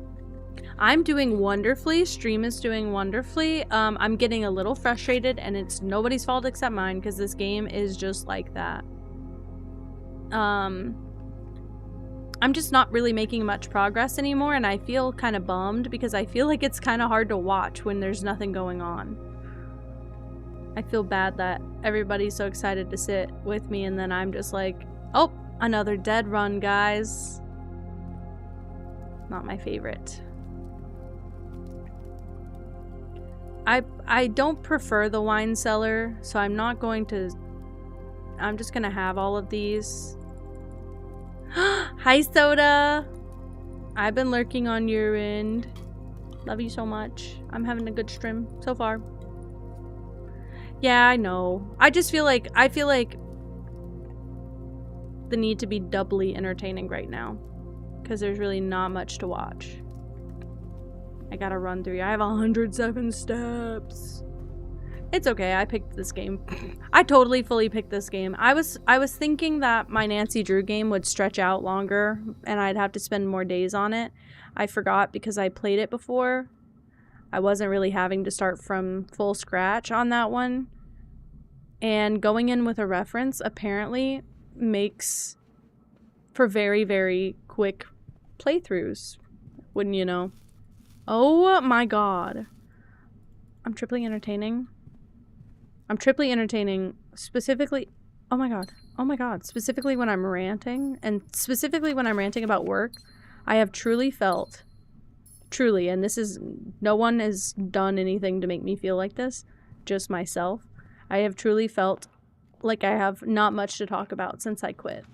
I'm doing wonderfully. Stream is doing wonderfully. I'm getting a little frustrated, and it's nobody's fault except mine, because this game is just like that. I'm just not really making much progress anymore, and I feel kind of bummed, because I feel like it's kind of hard to watch when there's nothing going on. I feel bad that everybody's so excited to sit with me, and then I'm just like, oh, another dead run, guys. Not my favorite. I don't prefer the wine cellar, so I'm not going to... I'm just gonna have all of these. Hi, Soda! I've been lurking on your end. Love you so much. I'm having a good stream so far. Yeah, I know. I just feel like... I feel like the need to be doubly entertaining right now, because there's really not much to watch. I gotta run through. I have 107 steps. It's okay. I picked this game. I totally fully picked this game. I was thinking that my Nancy Drew game would stretch out longer and I'd have to spend more days on it. I forgot because I played it before. I wasn't really having to start from full scratch on that one. And going in with a reference apparently makes for very, very quick playthroughs. Wouldn't you know? Oh my god. I'm triply entertaining. I'm triply entertaining specifically... Oh my god. Oh my god. Specifically when I'm ranting, and specifically when I'm ranting about work, I have truly felt... Truly, and this is... No one has done anything to make me feel like this. Just myself. I have truly felt like I have not much to talk about since I quit.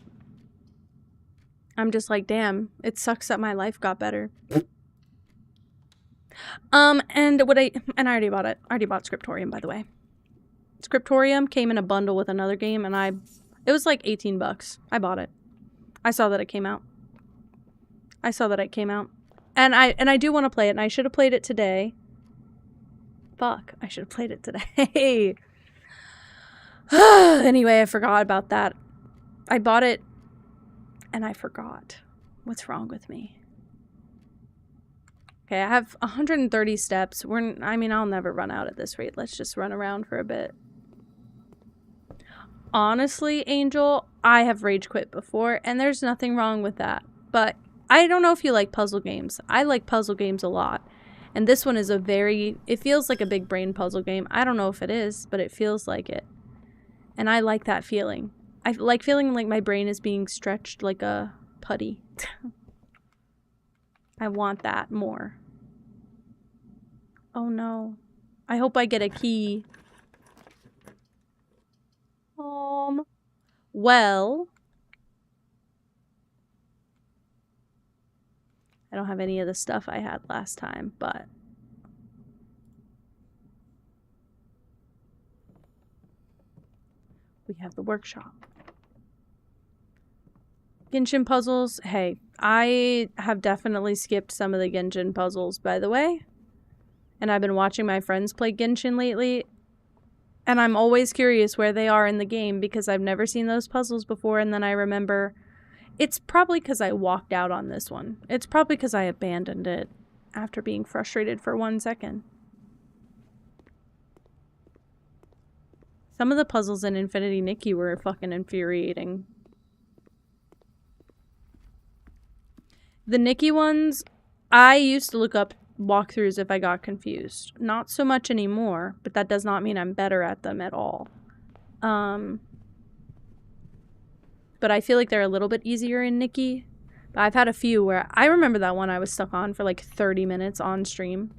I'm just like, damn, it sucks that my life got better. And I already bought it. I already bought Scriptorium, by the way. Scriptorium came in a bundle with another game, and it was like 18 bucks. I bought it. I saw that it came out. And I do want to play it, and I should have played it today. Fuck, I should have played it today. Anyway, I forgot about that. I bought it, and I forgot. What's wrong with me? Okay, I have 130 steps. I mean, I'll never run out at this rate. Let's just run around for a bit. Honestly, Angel, I have rage quit before, and there's nothing wrong with that. But I don't know if you like puzzle games. I like puzzle games a lot. And this one is it feels like a big brain puzzle game. I don't know if it is, but it feels like it. And I like that feeling. I like feeling like my brain is being stretched like a putty. I want that more. Oh no. I hope I get a key. Well. I don't have any of the stuff I had last time, but we have the workshop. Genshin puzzles. Hey, I have definitely skipped some of the Genshin puzzles, by the way. And I've been watching my friends play Genshin lately. And I'm always curious where they are in the game because I've never seen those puzzles before. And then I remember, it's probably because I walked out on this one. It's probably because I abandoned it after being frustrated for 1 second. Some of the puzzles in Infinity Nikki were fucking infuriating. The Nikki ones, I used to look up walkthroughs if I got confused. Not so much anymore, but that does not mean I'm better at them at all. But I feel like they're a little bit easier in Nikki. But I've had a few where I remember that one I was stuck on for like 30 minutes on stream.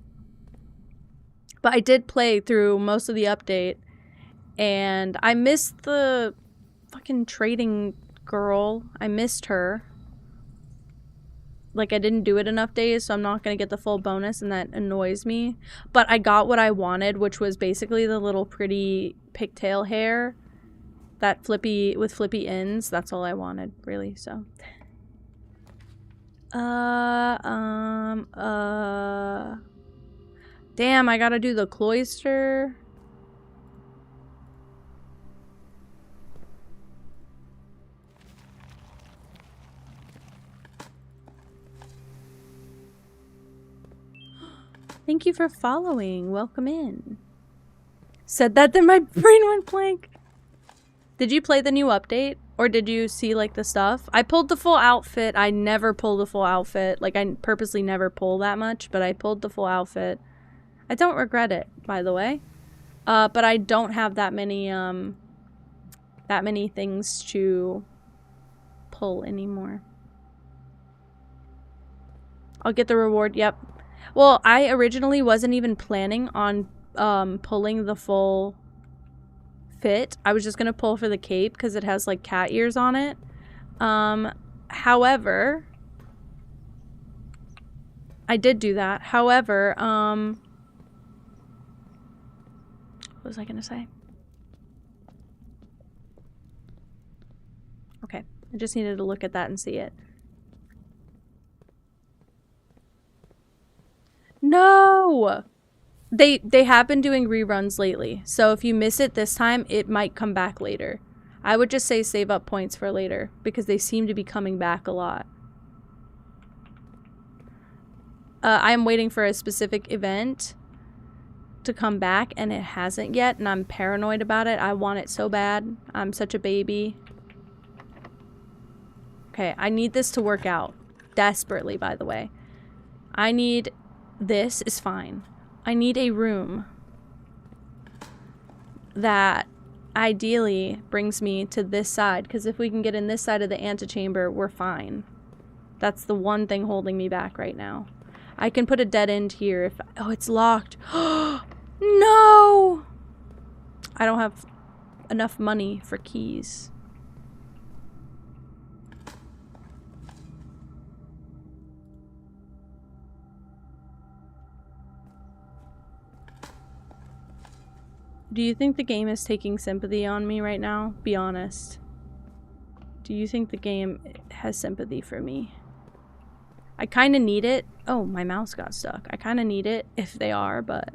But I did play through most of the update. And I missed the fucking trading girl. I missed her. Like, I didn't do it enough days, so I'm not going to get the full bonus, and that annoys me. But I got what I wanted, which was basically the little pretty pigtail hair. That with flippy ends. That's all I wanted, really, so. Damn, I gotta do the cloister. Thank you for following. Welcome in. Said that, then my brain went blank. Did you play the new update? Or did you see, like, the stuff? I pulled the full outfit. I never pull the full outfit. Like, I purposely never pull that much, but I pulled the full outfit. I don't regret it, by the way. But I don't have that many things to pull anymore. I'll get the reward. Yep. Well, I originally wasn't even planning on pulling the full fit. I was just going to pull for the cape because it has like cat ears on it. However, I did do that. However, what was I going to say? Okay, I just needed to look at that and see it. No! They have been doing reruns lately, so if you miss it this time, it might come back later. I would just say save up points for later, because they seem to be coming back a lot. I am waiting for a specific event to come back, and it hasn't yet, and I'm paranoid about it. I want it so bad. I'm such a baby. Okay, I need this to work out. Desperately, by the way. I need... This is fine. I need a room that ideally brings me to this side, because if we can get in this side of the antechamber, we're fine. That's the one thing holding me back right now. I can put a dead end here if... Oh, it's locked. No! I don't have... enough money for keys. Do you think the game is taking sympathy on me right now? Be honest. Do you think the game has sympathy for me? I kind of need it. Oh, my mouse got stuck. I kind of need it if they are, but...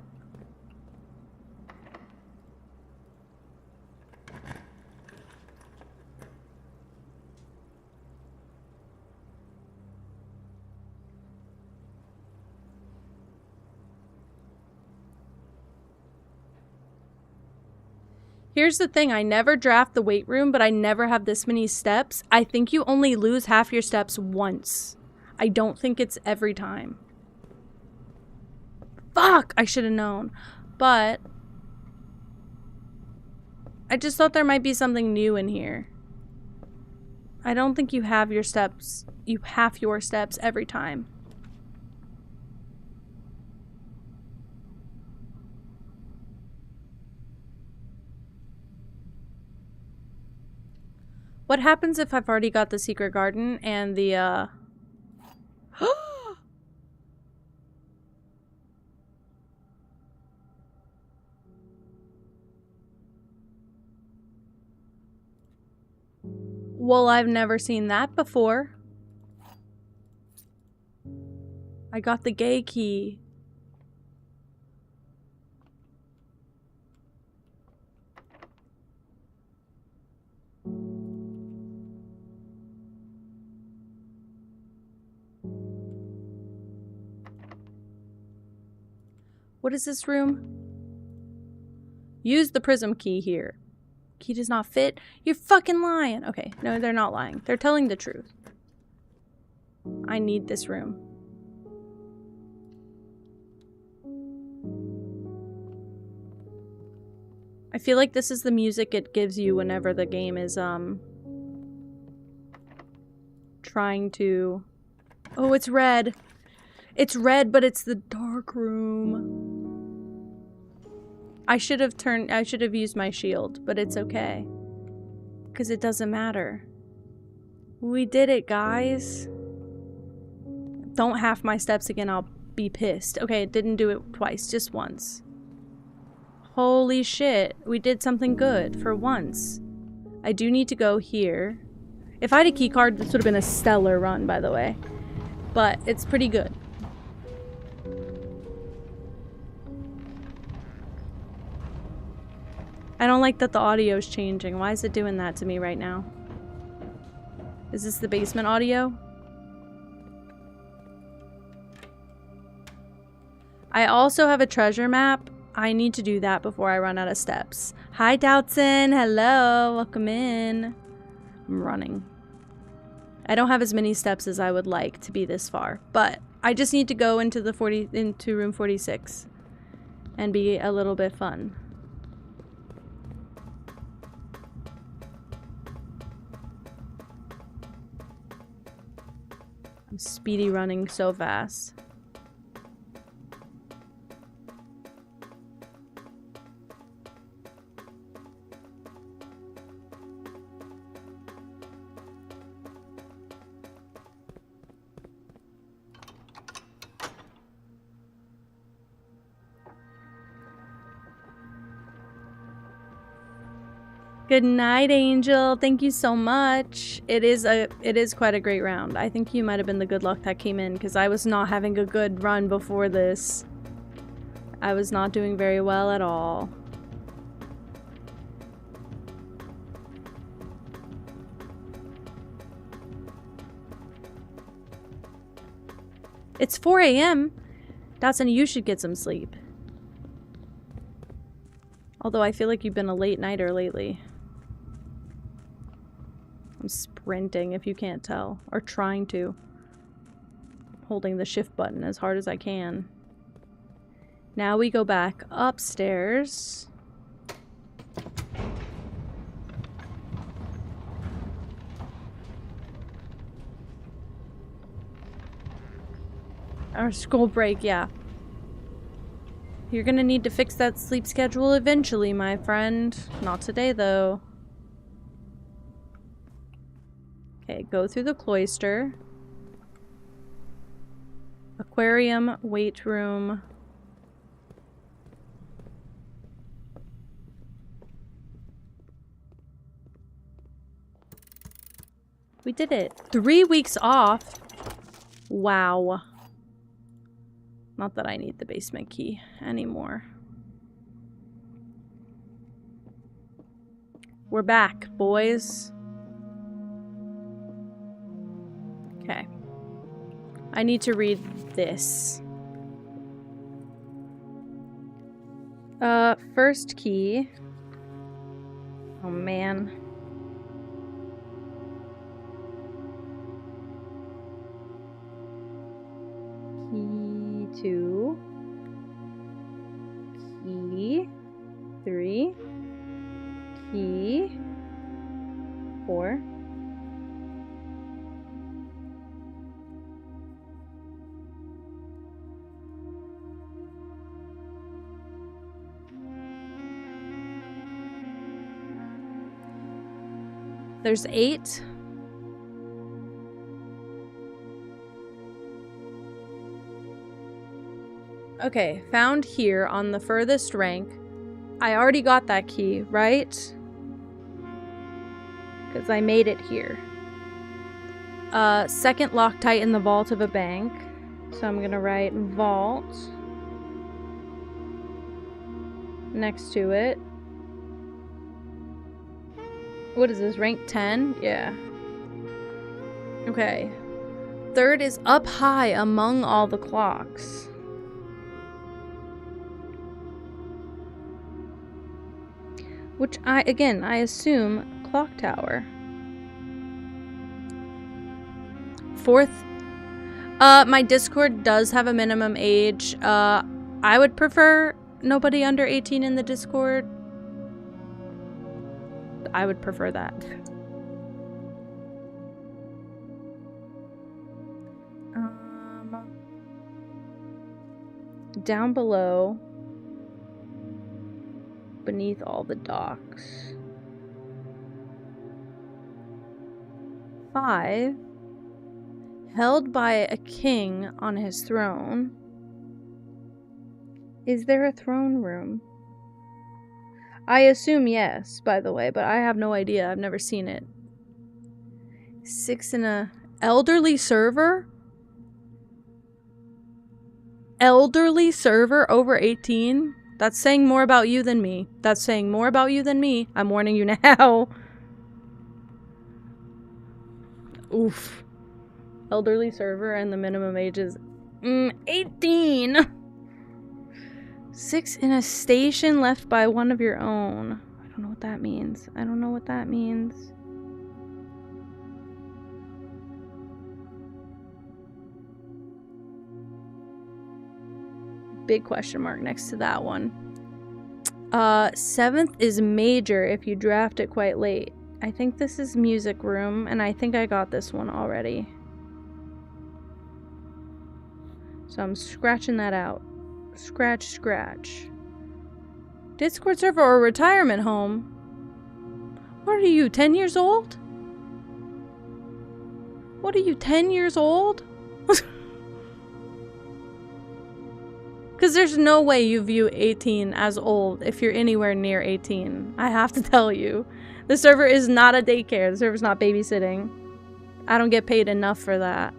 Here's the thing, I never draft the weight room, but I never have this many steps. I think you only lose half your steps once. I don't think it's every time. Fuck! I should have known. But I just thought there might be something new in here. I don't think you have your steps. You half your steps every time. What happens if I've already got the secret garden and the, Well, I've never seen that before. I got the gay key. What is this room? Use the prism key here. Key does not fit? You're fucking lying. Okay, no, they're not lying. They're telling the truth. I need this room. I feel like this is the music it gives you whenever the game is, trying to... Oh, it's red. It's red, but it's the dark room. I should have used my shield, but it's okay. Because it doesn't matter. We did it, guys. Don't half my steps again, I'll be pissed. Okay, it didn't do it twice, just once. Holy shit, we did something good for once. I do need to go here. If I had a key card, this would have been a stellar run, by the way. But it's pretty good. I don't like that the audio is changing. Why is it doing that to me right now? Is this the basement audio? I also have a treasure map. I need to do that before I run out of steps. Hi, Doubtson. Hello. Welcome in. I'm running. I don't have as many steps as I would like to be this far, but I just need to go into room 46 and be a little bit fun. I'm speedy running so fast. Good night, Angel. Thank you so much. It is quite a great round. I think you might have been the good luck that came in because I was not having a good run before this. I was not doing very well at all. It's 4 a.m. Dawson, you should get some sleep. Although I feel like you've been a late nighter lately. I'm sprinting, if you can't tell. Or trying to. Holding the shift button as hard as I can. Now we go back upstairs. Our school break, yeah. You're gonna need to fix that sleep schedule eventually, my friend. Not today, though. Okay, go through the cloister. Aquarium, weight room. We did it. 3 weeks off. Wow. Not that I need the basement key anymore. We're back, boys. Okay. I need to read this. First key. Oh, man. Key 2. Key 3. Key 4. There's 8. Okay, found here on the furthest rank. I already got that key, right? Because I made it here. Second Loctite in the vault of a bank. So I'm gonna write vault next to it. What is this, rank 10? Yeah. Okay. Third is up high among all the clocks. Which I assume clock tower. Fourth, my Discord does have a minimum age. I would prefer nobody under 18 in the Discord. I would prefer that. Down below, beneath all the docks. 5, held by a king on his throne. Is there a throne room? I assume yes, by the way, but I have no idea. I've never seen it. 6 in a elderly server? Elderly server over 18? That's saying more about you than me. That's saying more about you than me. I'm warning you now. Oof. Elderly server and the minimum age is 18. 6 in a station left by one of your own. I don't know what that means. I don't know what that means. Big question mark next to that one. 7th is major if you draft it quite late. I think this is music room, and I think I got this one already. So I'm scratching that out. Scratch, scratch. Discord server or retirement home? What are you, 10 years old? What are you, 10 years old? Because there's no way you view 18 as old if you're anywhere near 18. I have to tell you. The server is not a daycare. The server's not babysitting. I don't get paid enough for that.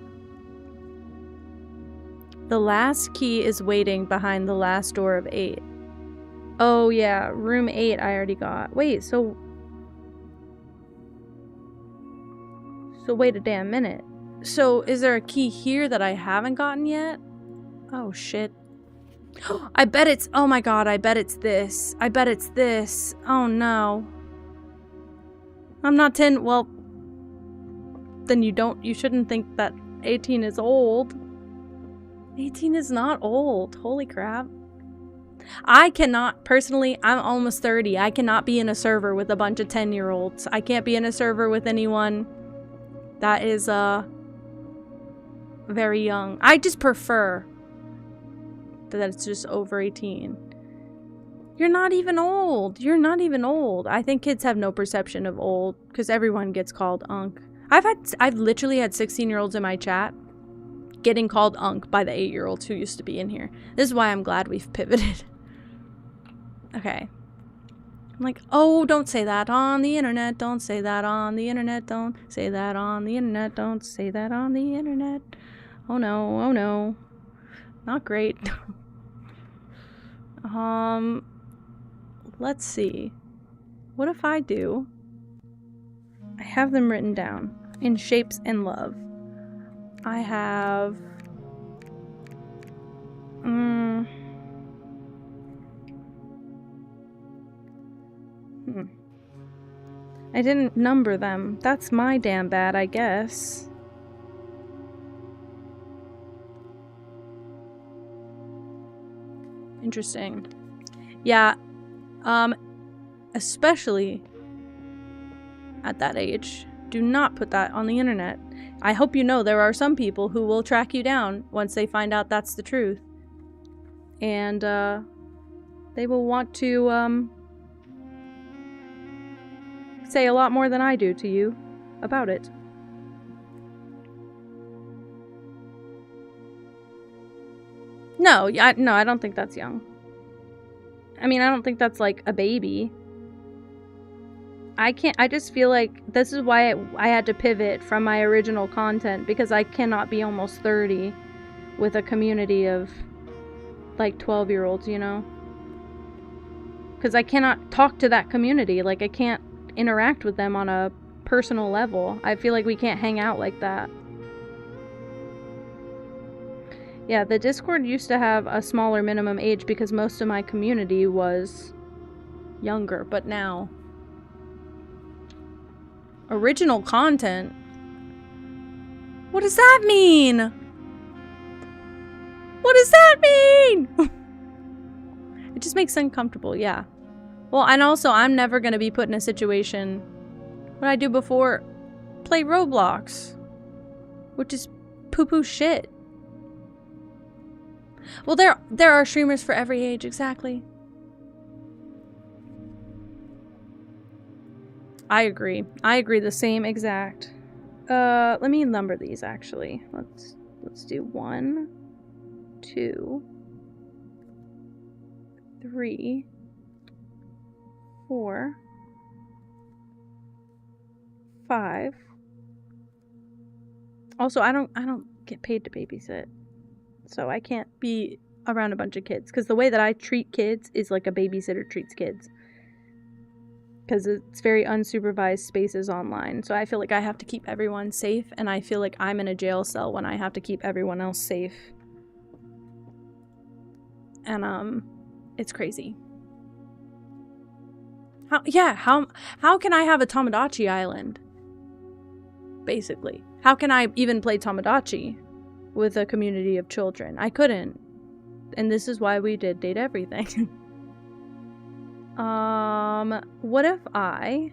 The last key is waiting behind the last door of 8. Oh yeah, room 8 I already got. Wait, so wait a damn minute. So is there a key here that I haven't gotten yet? Oh shit. I bet it's, oh my god, I bet it's this. I bet it's this. Oh no. I'm not 10, well, then you shouldn't think that 18 is old. 18 is not old. Holy crap. I cannot, personally, I'm almost 30. I cannot be in a server with a bunch of 10-year-olds. I can't be in a server with anyone that is, very young. I just prefer that it's just over 18. You're not even old. You're not even old. I think kids have no perception of old because everyone gets called Unc. I've literally had 16-year-olds in my chat getting called Unc by the 8-year-olds who used to be in here. This is why I'm glad we've pivoted. Okay. I'm like, oh, don't say that on the internet. Don't say that on the internet. Don't say that on the internet. Don't say that on the internet. Oh no, oh no. Not great. Let's see. What if I do? I have them written down in shapes and love. I have... I didn't number them. That's my damn bad, I guess. Interesting. Yeah, especially at that age, do not put that on the internet. I hope you know there are some people who will track you down once they find out that's the truth. And, they will want to, say a lot more than I do to you about it. No, I don't think that's young. I mean, I don't think that's like a baby. I just feel like this is why I had to pivot from my original content, because I cannot be almost 30 with a community of like 12-year-olds, you know? Because I cannot talk to that community. Like, I can't interact with them on a personal level. I feel like we can't hang out like that. Yeah, the Discord used to have a smaller minimum age because most of my community was younger, but now... Original content? What does that mean? What does that mean? It just makes uncomfortable, yeah. Well, and also, I'm never gonna be put in a situation... What I do before? Play Roblox. Which is poo-poo shit. Well, there are streamers for every age, exactly. I agree. I agree the same exact. Let me number these actually. Let's do 1, 2, 3, 4, 5. Also, I don't get paid to babysit. So I can't be around a bunch of kids. Because the way that I treat kids is like a babysitter treats kids. Because it's very unsupervised spaces online. So I feel like I have to keep everyone safe. And I feel like I'm in a jail cell when I have to keep everyone else safe. And, it's crazy. How can I have a Tamagotchi island? Basically. How can I even play Tamagotchi with a community of children? I couldn't. And this is why we did date everything. What if I...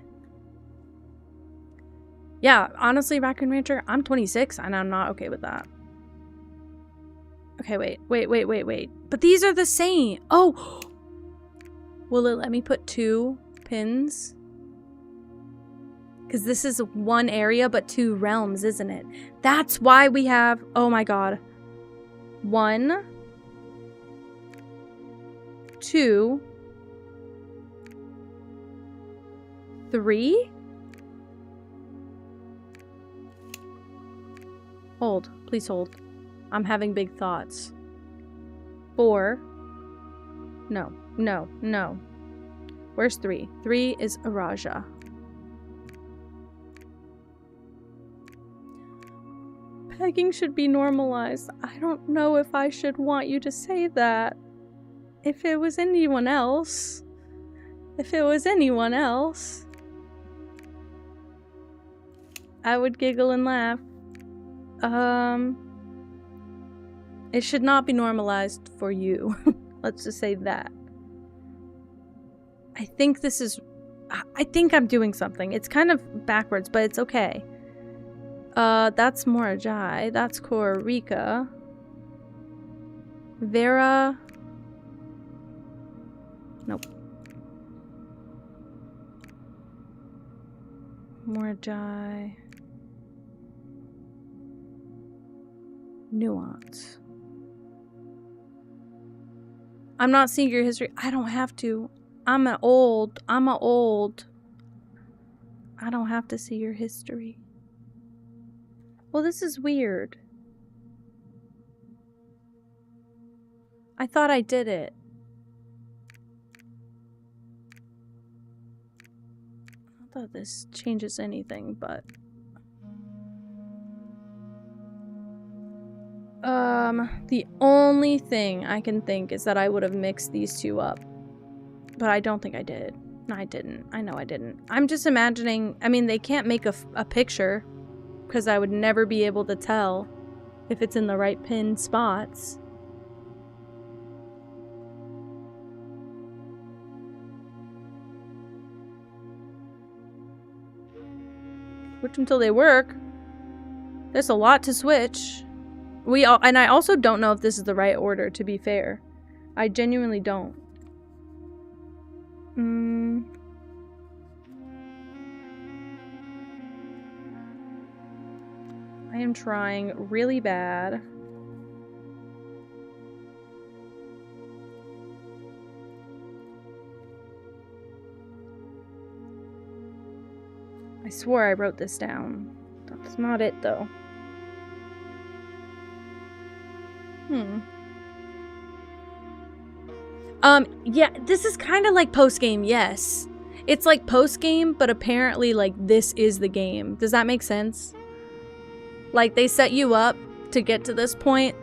Yeah, honestly, Raccoon Rancher, I'm 26 and I'm not okay with that. Okay, wait. But these are the same. Oh! Will it let me put 2 pins? Because this is one area but 2 realms, isn't it? That's why we have... Oh my god. 1, 2, 3. Hold. Please hold. I'm having big thoughts. 4. No. Where's 3? 3 is Araja. Pegging should be normalized. I don't know if I should want you to say that. If it was anyone else. I would giggle and laugh. It should not be normalized for you. Let's just say that. I think I'm doing something. It's kind of backwards, but it's okay. That's Morajai. That's Korika. Vera. Nope. Mordjai. Nuance. I'm not seeing your history. I don't have to. I'm a old. I don't have to see your history. Well, this is weird. I thought I did it. I thought this changes anything, but... the only thing I can think is that I would have mixed these two up. But I don't think I did. No, I didn't. I know I didn't. I'm just imagining... I mean, they can't make a picture, because I would never be able to tell if it's in the right pinned spots. Switch until they work. There's a lot to switch. And I also don't know if this is the right order, to be fair. I genuinely don't. I am trying really bad. I swore I wrote this down. That's not it, though. Yeah, this is kind of like post-game, yes. It's like post-game, but apparently, like, this is the game. Does that make sense? Like, they set you up to get to this point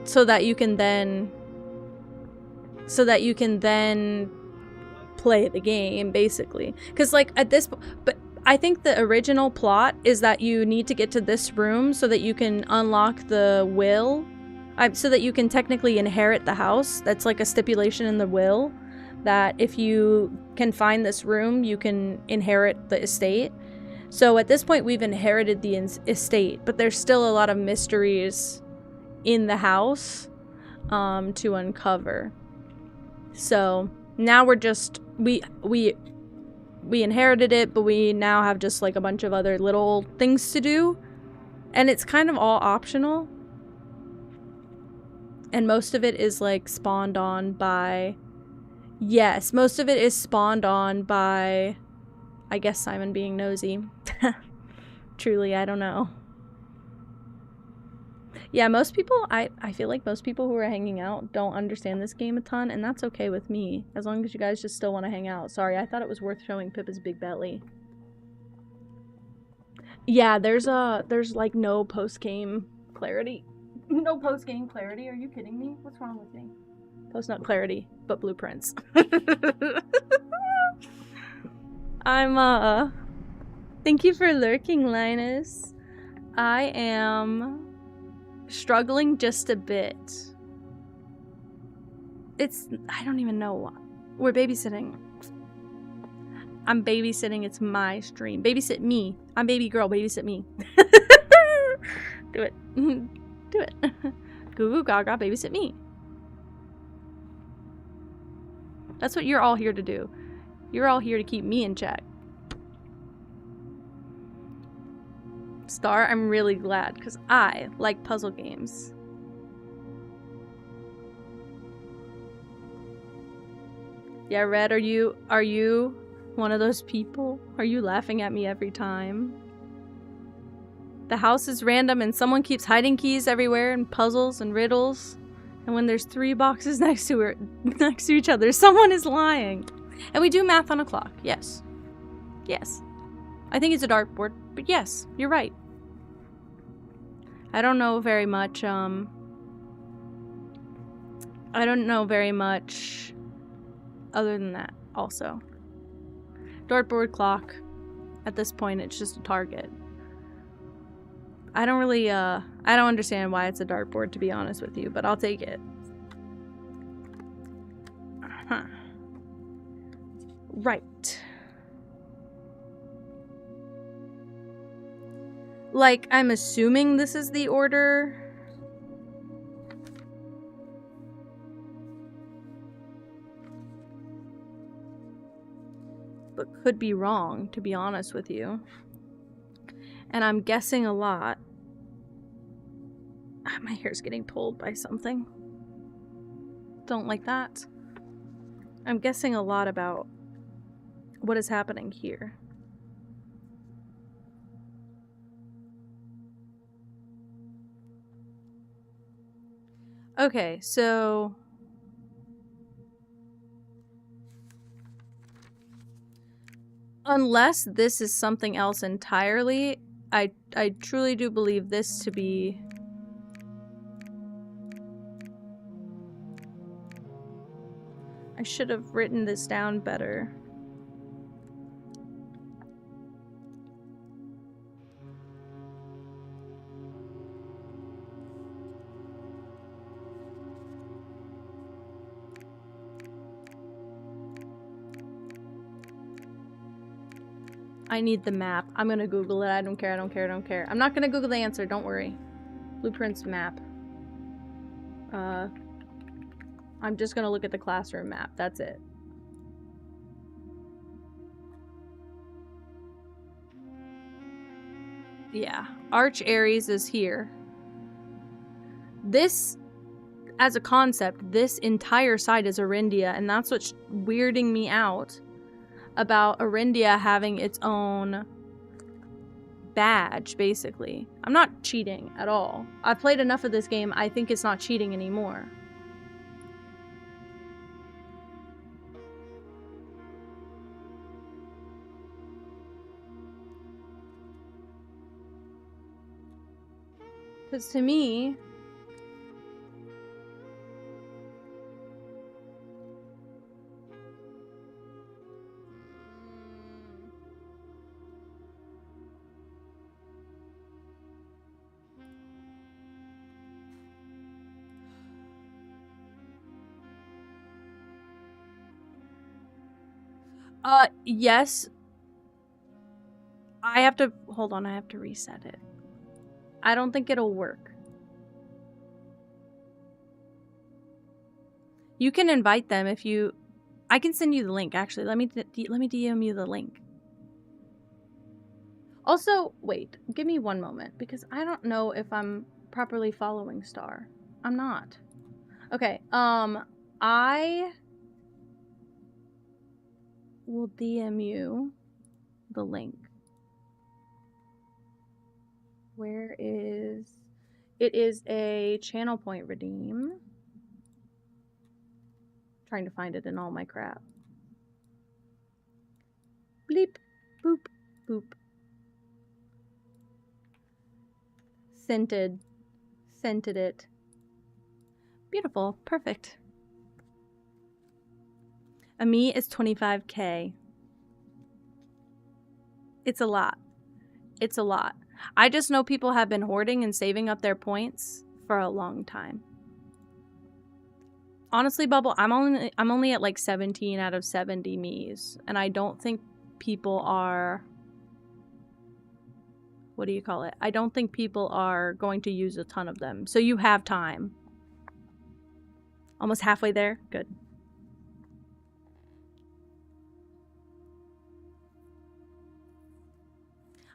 so that you can then... play the game, basically. Because, like, at this... But I think the original plot is that you need to get to this room so that you can unlock the will... so that you can technically inherit the house. That's like a stipulation in the will, that if you can find this room, you can inherit the estate. So at this point, we've inherited the estate, but there's still a lot of mysteries in the house to uncover. So now we're just, we inherited it, but we now have just like a bunch of other little things to do. And it's kind of all optional. And most of it is like spawned on by... Yes, most of it is spawned on by... I guess Simon being nosy. Truly, I don't know. Yeah, most people... I feel like most people who are hanging out don't understand this game a ton, and that's okay with me. As long as you guys just still want to hang out. Sorry, I thought it was worth showing Pippa's big belly. Yeah, there's like no post-game clarity. No post-game clarity? Are you kidding me? What's wrong with me? Post-nut clarity, but blueprints. I'm, Thank you for lurking, Linus. I am struggling just a bit. I don't even know what. We're babysitting. I'm babysitting. It's my stream. Babysit me. I'm baby girl. Babysit me. Do it. Do it. Goo goo gaga, babysit me. That's what you're all here to do. You're all here to keep me in check. Star, I'm really glad, because I like puzzle games. Yeah, Red, are you one of those people? Are you laughing at me every time? The house is random and someone keeps hiding keys everywhere and puzzles and riddles. And when there's 3 boxes next to each other, someone is lying. And we do math on a clock. Yes. Yes. I think it's a dartboard, but yes, you're right. I don't know very much, I don't know very much other than that, also. Dartboard, clock. At this point, it's just a target. I don't really, I don't understand why it's a dartboard, to be honest with you, but I'll take it. Right. Like, I'm assuming this is the order. But could be wrong, to be honest with you. And I'm guessing a lot. My hair's getting pulled by something. Don't like that. I'm guessing a lot about what is happening here. Okay, so unless this is something else entirely, I truly do believe this to be... I should have written this down better. I need the map. I'm gonna Google it. I don't care, I don't care, I don't care. I'm not gonna Google the answer, don't worry. Blueprints map. I'm just gonna look at the classroom map. That's it. Yeah. Arch Aries is here. This, as a concept, this entire side is Arindia, and that's what's weirding me out about Arindia having its own badge, basically. I'm not cheating at all. I've played enough of this game, I think it's not cheating anymore. Because to me... yes. I have to... Hold on, I have to reset it. I don't think it'll work. You can invite them if you... I can send you the link, actually. Let me DM you the link. Also, wait. Give me one moment, because I don't know if I'm properly following Star. I'm not. Okay, I will DM you the link. Where is... It is a channel point redeem. Trying to find it in all my crap. Bleep, boop, boop. Scented. Scented it. Beautiful. Perfect. Ami is 25k. It's a lot. It's a lot. I just know people have been hoarding and saving up their points for a long time. Honestly, Bubble, I'm only at like 17 out of 70 Miis, and I don't think people are... What do you call it? I don't think people are going to use a ton of them. So you have time. Almost halfway there? Good.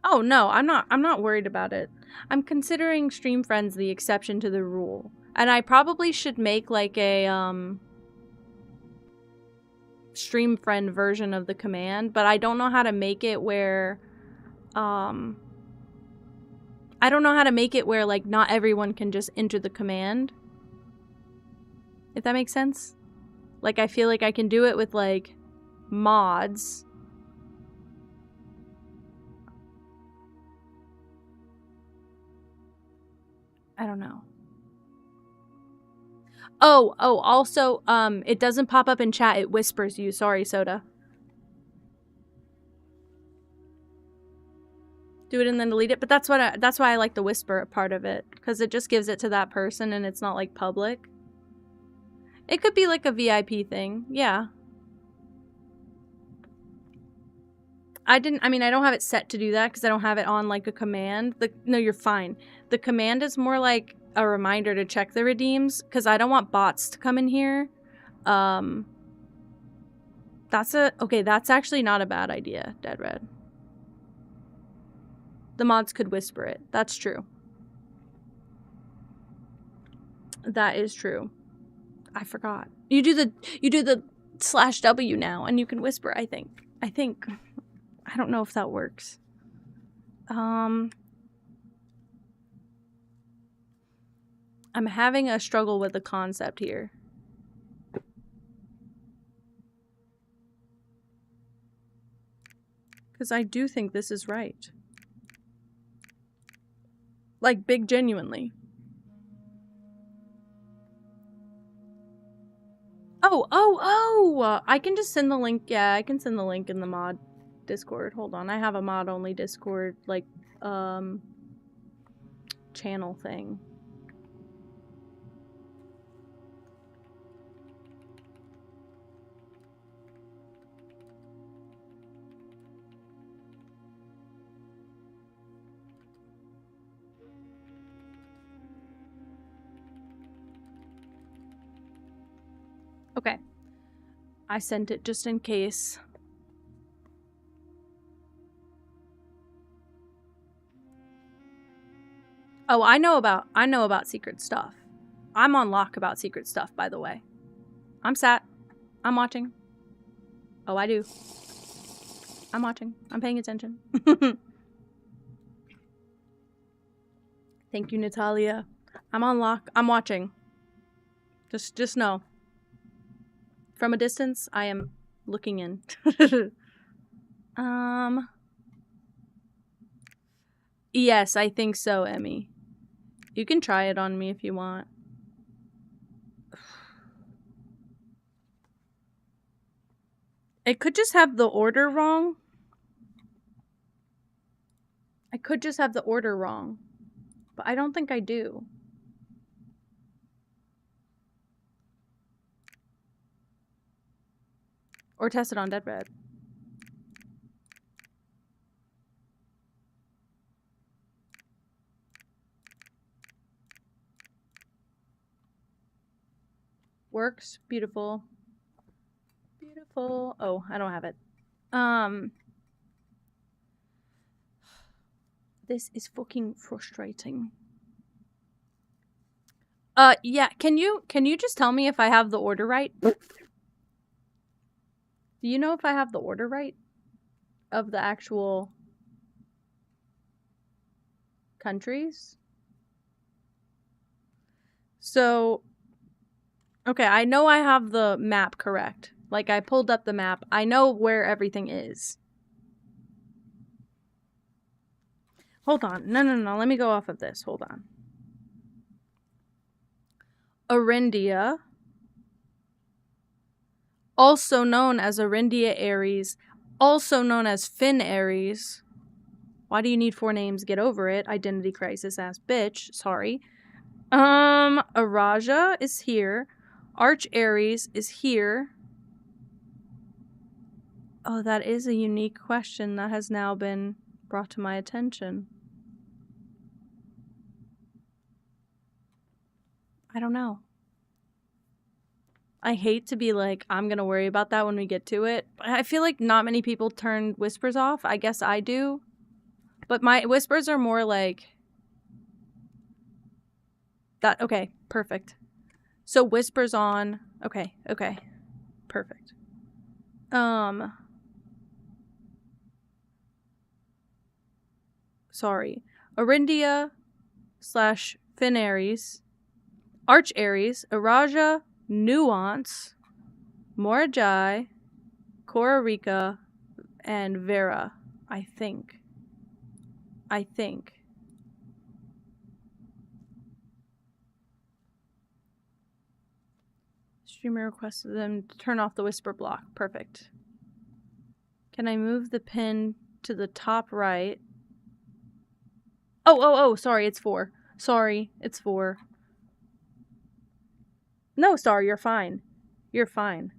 Oh no, I'm not worried about it. I'm considering Stream Friends the exception to the rule. And I probably should make like a Stream Friend version of the command, but I don't know how to make it where I don't know how to make it where like not everyone can just enter the command. If that makes sense? Like I feel like I can do it with like mods. I don't know. Oh, also, it doesn't pop up in chat, it whispers you. Sorry, Soda. Do it and then delete it, but that's why I like the whisper part of it, because it just gives it to that person and it's not like public. It could be like a VIP thing, yeah. I don't have it set to do that because I don't have it on like a command. No, you're fine. The command is more like a reminder to check the redeems because I don't want bots to come in here. That's actually not a bad idea, Dead Red. The mods could whisper it. That's true. That is true. I forgot. You do the /W now and you can whisper, I think. I don't know if that works. I'm having a struggle with the concept here. Because I do think this is right. Like, big genuinely. Oh! I can just send the link. Yeah, I can send the link in the mod Discord. Hold on. I have a mod-only Discord, like, channel thing. Okay. I sent it just in case. Oh, I know about secret stuff. I'm on lock about secret stuff, by the way. I'm sat. I'm watching. Oh, I do. I'm watching. I'm paying attention. Thank you, Natalia. I'm on lock. I'm watching. Just know. From a distance, I am looking in. Yes, I think so, Emmy. You can try it on me if you want. It could just have the order wrong. I could just have the order wrong. But I don't think I do. Or test it on Deadbed. Works. Beautiful. Beautiful. Oh, I don't have it. This is fucking frustrating. Yeah, can you just tell me if I have the order right? Do you know if I have the order right? Of the actual countries? So, okay, I know I have the map correct. Like, I pulled up the map. I know where everything is. Hold on. No. Let me go off of this. Hold on. Arindia. Also known as Arindia Aries. Also known as Finn Aries. Why do you need 4 names? Get over it. Identity crisis ass bitch. Sorry. Araja is here. Arch Aries is here. Oh, that is a unique question that has now been brought to my attention. I don't know. I hate to be like, I'm gonna worry about that when we get to it. I feel like not many people turn whispers off. I guess I do. But my whispers are more like... that. Okay, perfect. So whispers on. Okay. Perfect. Sorry. Arindia / Finn Aries. Arch Aries. Araja. Nuance. Morajai. Cora Rika. And Vera. I think. Streamer requested them to turn off the whisper block. Perfect. Can I move the pin to the top right? Oh, sorry, it's 4. Sorry, it's 4. No, Star, you're fine. You're fine.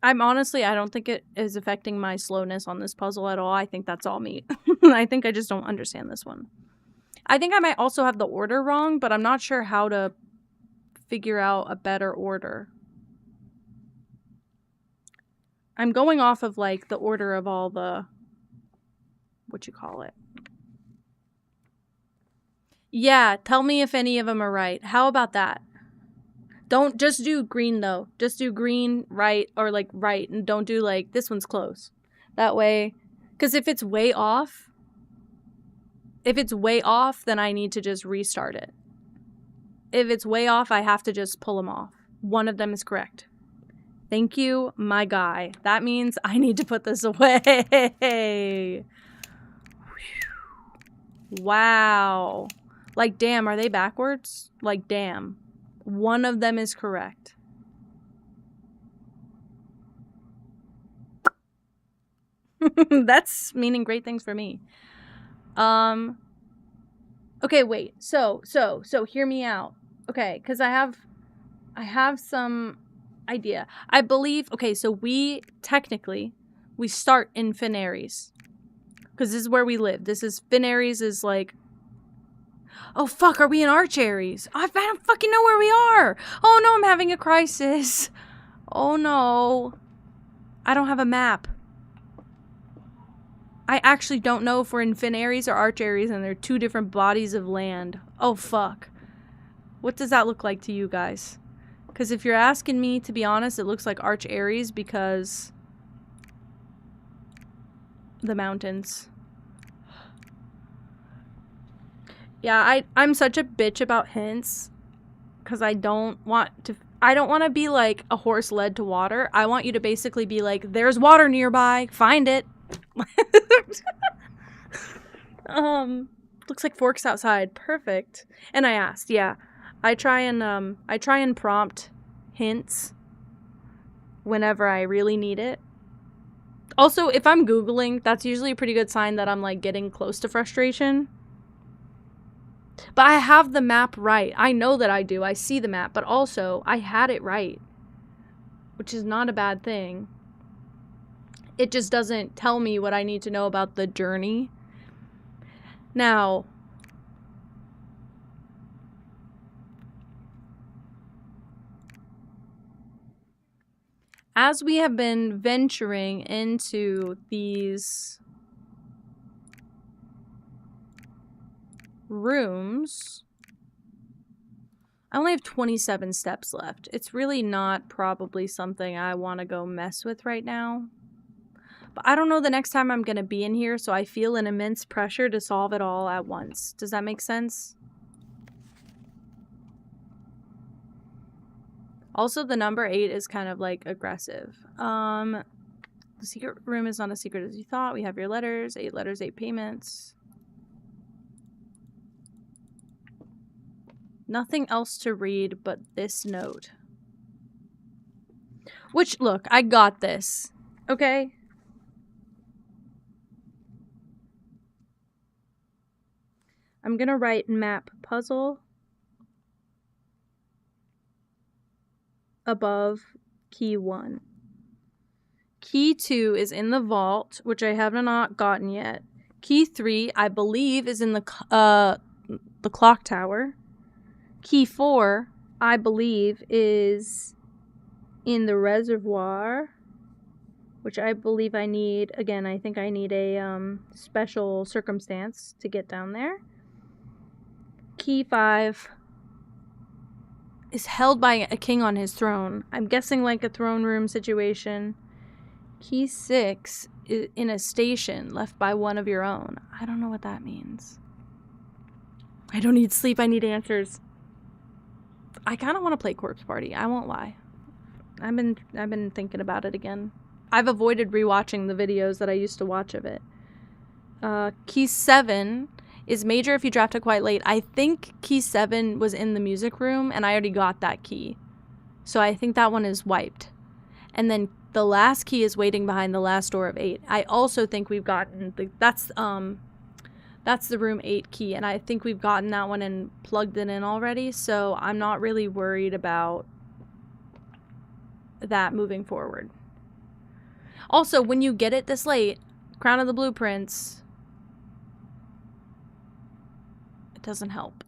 I don't think it is affecting my slowness on this puzzle at all. I think that's all me. I think I just don't understand this one. I think I might also have the order wrong, but I'm not sure how to figure out a better order. I'm going off of, like, the order of all the what you call it. Yeah, tell me if any of them are right. How about that? Don't just do green though. Just do green, right, or like right, and don't do like this one's close. That way, because if it's way off, then I need to just restart it. If it's way off, I have to just pull them off. One of them is correct. Thank you, my guy. That means I need to put this away. Wow. Like, damn, are they backwards? Like, damn. One of them is correct. That's meaning great things for me. Okay, wait. So hear me out. Okay, because I have some idea. I believe, okay, so we start in Finaries. Because this is where we live. Finaries is like, oh fuck, are we in Arch Aries? I don't fucking know where we are. Oh no, I'm having a crisis. Oh no. I don't have a map. I actually don't know if we're in Finaries or Arch Aries, and they're two different bodies of land. Oh fuck. What does that look like to you guys? Because if you're asking me, to be honest, it looks like Arch Aries because the mountains. Yeah, I'm such a bitch about hints because I don't want to be like a horse led to water. I want you to basically be like, there's water nearby, find it. Looks like forks outside. Perfect. And I asked, yeah. I try and prompt hints whenever I really need it. Also, if I'm Googling, that's usually a pretty good sign that I'm like getting close to frustration. But I have the map right. I know that I do. I see the map, but also I had it right, which is not a bad thing. It just doesn't tell me what I need to know about the journey. Now, as we have been venturing into these rooms, I only have 27 steps left. It's really not probably something I want to go mess with right now. But I don't know the next time I'm going to be in here, so I feel an immense pressure to solve it all at once. Does that make sense? Also, the number 8 is kind of like aggressive. The secret room is not as secret as you thought. We have your letters, 8 letters, 8 payments. Nothing else to read but this note. Which, look, I got this. Okay? I'm gonna write map puzzle above key 1. Key 2 is in the vault, which I have not gotten yet. Key 3, I believe, is in the clock tower. Key 4, I believe, is in the reservoir, which I believe I need. Again, I think I need a special circumstance to get down there. Key 5 is held by a king on his throne. I'm guessing like a throne room situation. Key 6 is in a station left by one of your own. I don't know what that means. I don't need sleep. I need answers. I kind of want to play Corpse Party. I won't lie. I've been thinking about it again. I've avoided rewatching the videos that I used to watch of it. Key 7 is major if you drafted quite late. I think key 7 was in the music room, and I already got that key. So I think that one is wiped. And then the last key is waiting behind the last door of 8. I also think we've gotten that's the room 8 key, and I think we've gotten that one and plugged it in already, so I'm not really worried about that moving forward. Also, when you get it this late, Crown of the Blueprints, it doesn't help.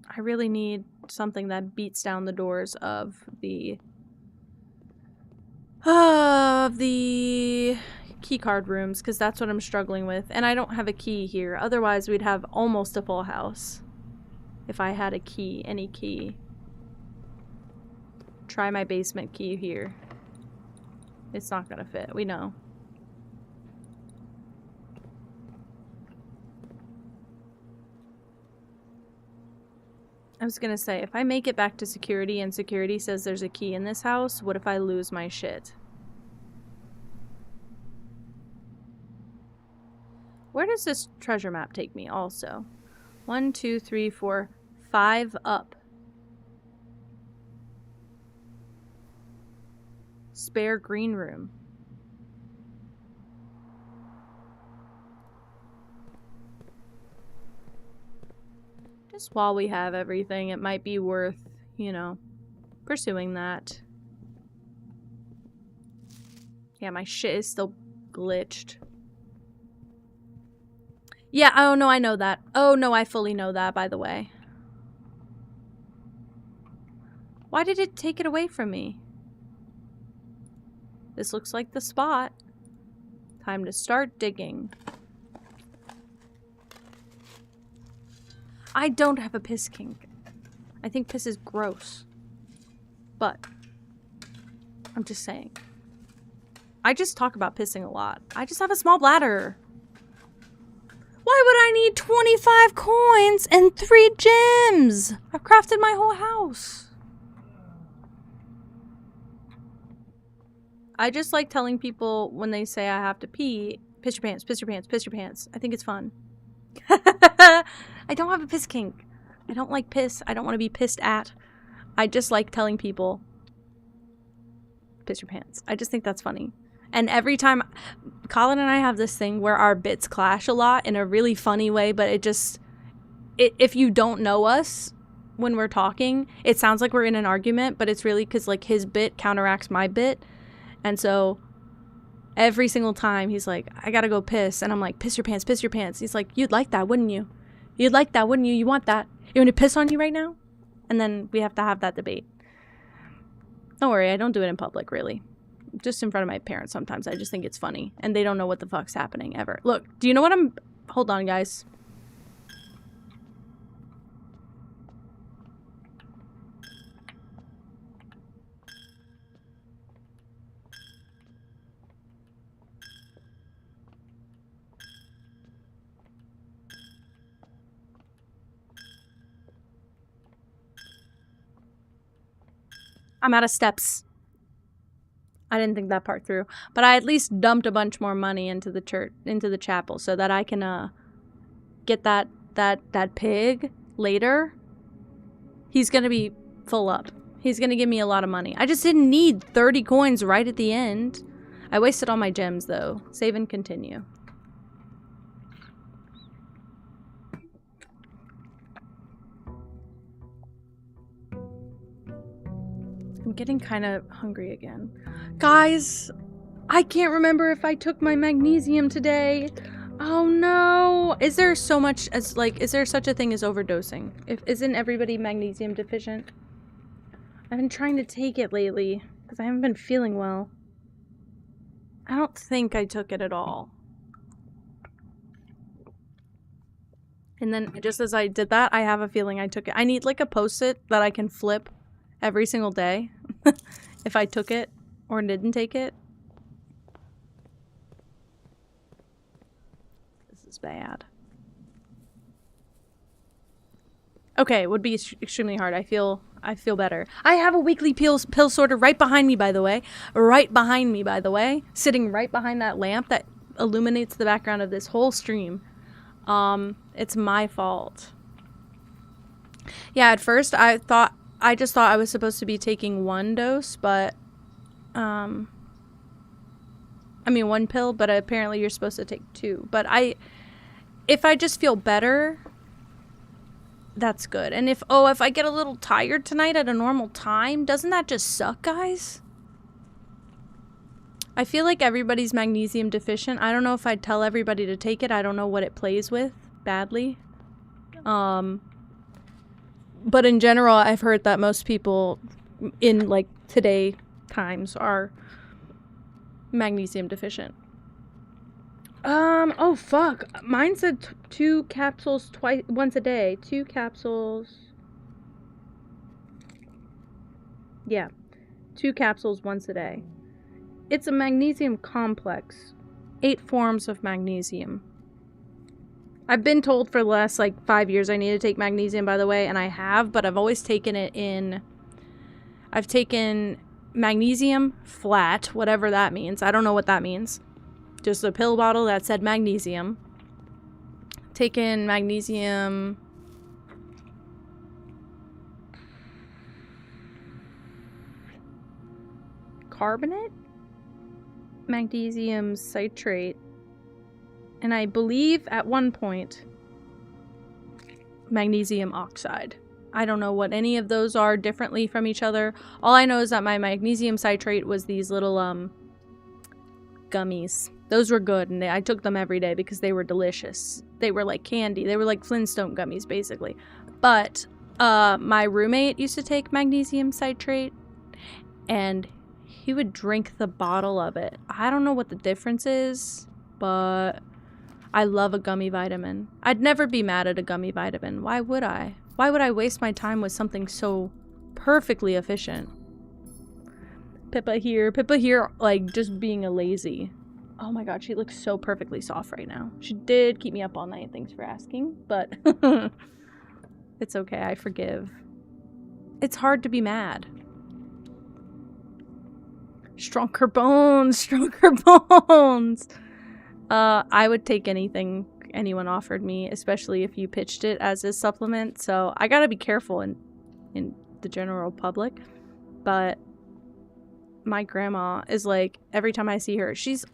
I really need something that beats down the doors of the key key card rooms because that's what I'm struggling with. And I don't have a key here. Otherwise, we'd have almost a full house. If I had a key, any key. Try my basement key here. It's not gonna fit, we know. I was gonna say, if I make it back to security and security says there's a key in this house, what if I lose my shit? Where does this treasure map take me also? 1, 2, 3, 4, 5 up. Spare green room. Just while we have everything, it might be worth, you know, pursuing that. Yeah, my shit is still glitched. Yeah, oh no, I know that. Oh no, I fully know that, by the way. Why did it take it away from me? This looks like the spot. Time to start digging. I don't have a piss kink. I think piss is gross. But I'm just saying. I just talk about pissing a lot. I just have a small bladder. Why would I need 25 coins and 3 gems? I've crafted my whole house. I just like telling people when they say I have to pee, piss your pants, piss your pants, piss your pants. I think it's fun. I don't have a piss kink. I don't like piss. I don't want to be pissed at. I just like telling people, piss your pants. I just think that's funny. And every time, Colin and I have this thing where our bits clash a lot in a really funny way, but if you don't know us when we're talking, it sounds like we're in an argument, but it's really because like his bit counteracts my bit. And so every single time he's like, I gotta go piss. And I'm like, piss your pants, piss your pants. He's like, you'd like that, wouldn't you? You'd like that, wouldn't you? You want that? You want to piss on you right now? And then we have to have that debate. Don't worry, I don't do it in public, really. Just in front of my parents sometimes. I just think it's funny. And they don't know what the fuck's happening ever. Look, do you know what I'm... Hold on, guys. I'm out of steps. I didn't think that part through. But I at least dumped a bunch more money into the church, into the chapel, so that I can get that pig later. He's gonna be full up. He's gonna give me a lot of money. I just didn't need 30 coins right at the end. I wasted all my gems though. Save and continue. I'm getting kind of hungry again. Guys, I can't remember if I took my magnesium today. Oh no. Is there so much as like, is there such a thing as overdosing? Isn't everybody magnesium deficient? I've been trying to take it lately because I haven't been feeling well. I don't think I took it at all. And then just as I did that, I have a feeling I took it. I need like a post-it that I can flip every single day if I took it or didn't take it. This is bad. Okay, it would be extremely hard. I feel better. I have a weekly pill sorter right behind me, by the way. Right behind me, by the way. Sitting right behind that lamp that illuminates the background of this whole stream. It's my fault. Yeah, at first I just thought I was supposed to be taking 1 dose, but, I mean 1 pill, but apparently you're supposed to take 2. But if I just feel better, that's good. And if I get a little tired tonight at a normal time, doesn't that just suck, guys? I feel like everybody's magnesium deficient. I don't know if I'd tell everybody to take it. I don't know what it plays with badly. But in general, I've heard that most people in, like, today times are magnesium deficient. Oh fuck. Mine said 2 capsules once a day. 2 capsules. Yeah. 2 capsules once a day. It's a magnesium complex. 8 forms of magnesium. I've been told for the last, like, 5 years I need to take magnesium, by the way, and I have, but I've always taken it in... I've taken magnesium flat, whatever that means. I don't know what that means. Just a pill bottle that said magnesium. Taken magnesium... carbonate? Magnesium citrate. And I believe at one point, magnesium oxide. I don't know what any of those are differently from each other. All I know is that my magnesium citrate was these little gummies. Those were good, and I took them every day because they were delicious. They were like candy. They were like Flintstone gummies, basically. But my roommate used to take magnesium citrate, and he would drink the bottle of it. I don't know what the difference is, but I love a gummy vitamin. I'd never be mad at a gummy vitamin. Why would I? Why would I waste my time with something so perfectly efficient? Pippa here, like, just being a lazy. Oh my god, she looks so perfectly soft right now. She did keep me up all night, thanks for asking, but it's okay, I forgive. It's hard to be mad. Stronger bones, stronger bones! I would take anything anyone offered me, especially if you pitched it as a supplement, so I gotta be careful in the general public, but my grandma is like, every time I see her, she's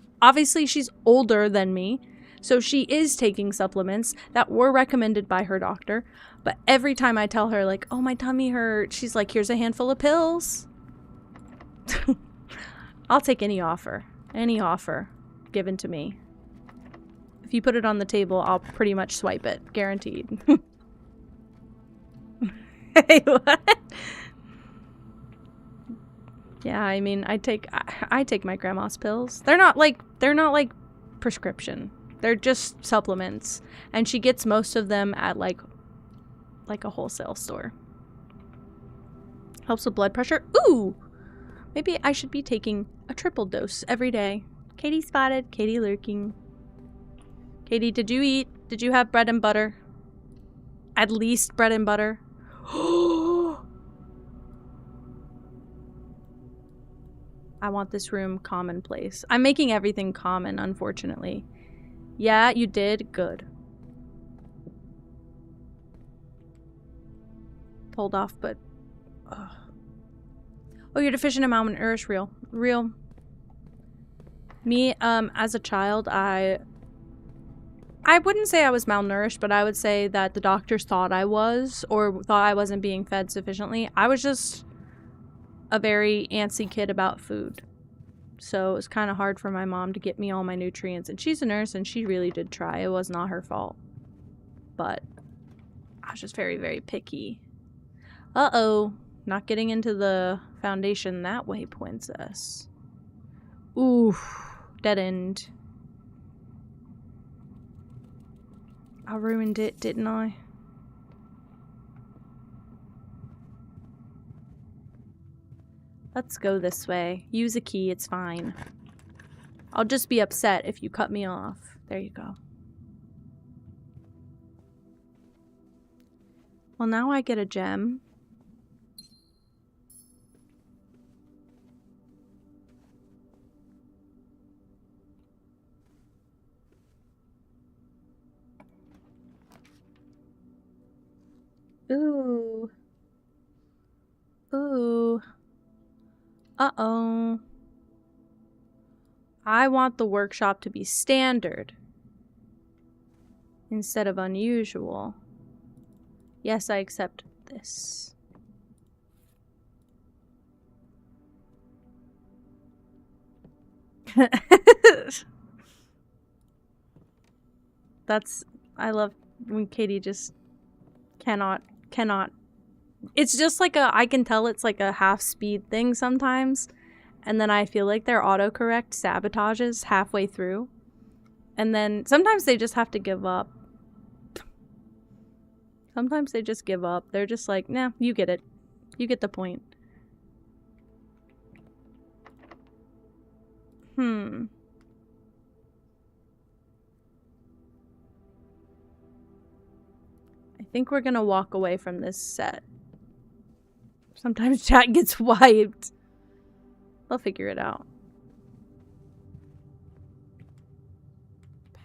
older than me, so she is taking supplements that were recommended by her doctor, but every time I tell her, like, oh, my tummy hurts, she's like, here's a handful of pills. I'll take any offer given to me. If you put it on the table, I'll pretty much swipe it. Guaranteed. Hey, what? Yeah, I mean, I take my grandma's pills. They're not like prescription. They're just supplements. And she gets most of them at like a wholesale store. Helps with blood pressure. Ooh! Maybe I should be taking a triple dose every day. Katie spotted, Katie lurking. Katie, did you eat? Did you have bread and butter? At least bread and butter. I want this room commonplace. I'm making everything common, unfortunately. Yeah, you did. Good. Pulled off, but... ugh. Oh, you're deficient in malnourish. Real. Me, as a child, I wouldn't say I was malnourished, but I would say that the doctors thought I was, or thought I wasn't being fed sufficiently. I was just a very antsy kid about food. So it was kind of hard for my mom to get me all my nutrients. And she's a nurse, and she really did try. It was not her fault. But I was just very, very picky. Uh-oh. Not getting into the foundation that way, princess. Ooh. Dead end. I ruined it, didn't I? Let's go this way. Use a key, it's fine. I'll just be upset if you cut me off. There you go. Well, now I get a gem. Ooh. Ooh. Uh-oh. I want the workshop to be standard instead of unusual. Yes, I accept this. I love when Katie just cannot. It's just like I can tell it's like a half speed thing sometimes. And then I feel like their autocorrect sabotages halfway through. And then sometimes they just have to give up. Sometimes they just give up. They're just like, nah, you get it. You get the point. I think we're gonna walk away from this set. Sometimes chat gets wiped. They'll figure it out.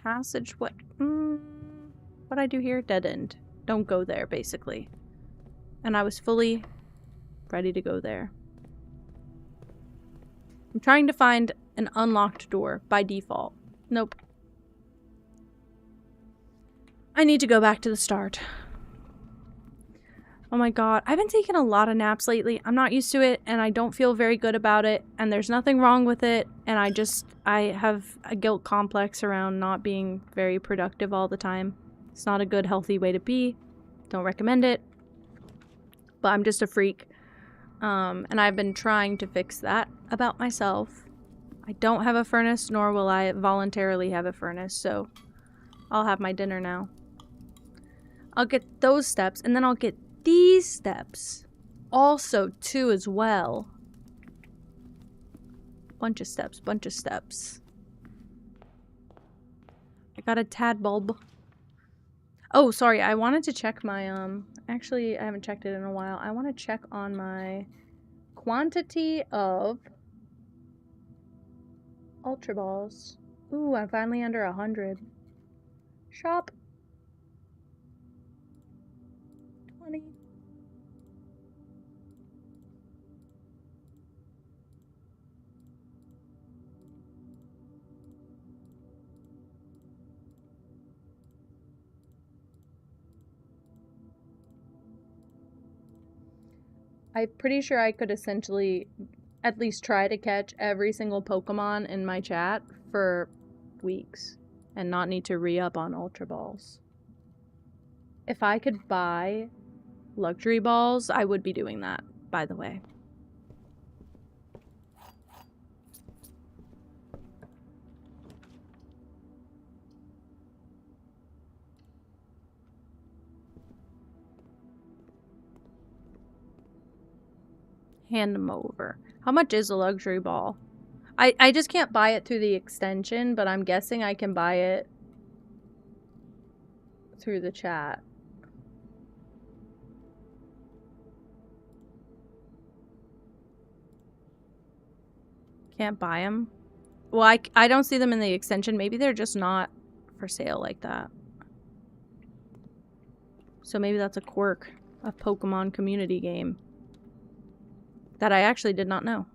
Passage, what? What'd I do here? Dead end. Don't go there, basically. And I was fully ready to go there. I'm trying to find an unlocked door by default. Nope. I need to go back to the start. Oh my god, I've been taking a lot of naps lately. I'm not used to it, and I don't feel very good about it, and there's nothing wrong with it, and I have a guilt complex around not being very productive all the time. It's not a good, healthy way to be. Don't recommend it. But I'm just a freak. And I've been trying to fix that about myself. I don't have a furnace, nor will I voluntarily have a furnace, so I'll have my dinner now. I'll get those steps, and then I'll get these steps also too as well. Bunch of steps, bunch of steps. I got a tad bulb. Oh, sorry, I wanted to check my, actually, I haven't checked it in a while. I want to check on my quantity of Ultra Balls. Ooh, I'm finally under 100. Shop. 20. I'm pretty sure I could essentially at least try to catch every single Pokemon in my chat for weeks and not need to re-up on Ultra Balls. If I could buy luxury balls, I would be doing that, by the way. Hand them over. How much is a luxury ball? I just can't buy it through the extension, but I'm guessing I can buy it through the chat. Can't buy them? Well, I don't see them in the extension. Maybe they're just not for sale like that. So maybe that's a quirk of Pokemon community game that I actually did not know.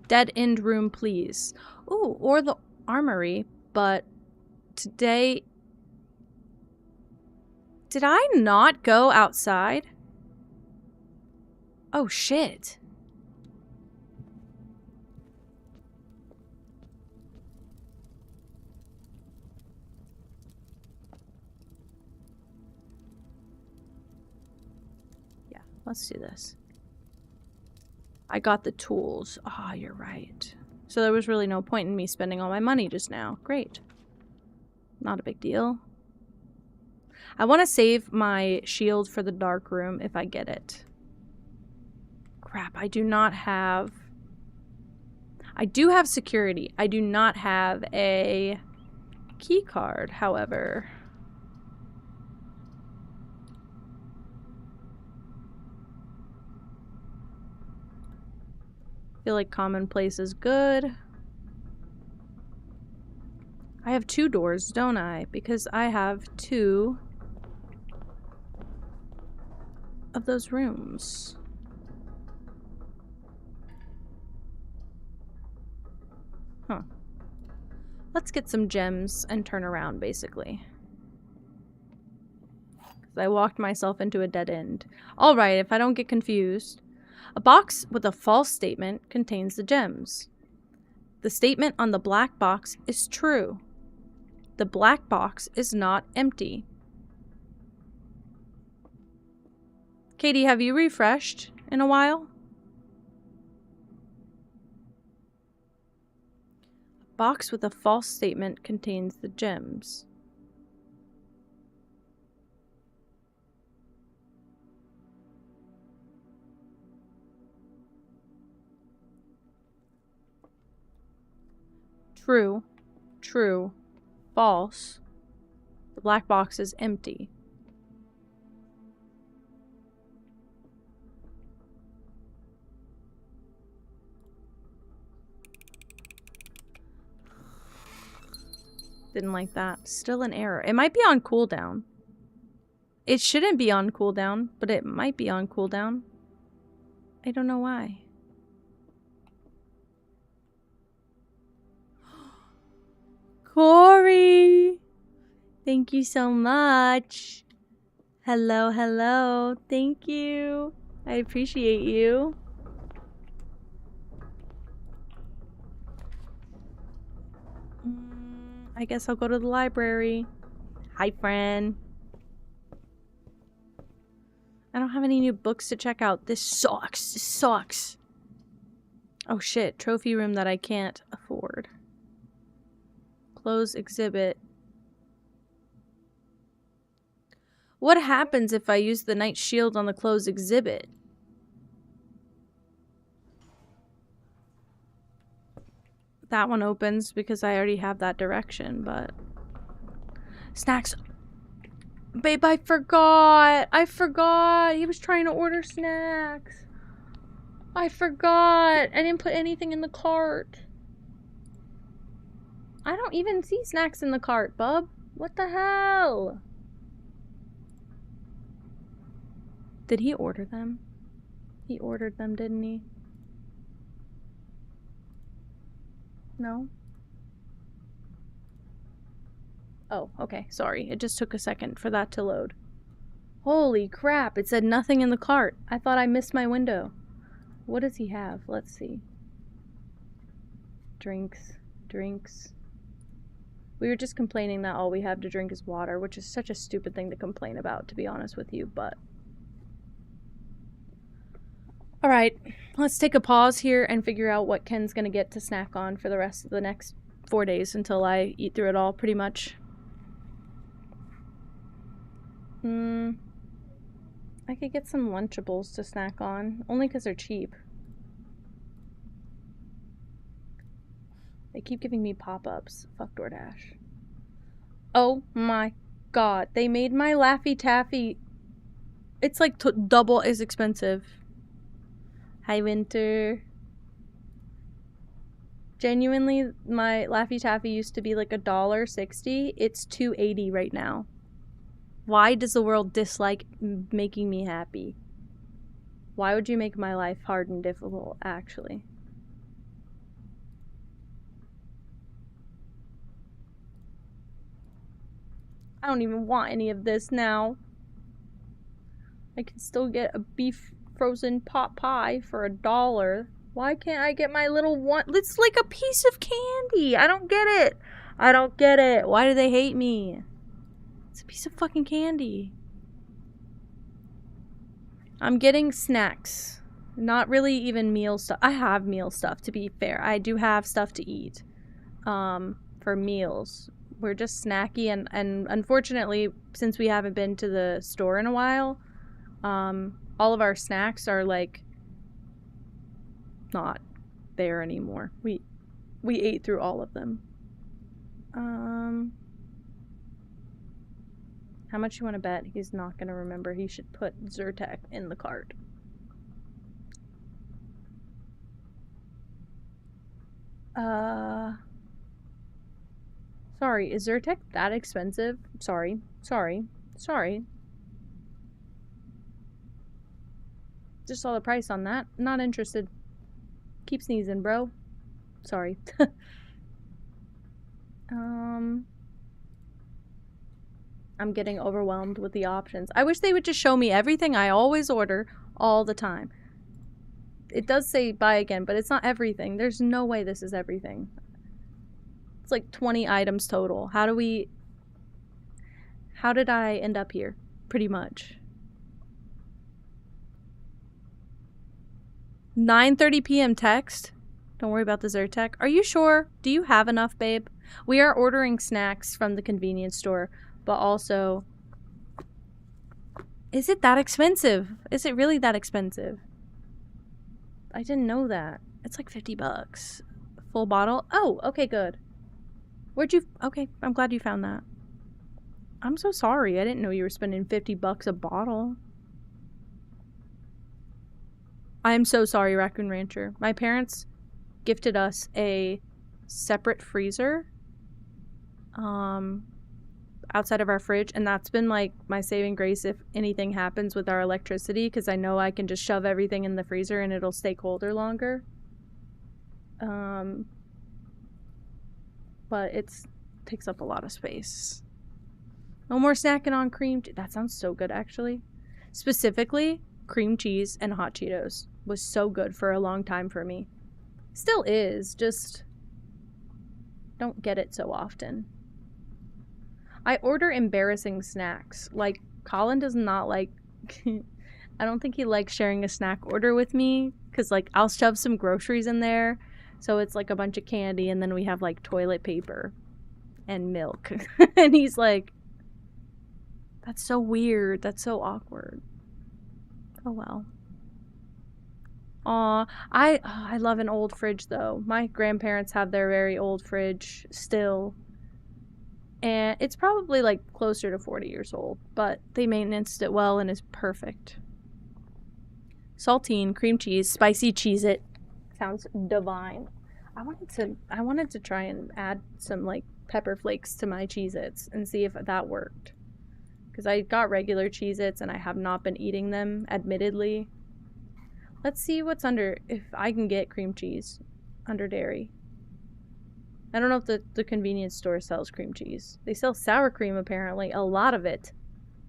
Dead end room, please. Ooh, or the armory, but today... Did I not go outside? Oh, shit. Yeah, let's do this. I got the tools. Ah, you're right. So there was really no point in me spending all my money just now. Great. Not a big deal. I want to save my shield for the dark room if I get it. Crap, I do not have... I do have security. I do not have a key card, however. I feel like commonplace is good. I have 2 doors, don't I? Because I have 2 of those rooms. Huh. Let's get some gems and turn around, basically. Because I walked myself into a dead end. Alright, if I don't get confused. A box with a false statement contains the gems. The statement on the black box is true. The black box is not empty. Katie, have you refreshed in a while? Box with a false statement contains the gems. True. True. False. The black box is empty. Didn't like that. Still an error. It might be on cooldown. It shouldn't be on cooldown, but it might be on cooldown. I don't know why. Corey! Thank you so much. Hello, hello. Thank you. I appreciate you. I guess I'll go to the library. Hi, friend. I don't have any new books to check out. This sucks. This sucks. Oh shit. Trophy room that I can't afford. Close exhibit. What happens if I use the Knight Shield on the closed exhibit? That one opens because I already have that direction, but... Snacks. Babe, I forgot. I forgot. He was trying to order snacks. I forgot. I didn't put anything in the cart. I don't even see snacks in the cart, bub. What the hell? Did he order them? He ordered them, didn't he? No? Oh, okay. Sorry. It just took a second for that to load. Holy crap. It said nothing in the cart. I thought I missed my window. What does he have? Let's see. Drinks. Drinks. We were just complaining that all we have to drink is water, which is such a stupid thing to complain about, to be honest with you, but... Alright, let's take a pause here and figure out what Ken's gonna get to snack on for the rest of the next 4 days until I eat through it all, pretty much. I could get some Lunchables to snack on, only because they're cheap. They keep giving me pop-ups. Fuck DoorDash. Oh my god, they made my Laffy Taffy... It's like double as expensive. Hi, Winter. Genuinely, my Laffy Taffy used to be like $1.60. It's $2.80 right now. Why does the world dislike making me happy? Why would you make my life hard and difficult, actually? I don't even want any of this now. I can still get a beef frozen pot pie for $1. Why can't I get my little one? It's like a piece of candy. I don't get it. I don't get it. Why do they hate me? It's a piece of fucking candy. I'm getting snacks. Not really even meal stuff. I have meal stuff, to be fair. I do have stuff to eat for meals. We're just snacky, and unfortunately, since we haven't been to the store in a while, all of our snacks are like not there anymore. We ate through all of them. How much you want to bet he's not going to remember he should put Zyrtec in the cart? Sorry, is Zyrtec that expensive? Sorry. Just saw the price on that. Not interested. Keep sneezing, bro. Sorry. I'm getting overwhelmed with the options. I wish they would just show me everything I always order all the time. It does say buy again, but it's not everything. There's no way this is everything. It's like 20 items total. How did I end up here? Pretty much. 9:30 p.m. text? Don't worry about the Zyrtec. Are you sure? Do you have enough, babe? We are ordering snacks from the convenience store, but also... Is it that expensive? Is it really that expensive? I didn't know that. It's like $50. Full bottle? Oh, okay, good. Where'd you... Okay, I'm glad you found that. I'm so sorry. I didn't know you were spending $50 a bottle. I'm so sorry, Raccoon Rancher. My parents gifted us a separate freezer outside of our fridge, and that's been like my saving grace if anything happens with our electricity, because I know I can just shove everything in the freezer and it'll stay colder longer. But it takes up a lot of space. No more snacking on cream. That sounds so good, actually. Specifically, cream cheese and hot Cheetos was so good for a long time for me. Still is, just don't get it so often. I order embarrassing snacks. Like, Colin does not like... I don't think he likes sharing a snack order with me, because, like, I'll shove some groceries in there, so it's, like, a bunch of candy, and then we have, like, toilet paper and milk. And he's like, that's so weird. That's so awkward. Oh, well. Aw, I love an old fridge, though. My grandparents have their very old fridge still. And it's probably, like, closer to 40 years old. But they maintained it well and is perfect. Saltine, cream cheese, spicy Cheez-It. Sounds divine. I wanted to try and add some, like, pepper flakes to my Cheez-Its and see if that worked. Because I got regular Cheez-Its and I have not been eating them, admittedly. Let's see what's under, if I can get cream cheese under dairy. I don't know if the convenience store sells cream cheese. They sell sour cream, apparently. A lot of it.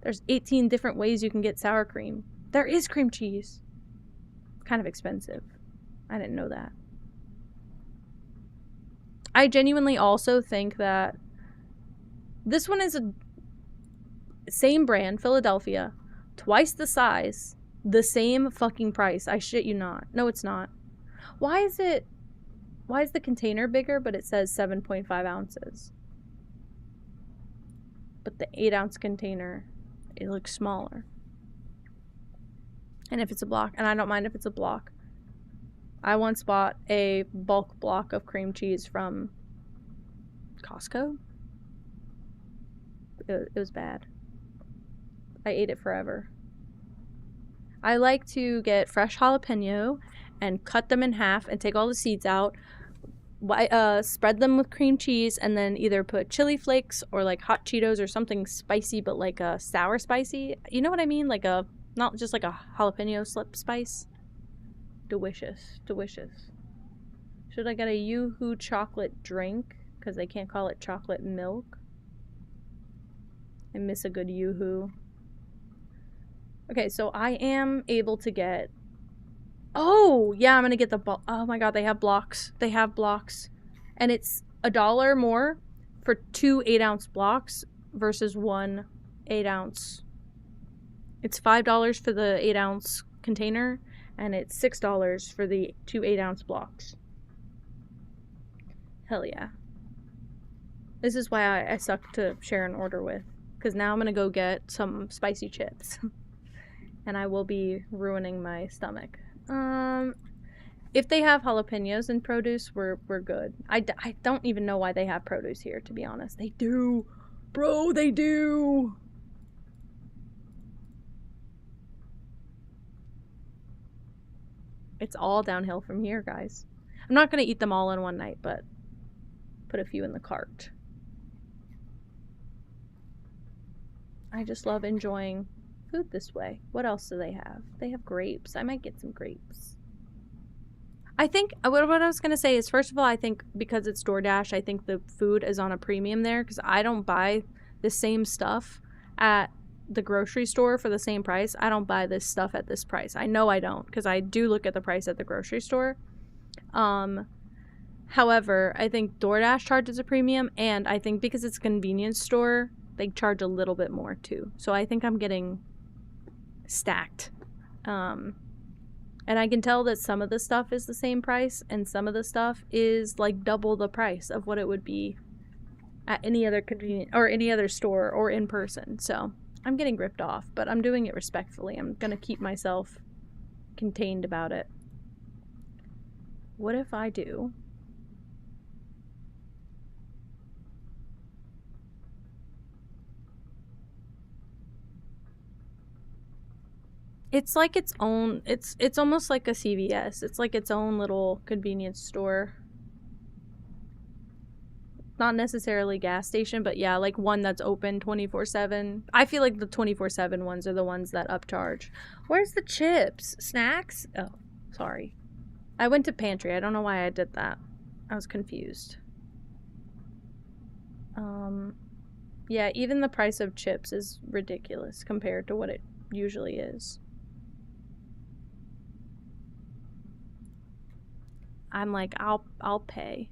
There's 18 different ways you can get sour cream. There is cream cheese. Kind of expensive. I didn't know that. I genuinely also think that this one is a same brand, Philadelphia, twice the size, the same fucking price. I shit you not. No, it's not. Why is the container bigger, but it says 7.5 ounces? But the 8-ounce container, it looks smaller. And if it's a block, and I don't mind if it's a block. I once bought a bulk block of cream cheese from Costco. It was bad. I ate it forever. I like to get fresh jalapeno and cut them in half and take all the seeds out. Spread them with cream cheese and then either put chili flakes or like hot Cheetos or something spicy, but like a sour spicy. You know what I mean? Like a, not just like a jalapeno slip spice. Delicious. Delicious. Should I get a Yoo-hoo chocolate drink? Because they can't call it chocolate milk. I miss a good Yoo-hoo. Okay, so I am able to get... Oh, yeah, I'm going to get the... Oh my god, they have blocks. They have blocks. And it's $1 more for 2 8-ounce blocks versus 1 8-ounce. It's $5 for the 8-ounce container, and it's $6 for the 2 8-ounce blocks. Hell yeah. This is why I suck to share an order with. Because now I'm going to go get some spicy chips. And I will be ruining my stomach. If they have jalapenos in produce, we're good. I don't even know why they have produce here, to be honest. They do. Bro, they do. It's all downhill from here, guys. I'm not going to eat them all in one night, but put a few in the cart. I just love enjoying food this way. What else do they have? They have grapes. I might get some grapes. I think, what I was going to say is, first of all, I think because it's DoorDash, I think the food is on a premium there, because I don't buy the same stuff at the grocery store for the same price. I don't buy this stuff at this price. I know I don't, because I do look at the price at the grocery store. However, I think DoorDash charges a premium, and I think because it's a convenience store, they charge a little bit more too. So I think I'm getting stacked. And And I can tell that some of the stuff is the same price and some of the stuff is like double the price of what it would be at any other convenient or any other store or in person. So I'm getting ripped off, but I'm doing it respectfully. I'm gonna keep myself contained about it. What if I do? It's like its own, it's almost like a CVS. It's like its own little convenience store. Not necessarily gas station, but yeah, like one that's open 24/7. I feel like the 24/7 ones are the ones that upcharge. Where's the chips? Snacks? Oh, sorry. I went to pantry. I don't know why I did that. I was confused. Yeah, even the price of chips is ridiculous compared to what it usually is. I'm like, I'll pay.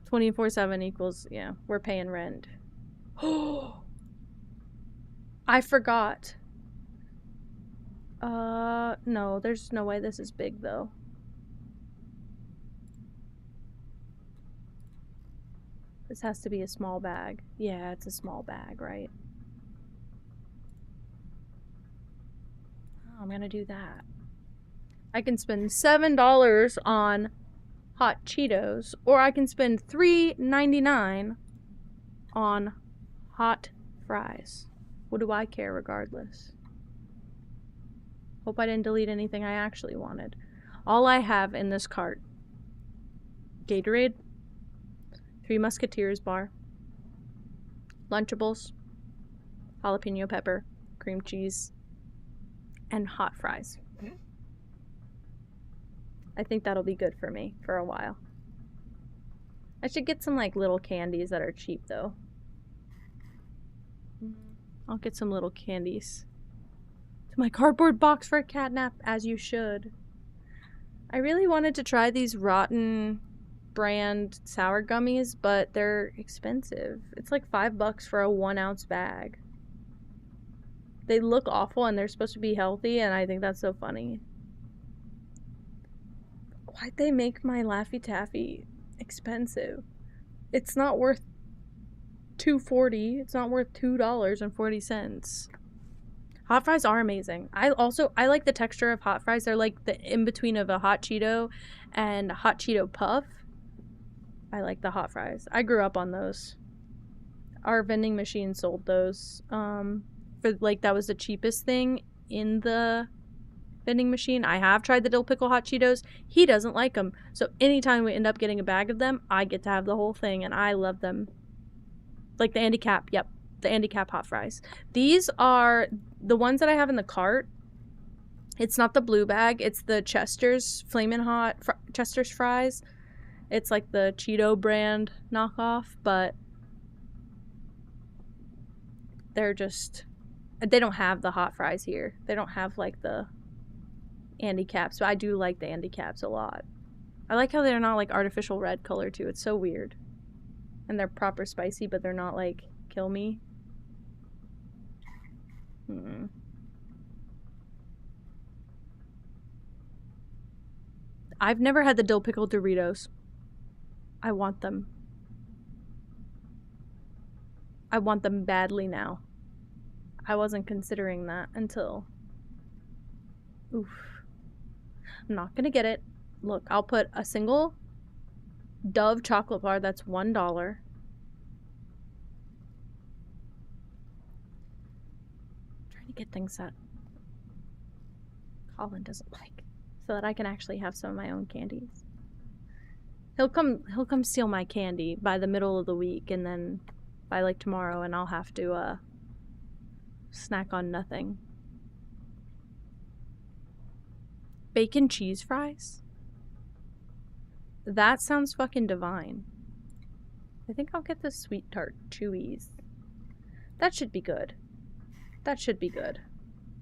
24/7 equals, yeah, we're paying rent. Oh, I forgot. No, there's no way this is big though. This has to be a small bag. Yeah, it's a small bag, right? Oh, I'm gonna do that. I can spend $7 on hot Cheetos, or I can spend $3.99 on hot fries. What do I care regardless? Hope I didn't delete anything I actually wanted. All I have in this cart: Gatorade, Three Musketeers bar, Lunchables, jalapeno pepper, cream cheese, and hot fries. I think that'll be good for me for a while. I should get some like little candies that are cheap though. I'll get some little candies. To my cardboard box for a catnap, as you should. I really wanted to try these Rotten brand sour gummies, but they're expensive. It's like $5 for a 1-ounce bag. They look awful and they're supposed to be healthy, and I think that's so funny. Why'd they make my Laffy Taffy expensive? It's not worth $2.40. It's not worth $2.40. Hot fries are amazing. I like the texture of hot fries. They're like the in-between of a hot Cheeto and a hot Cheeto puff. I like the hot fries. I grew up on those. Our vending machine sold those. For like, that was the cheapest thing in the vending machine. I have tried the dill pickle hot Cheetos. He doesn't like them. So anytime we end up getting a bag of them, I get to have the whole thing, and I love them. Like the Andy Cap. Yep. The Andy Cap hot fries. These are the ones that I have in the cart. It's not the blue bag. It's the Chester's Flamin' Hot Chester's fries. It's like the Cheeto brand knockoff, but they're just, they don't have the hot fries here. They don't have like the Andy Caps, but I do like the Andy Caps a lot. I like how they're not like artificial red color too. It's so weird. And they're proper spicy, but they're not like kill me. I've never had the dill pickle Doritos. I want them. I want them badly now. I wasn't considering that until... Oof. I'm not gonna get it. Look, I'll put a single Dove chocolate bar that's $1. Trying to get things that Colin doesn't like, so that I can actually have some of my own candies. He'll come steal my candy by the middle of the week, and then by like tomorrow, and I'll have to snack on nothing. Bacon cheese fries? That sounds fucking divine. I think I'll get the sweet tart chewies. That should be good. That should be good.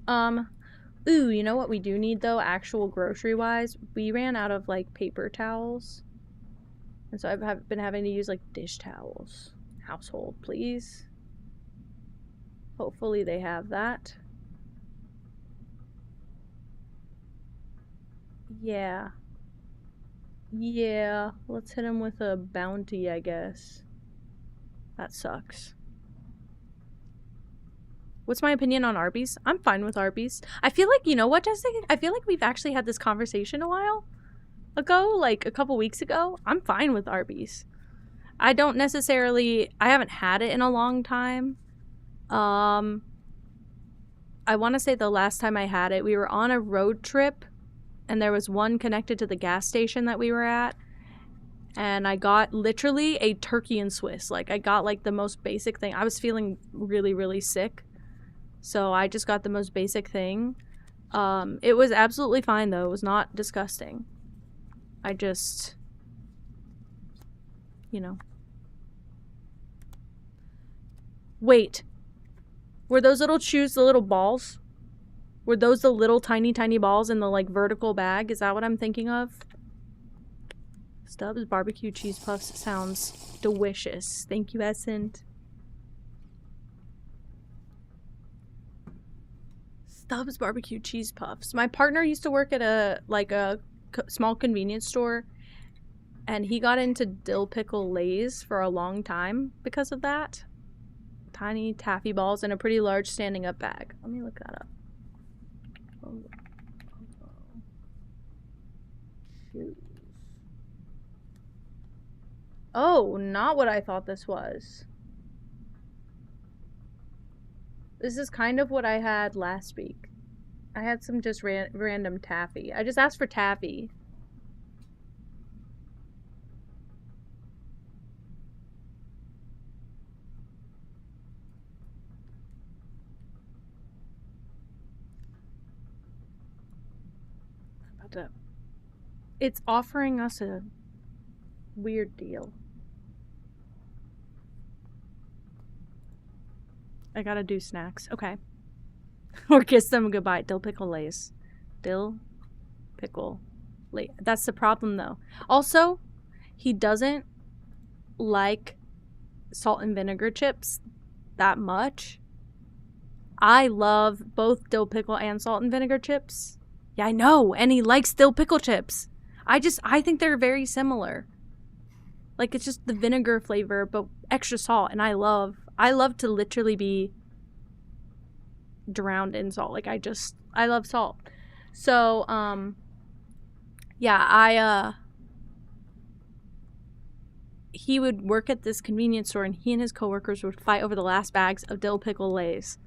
Ooh, you know what we do need though, actual grocery wise? We ran out of like paper towels. And so I've been having to use like dish towels. Household, please. Hopefully they have that. Yeah. Yeah. Let's hit him with a bounty, I guess. That sucks. What's my opinion on Arby's? I'm fine with Arby's. I feel like, you know what, Jessica? I feel like we've actually had this conversation a while ago, like a couple weeks ago. I'm fine with Arby's. I haven't had it in a long time. I want to say the last time I had it, we were on a road trip and there was one connected to the gas station that we were at. And I got literally a turkey and Swiss. Like, I got like the most basic thing. I was feeling really, really sick. So I just got the most basic thing. It was absolutely fine though. It was not disgusting. I just, you know. Wait. Were those little chews the little balls? Were those the little tiny, tiny balls in the like vertical bag? Is that what I'm thinking of? Stubbs barbecue cheese puffs sounds delicious. Thank you, Essent. Stubbs barbecue cheese puffs. My partner used to work at a small convenience store, and he got into dill pickle lays for a long time because of that. Tiny taffy balls in a pretty large standing up bag. Let me look that up. Oh, not what I thought this was. This is kind of what I had last week. I had some just random taffy. I just asked for taffy. It's offering us a weird deal. I gotta do snacks. Okay. Or kiss them goodbye. Dill pickle lays. Dill pickle lay. That's the problem though. Also, he doesn't like salt and vinegar chips that much. I love both dill pickle and salt and vinegar chips. Yeah, I know. And he likes dill pickle chips. I think they're very similar. Like, it's just the vinegar flavor, but extra salt. And I love to literally be drowned in salt. Like, I love salt. So, yeah, he would work at this convenience store and he and his coworkers would fight over the last bags of dill pickle lays.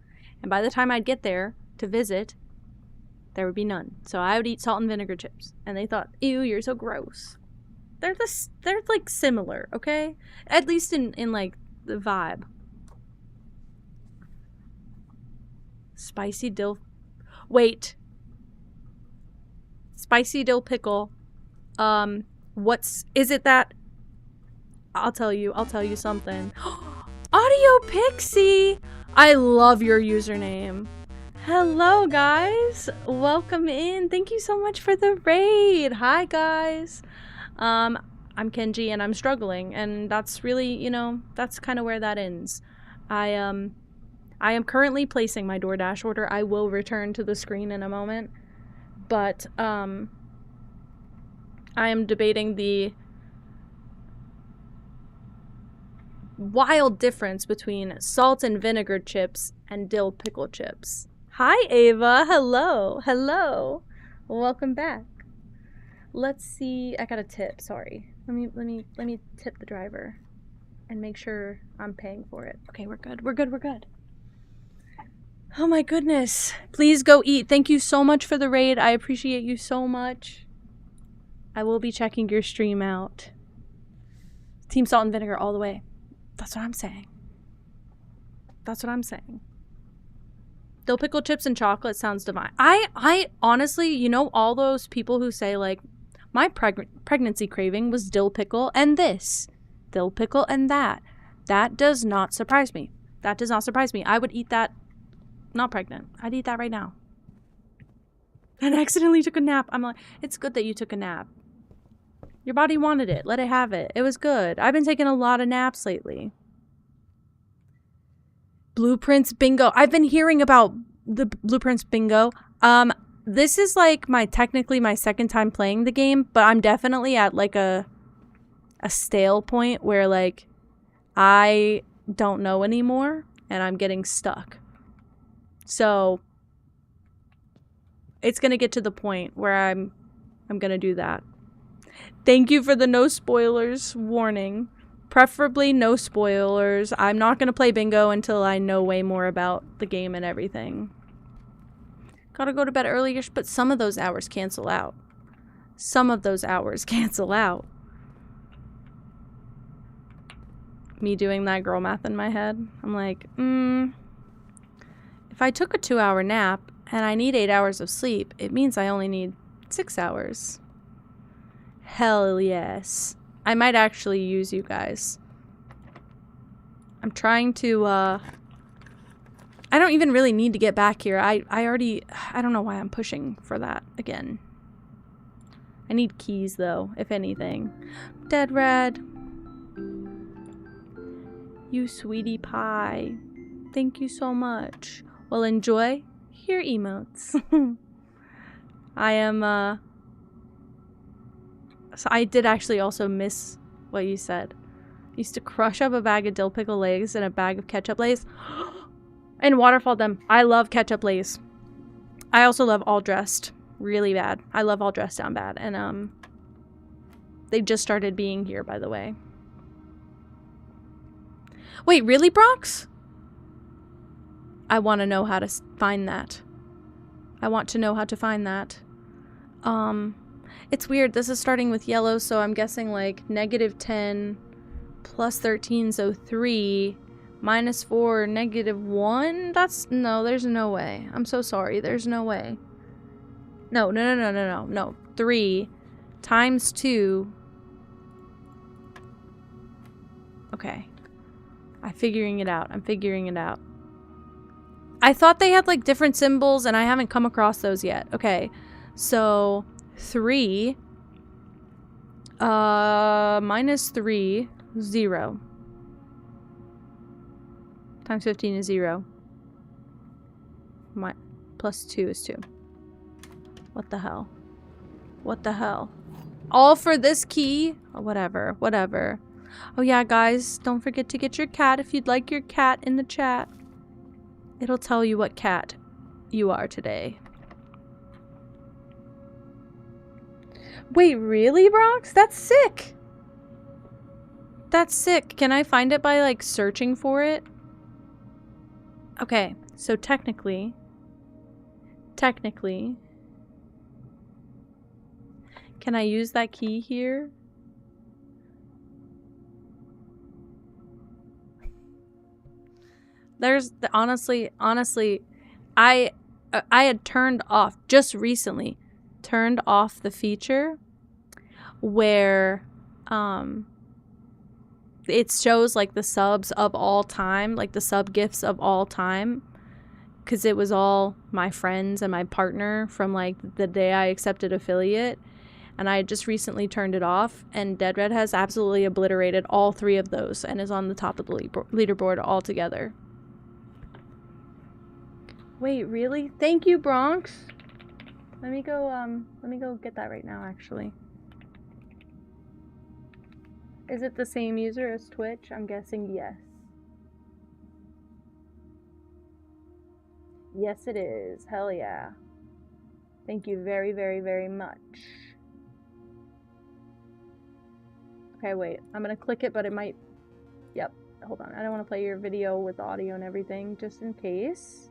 And by the time I'd get there to visit, there would be none. So I would eat salt and vinegar chips. And they thought, ew, you're so gross. They're like similar, okay? At least in like the vibe. Spicy dill. Wait. Spicy dill pickle. Is it that? I'll tell you something. Audio Pixie! I love your username. Hello, guys. Welcome in. Thank you so much for the raid. Hi, guys. I'm Kenji, and I'm struggling, and that's really, that's kind of where that ends. I am currently placing my DoorDash order. I will return to the screen in a moment, but I am debating the wild difference between salt and vinegar chips and dill pickle chips. Hi, Ava. Hello. Welcome back. Let's see. I got a tip. Sorry. Let me tip the driver and make sure I'm paying for it. Okay, we're good. Oh my goodness. Please go eat. Thank you so much for the raid. I appreciate you so much. I will be checking your stream out. Team salt and vinegar all the way. That's what I'm saying. Dill pickle chips and chocolate sounds divine. I honestly, all those people who say like, my pregnancy craving was dill pickle and this, dill pickle and that. That does not surprise me. I would eat that, not pregnant. I'd eat that right now. And I accidentally took a nap. I'm like, it's good that you took a nap. Your body wanted it. Let it have it. It was good. I've been taking a lot of naps lately. Blueprints bingo. I've been hearing about the Blueprints bingo. This is like technically my second time playing the game, but I'm definitely at like a stale point where like I don't know anymore and I'm getting stuck. So it's going to get to the point where I'm going to do that. Thank you for the no spoilers warning. Preferably no spoilers. I'm not going to play bingo until I know way more about the game and everything. Gotta go to bed earlier, but some of those hours cancel out. Some of those hours cancel out. Me doing that girl math in my head. I'm like, if I took a 2-hour nap and I need 8 hours of sleep, it means I only need 6 hours. Hell yes. I might actually use you guys. I'm trying to, I don't even really need to get back here. I don't know why I'm pushing for that again. I need keys though, if anything. Dead Red. You sweetie pie. Thank you so much. Well, enjoy your emotes. I am, so I did actually also miss what you said. I used to crush up a bag of dill pickle Lays and a bag of ketchup Lays. And waterfall them. I love ketchup Lays. I also love all dressed really bad. I love all dressed down bad. And, they just started being here, by the way. Wait, really, Brox? I want to know how to find that. I want to know how to find that. It's weird. This is starting with yellow, so I'm guessing like -10 plus 13, so 3 minus 4, -1. That's no. There's no way. I'm so sorry. There's no way. No. 3 times 2. Okay. I'm figuring it out. I thought they had like different symbols and I haven't come across those yet. Okay. So 3 minus 3 0 times 15 is 0. Plus 2 is 2. What the hell? All for this key? Oh, whatever. Oh yeah, guys, don't forget to get your cat if you'd like your cat in the chat. It'll tell you what cat you are today. Wait, really, Brox? That's sick! Can I find it by, like, searching for it? Okay, so technically... Can I use that key here? Honestly, I had just recently turned off the feature where it shows like the subs of all time, like the sub gifts of all time, because it was all my friends and my partner from like the day I accepted affiliate, and I just recently turned it off, and Dead Red has absolutely obliterated all 3 of those and is on the top of the leaderboard altogether. Wait, really? Thank you, Bronx. Let me go get that right now, actually. Is it the same user as Twitch? I'm guessing yes. Yes, it is. Hell yeah. Thank you very, very, very much. Okay, wait. I'm gonna click it, but it might... Yep. Hold on. I don't want to play your video with audio and everything, just in case.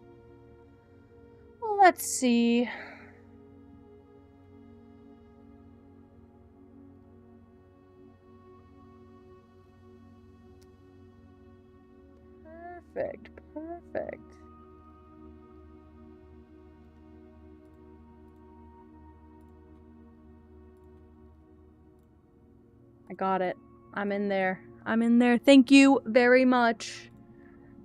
Let's see. Perfect. I got it. I'm in there. Thank you very much.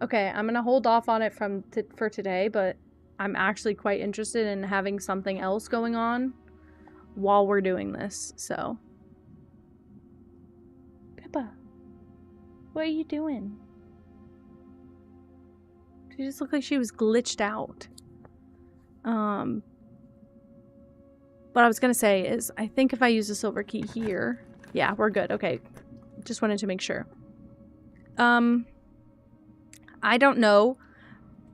Okay, I'm gonna hold off on it for today, but I'm actually quite interested in having something else going on while we're doing this, so. Pippa, what are you doing? She just looked like she was glitched out. What I was gonna say is, I think if I use a silver key here... Yeah, we're good. Okay. Just wanted to make sure. I don't know,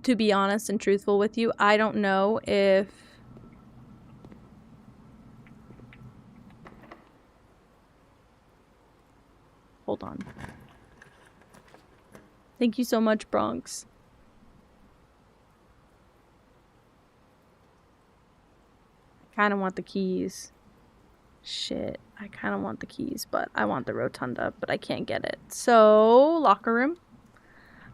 to be honest and truthful with you, I don't know if... Hold on. Thank you so much, Bronx. I kind of want the keys. Shit. I kind of want the keys, but I want the rotunda, but I can't get it. So, locker room.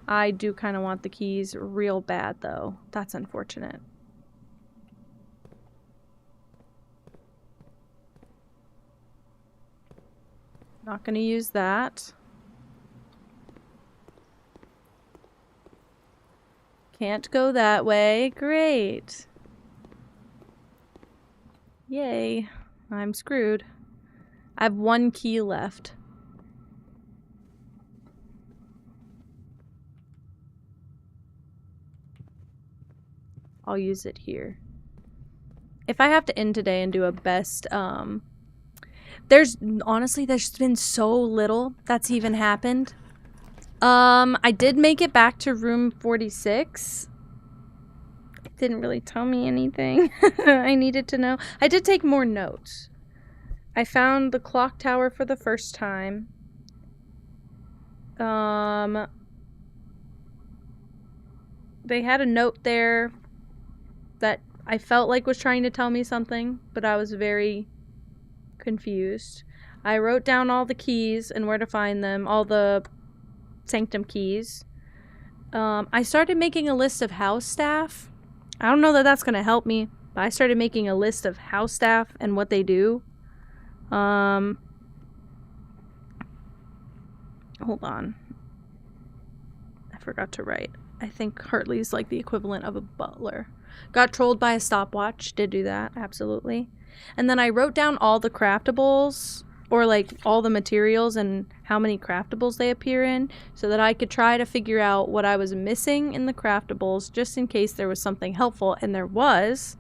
I do kind of want the keys real bad, though. That's unfortunate. Not gonna use that. Can't go that way. Great. Yay. I'm screwed. I have one key left. I'll use it here. If I have to end today and do a best, honestly, there's been so little that's even happened. I did make it back to room 46. It didn't really tell me anything I needed to know. I did take more notes. I found the clock tower for the first time. They had a note there that I felt like was trying to tell me something, but I was very confused. I wrote down all the keys and where to find them, all the sanctum keys. I started making a list of house staff. I don't know that that's going to help me, but I started making a list of house staff and what they do. Hold on. I forgot to write. I think Hartley's like the equivalent of a butler. Got trolled by a stopwatch. Did do that, absolutely. And then I wrote down all the craftables, or like all the materials and how many craftables they appear in, so that I could try to figure out what I was missing in the craftables, just in case there was something helpful, and there was.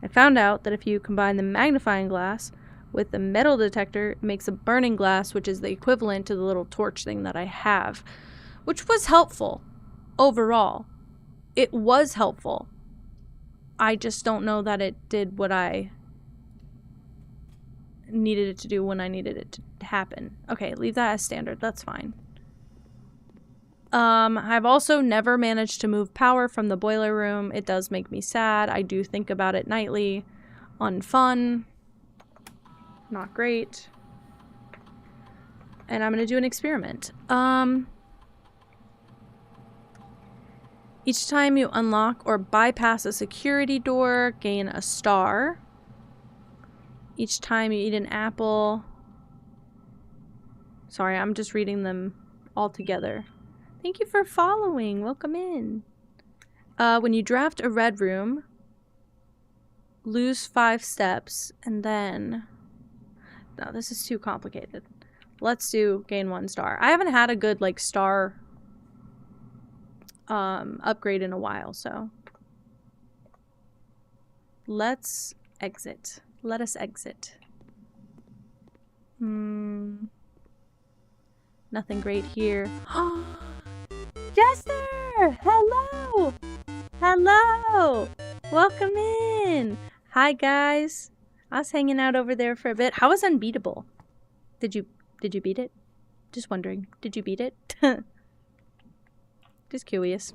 I found out that if you combine the magnifying glass with the metal detector, it makes a burning glass, which is the equivalent to the little torch thing that I have, which was helpful overall. It was helpful. I just don't know that it did what I needed it to do when I needed it to happen. Okay, leave that as standard. That's fine. I've also never managed to move power from the boiler room. It does make me sad. I do think about it nightly. Unfun. Not great. And I'm gonna do an experiment. Each time you unlock or bypass a security door, gain a star. Each time you eat an apple... Sorry, I'm just reading them all together. Thank you for following. Welcome in. When you draft a red room, lose 5 steps, and then... No, this is too complicated. Let's do gain 1 star. I haven't had a good, like, star... upgrade in a while, so let's exit. Let us exit. Nothing great here. Jester! Hello! Hello! Welcome in! Hi guys! I was hanging out over there for a bit. How was Unbeatable? Did you beat it? Just wondering. Did you beat it? Just curious.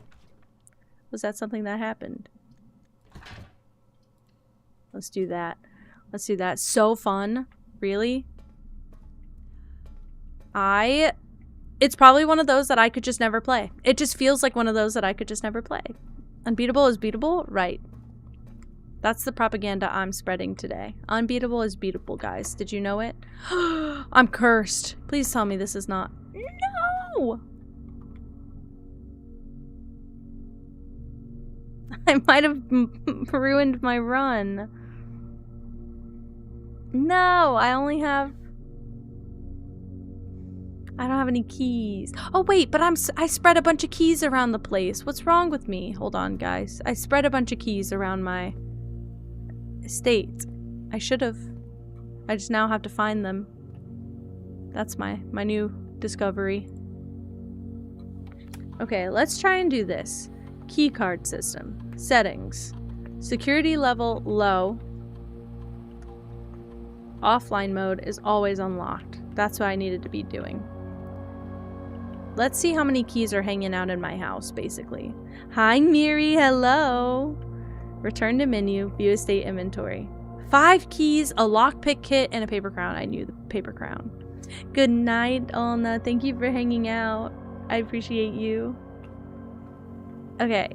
Was that something that happened? Let's do that. Let's do that. So fun. Really? It's probably one of those that I could just never play. It just feels like one of those that I could just never play. Unbeatable is beatable? Right. That's the propaganda I'm spreading today. Unbeatable is beatable, guys. Did you know it? I'm cursed. Please tell me this is not... No! I might have ruined my run. No, I don't have any keys. Oh wait, but I spread a bunch of keys around the place. What's wrong with me? Hold on, guys. I spread a bunch of keys around my estate. I should have. I just now have to find them. That's my new discovery. Okay, let's try and do this. Keycard system. Settings. Security level low. Offline mode is always unlocked. That's what I needed to be doing. Let's see how many keys are hanging out in my house, basically. Hi, Miri. Hello. Return to menu. View estate inventory. 5 keys, a lockpick kit, and a paper crown. I knew the paper crown. Good night, Alna. Thank you for hanging out. I appreciate you. Okay.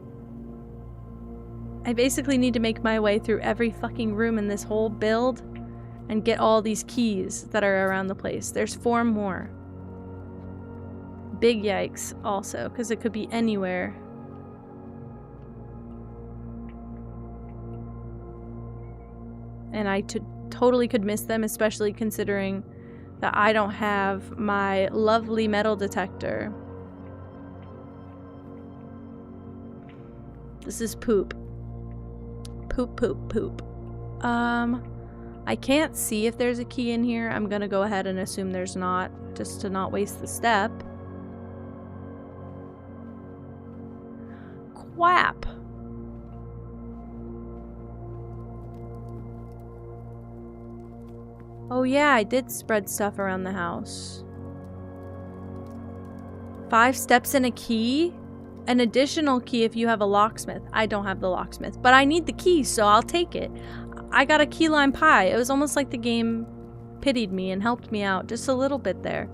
I basically need to make my way through every fucking room in this whole build and get all these keys that are around the place. There's 4 more. Big yikes also, because it could be anywhere. And I totally could miss them, especially considering that I don't have my lovely metal detector. This is poop. Poop, poop, poop. I can't see if there's a key in here. I'm gonna go ahead and assume there's not, just to not waste the step. Quap. Oh yeah, I did spread stuff around the house. 5 steps and a key? An additional key if you have a locksmith. I don't have the locksmith, but I need the key, so I'll take it. I got a key lime pie. It was almost like the game pitied me and helped me out just a little bit there.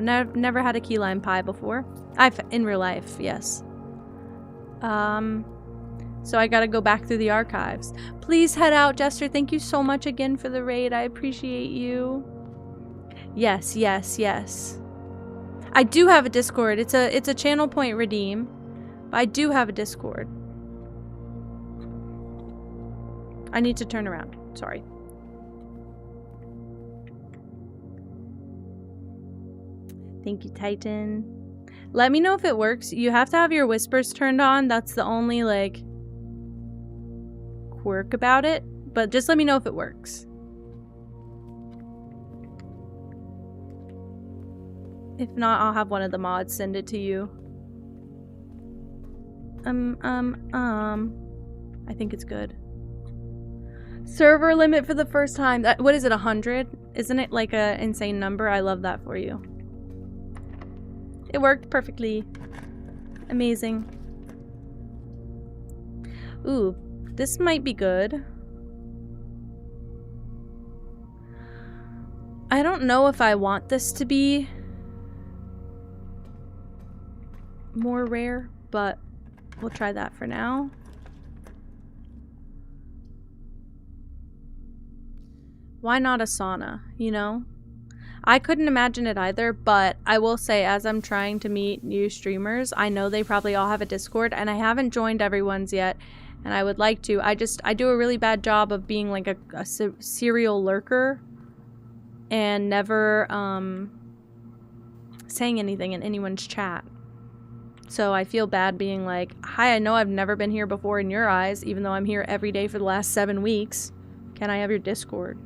I've never had a key lime pie before. In real life, yes. So I gotta go back through the archives. Please head out, Jester. Thank you so much again for the raid. I appreciate you. Yes, yes, yes. I do have a Discord. It's a channel point redeem. But I do have a Discord. I need to turn around. Sorry. Thank you, Titan. Let me know if it works. You have to have your whispers turned on. That's the only, like, quirk about it. But just let me know if it works. If not, I'll have one of the mods send it to you. I think it's good. Server limit for the first time. What is it, 100? Isn't it like an insane number? I love that for you. It worked perfectly. Amazing. Ooh, this might be good. I don't know if I want this to be more rare, but we'll try that for now. Why not a sauna, you know? I couldn't imagine it either, but I will say, as I'm trying to meet new streamers, I know they probably all have a Discord, and I haven't joined everyone's yet, and I would like to. I do a really bad job of being like a serial lurker and never saying anything in anyone's chat. So I feel bad being like, hi, I know I've never been here before in your eyes, even though I'm here every day for the last 7 weeks. Can I have your Discord?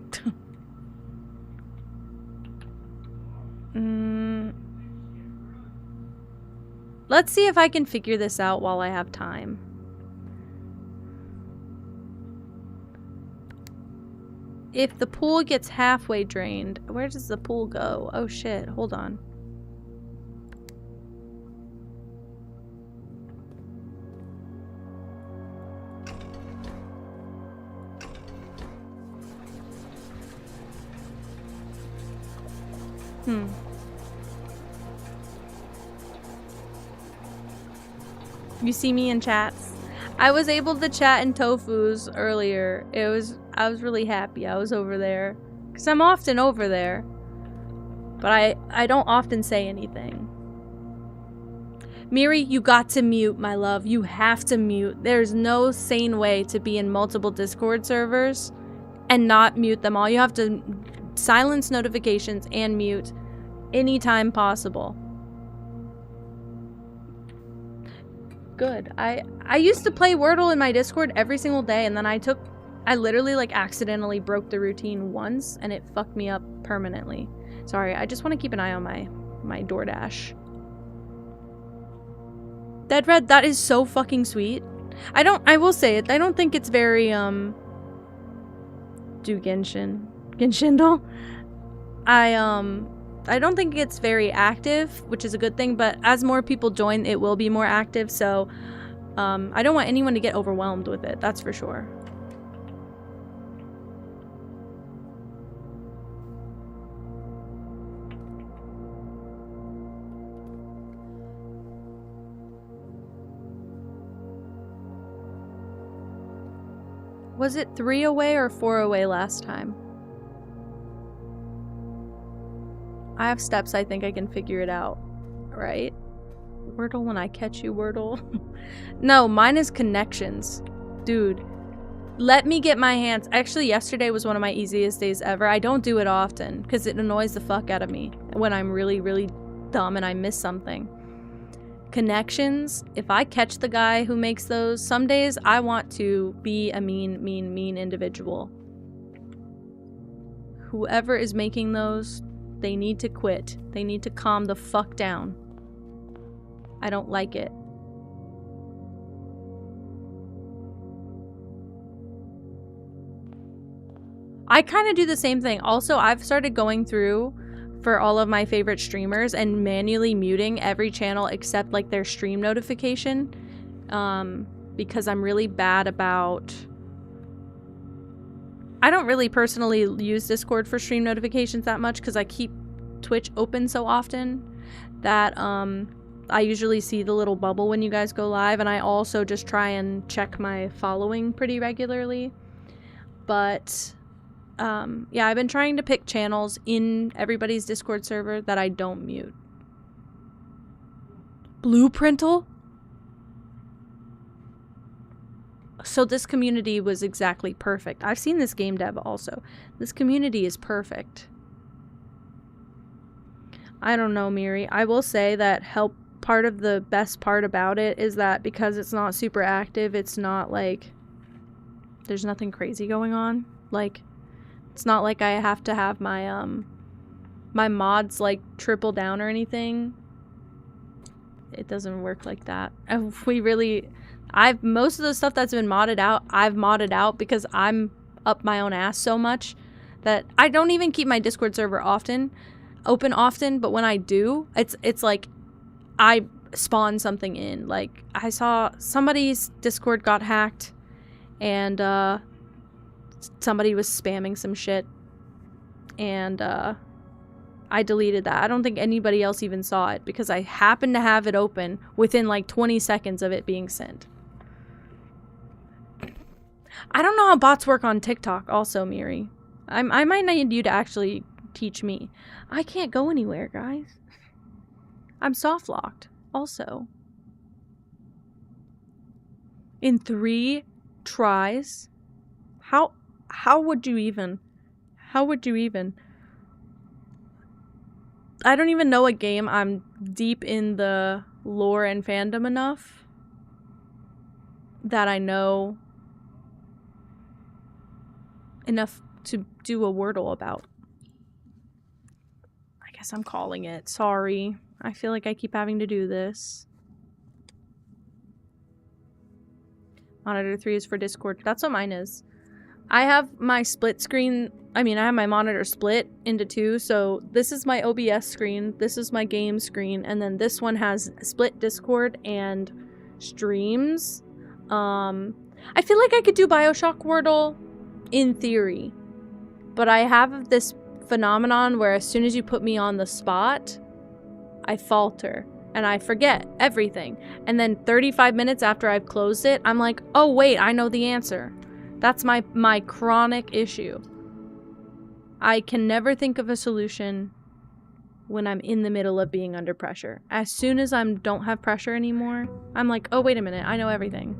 Let's see if I can figure this out while I have time. If the pool gets halfway drained, where does the pool go? Oh shit, hold on. You see me in chats? I was able to chat in Tofu's earlier. I was really happy I was over there. Because I'm often over there. But I don't often say anything. Miri, you got to mute, my love. You have to mute. There's no sane way to be in multiple Discord servers and not mute them all. You have to silence notifications and mute anytime possible. Good. I used to play Wordle in my Discord every single day, and then I I literally like accidentally broke the routine once and it fucked me up permanently. Sorry, I just want to keep an eye on my DoorDash. Dead Red, that is so fucking sweet. I will say it, I don't think it's very, do Genshindle. I don't think it's very active, which is a good thing, but as more people join, it will be more active, so, I don't want anyone to get overwhelmed with it, that's for sure. Was it 3 away or 4 away last time? I have steps, I think I can figure it out. Right? Wordle when I catch you, Wordle. No, mine is connections. Dude. Let me get my hands. Actually, yesterday was one of my easiest days ever. I don't do it often because it annoys the fuck out of me when I'm really, really dumb and I miss something. Connections, if I catch the guy who makes those, some days I want to be a mean individual. Whoever is making those, they need to quit. They need to calm the fuck down. I don't like it. I kind of do the same thing. Also, I've started going through for all of my favorite streamers and manually muting every channel except like their stream notification, because I'm really bad about... I don't really personally use Discord for stream notifications that much because I keep Twitch open so often that I usually see the little bubble when you guys go live, and I also just try and check my following pretty regularly. But yeah, I've been trying to pick channels in everybody's Discord server that I don't mute. Blueprintle? So this community was exactly perfect. I've seen this game dev also. This community is perfect. I don't know, Miri. I will say that part of the best part about it is that because it's not super active, it's not like there's nothing crazy going on. Like, it's not like I have to have my my mods like triple down or anything. It doesn't work like that. Most of the stuff that's been modded out, I've modded out because I'm up my own ass so much that I don't even keep my Discord server open often, but when I do, it's like I spawn something in. Like, I saw somebody's Discord got hacked and somebody was spamming some shit, and I deleted that. I don't think anybody else even saw it because I happened to have it open within like 20 seconds of it being sent. I don't know how bots work on TikTok also, Miri. I might need you to actually teach me. I can't go anywhere, guys. I'm soft locked also. In 3 tries? How would you even? How would you even? I don't even know a game I'm deep in the lore and fandom enough that I know enough to do a Wordle about. I guess I'm calling it. Sorry. I feel like I keep having to do this. Monitor 3 is for Discord. That's what mine is. I have my split screen. I have my monitor split into 2. So this is my OBS screen. This is my game screen. And then this one has split Discord and streams. I feel like I could do Bioshock Wordle in theory. But I have this phenomenon where as soon as you put me on the spot, I falter. And I forget everything. And then 35 minutes after I've closed it, I'm like, oh wait, I know the answer. That's my chronic issue. I can never think of a solution when I'm in the middle of being under pressure. As soon as I don't have pressure anymore, I'm like, oh, wait a minute, I know everything.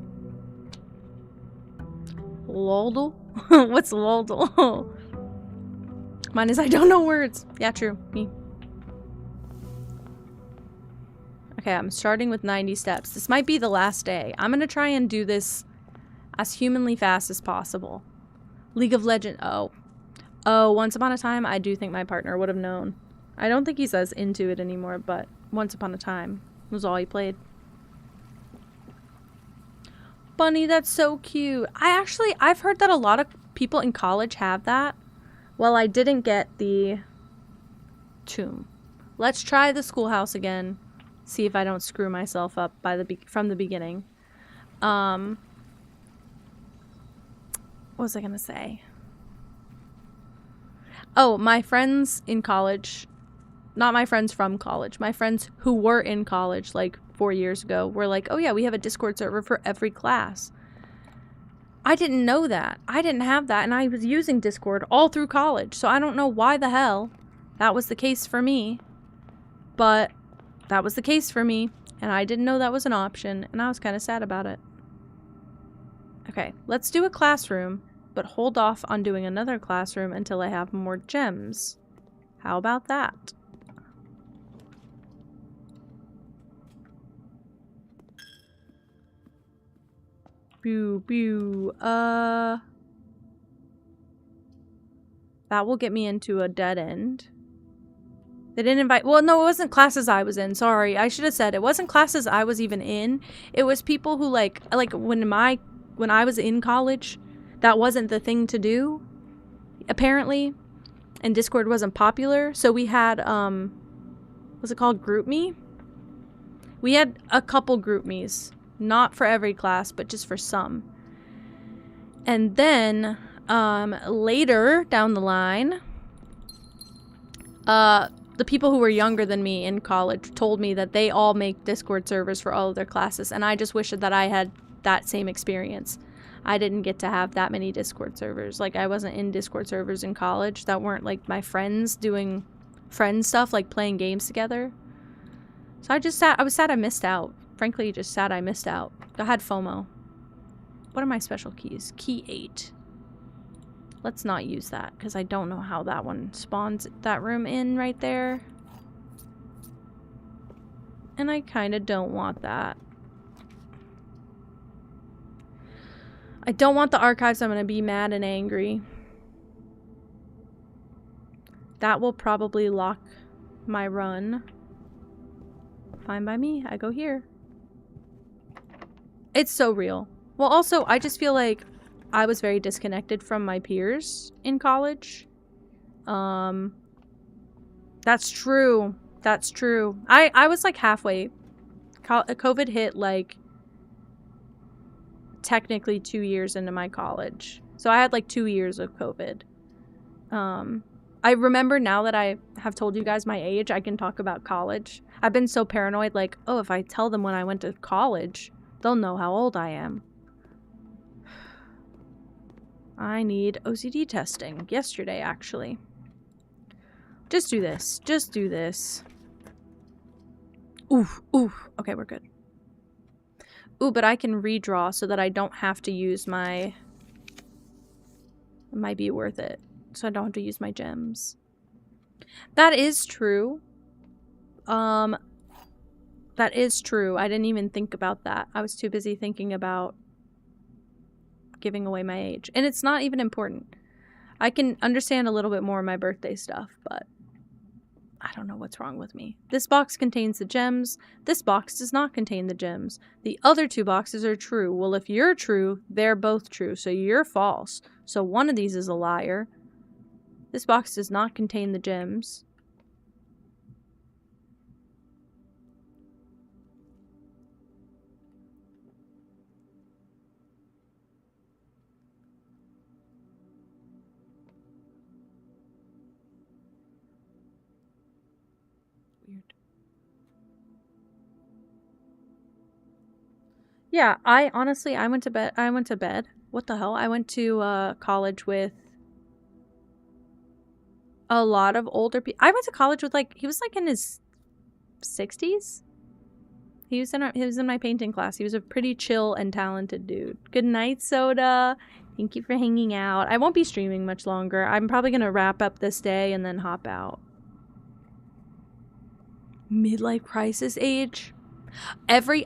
Loldle? What's Loldle? Mine is I don't know words. Yeah, true. Me. Okay, I'm starting with 90 steps. This might be the last day. I'm gonna try and do this as humanly fast as possible. League of Legends. Oh, Once Upon a Time, I do think my partner would have known. I don't think he's as into it anymore, but Once Upon a Time was all he played. Bunny, that's so cute. I've heard that a lot of people in college have that. Well, I didn't get the tomb. Let's try the schoolhouse again. See if I don't screw myself up from the beginning. What was I gonna say? Oh, my friends in college, not my friends from college, my friends who were in college like 4 years ago were like, oh yeah, we have a Discord server for every class. I didn't know that. I didn't have that, and I was using Discord all through college, so I don't know why the hell that was the case for me. But that was the case for me, and I didn't know that was an option, and I was kind of sad about it. Okay, let's do a classroom, but hold off on doing another classroom until I have more gems. How about that? Pew, pew. That will get me into a dead end. They didn't invite... Well, no, it wasn't classes I was in. Sorry. I should have said it wasn't classes I was even in. It was people who, like when I was in college, that wasn't the thing to do, apparently. And Discord wasn't popular. So we had, what's it called? GroupMe? We had a couple GroupMes. Not for every class, but just for some. And then, later down the line, the people who were younger than me in college told me that they all make Discord servers for all of their classes, and I just wish that I had that same experience. I didn't get to have that many Discord servers. Like, I wasn't in Discord servers in college that weren't, like, my friends doing friend stuff, like playing games together. So I was sad I missed out. Frankly, just sad I missed out. I had FOMO. What are my special keys? Key 8. Let's not use that, because I don't know how that one spawns that room in right there. And I kind of don't want that. I don't want the archives. I'm going to be mad and angry. That will probably lock my run. Fine by me. I go here. It's so real. Well, also, I just feel like I was very disconnected from my peers in college. That's true. That's true. I was like halfway. COVID hit like technically 2 years into my college. So I had like 2 years of COVID. I remember now that I have told you guys my age, I can talk about college. I've been so paranoid, like, oh, if I tell them when I went to college, they'll know how old I am. I need OCD testing. Yesterday, actually. Just do this. Just do this. Oof, oof. Okay, we're good. Ooh, but I can redraw so that I don't have to use my... It might be worth it. So I don't have to use my gems. That is true. That is true. I didn't even think about that. I was too busy thinking about giving away my age. And it's not even important. I can understand a little bit more of my birthday stuff, but I don't know what's wrong with me. This box contains the gems. This box does not contain the gems. The other two boxes are true. Well, if you're true, they're both true. So you're false. So one of these is a liar. This box does not contain the gems. Weird. Yeah, I went to bed. What the hell? I went to college with a lot of older people. I went to college with he was like in his 60s. He was in my painting class. He was a pretty chill and talented dude. Good night, Soda. Thank you for hanging out. I won't be streaming much longer. I'm probably gonna wrap up this day and then hop out. Midlife crisis age? Every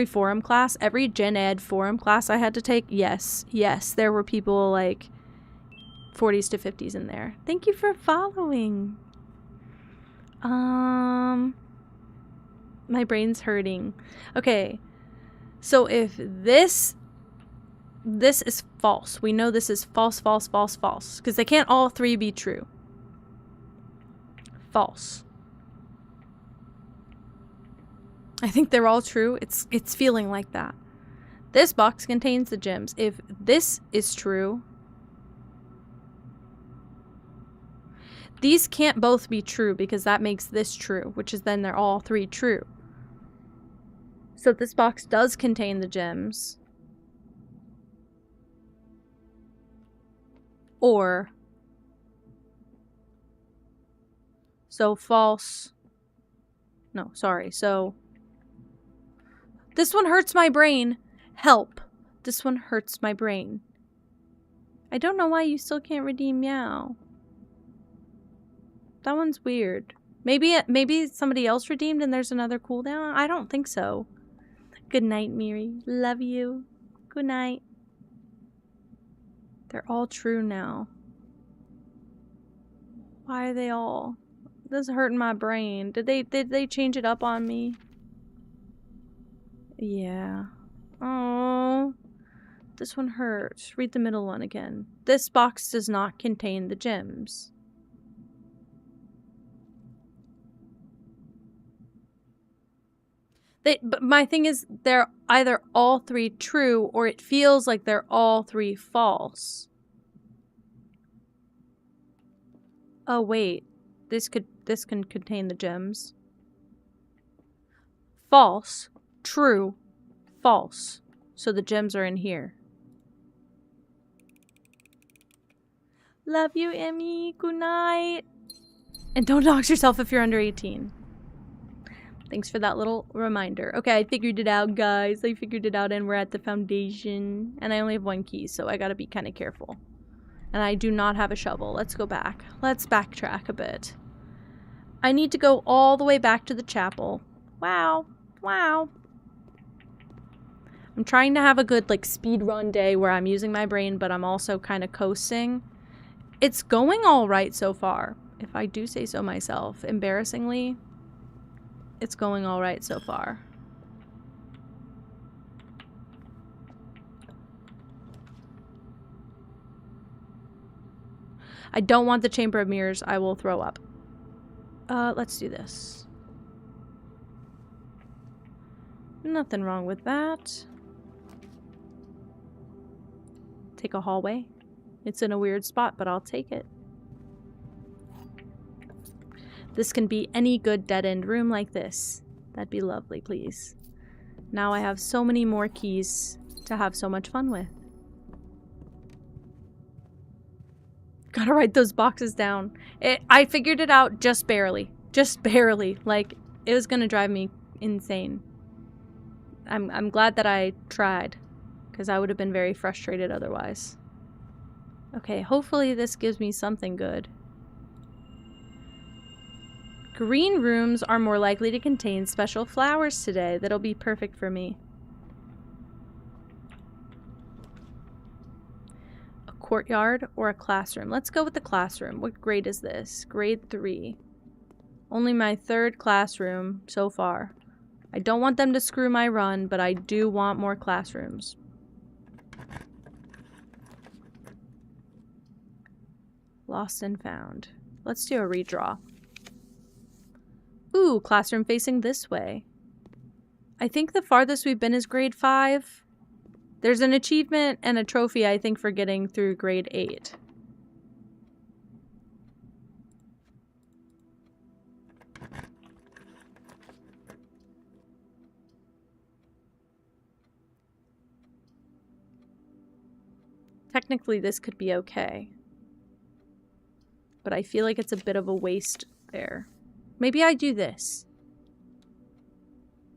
forum class, every gen ed forum class I had to take, yes, there were people like, 40s to 50s in there. Thank you for following. My brain's hurting. Okay. So if this is false. We know this is false, false, false, false. Because they can't all three be true. False. I think they're all true. It's feeling like that. This box contains the gems. If this is true, these can't both be true because that makes this true, which is then they're all three true. So this box does contain the gems. Or, so false. No, sorry. So this one hurts my brain. Help. This one hurts my brain. I don't know why you still can't redeem Meow. That one's weird. Maybe somebody else redeemed and there's another cooldown? I don't think so. Good night, Miri. Love you. Good night. They're all true now. Why are they all? This is hurting my brain. Did they change it up on me? Yeah. Oh. This one hurts. Read the middle one again. This box does not contain the gems. But my thing is, they're either all three true, or it feels like they're all three false. Oh wait, this can contain the gems. False, true, false. So the gems are in here. Love you, Emmy. Good night. And don't dox yourself if you're under 18. Thanks for that little reminder. Okay, I figured it out, guys. I figured it out, and we're at the foundation. And I only have one key, so I gotta be kind of careful. And I do not have a shovel. Let's go back. Let's backtrack a bit. I need to go all the way back to the chapel. Wow. Wow. I'm trying to have a good, like, speed run day where I'm using my brain, but I'm also kind of coasting. It's going all right so far, if I do say so myself. Embarrassingly, it's going all right so far. I don't want the Chamber of Mirrors. I will throw up. Let's do this. Nothing wrong with that. Take a hallway. It's in a weird spot, but I'll take it. This can be any good dead-end room like this. That'd be lovely, please. Now I have so many more keys to have so much fun with. Gotta write those boxes down. I figured it out just barely. Just barely. Like, it was gonna drive me insane. I'm glad that I tried, because I would have been very frustrated otherwise. Okay, hopefully this gives me something good. Green rooms are more likely to contain special flowers today. That'll be perfect for me. A courtyard or a classroom? Let's go with the classroom. What grade is this? Grade 3. Only my 3rd classroom so far. I don't want them to screw my run, but I do want more classrooms. Lost and found. Let's do a redraw. Ooh, classroom facing this way. I think the farthest we've been is grade 5. There's an achievement and a trophy, I think, for getting through grade 8. Technically, this could be okay. But I feel like it's a bit of a waste there. Maybe I do this.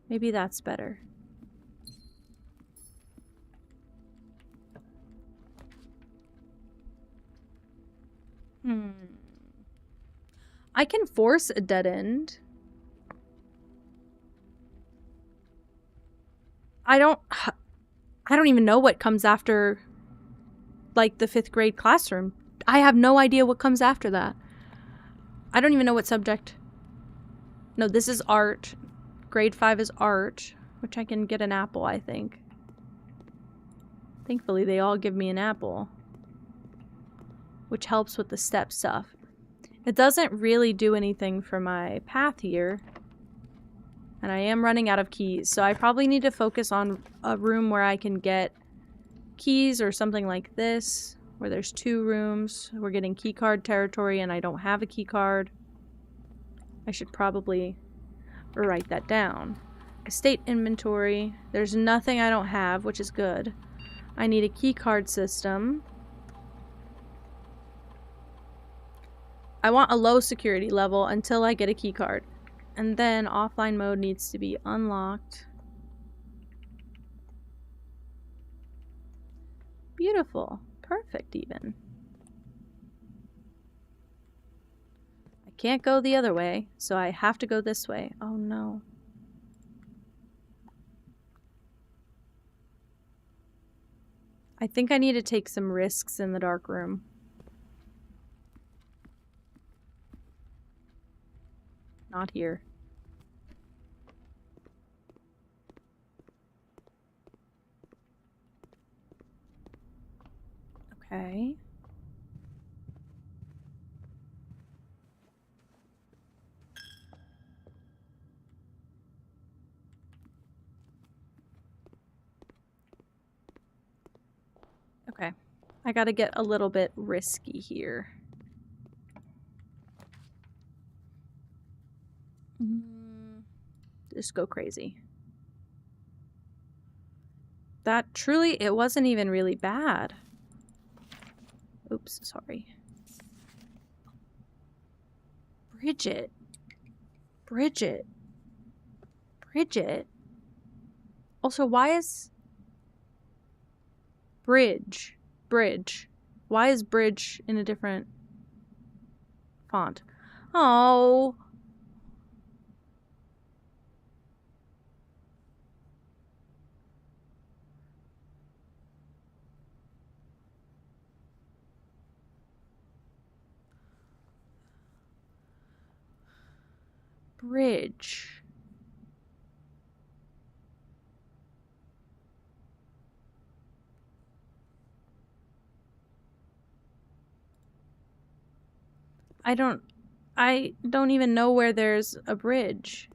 Maybe that's better. I can force a dead end. I don't even know what comes after, like, the 5th grade classroom. I have no idea what comes after that. I don't even know what subject. No, this is art. Grade 5 is art, which I can get an apple, I think. Thankfully, they all give me an apple, which helps with the step stuff. It doesn't really do anything for my path here. And I am running out of keys, so I probably need to focus on a room where I can get keys or something like this, where there's 2 rooms. We're getting keycard territory and I don't have a keycard. I should probably write that down. Estate inventory. There's nothing I don't have, which is good. I need a keycard system. I want a low security level until I get a keycard. And then offline mode needs to be unlocked. Beautiful. Perfect even. I can't go the other way, so I have to go this way. Oh no. I think I need to take some risks in the dark room. Not here. Okay. Okay. I gotta get a little bit risky here. Just go crazy. That truly, it wasn't even really bad. Oops, sorry. Bridget. Bridget. Bridget. Also, why is... Bridge. Bridge. Why is bridge in a different font? Oh... Bridge. I don't even know where there's a bridge.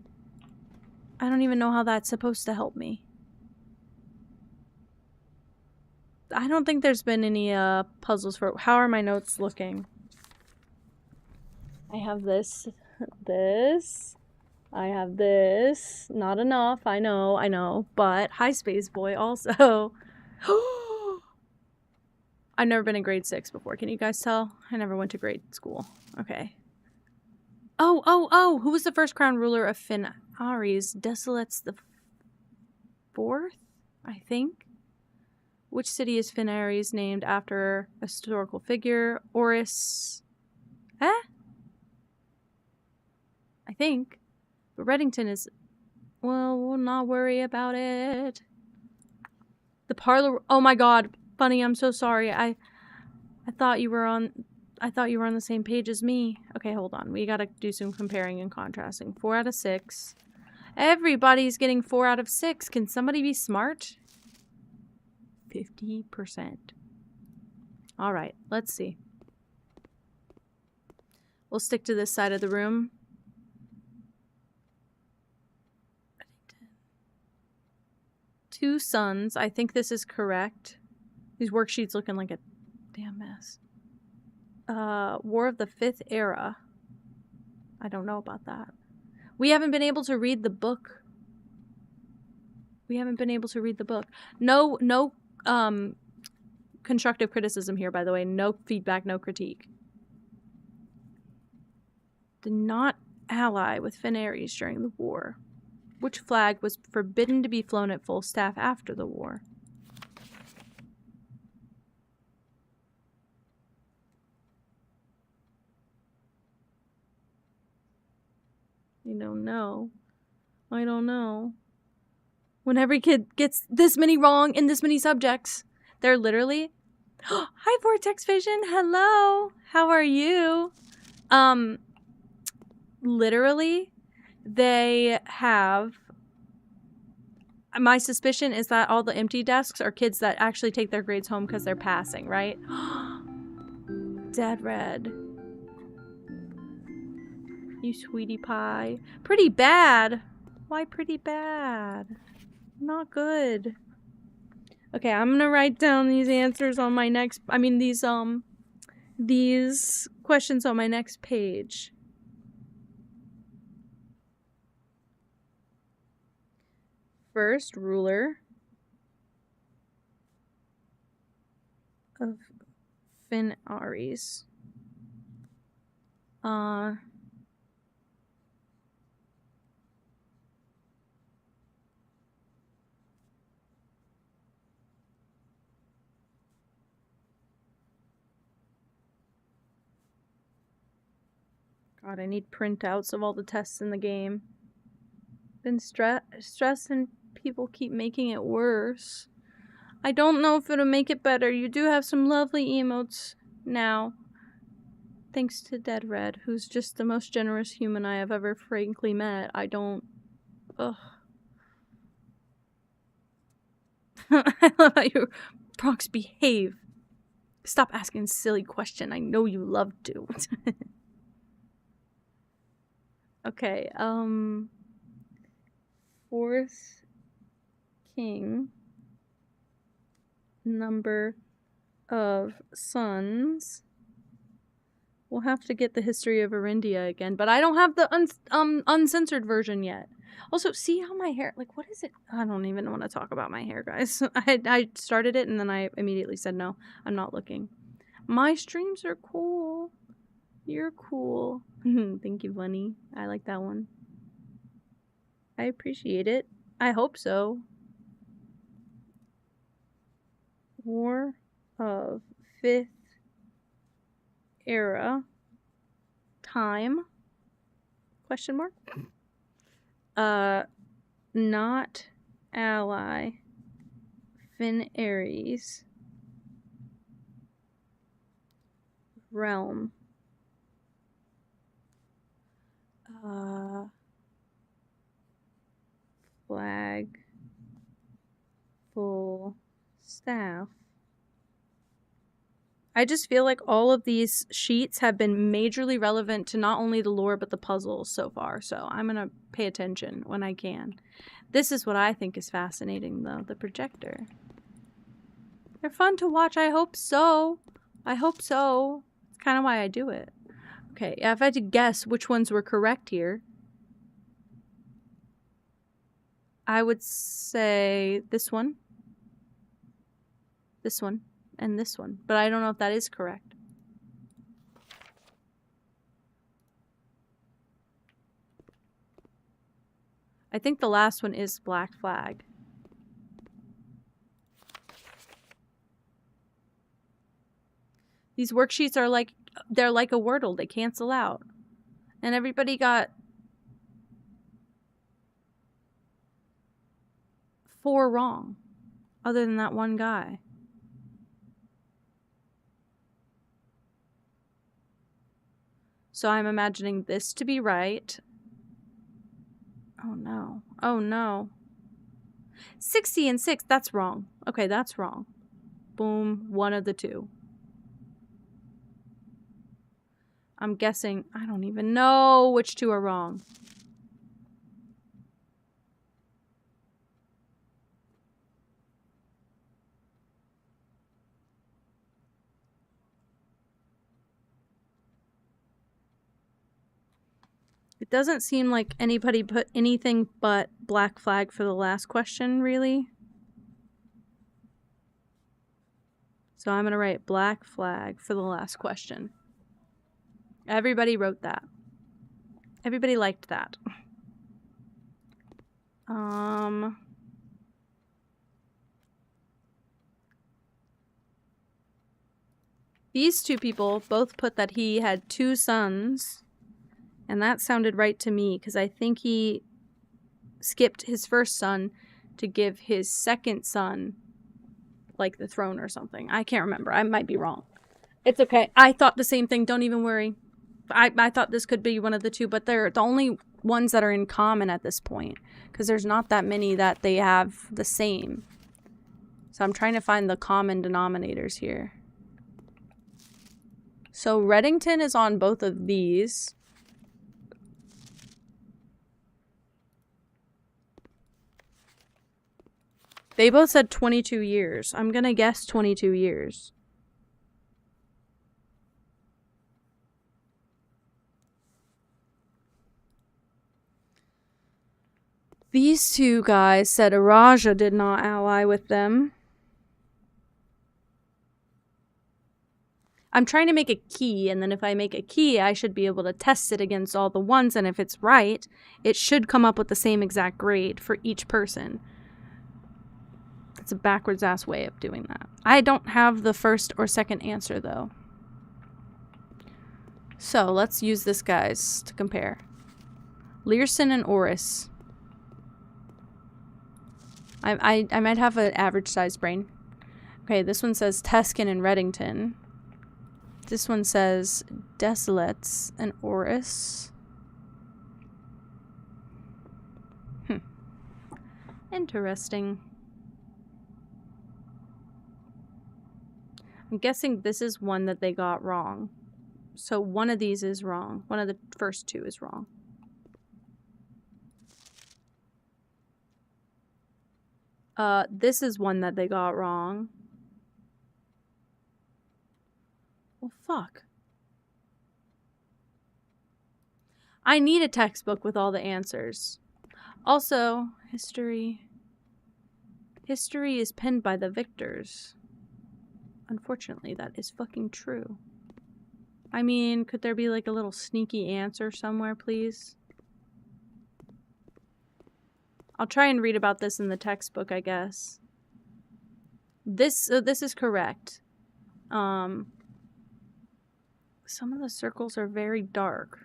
I don't even know how that's supposed to help me. I don't think there's been any puzzles for... How are my notes looking? I have this. This. I have this. Not enough. I know. But hi, Space Boy, also. I've never been in grade 6 before. Can you guys tell? I never went to grade school. Okay. Oh! Who was the first crown ruler of Finares? Desolates the 4th, I think. Which city is Finares named after a historical figure? Oris. I think. But Reddington is... Well, we'll not worry about it. The parlor... Oh my god. Bunny, I'm so sorry. I thought you were on... I thought you were on the same page as me. Okay, hold on. We gotta do some comparing and contrasting. 4 out of 6. Everybody's getting 4 out of 6. Can somebody be smart? 50%. Alright, let's see. We'll stick to this side of the room. Two sons. I think this is correct. These worksheets looking like a damn mess. War of the 5th Era. I don't know about that. We haven't been able to read the book. No, constructive criticism here, by the way. No feedback, no critique. Did not ally with Finares during the war. Which flag was forbidden to be flown at full staff after the war? I don't know. When every kid gets this many wrong in this many subjects, they're literally Hi, Vortex Vision. Hello. How are you? Literally, they have... My suspicion is that all the empty desks are kids that actually take their grades home because they're passing, right? Dead red. You sweetie pie. Pretty bad. Why pretty bad? Not good. Okay, I'm gonna write down these answers on my next... I mean, these questions on my next page. First ruler of Finn Aries. God, I need printouts of all the tests in the game. Been stressed and people keep making it worse. I don't know if it'll make it better. You do have some lovely emotes now. Thanks to Dead Red, who's just the most generous human I have ever frankly met. I don't... Ugh. I love how you procs behave. Stop asking a silly question. I know you love to. Okay, fourth king, number of sons. We'll have to get the history of Arindia again, but I don't have the uncensored version yet. Also, see how my hair, like, what is it? I don't even want to talk about my hair, guys. I started it and then I immediately said, no, I'm not looking. My streams are cool. You're cool. Thank you, Bunny. I like that one. I appreciate it. I hope so. War of 5th era. Time. Question mark? Not ally. Finn Aries. Realm. Flag. Full staff. I just feel like all of these sheets have been majorly relevant to not only the lore but the puzzles so far, so I'm gonna pay attention when I can. This is what I think is fascinating, though, the projector. They're fun to watch, I hope so. I hope so. It's kind of why I do it. Okay, if I had to guess which ones were correct here, I would say this one, and this one, but I don't know if that is correct. I think the last one is Black Flag. These worksheets are like, they're like a Wordle, they cancel out. And everybody got 4 wrong, other than that one guy. So I'm imagining this to be right. Oh no. Oh no. 60 and 6, that's wrong. Okay, that's wrong. Boom, one of the two. I'm guessing, I don't even know which 2 are wrong. It doesn't seem like anybody put anything but Black Flag for the last question, really. So I'm going to write Black Flag for the last question. Everybody wrote that. Everybody liked that. These 2 people both put that he had 2 sons. And that sounded right to me, because I think he skipped his first son to give his second son like the throne or something. I can't remember. I might be wrong. It's okay. I thought the same thing. Don't even worry. I thought this could be one of the two, but they're the only ones that are in common at this point, because there's not that many that they have the same. So I'm trying to find the common denominators here. So Reddington is on both of these. They both said 22 years. I'm gonna guess 22 years. These two guys said Araja did not ally with them. I'm trying to make a key, and then if I make a key, I should be able to test it against all the ones, and if it's right, it should come up with the same exact grade for each person. It's a backwards ass way of doing that. I don't have the first or second answer, though. So, let's use this, guys, to compare. Learson and Oris. I might have an average-sized brain. Okay, this one says Teskin and Reddington. This one says Desolates and Oris. Interesting. I'm guessing this is one that they got wrong. So one of these is wrong. One of the first two is wrong. This is one that they got wrong. Well, fuck. I need a textbook with all the answers. Also, history. History is penned by the victors. Unfortunately, that is fucking true. I mean, could there be like a little sneaky answer somewhere, please? I'll try and read about this in the textbook, I guess. This is correct. Some of the circles are very dark.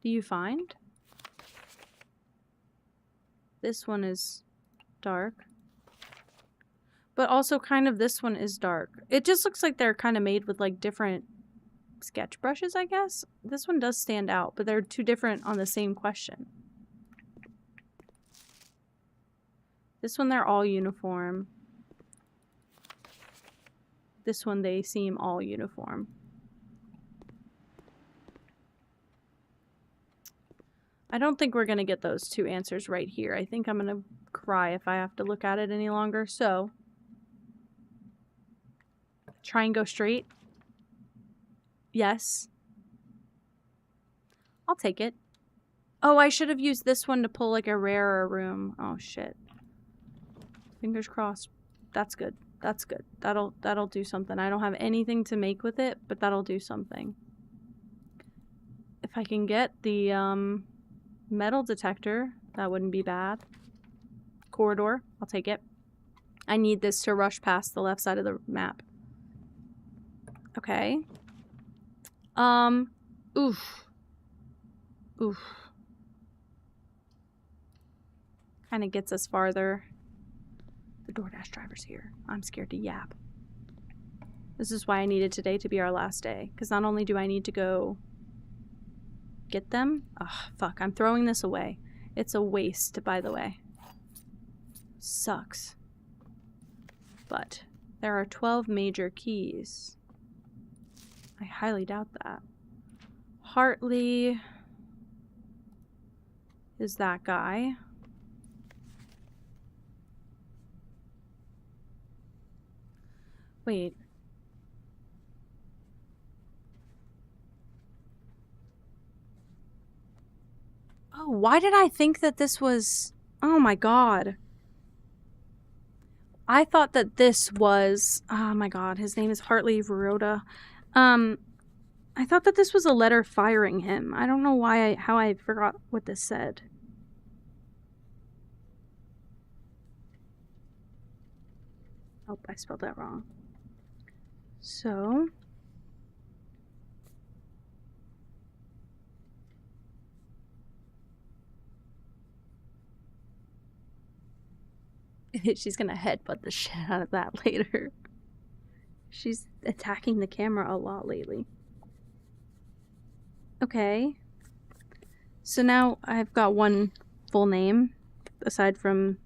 Do you find? This one is dark. But also kind of this one is dark. It just looks like they're kind of made with like different sketch brushes, I guess. This one does stand out, but they're two different on the same question. This one, they're all uniform. This one, they seem all uniform. I don't think we're going to get those two answers right here. I think I'm going to cry if I have to look at it any longer. So, try and go straight. Yes. I'll take it. Oh, I should have used this one to pull like a rarer room. Oh, shit. Fingers crossed. That's good. That's good. That'll do something. I don't have anything to make with it, but that'll do something. If I can get the metal detector, that wouldn't be bad. Corridor, I'll take it. I need this to rush past the left side of the map. Okay. Oof. Oof. Kind of gets us farther. The DoorDash driver's here. I'm scared to yap. This is why I needed today to be our last day. Because not only do I need to go get them. Ugh, fuck. I'm throwing this away. It's a waste, by the way. Sucks. But there are 12 major keys. I highly doubt that. Hartley is that guy. Wait. Oh, why did I think that this was... Oh my god. I thought that this was... Oh my god, his name is Hartley Verota. I thought that this was a letter firing him. I don't know how I forgot what this said. Oh, I spelled that wrong. So... She's gonna headbutt the shit out of that later. She's attacking the camera a lot lately. Okay. So now I've got one full name, aside from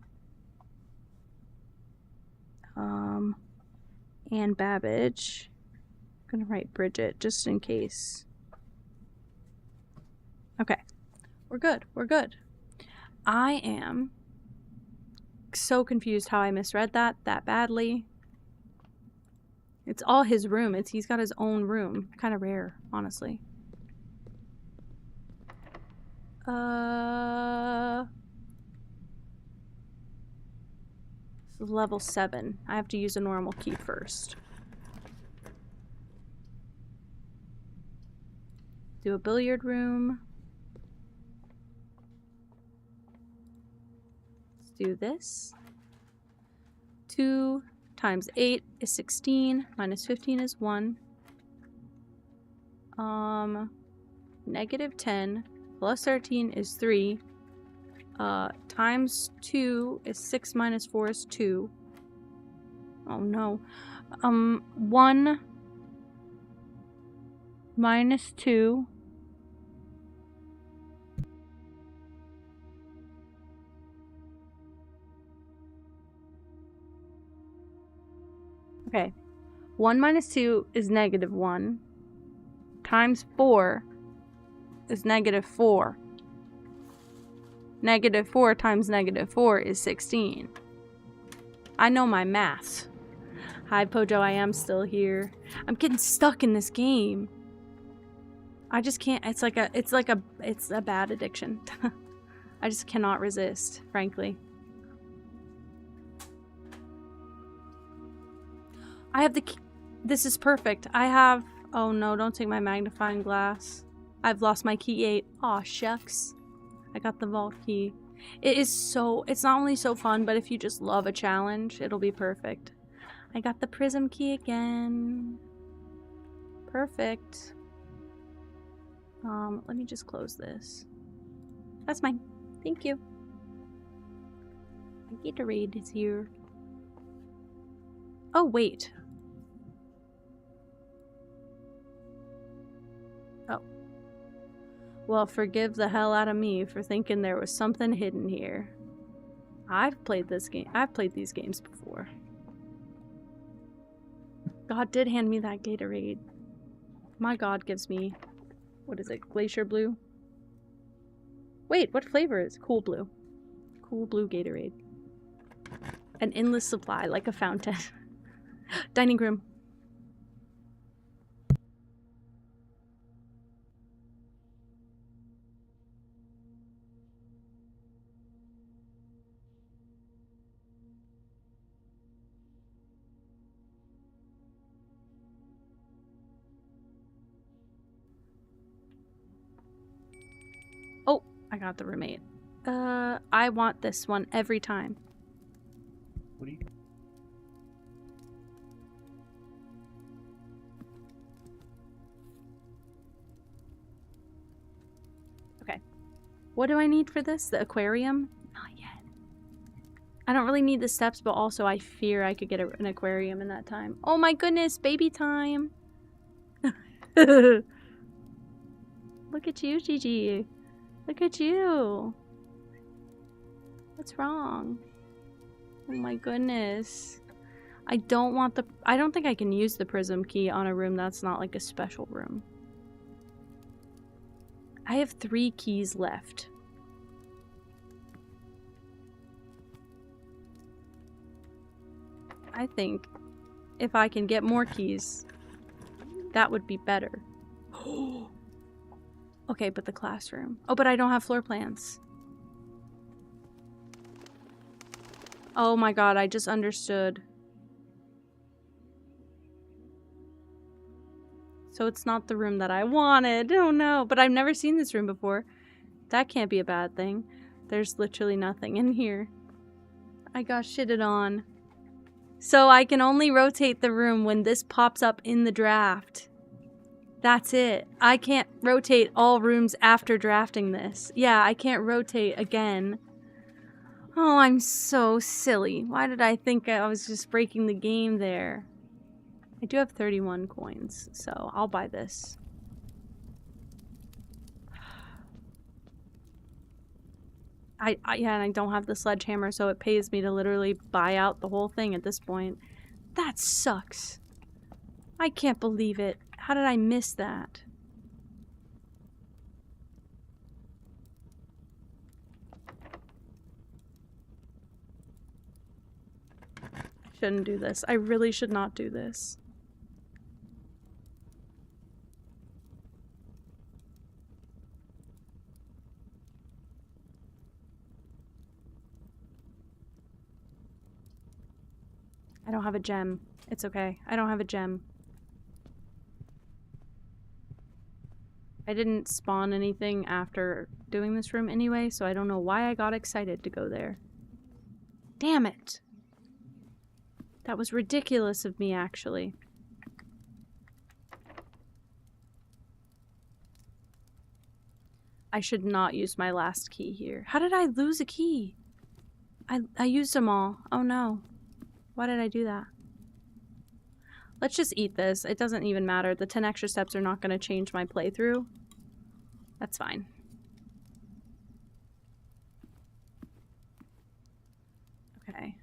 Anne Babbage. I'm gonna write Bridget, just in case. Okay. We're good. We're good. I am so confused how I misread that badly. It's all his room. He's got his own room. Kind of rare, honestly. This is level 7. I have to use a normal key first. Do a billiard room. Let's do this. 2 times 8 is 16. Minus 15 is 1. Negative 10. Plus 13 is 3. Times 2 is 6 minus 4 is 2. Oh no. 1 minus 2. Okay. 1 minus 2 is negative 1. Times 4 is negative 4. Negative 4 times negative 4 is 16. I know my math. Hi, Pojo, I am still here. I'm getting stuck in this game. I just can't. It's a bad addiction. I just cannot resist, frankly. I have the key. This is perfect. I have... Oh no, don't take my magnifying glass. I've lost my key 8. Aw, shucks. I got the vault key. It is so... It's not only so fun, but if you just love a challenge, it'll be perfect. I got the prism key again. Perfect. Let me just close this. That's mine. Thank you. My Gatorade is here. Oh, wait. Oh. Well, forgive the hell out of me for thinking there was something hidden here. I've played this game. I've played these games before. God did hand me that Gatorade. My God gives me... What is it? Glacier Blue? Wait, what flavor is it? Cool Blue. Cool Blue Gatorade. An endless supply, like a fountain. Dining room. Oh, I got the roommate. I want this one every time. What do you... Okay. What do I need for this? The aquarium? Not yet. I don't really need the steps, but also I fear I could get an aquarium in that time. Oh my goodness, baby time! Look at you, Gigi. Look at you. What's wrong? Oh my goodness. I don't want the... I don't think I can use the prism key on a room that's not like a special room. I have 3 keys left. I think if I can get more keys, that would be better. Okay, but the classroom. Oh, but I don't have floor plans. Oh my God, I just understood. So it's not the room that I wanted. Oh no, but I've never seen this room before. That can't be a bad thing. There's literally nothing in here. I got shitted on. So I can only rotate the room when this pops up in the draft. That's it. I can't rotate all rooms after drafting this. Yeah, I can't rotate again. Oh, I'm so silly. Why did I think I was just breaking the game there? I do have 31 coins, so I'll buy this. Yeah, and I don't have the sledgehammer, so it pays me to literally buy out the whole thing at this point. That sucks. I can't believe it. How did I miss that? I shouldn't do this. I really should not do this. I don't have a gem. It's okay. I don't have a gem. I didn't spawn anything after doing this room anyway, so I don't know why I got excited to go there. Damn it! That was ridiculous of me, actually. I should not use my last key here. How did I lose a key? I used them all. Oh no. Why did I do that? Let's just eat this. It doesn't even matter. The 10 extra steps are not going to change my playthrough. That's fine. Okay.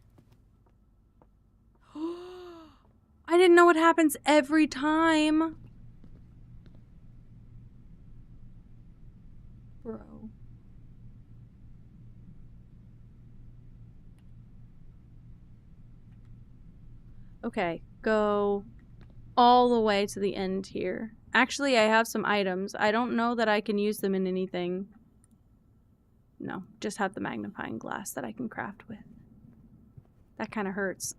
I didn't know what happens every time. Bro. Okay, go all the way to the end here. Actually, I have some items. I don't know that I can use them in anything. No, just have the magnifying glass that I can craft with. That kind of hurts.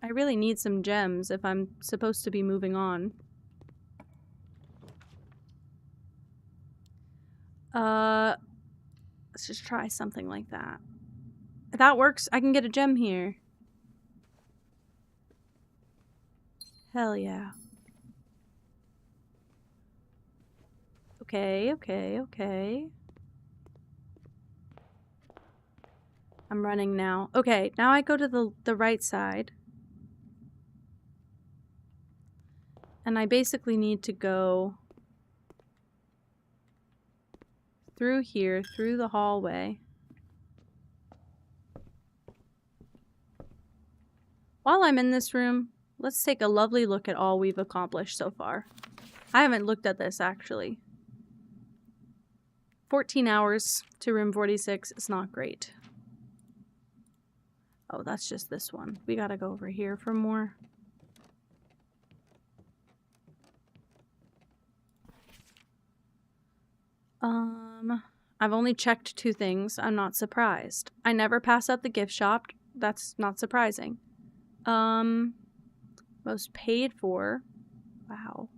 I really need some gems if I'm supposed to be moving on. Let's just try something like that. If that works, I can get a gem here. Hell yeah. Okay, okay, okay. I'm running now. Okay, now I go to the right side. And I basically need to go through here, through the hallway. While I'm in this room, let's take a lovely look at all we've accomplished so far. I haven't looked at this, actually. 14 hours to room 46 is not great. Oh, that's just this one. We gotta go over here for more. I've only checked 2 things. I'm not surprised. I never pass up the gift shop. That's not surprising. Most paid for. Wow.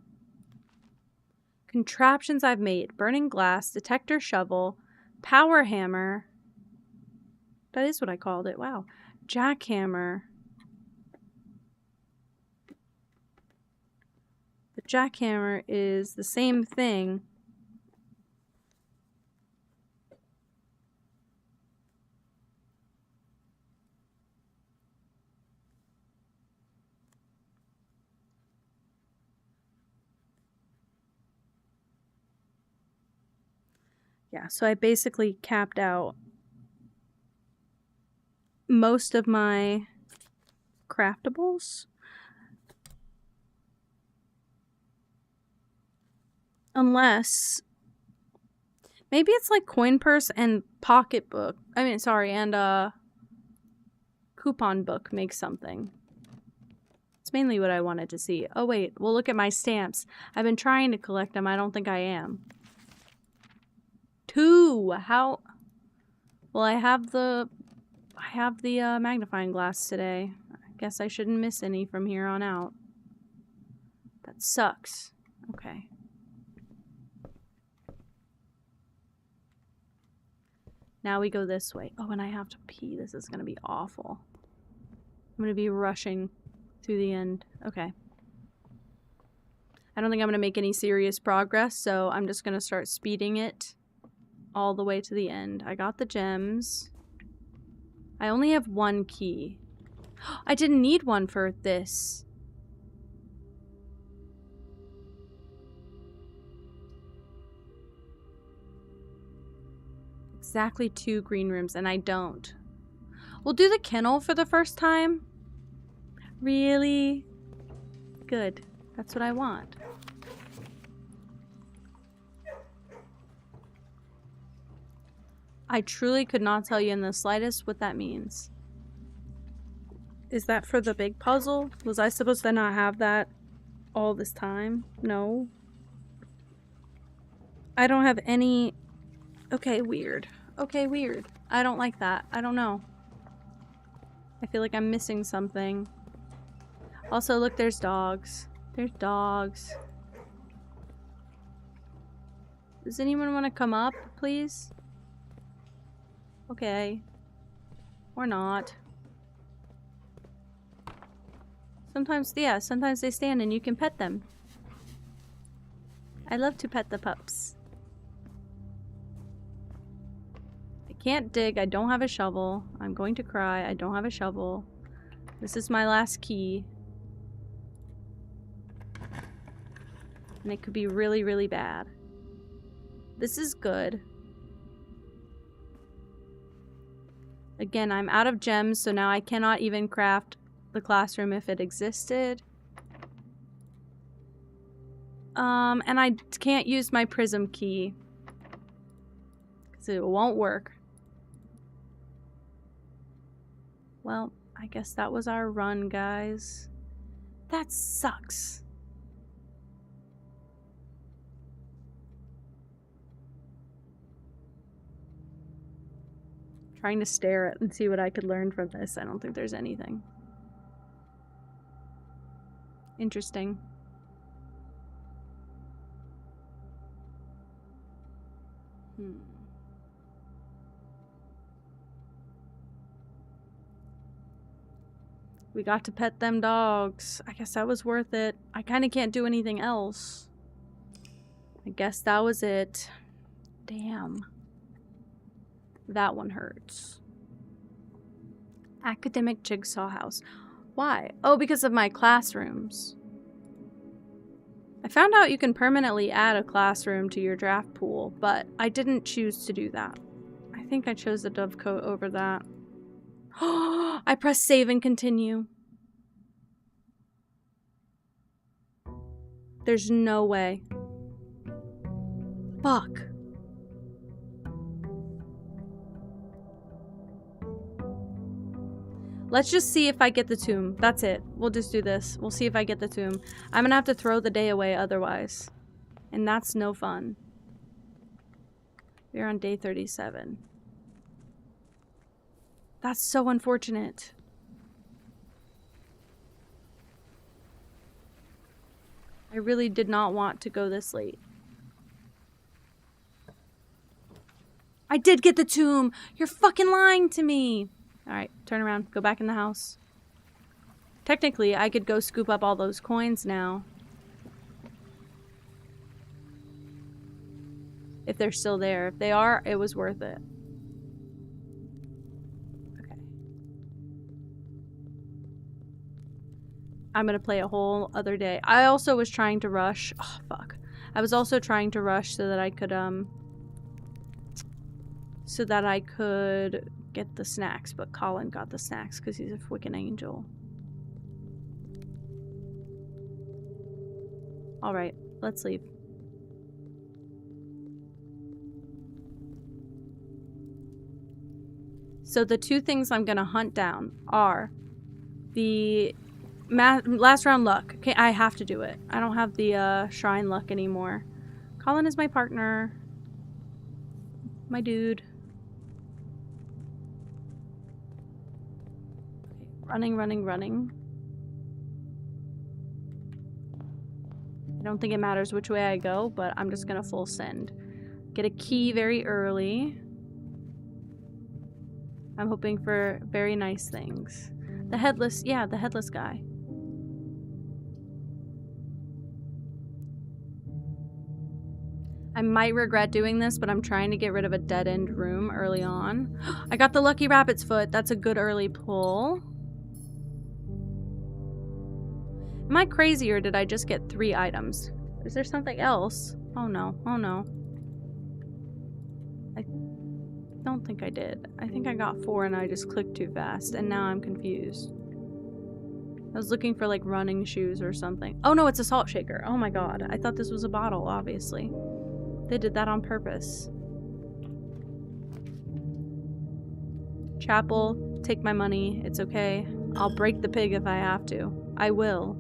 Contraptions I've made. Burning glass, detector shovel, power hammer. That is what I called it. Wow. Jackhammer. The jackhammer is the same thing. Yeah, so I basically capped out most of my craftables. Unless maybe it's like coin purse and pocketbook. I mean, sorry, and coupon book makes something. It's mainly what I wanted to see. Oh wait, well look at my stamps. I've been trying to collect them. I don't think I am. 2. How? Well, I have the magnifying glass today. I guess I shouldn't miss any from here on out. That sucks. Okay. Now we go this way. Oh, and I have to pee. This is gonna be awful. I'm gonna be rushing through the end. Okay. I don't think I'm gonna make any serious progress, so I'm just gonna start speeding it. all the way to the end. I got the gems. I only have one key. I didn't need one for this. Exactly 2 green rooms, and I don't. We'll do the kennel for the first time. Really? Good. That's what I want. I truly could not tell you in the slightest what that means. Is that for the big puzzle? Was I supposed to not have that all this time? No. I don't have any... Okay, weird. Okay, weird. I don't like that. I don't know. I feel like I'm missing something. Also, look, there's dogs. There's dogs. Does anyone want to come up, please? Okay. Or not. Sometimes, yeah, sometimes they stand and you can pet them. I love to pet the pups. I can't dig. I don't have a shovel. I'm going to cry. I don't have a shovel. This is my last key. And it could be really, really bad. This is good. Again, I'm out of gems, so now I cannot even craft the classroom if it existed. And I can't use my prism key. Because it won't work. Well, I guess that was our run, guys. That sucks. Trying to stare at and see what I could learn from this. I don't think there's anything. Interesting. We got to pet them dogs. I guess that was worth it. I kind of can't do anything else. I guess that was it. Damn. That one hurts. Academic Jigsaw House. Why? Oh, because of my classrooms. I found out you can permanently add a classroom to your draft pool, but I didn't choose to do that. I think I chose the dovecote over that. I pressed save and continue. There's no way. Fuck. Let's just see if I get the tomb. That's it. We'll just do this. We'll see if I get the tomb. I'm gonna have to throw the day away otherwise. And that's no fun. We're on day 37. That's so unfortunate. I really did not want to go this late. I did get the tomb! You're fucking lying to me! Alright, turn around. Go back in the house. Technically, I could go scoop up all those coins now. If they're still there. If they are, it was worth it. Okay. I'm gonna play a whole other day. I also was trying to rush. Oh, fuck. I was also trying to rush so that I could get the snacks, but Colin got the snacks because he's a freaking angel. Alright, let's leave. So the 2 things I'm gonna hunt down are the last round luck. Okay, I have to do it. I don't have the shrine luck anymore. Colin is my partner. My dude. Running, running, running. I don't think it matters which way I go, but I'm just gonna full send. Get a key very early. I'm hoping for very nice things. The headless, yeah, the headless guy. I might regret doing this, but I'm trying to get rid of a dead-end room early on. I got the lucky rabbit's foot. That's a good early pull. Am I crazy or did I just get 3 items? Is there something else? Oh no, oh no. I don't think I did. I think I got 4 and I just clicked too fast and now I'm confused. I was looking for like running shoes or something. Oh no, it's a salt shaker. Oh my god. I thought this was a bottle, obviously. They did that on purpose. Chapel, take my money. It's okay. I'll break the pig if I have to. I will.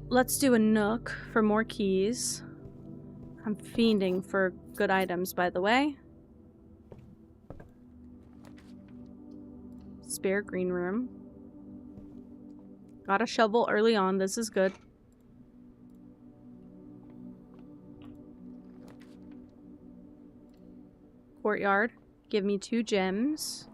Let's do a nook for more keys. I'm fiending for good items, by the way. Spare green room. Got a shovel early on. This is good. Courtyard. Give me 2 gems.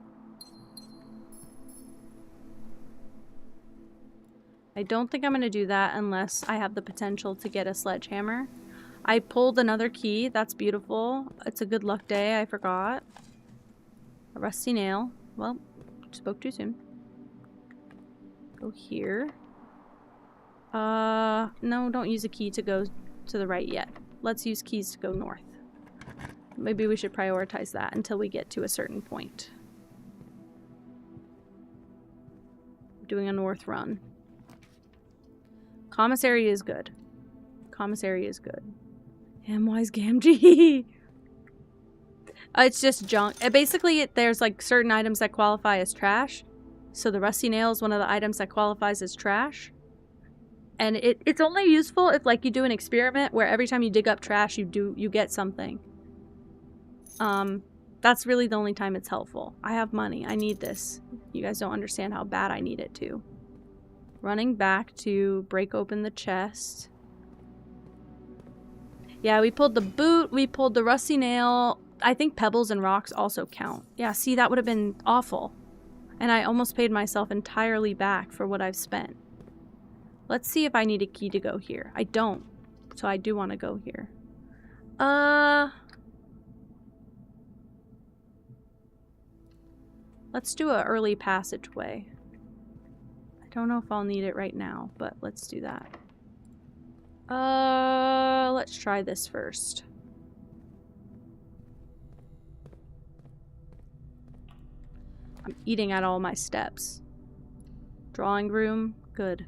I don't think I'm going to do that unless I have the potential to get a sledgehammer. I pulled another key. That's beautiful. It's a good luck day. I forgot. A rusty nail. Well, spoke too soon. Go here. No, don't use a key to go to the right yet. Let's use keys to go north. Maybe we should prioritize that until we get to a certain point. Doing a north run. Commissary is good. Commissary is good. Hamwise Gamgee. It's just junk. Basically, there's like certain items that qualify as trash. So the rusty nail is one of the items that qualifies as trash. And it's only useful if like you do an experiment where every time you dig up trash, you get something. That's really the only time it's helpful. I have money. I need this. You guys don't understand how bad I need it to. Running back to break open the chest. Yeah, we pulled the boot. We pulled the rusty nail. I think pebbles and rocks also count. Yeah, see, that would have been awful. And I almost paid myself entirely back for what I've spent. Let's see if I need a key to go here. I don't. So I do want to go here. Let's do an early passageway. I don't know if I'll need it right now, but let's do that. Let's try this first. I'm eating at all my steps. Drawing room, good.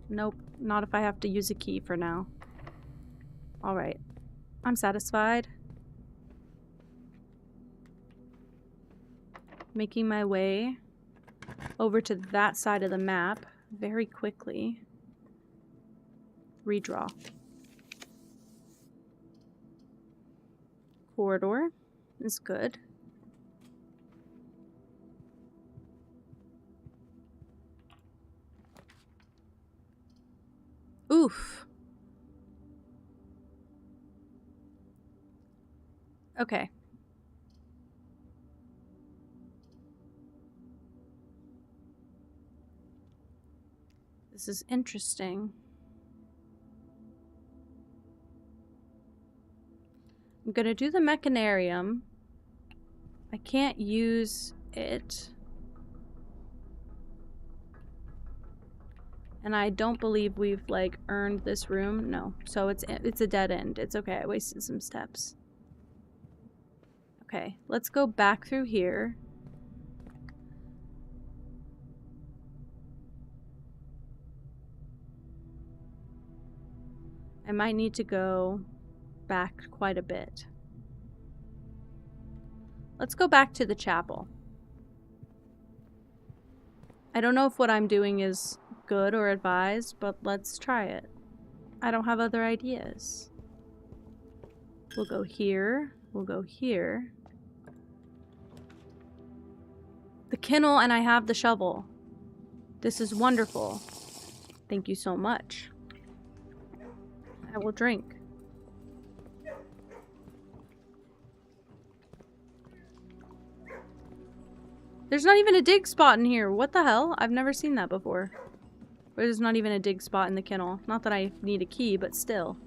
Nope, not if I have to use a key for now. Alright, I'm satisfied. Making my way over to that side of the map very quickly. Redraw. Corridor is good. Oof. Okay. This is interesting. I'm gonna do the mechanarium. I can't use it. And I don't believe we've like earned this room. No. So it's a dead end. It's okay. I wasted some steps. Okay, let's go back through here. I might need to go back quite a bit. Let's go back to the chapel. I don't know if what I'm doing is good or advised, but let's try it. I don't have other ideas. We'll go here. We'll go here. The kennel, and I have the shovel. This is wonderful. Thank you so much. I will drink. There's not even a dig spot in here. What the hell? I've never seen that before. There's not even a dig spot in the kennel. Not that I need a key, but still.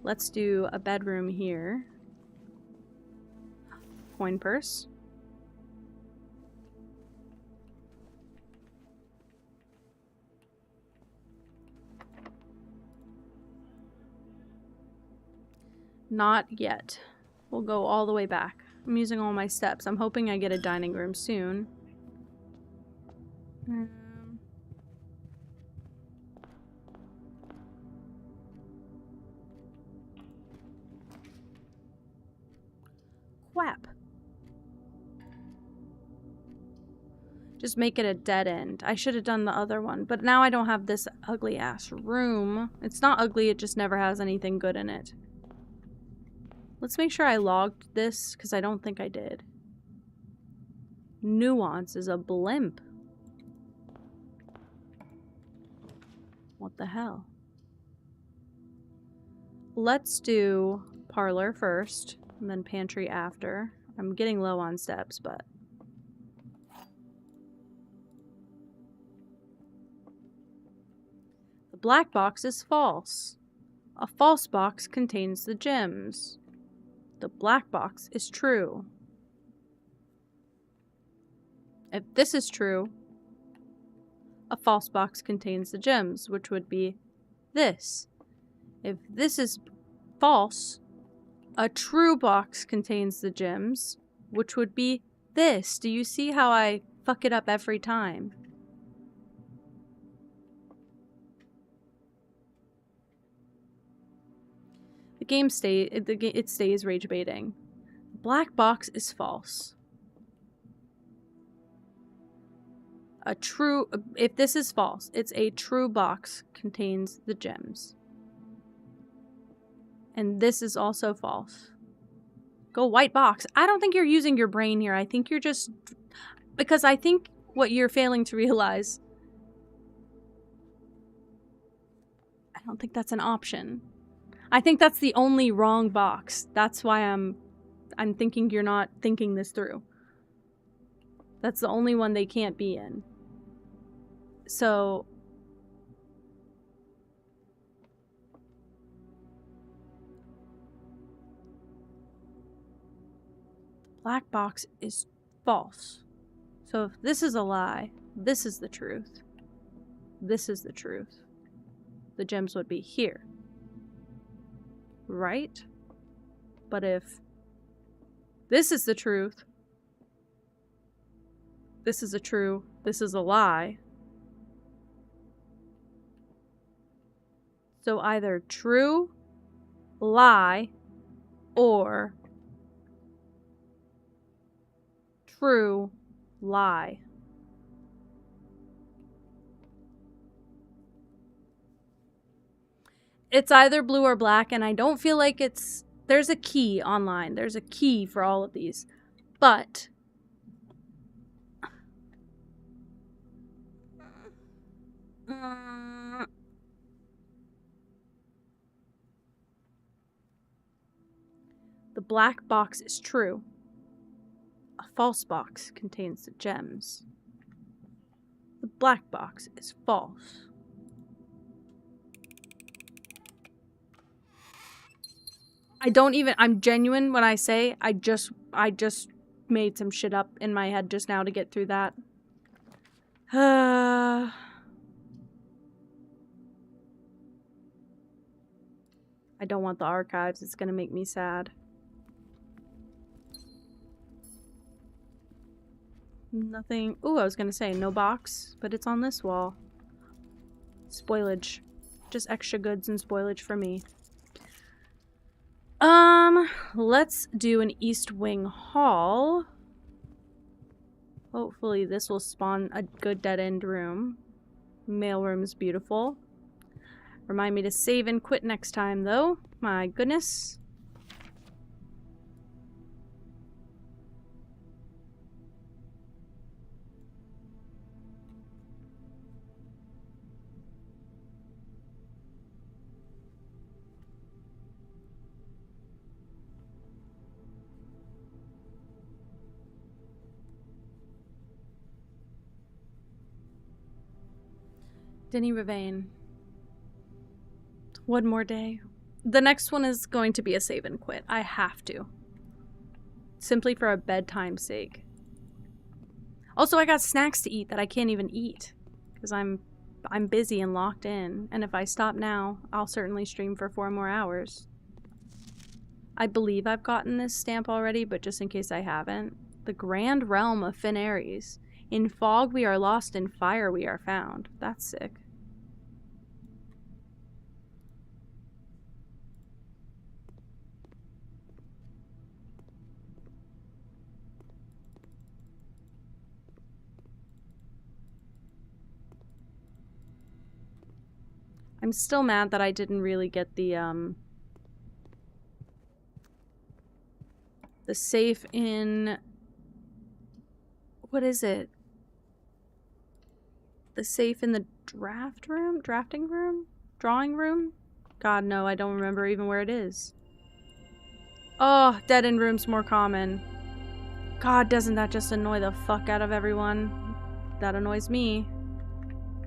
Let's do a bedroom here. Coin purse. Not yet. We'll go all the way back. I'm using all my steps. I'm hoping I get a dining room soon. Quap. Just make it a dead end. I should have done the other one, but now I don't have this ugly ass room. It's not ugly, it just never has anything good in it. Let's make sure I logged this, because I don't think I did. Nuance is a blimp. What the hell? Let's do parlor first, and then pantry after. I'm getting low on steps, but... The black box is false. A false box contains the gems. The black box is true. If this is true, a false box contains the gems, which would be this. If this is false, a true box contains the gems, which would be this. Do you see how I fuck it up every time? The game it stays rage baiting. Black box is false. If this is false, it's a true box contains the gems. And this is also false. Go white box. I don't think you're using your brain here. I think you're just... Because I think what you're failing to realize... I don't think that's an option. I think that's the only wrong box. That's why I'm thinking you're not thinking this through. That's the only one they can't be in. So... Black box is false. So if this is a lie, this is the truth. This is the truth. The gems would be here. Right? But if this is the truth, this is a true, this is a lie. So either true, lie, or true, lie. It's either blue or black, and I don't feel like it's... There's a key online. There's a key for all of these. But... The black box is true. A false box contains the gems. The black box is false. I'm genuine when I say I just made some shit up in my head just now to get through that. I don't want the archives. It's gonna make me sad. Nothing. Ooh, I was gonna say no box, but it's on this wall. Spoilage. Just extra goods and spoilage for me. Let's do an East Wing Hall. Hopefully this will spawn a good dead-end room. Mailroom's beautiful. Remind me to save and quit next time, though. My goodness. Denny Ravane. One more day. The next one is going to be a save and quit. I have to. Simply for a bedtime sake. Also, I got snacks to eat that I can't even eat. Because I'm busy and locked in. And if I stop now, I'll certainly stream for 4 more hours. I believe I've gotten this stamp already, but just in case I haven't. The Grand Realm of Finaries. In fog we are lost, in fire we are found. That's sick. I'm still mad that I didn't really get the safe in... What is it? The safe in the drafting room? Drawing room? God, no, I don't remember even where it is. Oh, dead end room's more common. God, doesn't that just annoy the fuck out of everyone? That annoys me.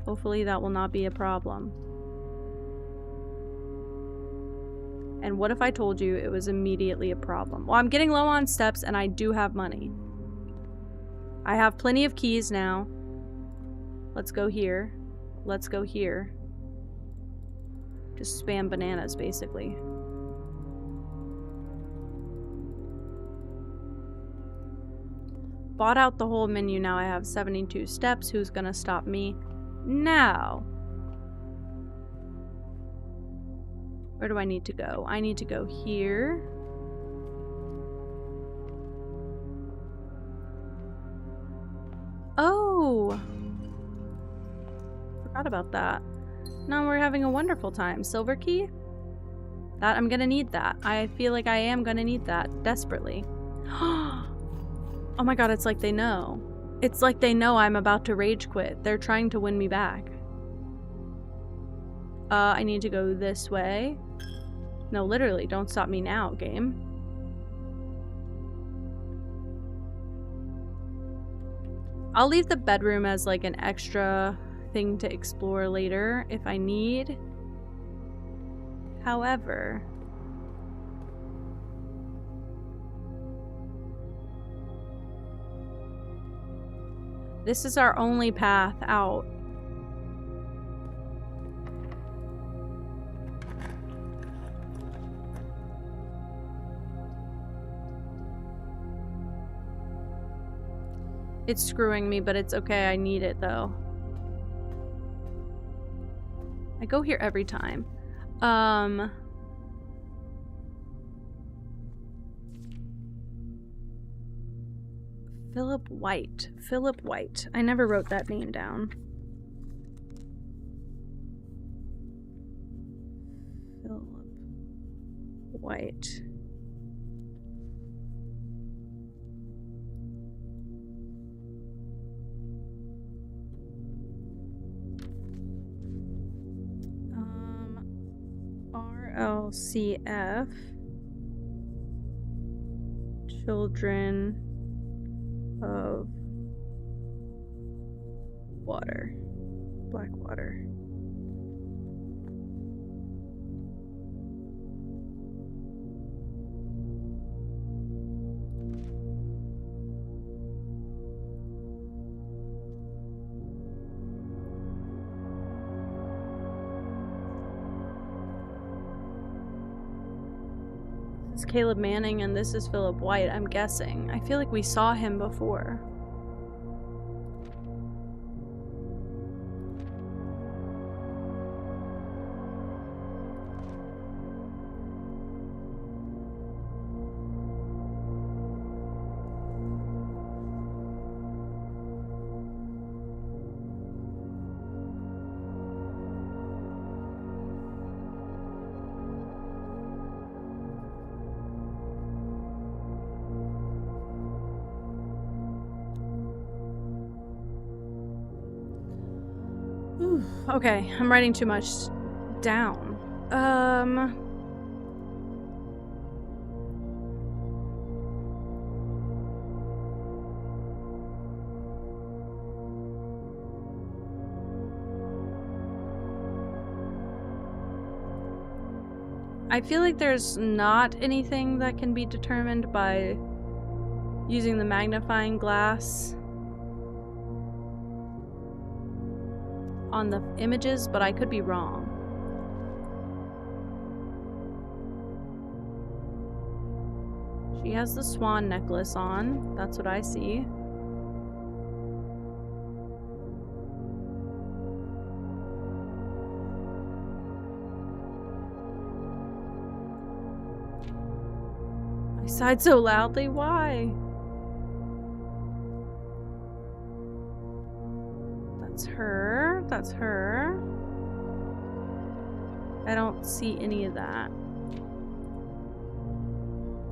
Hopefully that will not be a problem. And what if I told you it was immediately a problem? Well, I'm getting low on steps and I do have money. I have plenty of keys now. Let's go here. Let's go here. Just spam bananas, basically. Bought out the whole menu, now I have 72 steps. Who's gonna stop me now? Where do I need to go? I need to go here. Oh! Forgot about that. Now we're having a wonderful time. Silver key? That, I'm gonna need that. I feel like I am gonna need that desperately. Oh my god, it's like they know. It's like they know I'm about to rage quit. They're trying to win me back. I need to go this way. No, literally, don't stop me now, game. I'll leave the bedroom as like an extra thing to explore later if I need. However, this is our only path out. It's screwing me, but it's okay. I need it, though. I go here every time. Philip White. Philip White. I never wrote that name down. Philip White. RLCF. Children of Water. Blackwater. This is Caleb Manning and this is Philip White, I'm guessing. I feel like we saw him before. Okay, I'm writing too much down. I feel like there's not anything that can be determined by using the magnifying glass on the images, but I could be wrong. She has the swan necklace on. That's what I see. I sighed so loudly. Why? That's her. That's her. I don't see any of that.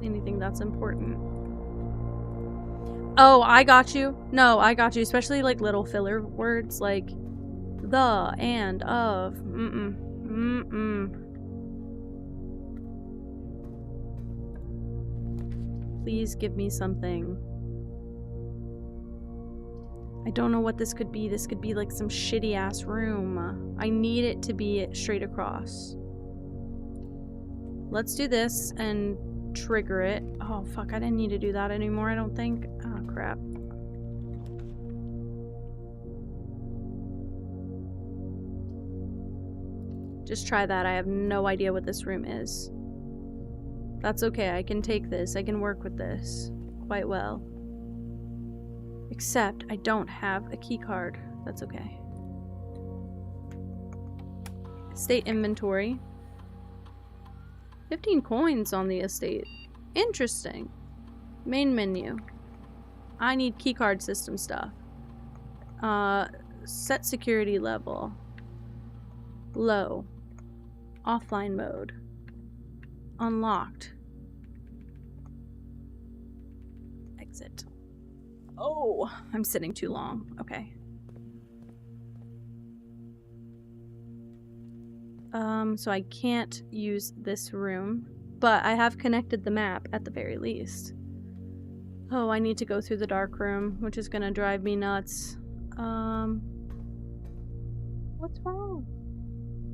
Anything that's important. Oh, I got you. No, I got you. Especially like little filler words like the, and, of. Please give me something. I don't know what this could be. This could be like some shitty ass room. I need it to be straight across. Let's do this and trigger it. Oh fuck, I didn't need to do that anymore, I don't think. Oh crap. Just try that. I have no idea what this room is. That's okay, I can take this. I can work with this quite well. Except I don't have a key card. That's okay. Estate inventory. 15 coins on the estate. Interesting. Main menu. I need keycard system stuff. Set security level. Low. Offline mode. Unlocked. Exit. Oh, I'm sitting too long. Okay. So I can't use this room, but I have connected the map at the very least. Oh, I need to go through the dark room, which is gonna drive me nuts. What's wrong?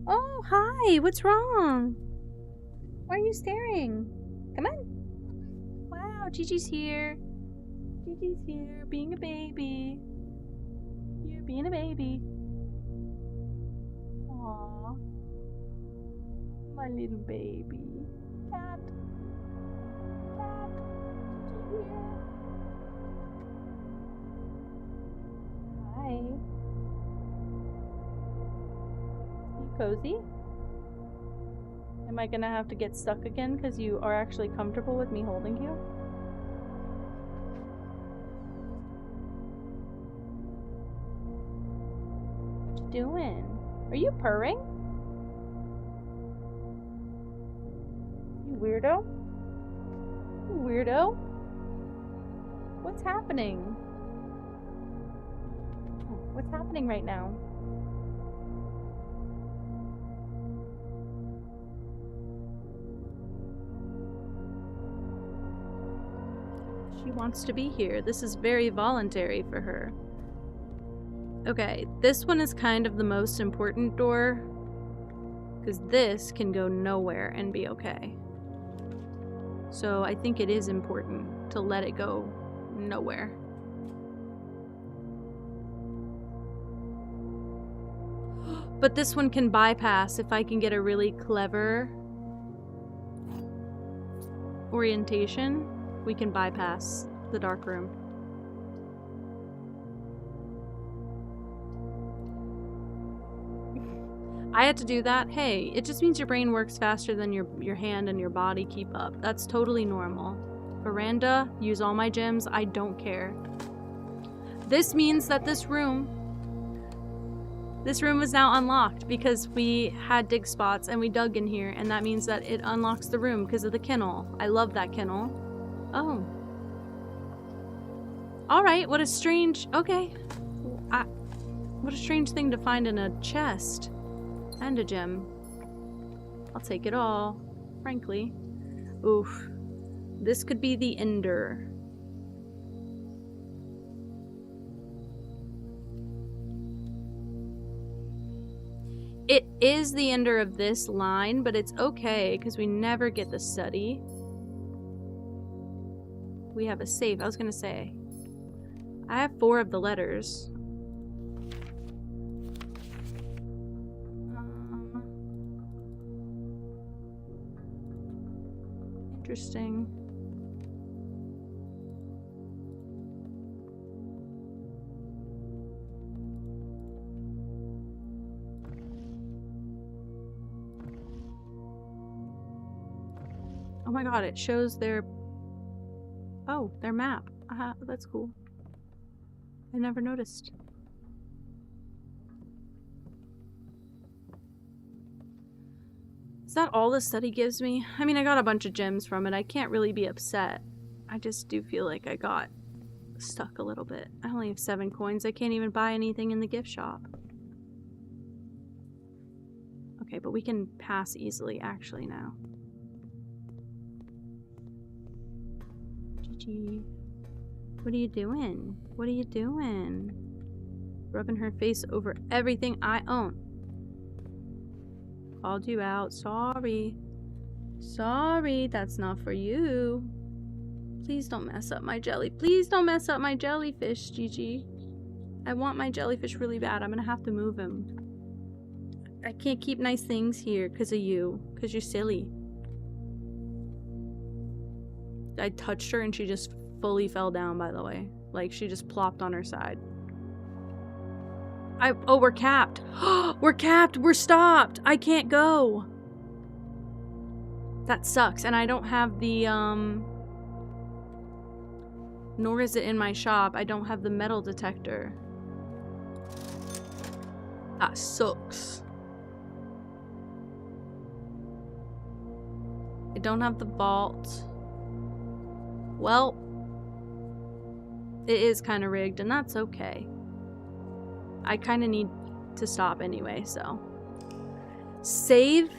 Oh, hi! What's wrong? Why are you staring? Come on. Wow, Gigi's here. Gigi's here, being a baby. You're being a baby. Aww. My little baby. Cat. Cat. Gigi here. Hi. You cozy? Am I gonna have to get stuck again because you are actually comfortable with me holding you? What you doing? Are you purring? You weirdo? You weirdo? What's happening? What's happening right now? She wants to be here. This is very voluntary for her. Okay, this one is kind of the most important door, because this can go nowhere and be okay. So I think it is important to let it go nowhere. But this one can bypass if I can get a really clever orientation. We can bypass the dark room. I had to do that. Hey, it just means your brain works faster than your hand and your body keep up. That's totally normal. Veranda, use all my gems. I don't care. This means that this room is now unlocked because we had dig spots and we dug in here, and that means that it unlocks the room because of the kennel. I love that kennel. Oh. Alright, what a strange... Okay. What a strange thing to find in a chest. And a gem. I'll take it all, frankly. Oof. This could be the ender. It is the ender of this line, but it's okay, because we never get the study. We have a save. I was gonna say. I have 4 of the letters. Interesting. Oh my god, it shows their... Oh, their map. That's cool. I never noticed. Is that all the study gives me? I mean, I got a bunch of gems from it. I can't really be upset. I just do feel like I got stuck a little bit. I only have 7 coins. I can't even buy anything in the gift shop. Okay, but we can pass easily actually now. GG. What are you doing? What are you doing? Rubbing her face over everything I own. Called you out. Sorry. Sorry, that's not for you. Please don't mess up my jelly. Please don't mess up my jellyfish, Gigi. I want my jellyfish really bad. I'm gonna have to move him. I can't keep nice things here because of you. Because you're silly. I touched her and she just fully fell down, by the way. Like, she just plopped on her side. Oh, we're capped. We're capped. We're stopped. I can't go. That sucks. And I don't have the, nor is it in my shop. I don't have the metal detector. That sucks. I don't have the vault. Well, it is kind of rigged, and that's okay. I kind of need to stop anyway, so. Save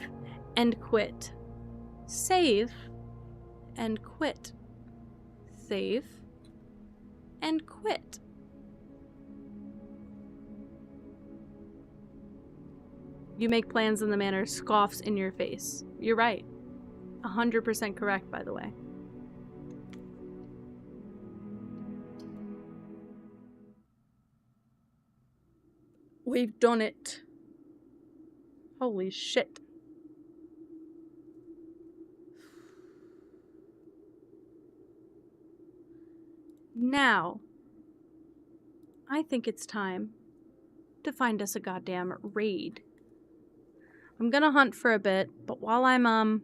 and quit. Save and quit. Save and quit. You make plans in the manner scoffs in your face. You're right. 100% correct, by the way. We've done it. Holy shit. Now, I think it's time to find us a goddamn raid. I'm gonna hunt for a bit, but while I'm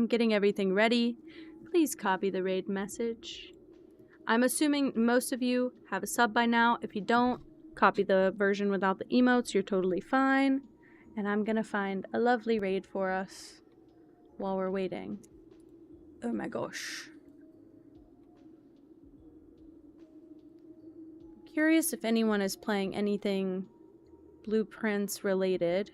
getting everything ready, please copy the raid message. I'm assuming most of you have a sub by now. If you don't, copy the version without the emotes. You're totally fine. And I'm gonna find a lovely raid for us while we're waiting. Oh my gosh. I'm curious if anyone is playing anything Blueprints related.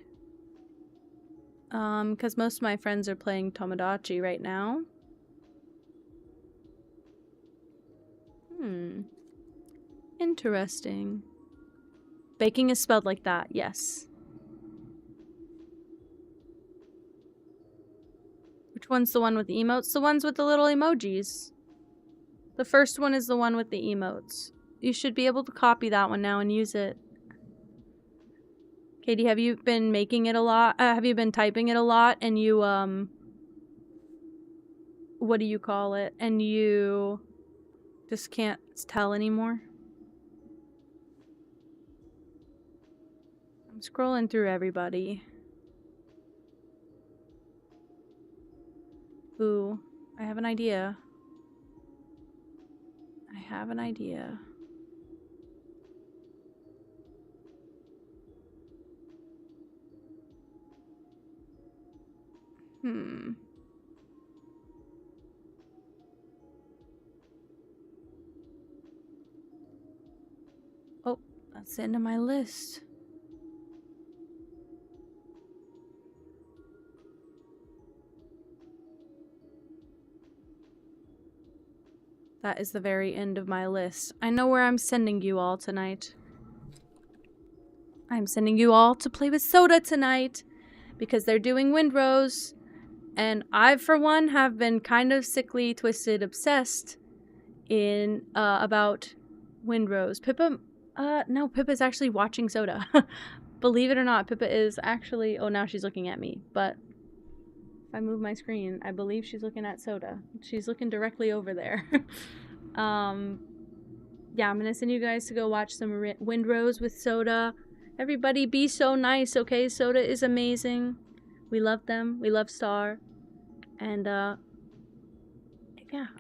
Because most of my friends are playing Tomodachi right now. Interesting. Baking is spelled like that, yes. Which one's the one with the emotes? The ones with the little emojis. The first one is the one with the emotes. You should be able to copy that one now and use it. Katie, have you been making it a lot? Have you been typing it a lot and you, what do you call it? And you just can't tell anymore? I'm scrolling through everybody. Ooh, I have an idea. I have an idea. Oh, that's the end of my list. That is the very end of my list. I know where I'm sending you all tonight. I'm sending you all to play with Soda tonight because they're doing Windrose. And I, for one, have been kind of sickly, twisted, obsessed in about Windrose. Pippa, no, Pippa's actually watching Soda. Believe it or not, Pippa is actually, oh, now she's looking at me. But if I move my screen, I believe she's looking at Soda. She's looking directly over there. Yeah, I'm gonna send you guys to go watch some Windrose with Soda. Everybody be so nice, okay? Soda is amazing. We love them. We love Star. And, yeah,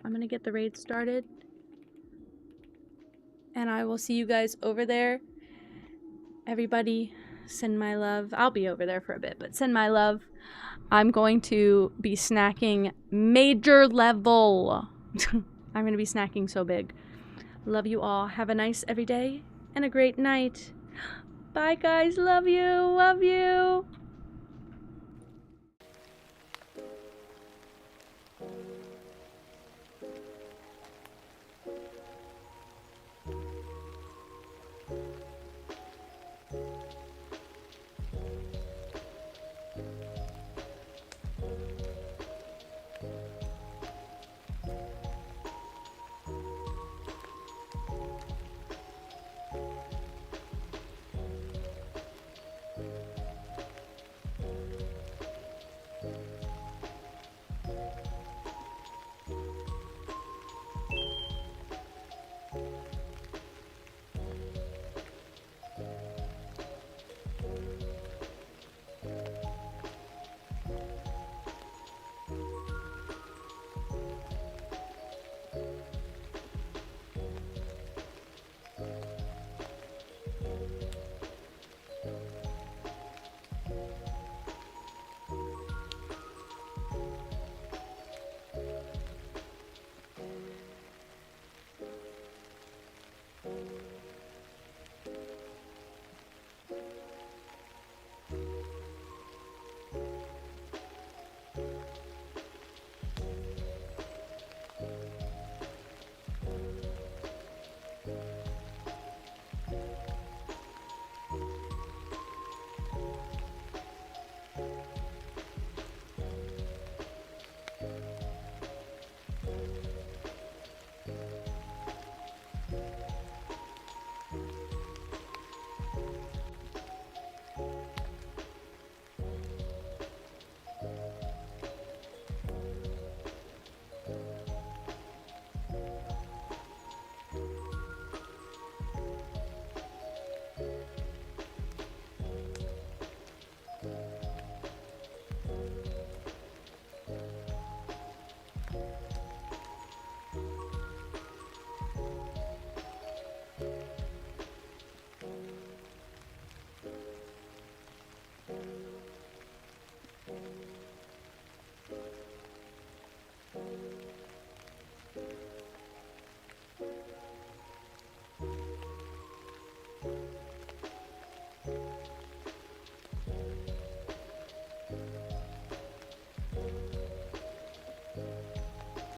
I'm gonna get the raid started. And I will see you guys over there. Everybody, send my love. I'll be over there for a bit, but send my love. I'm going to be snacking major level. I'm gonna be snacking so big. Love you all. Have a nice every day and a great night. Bye, guys. Love you. Love you.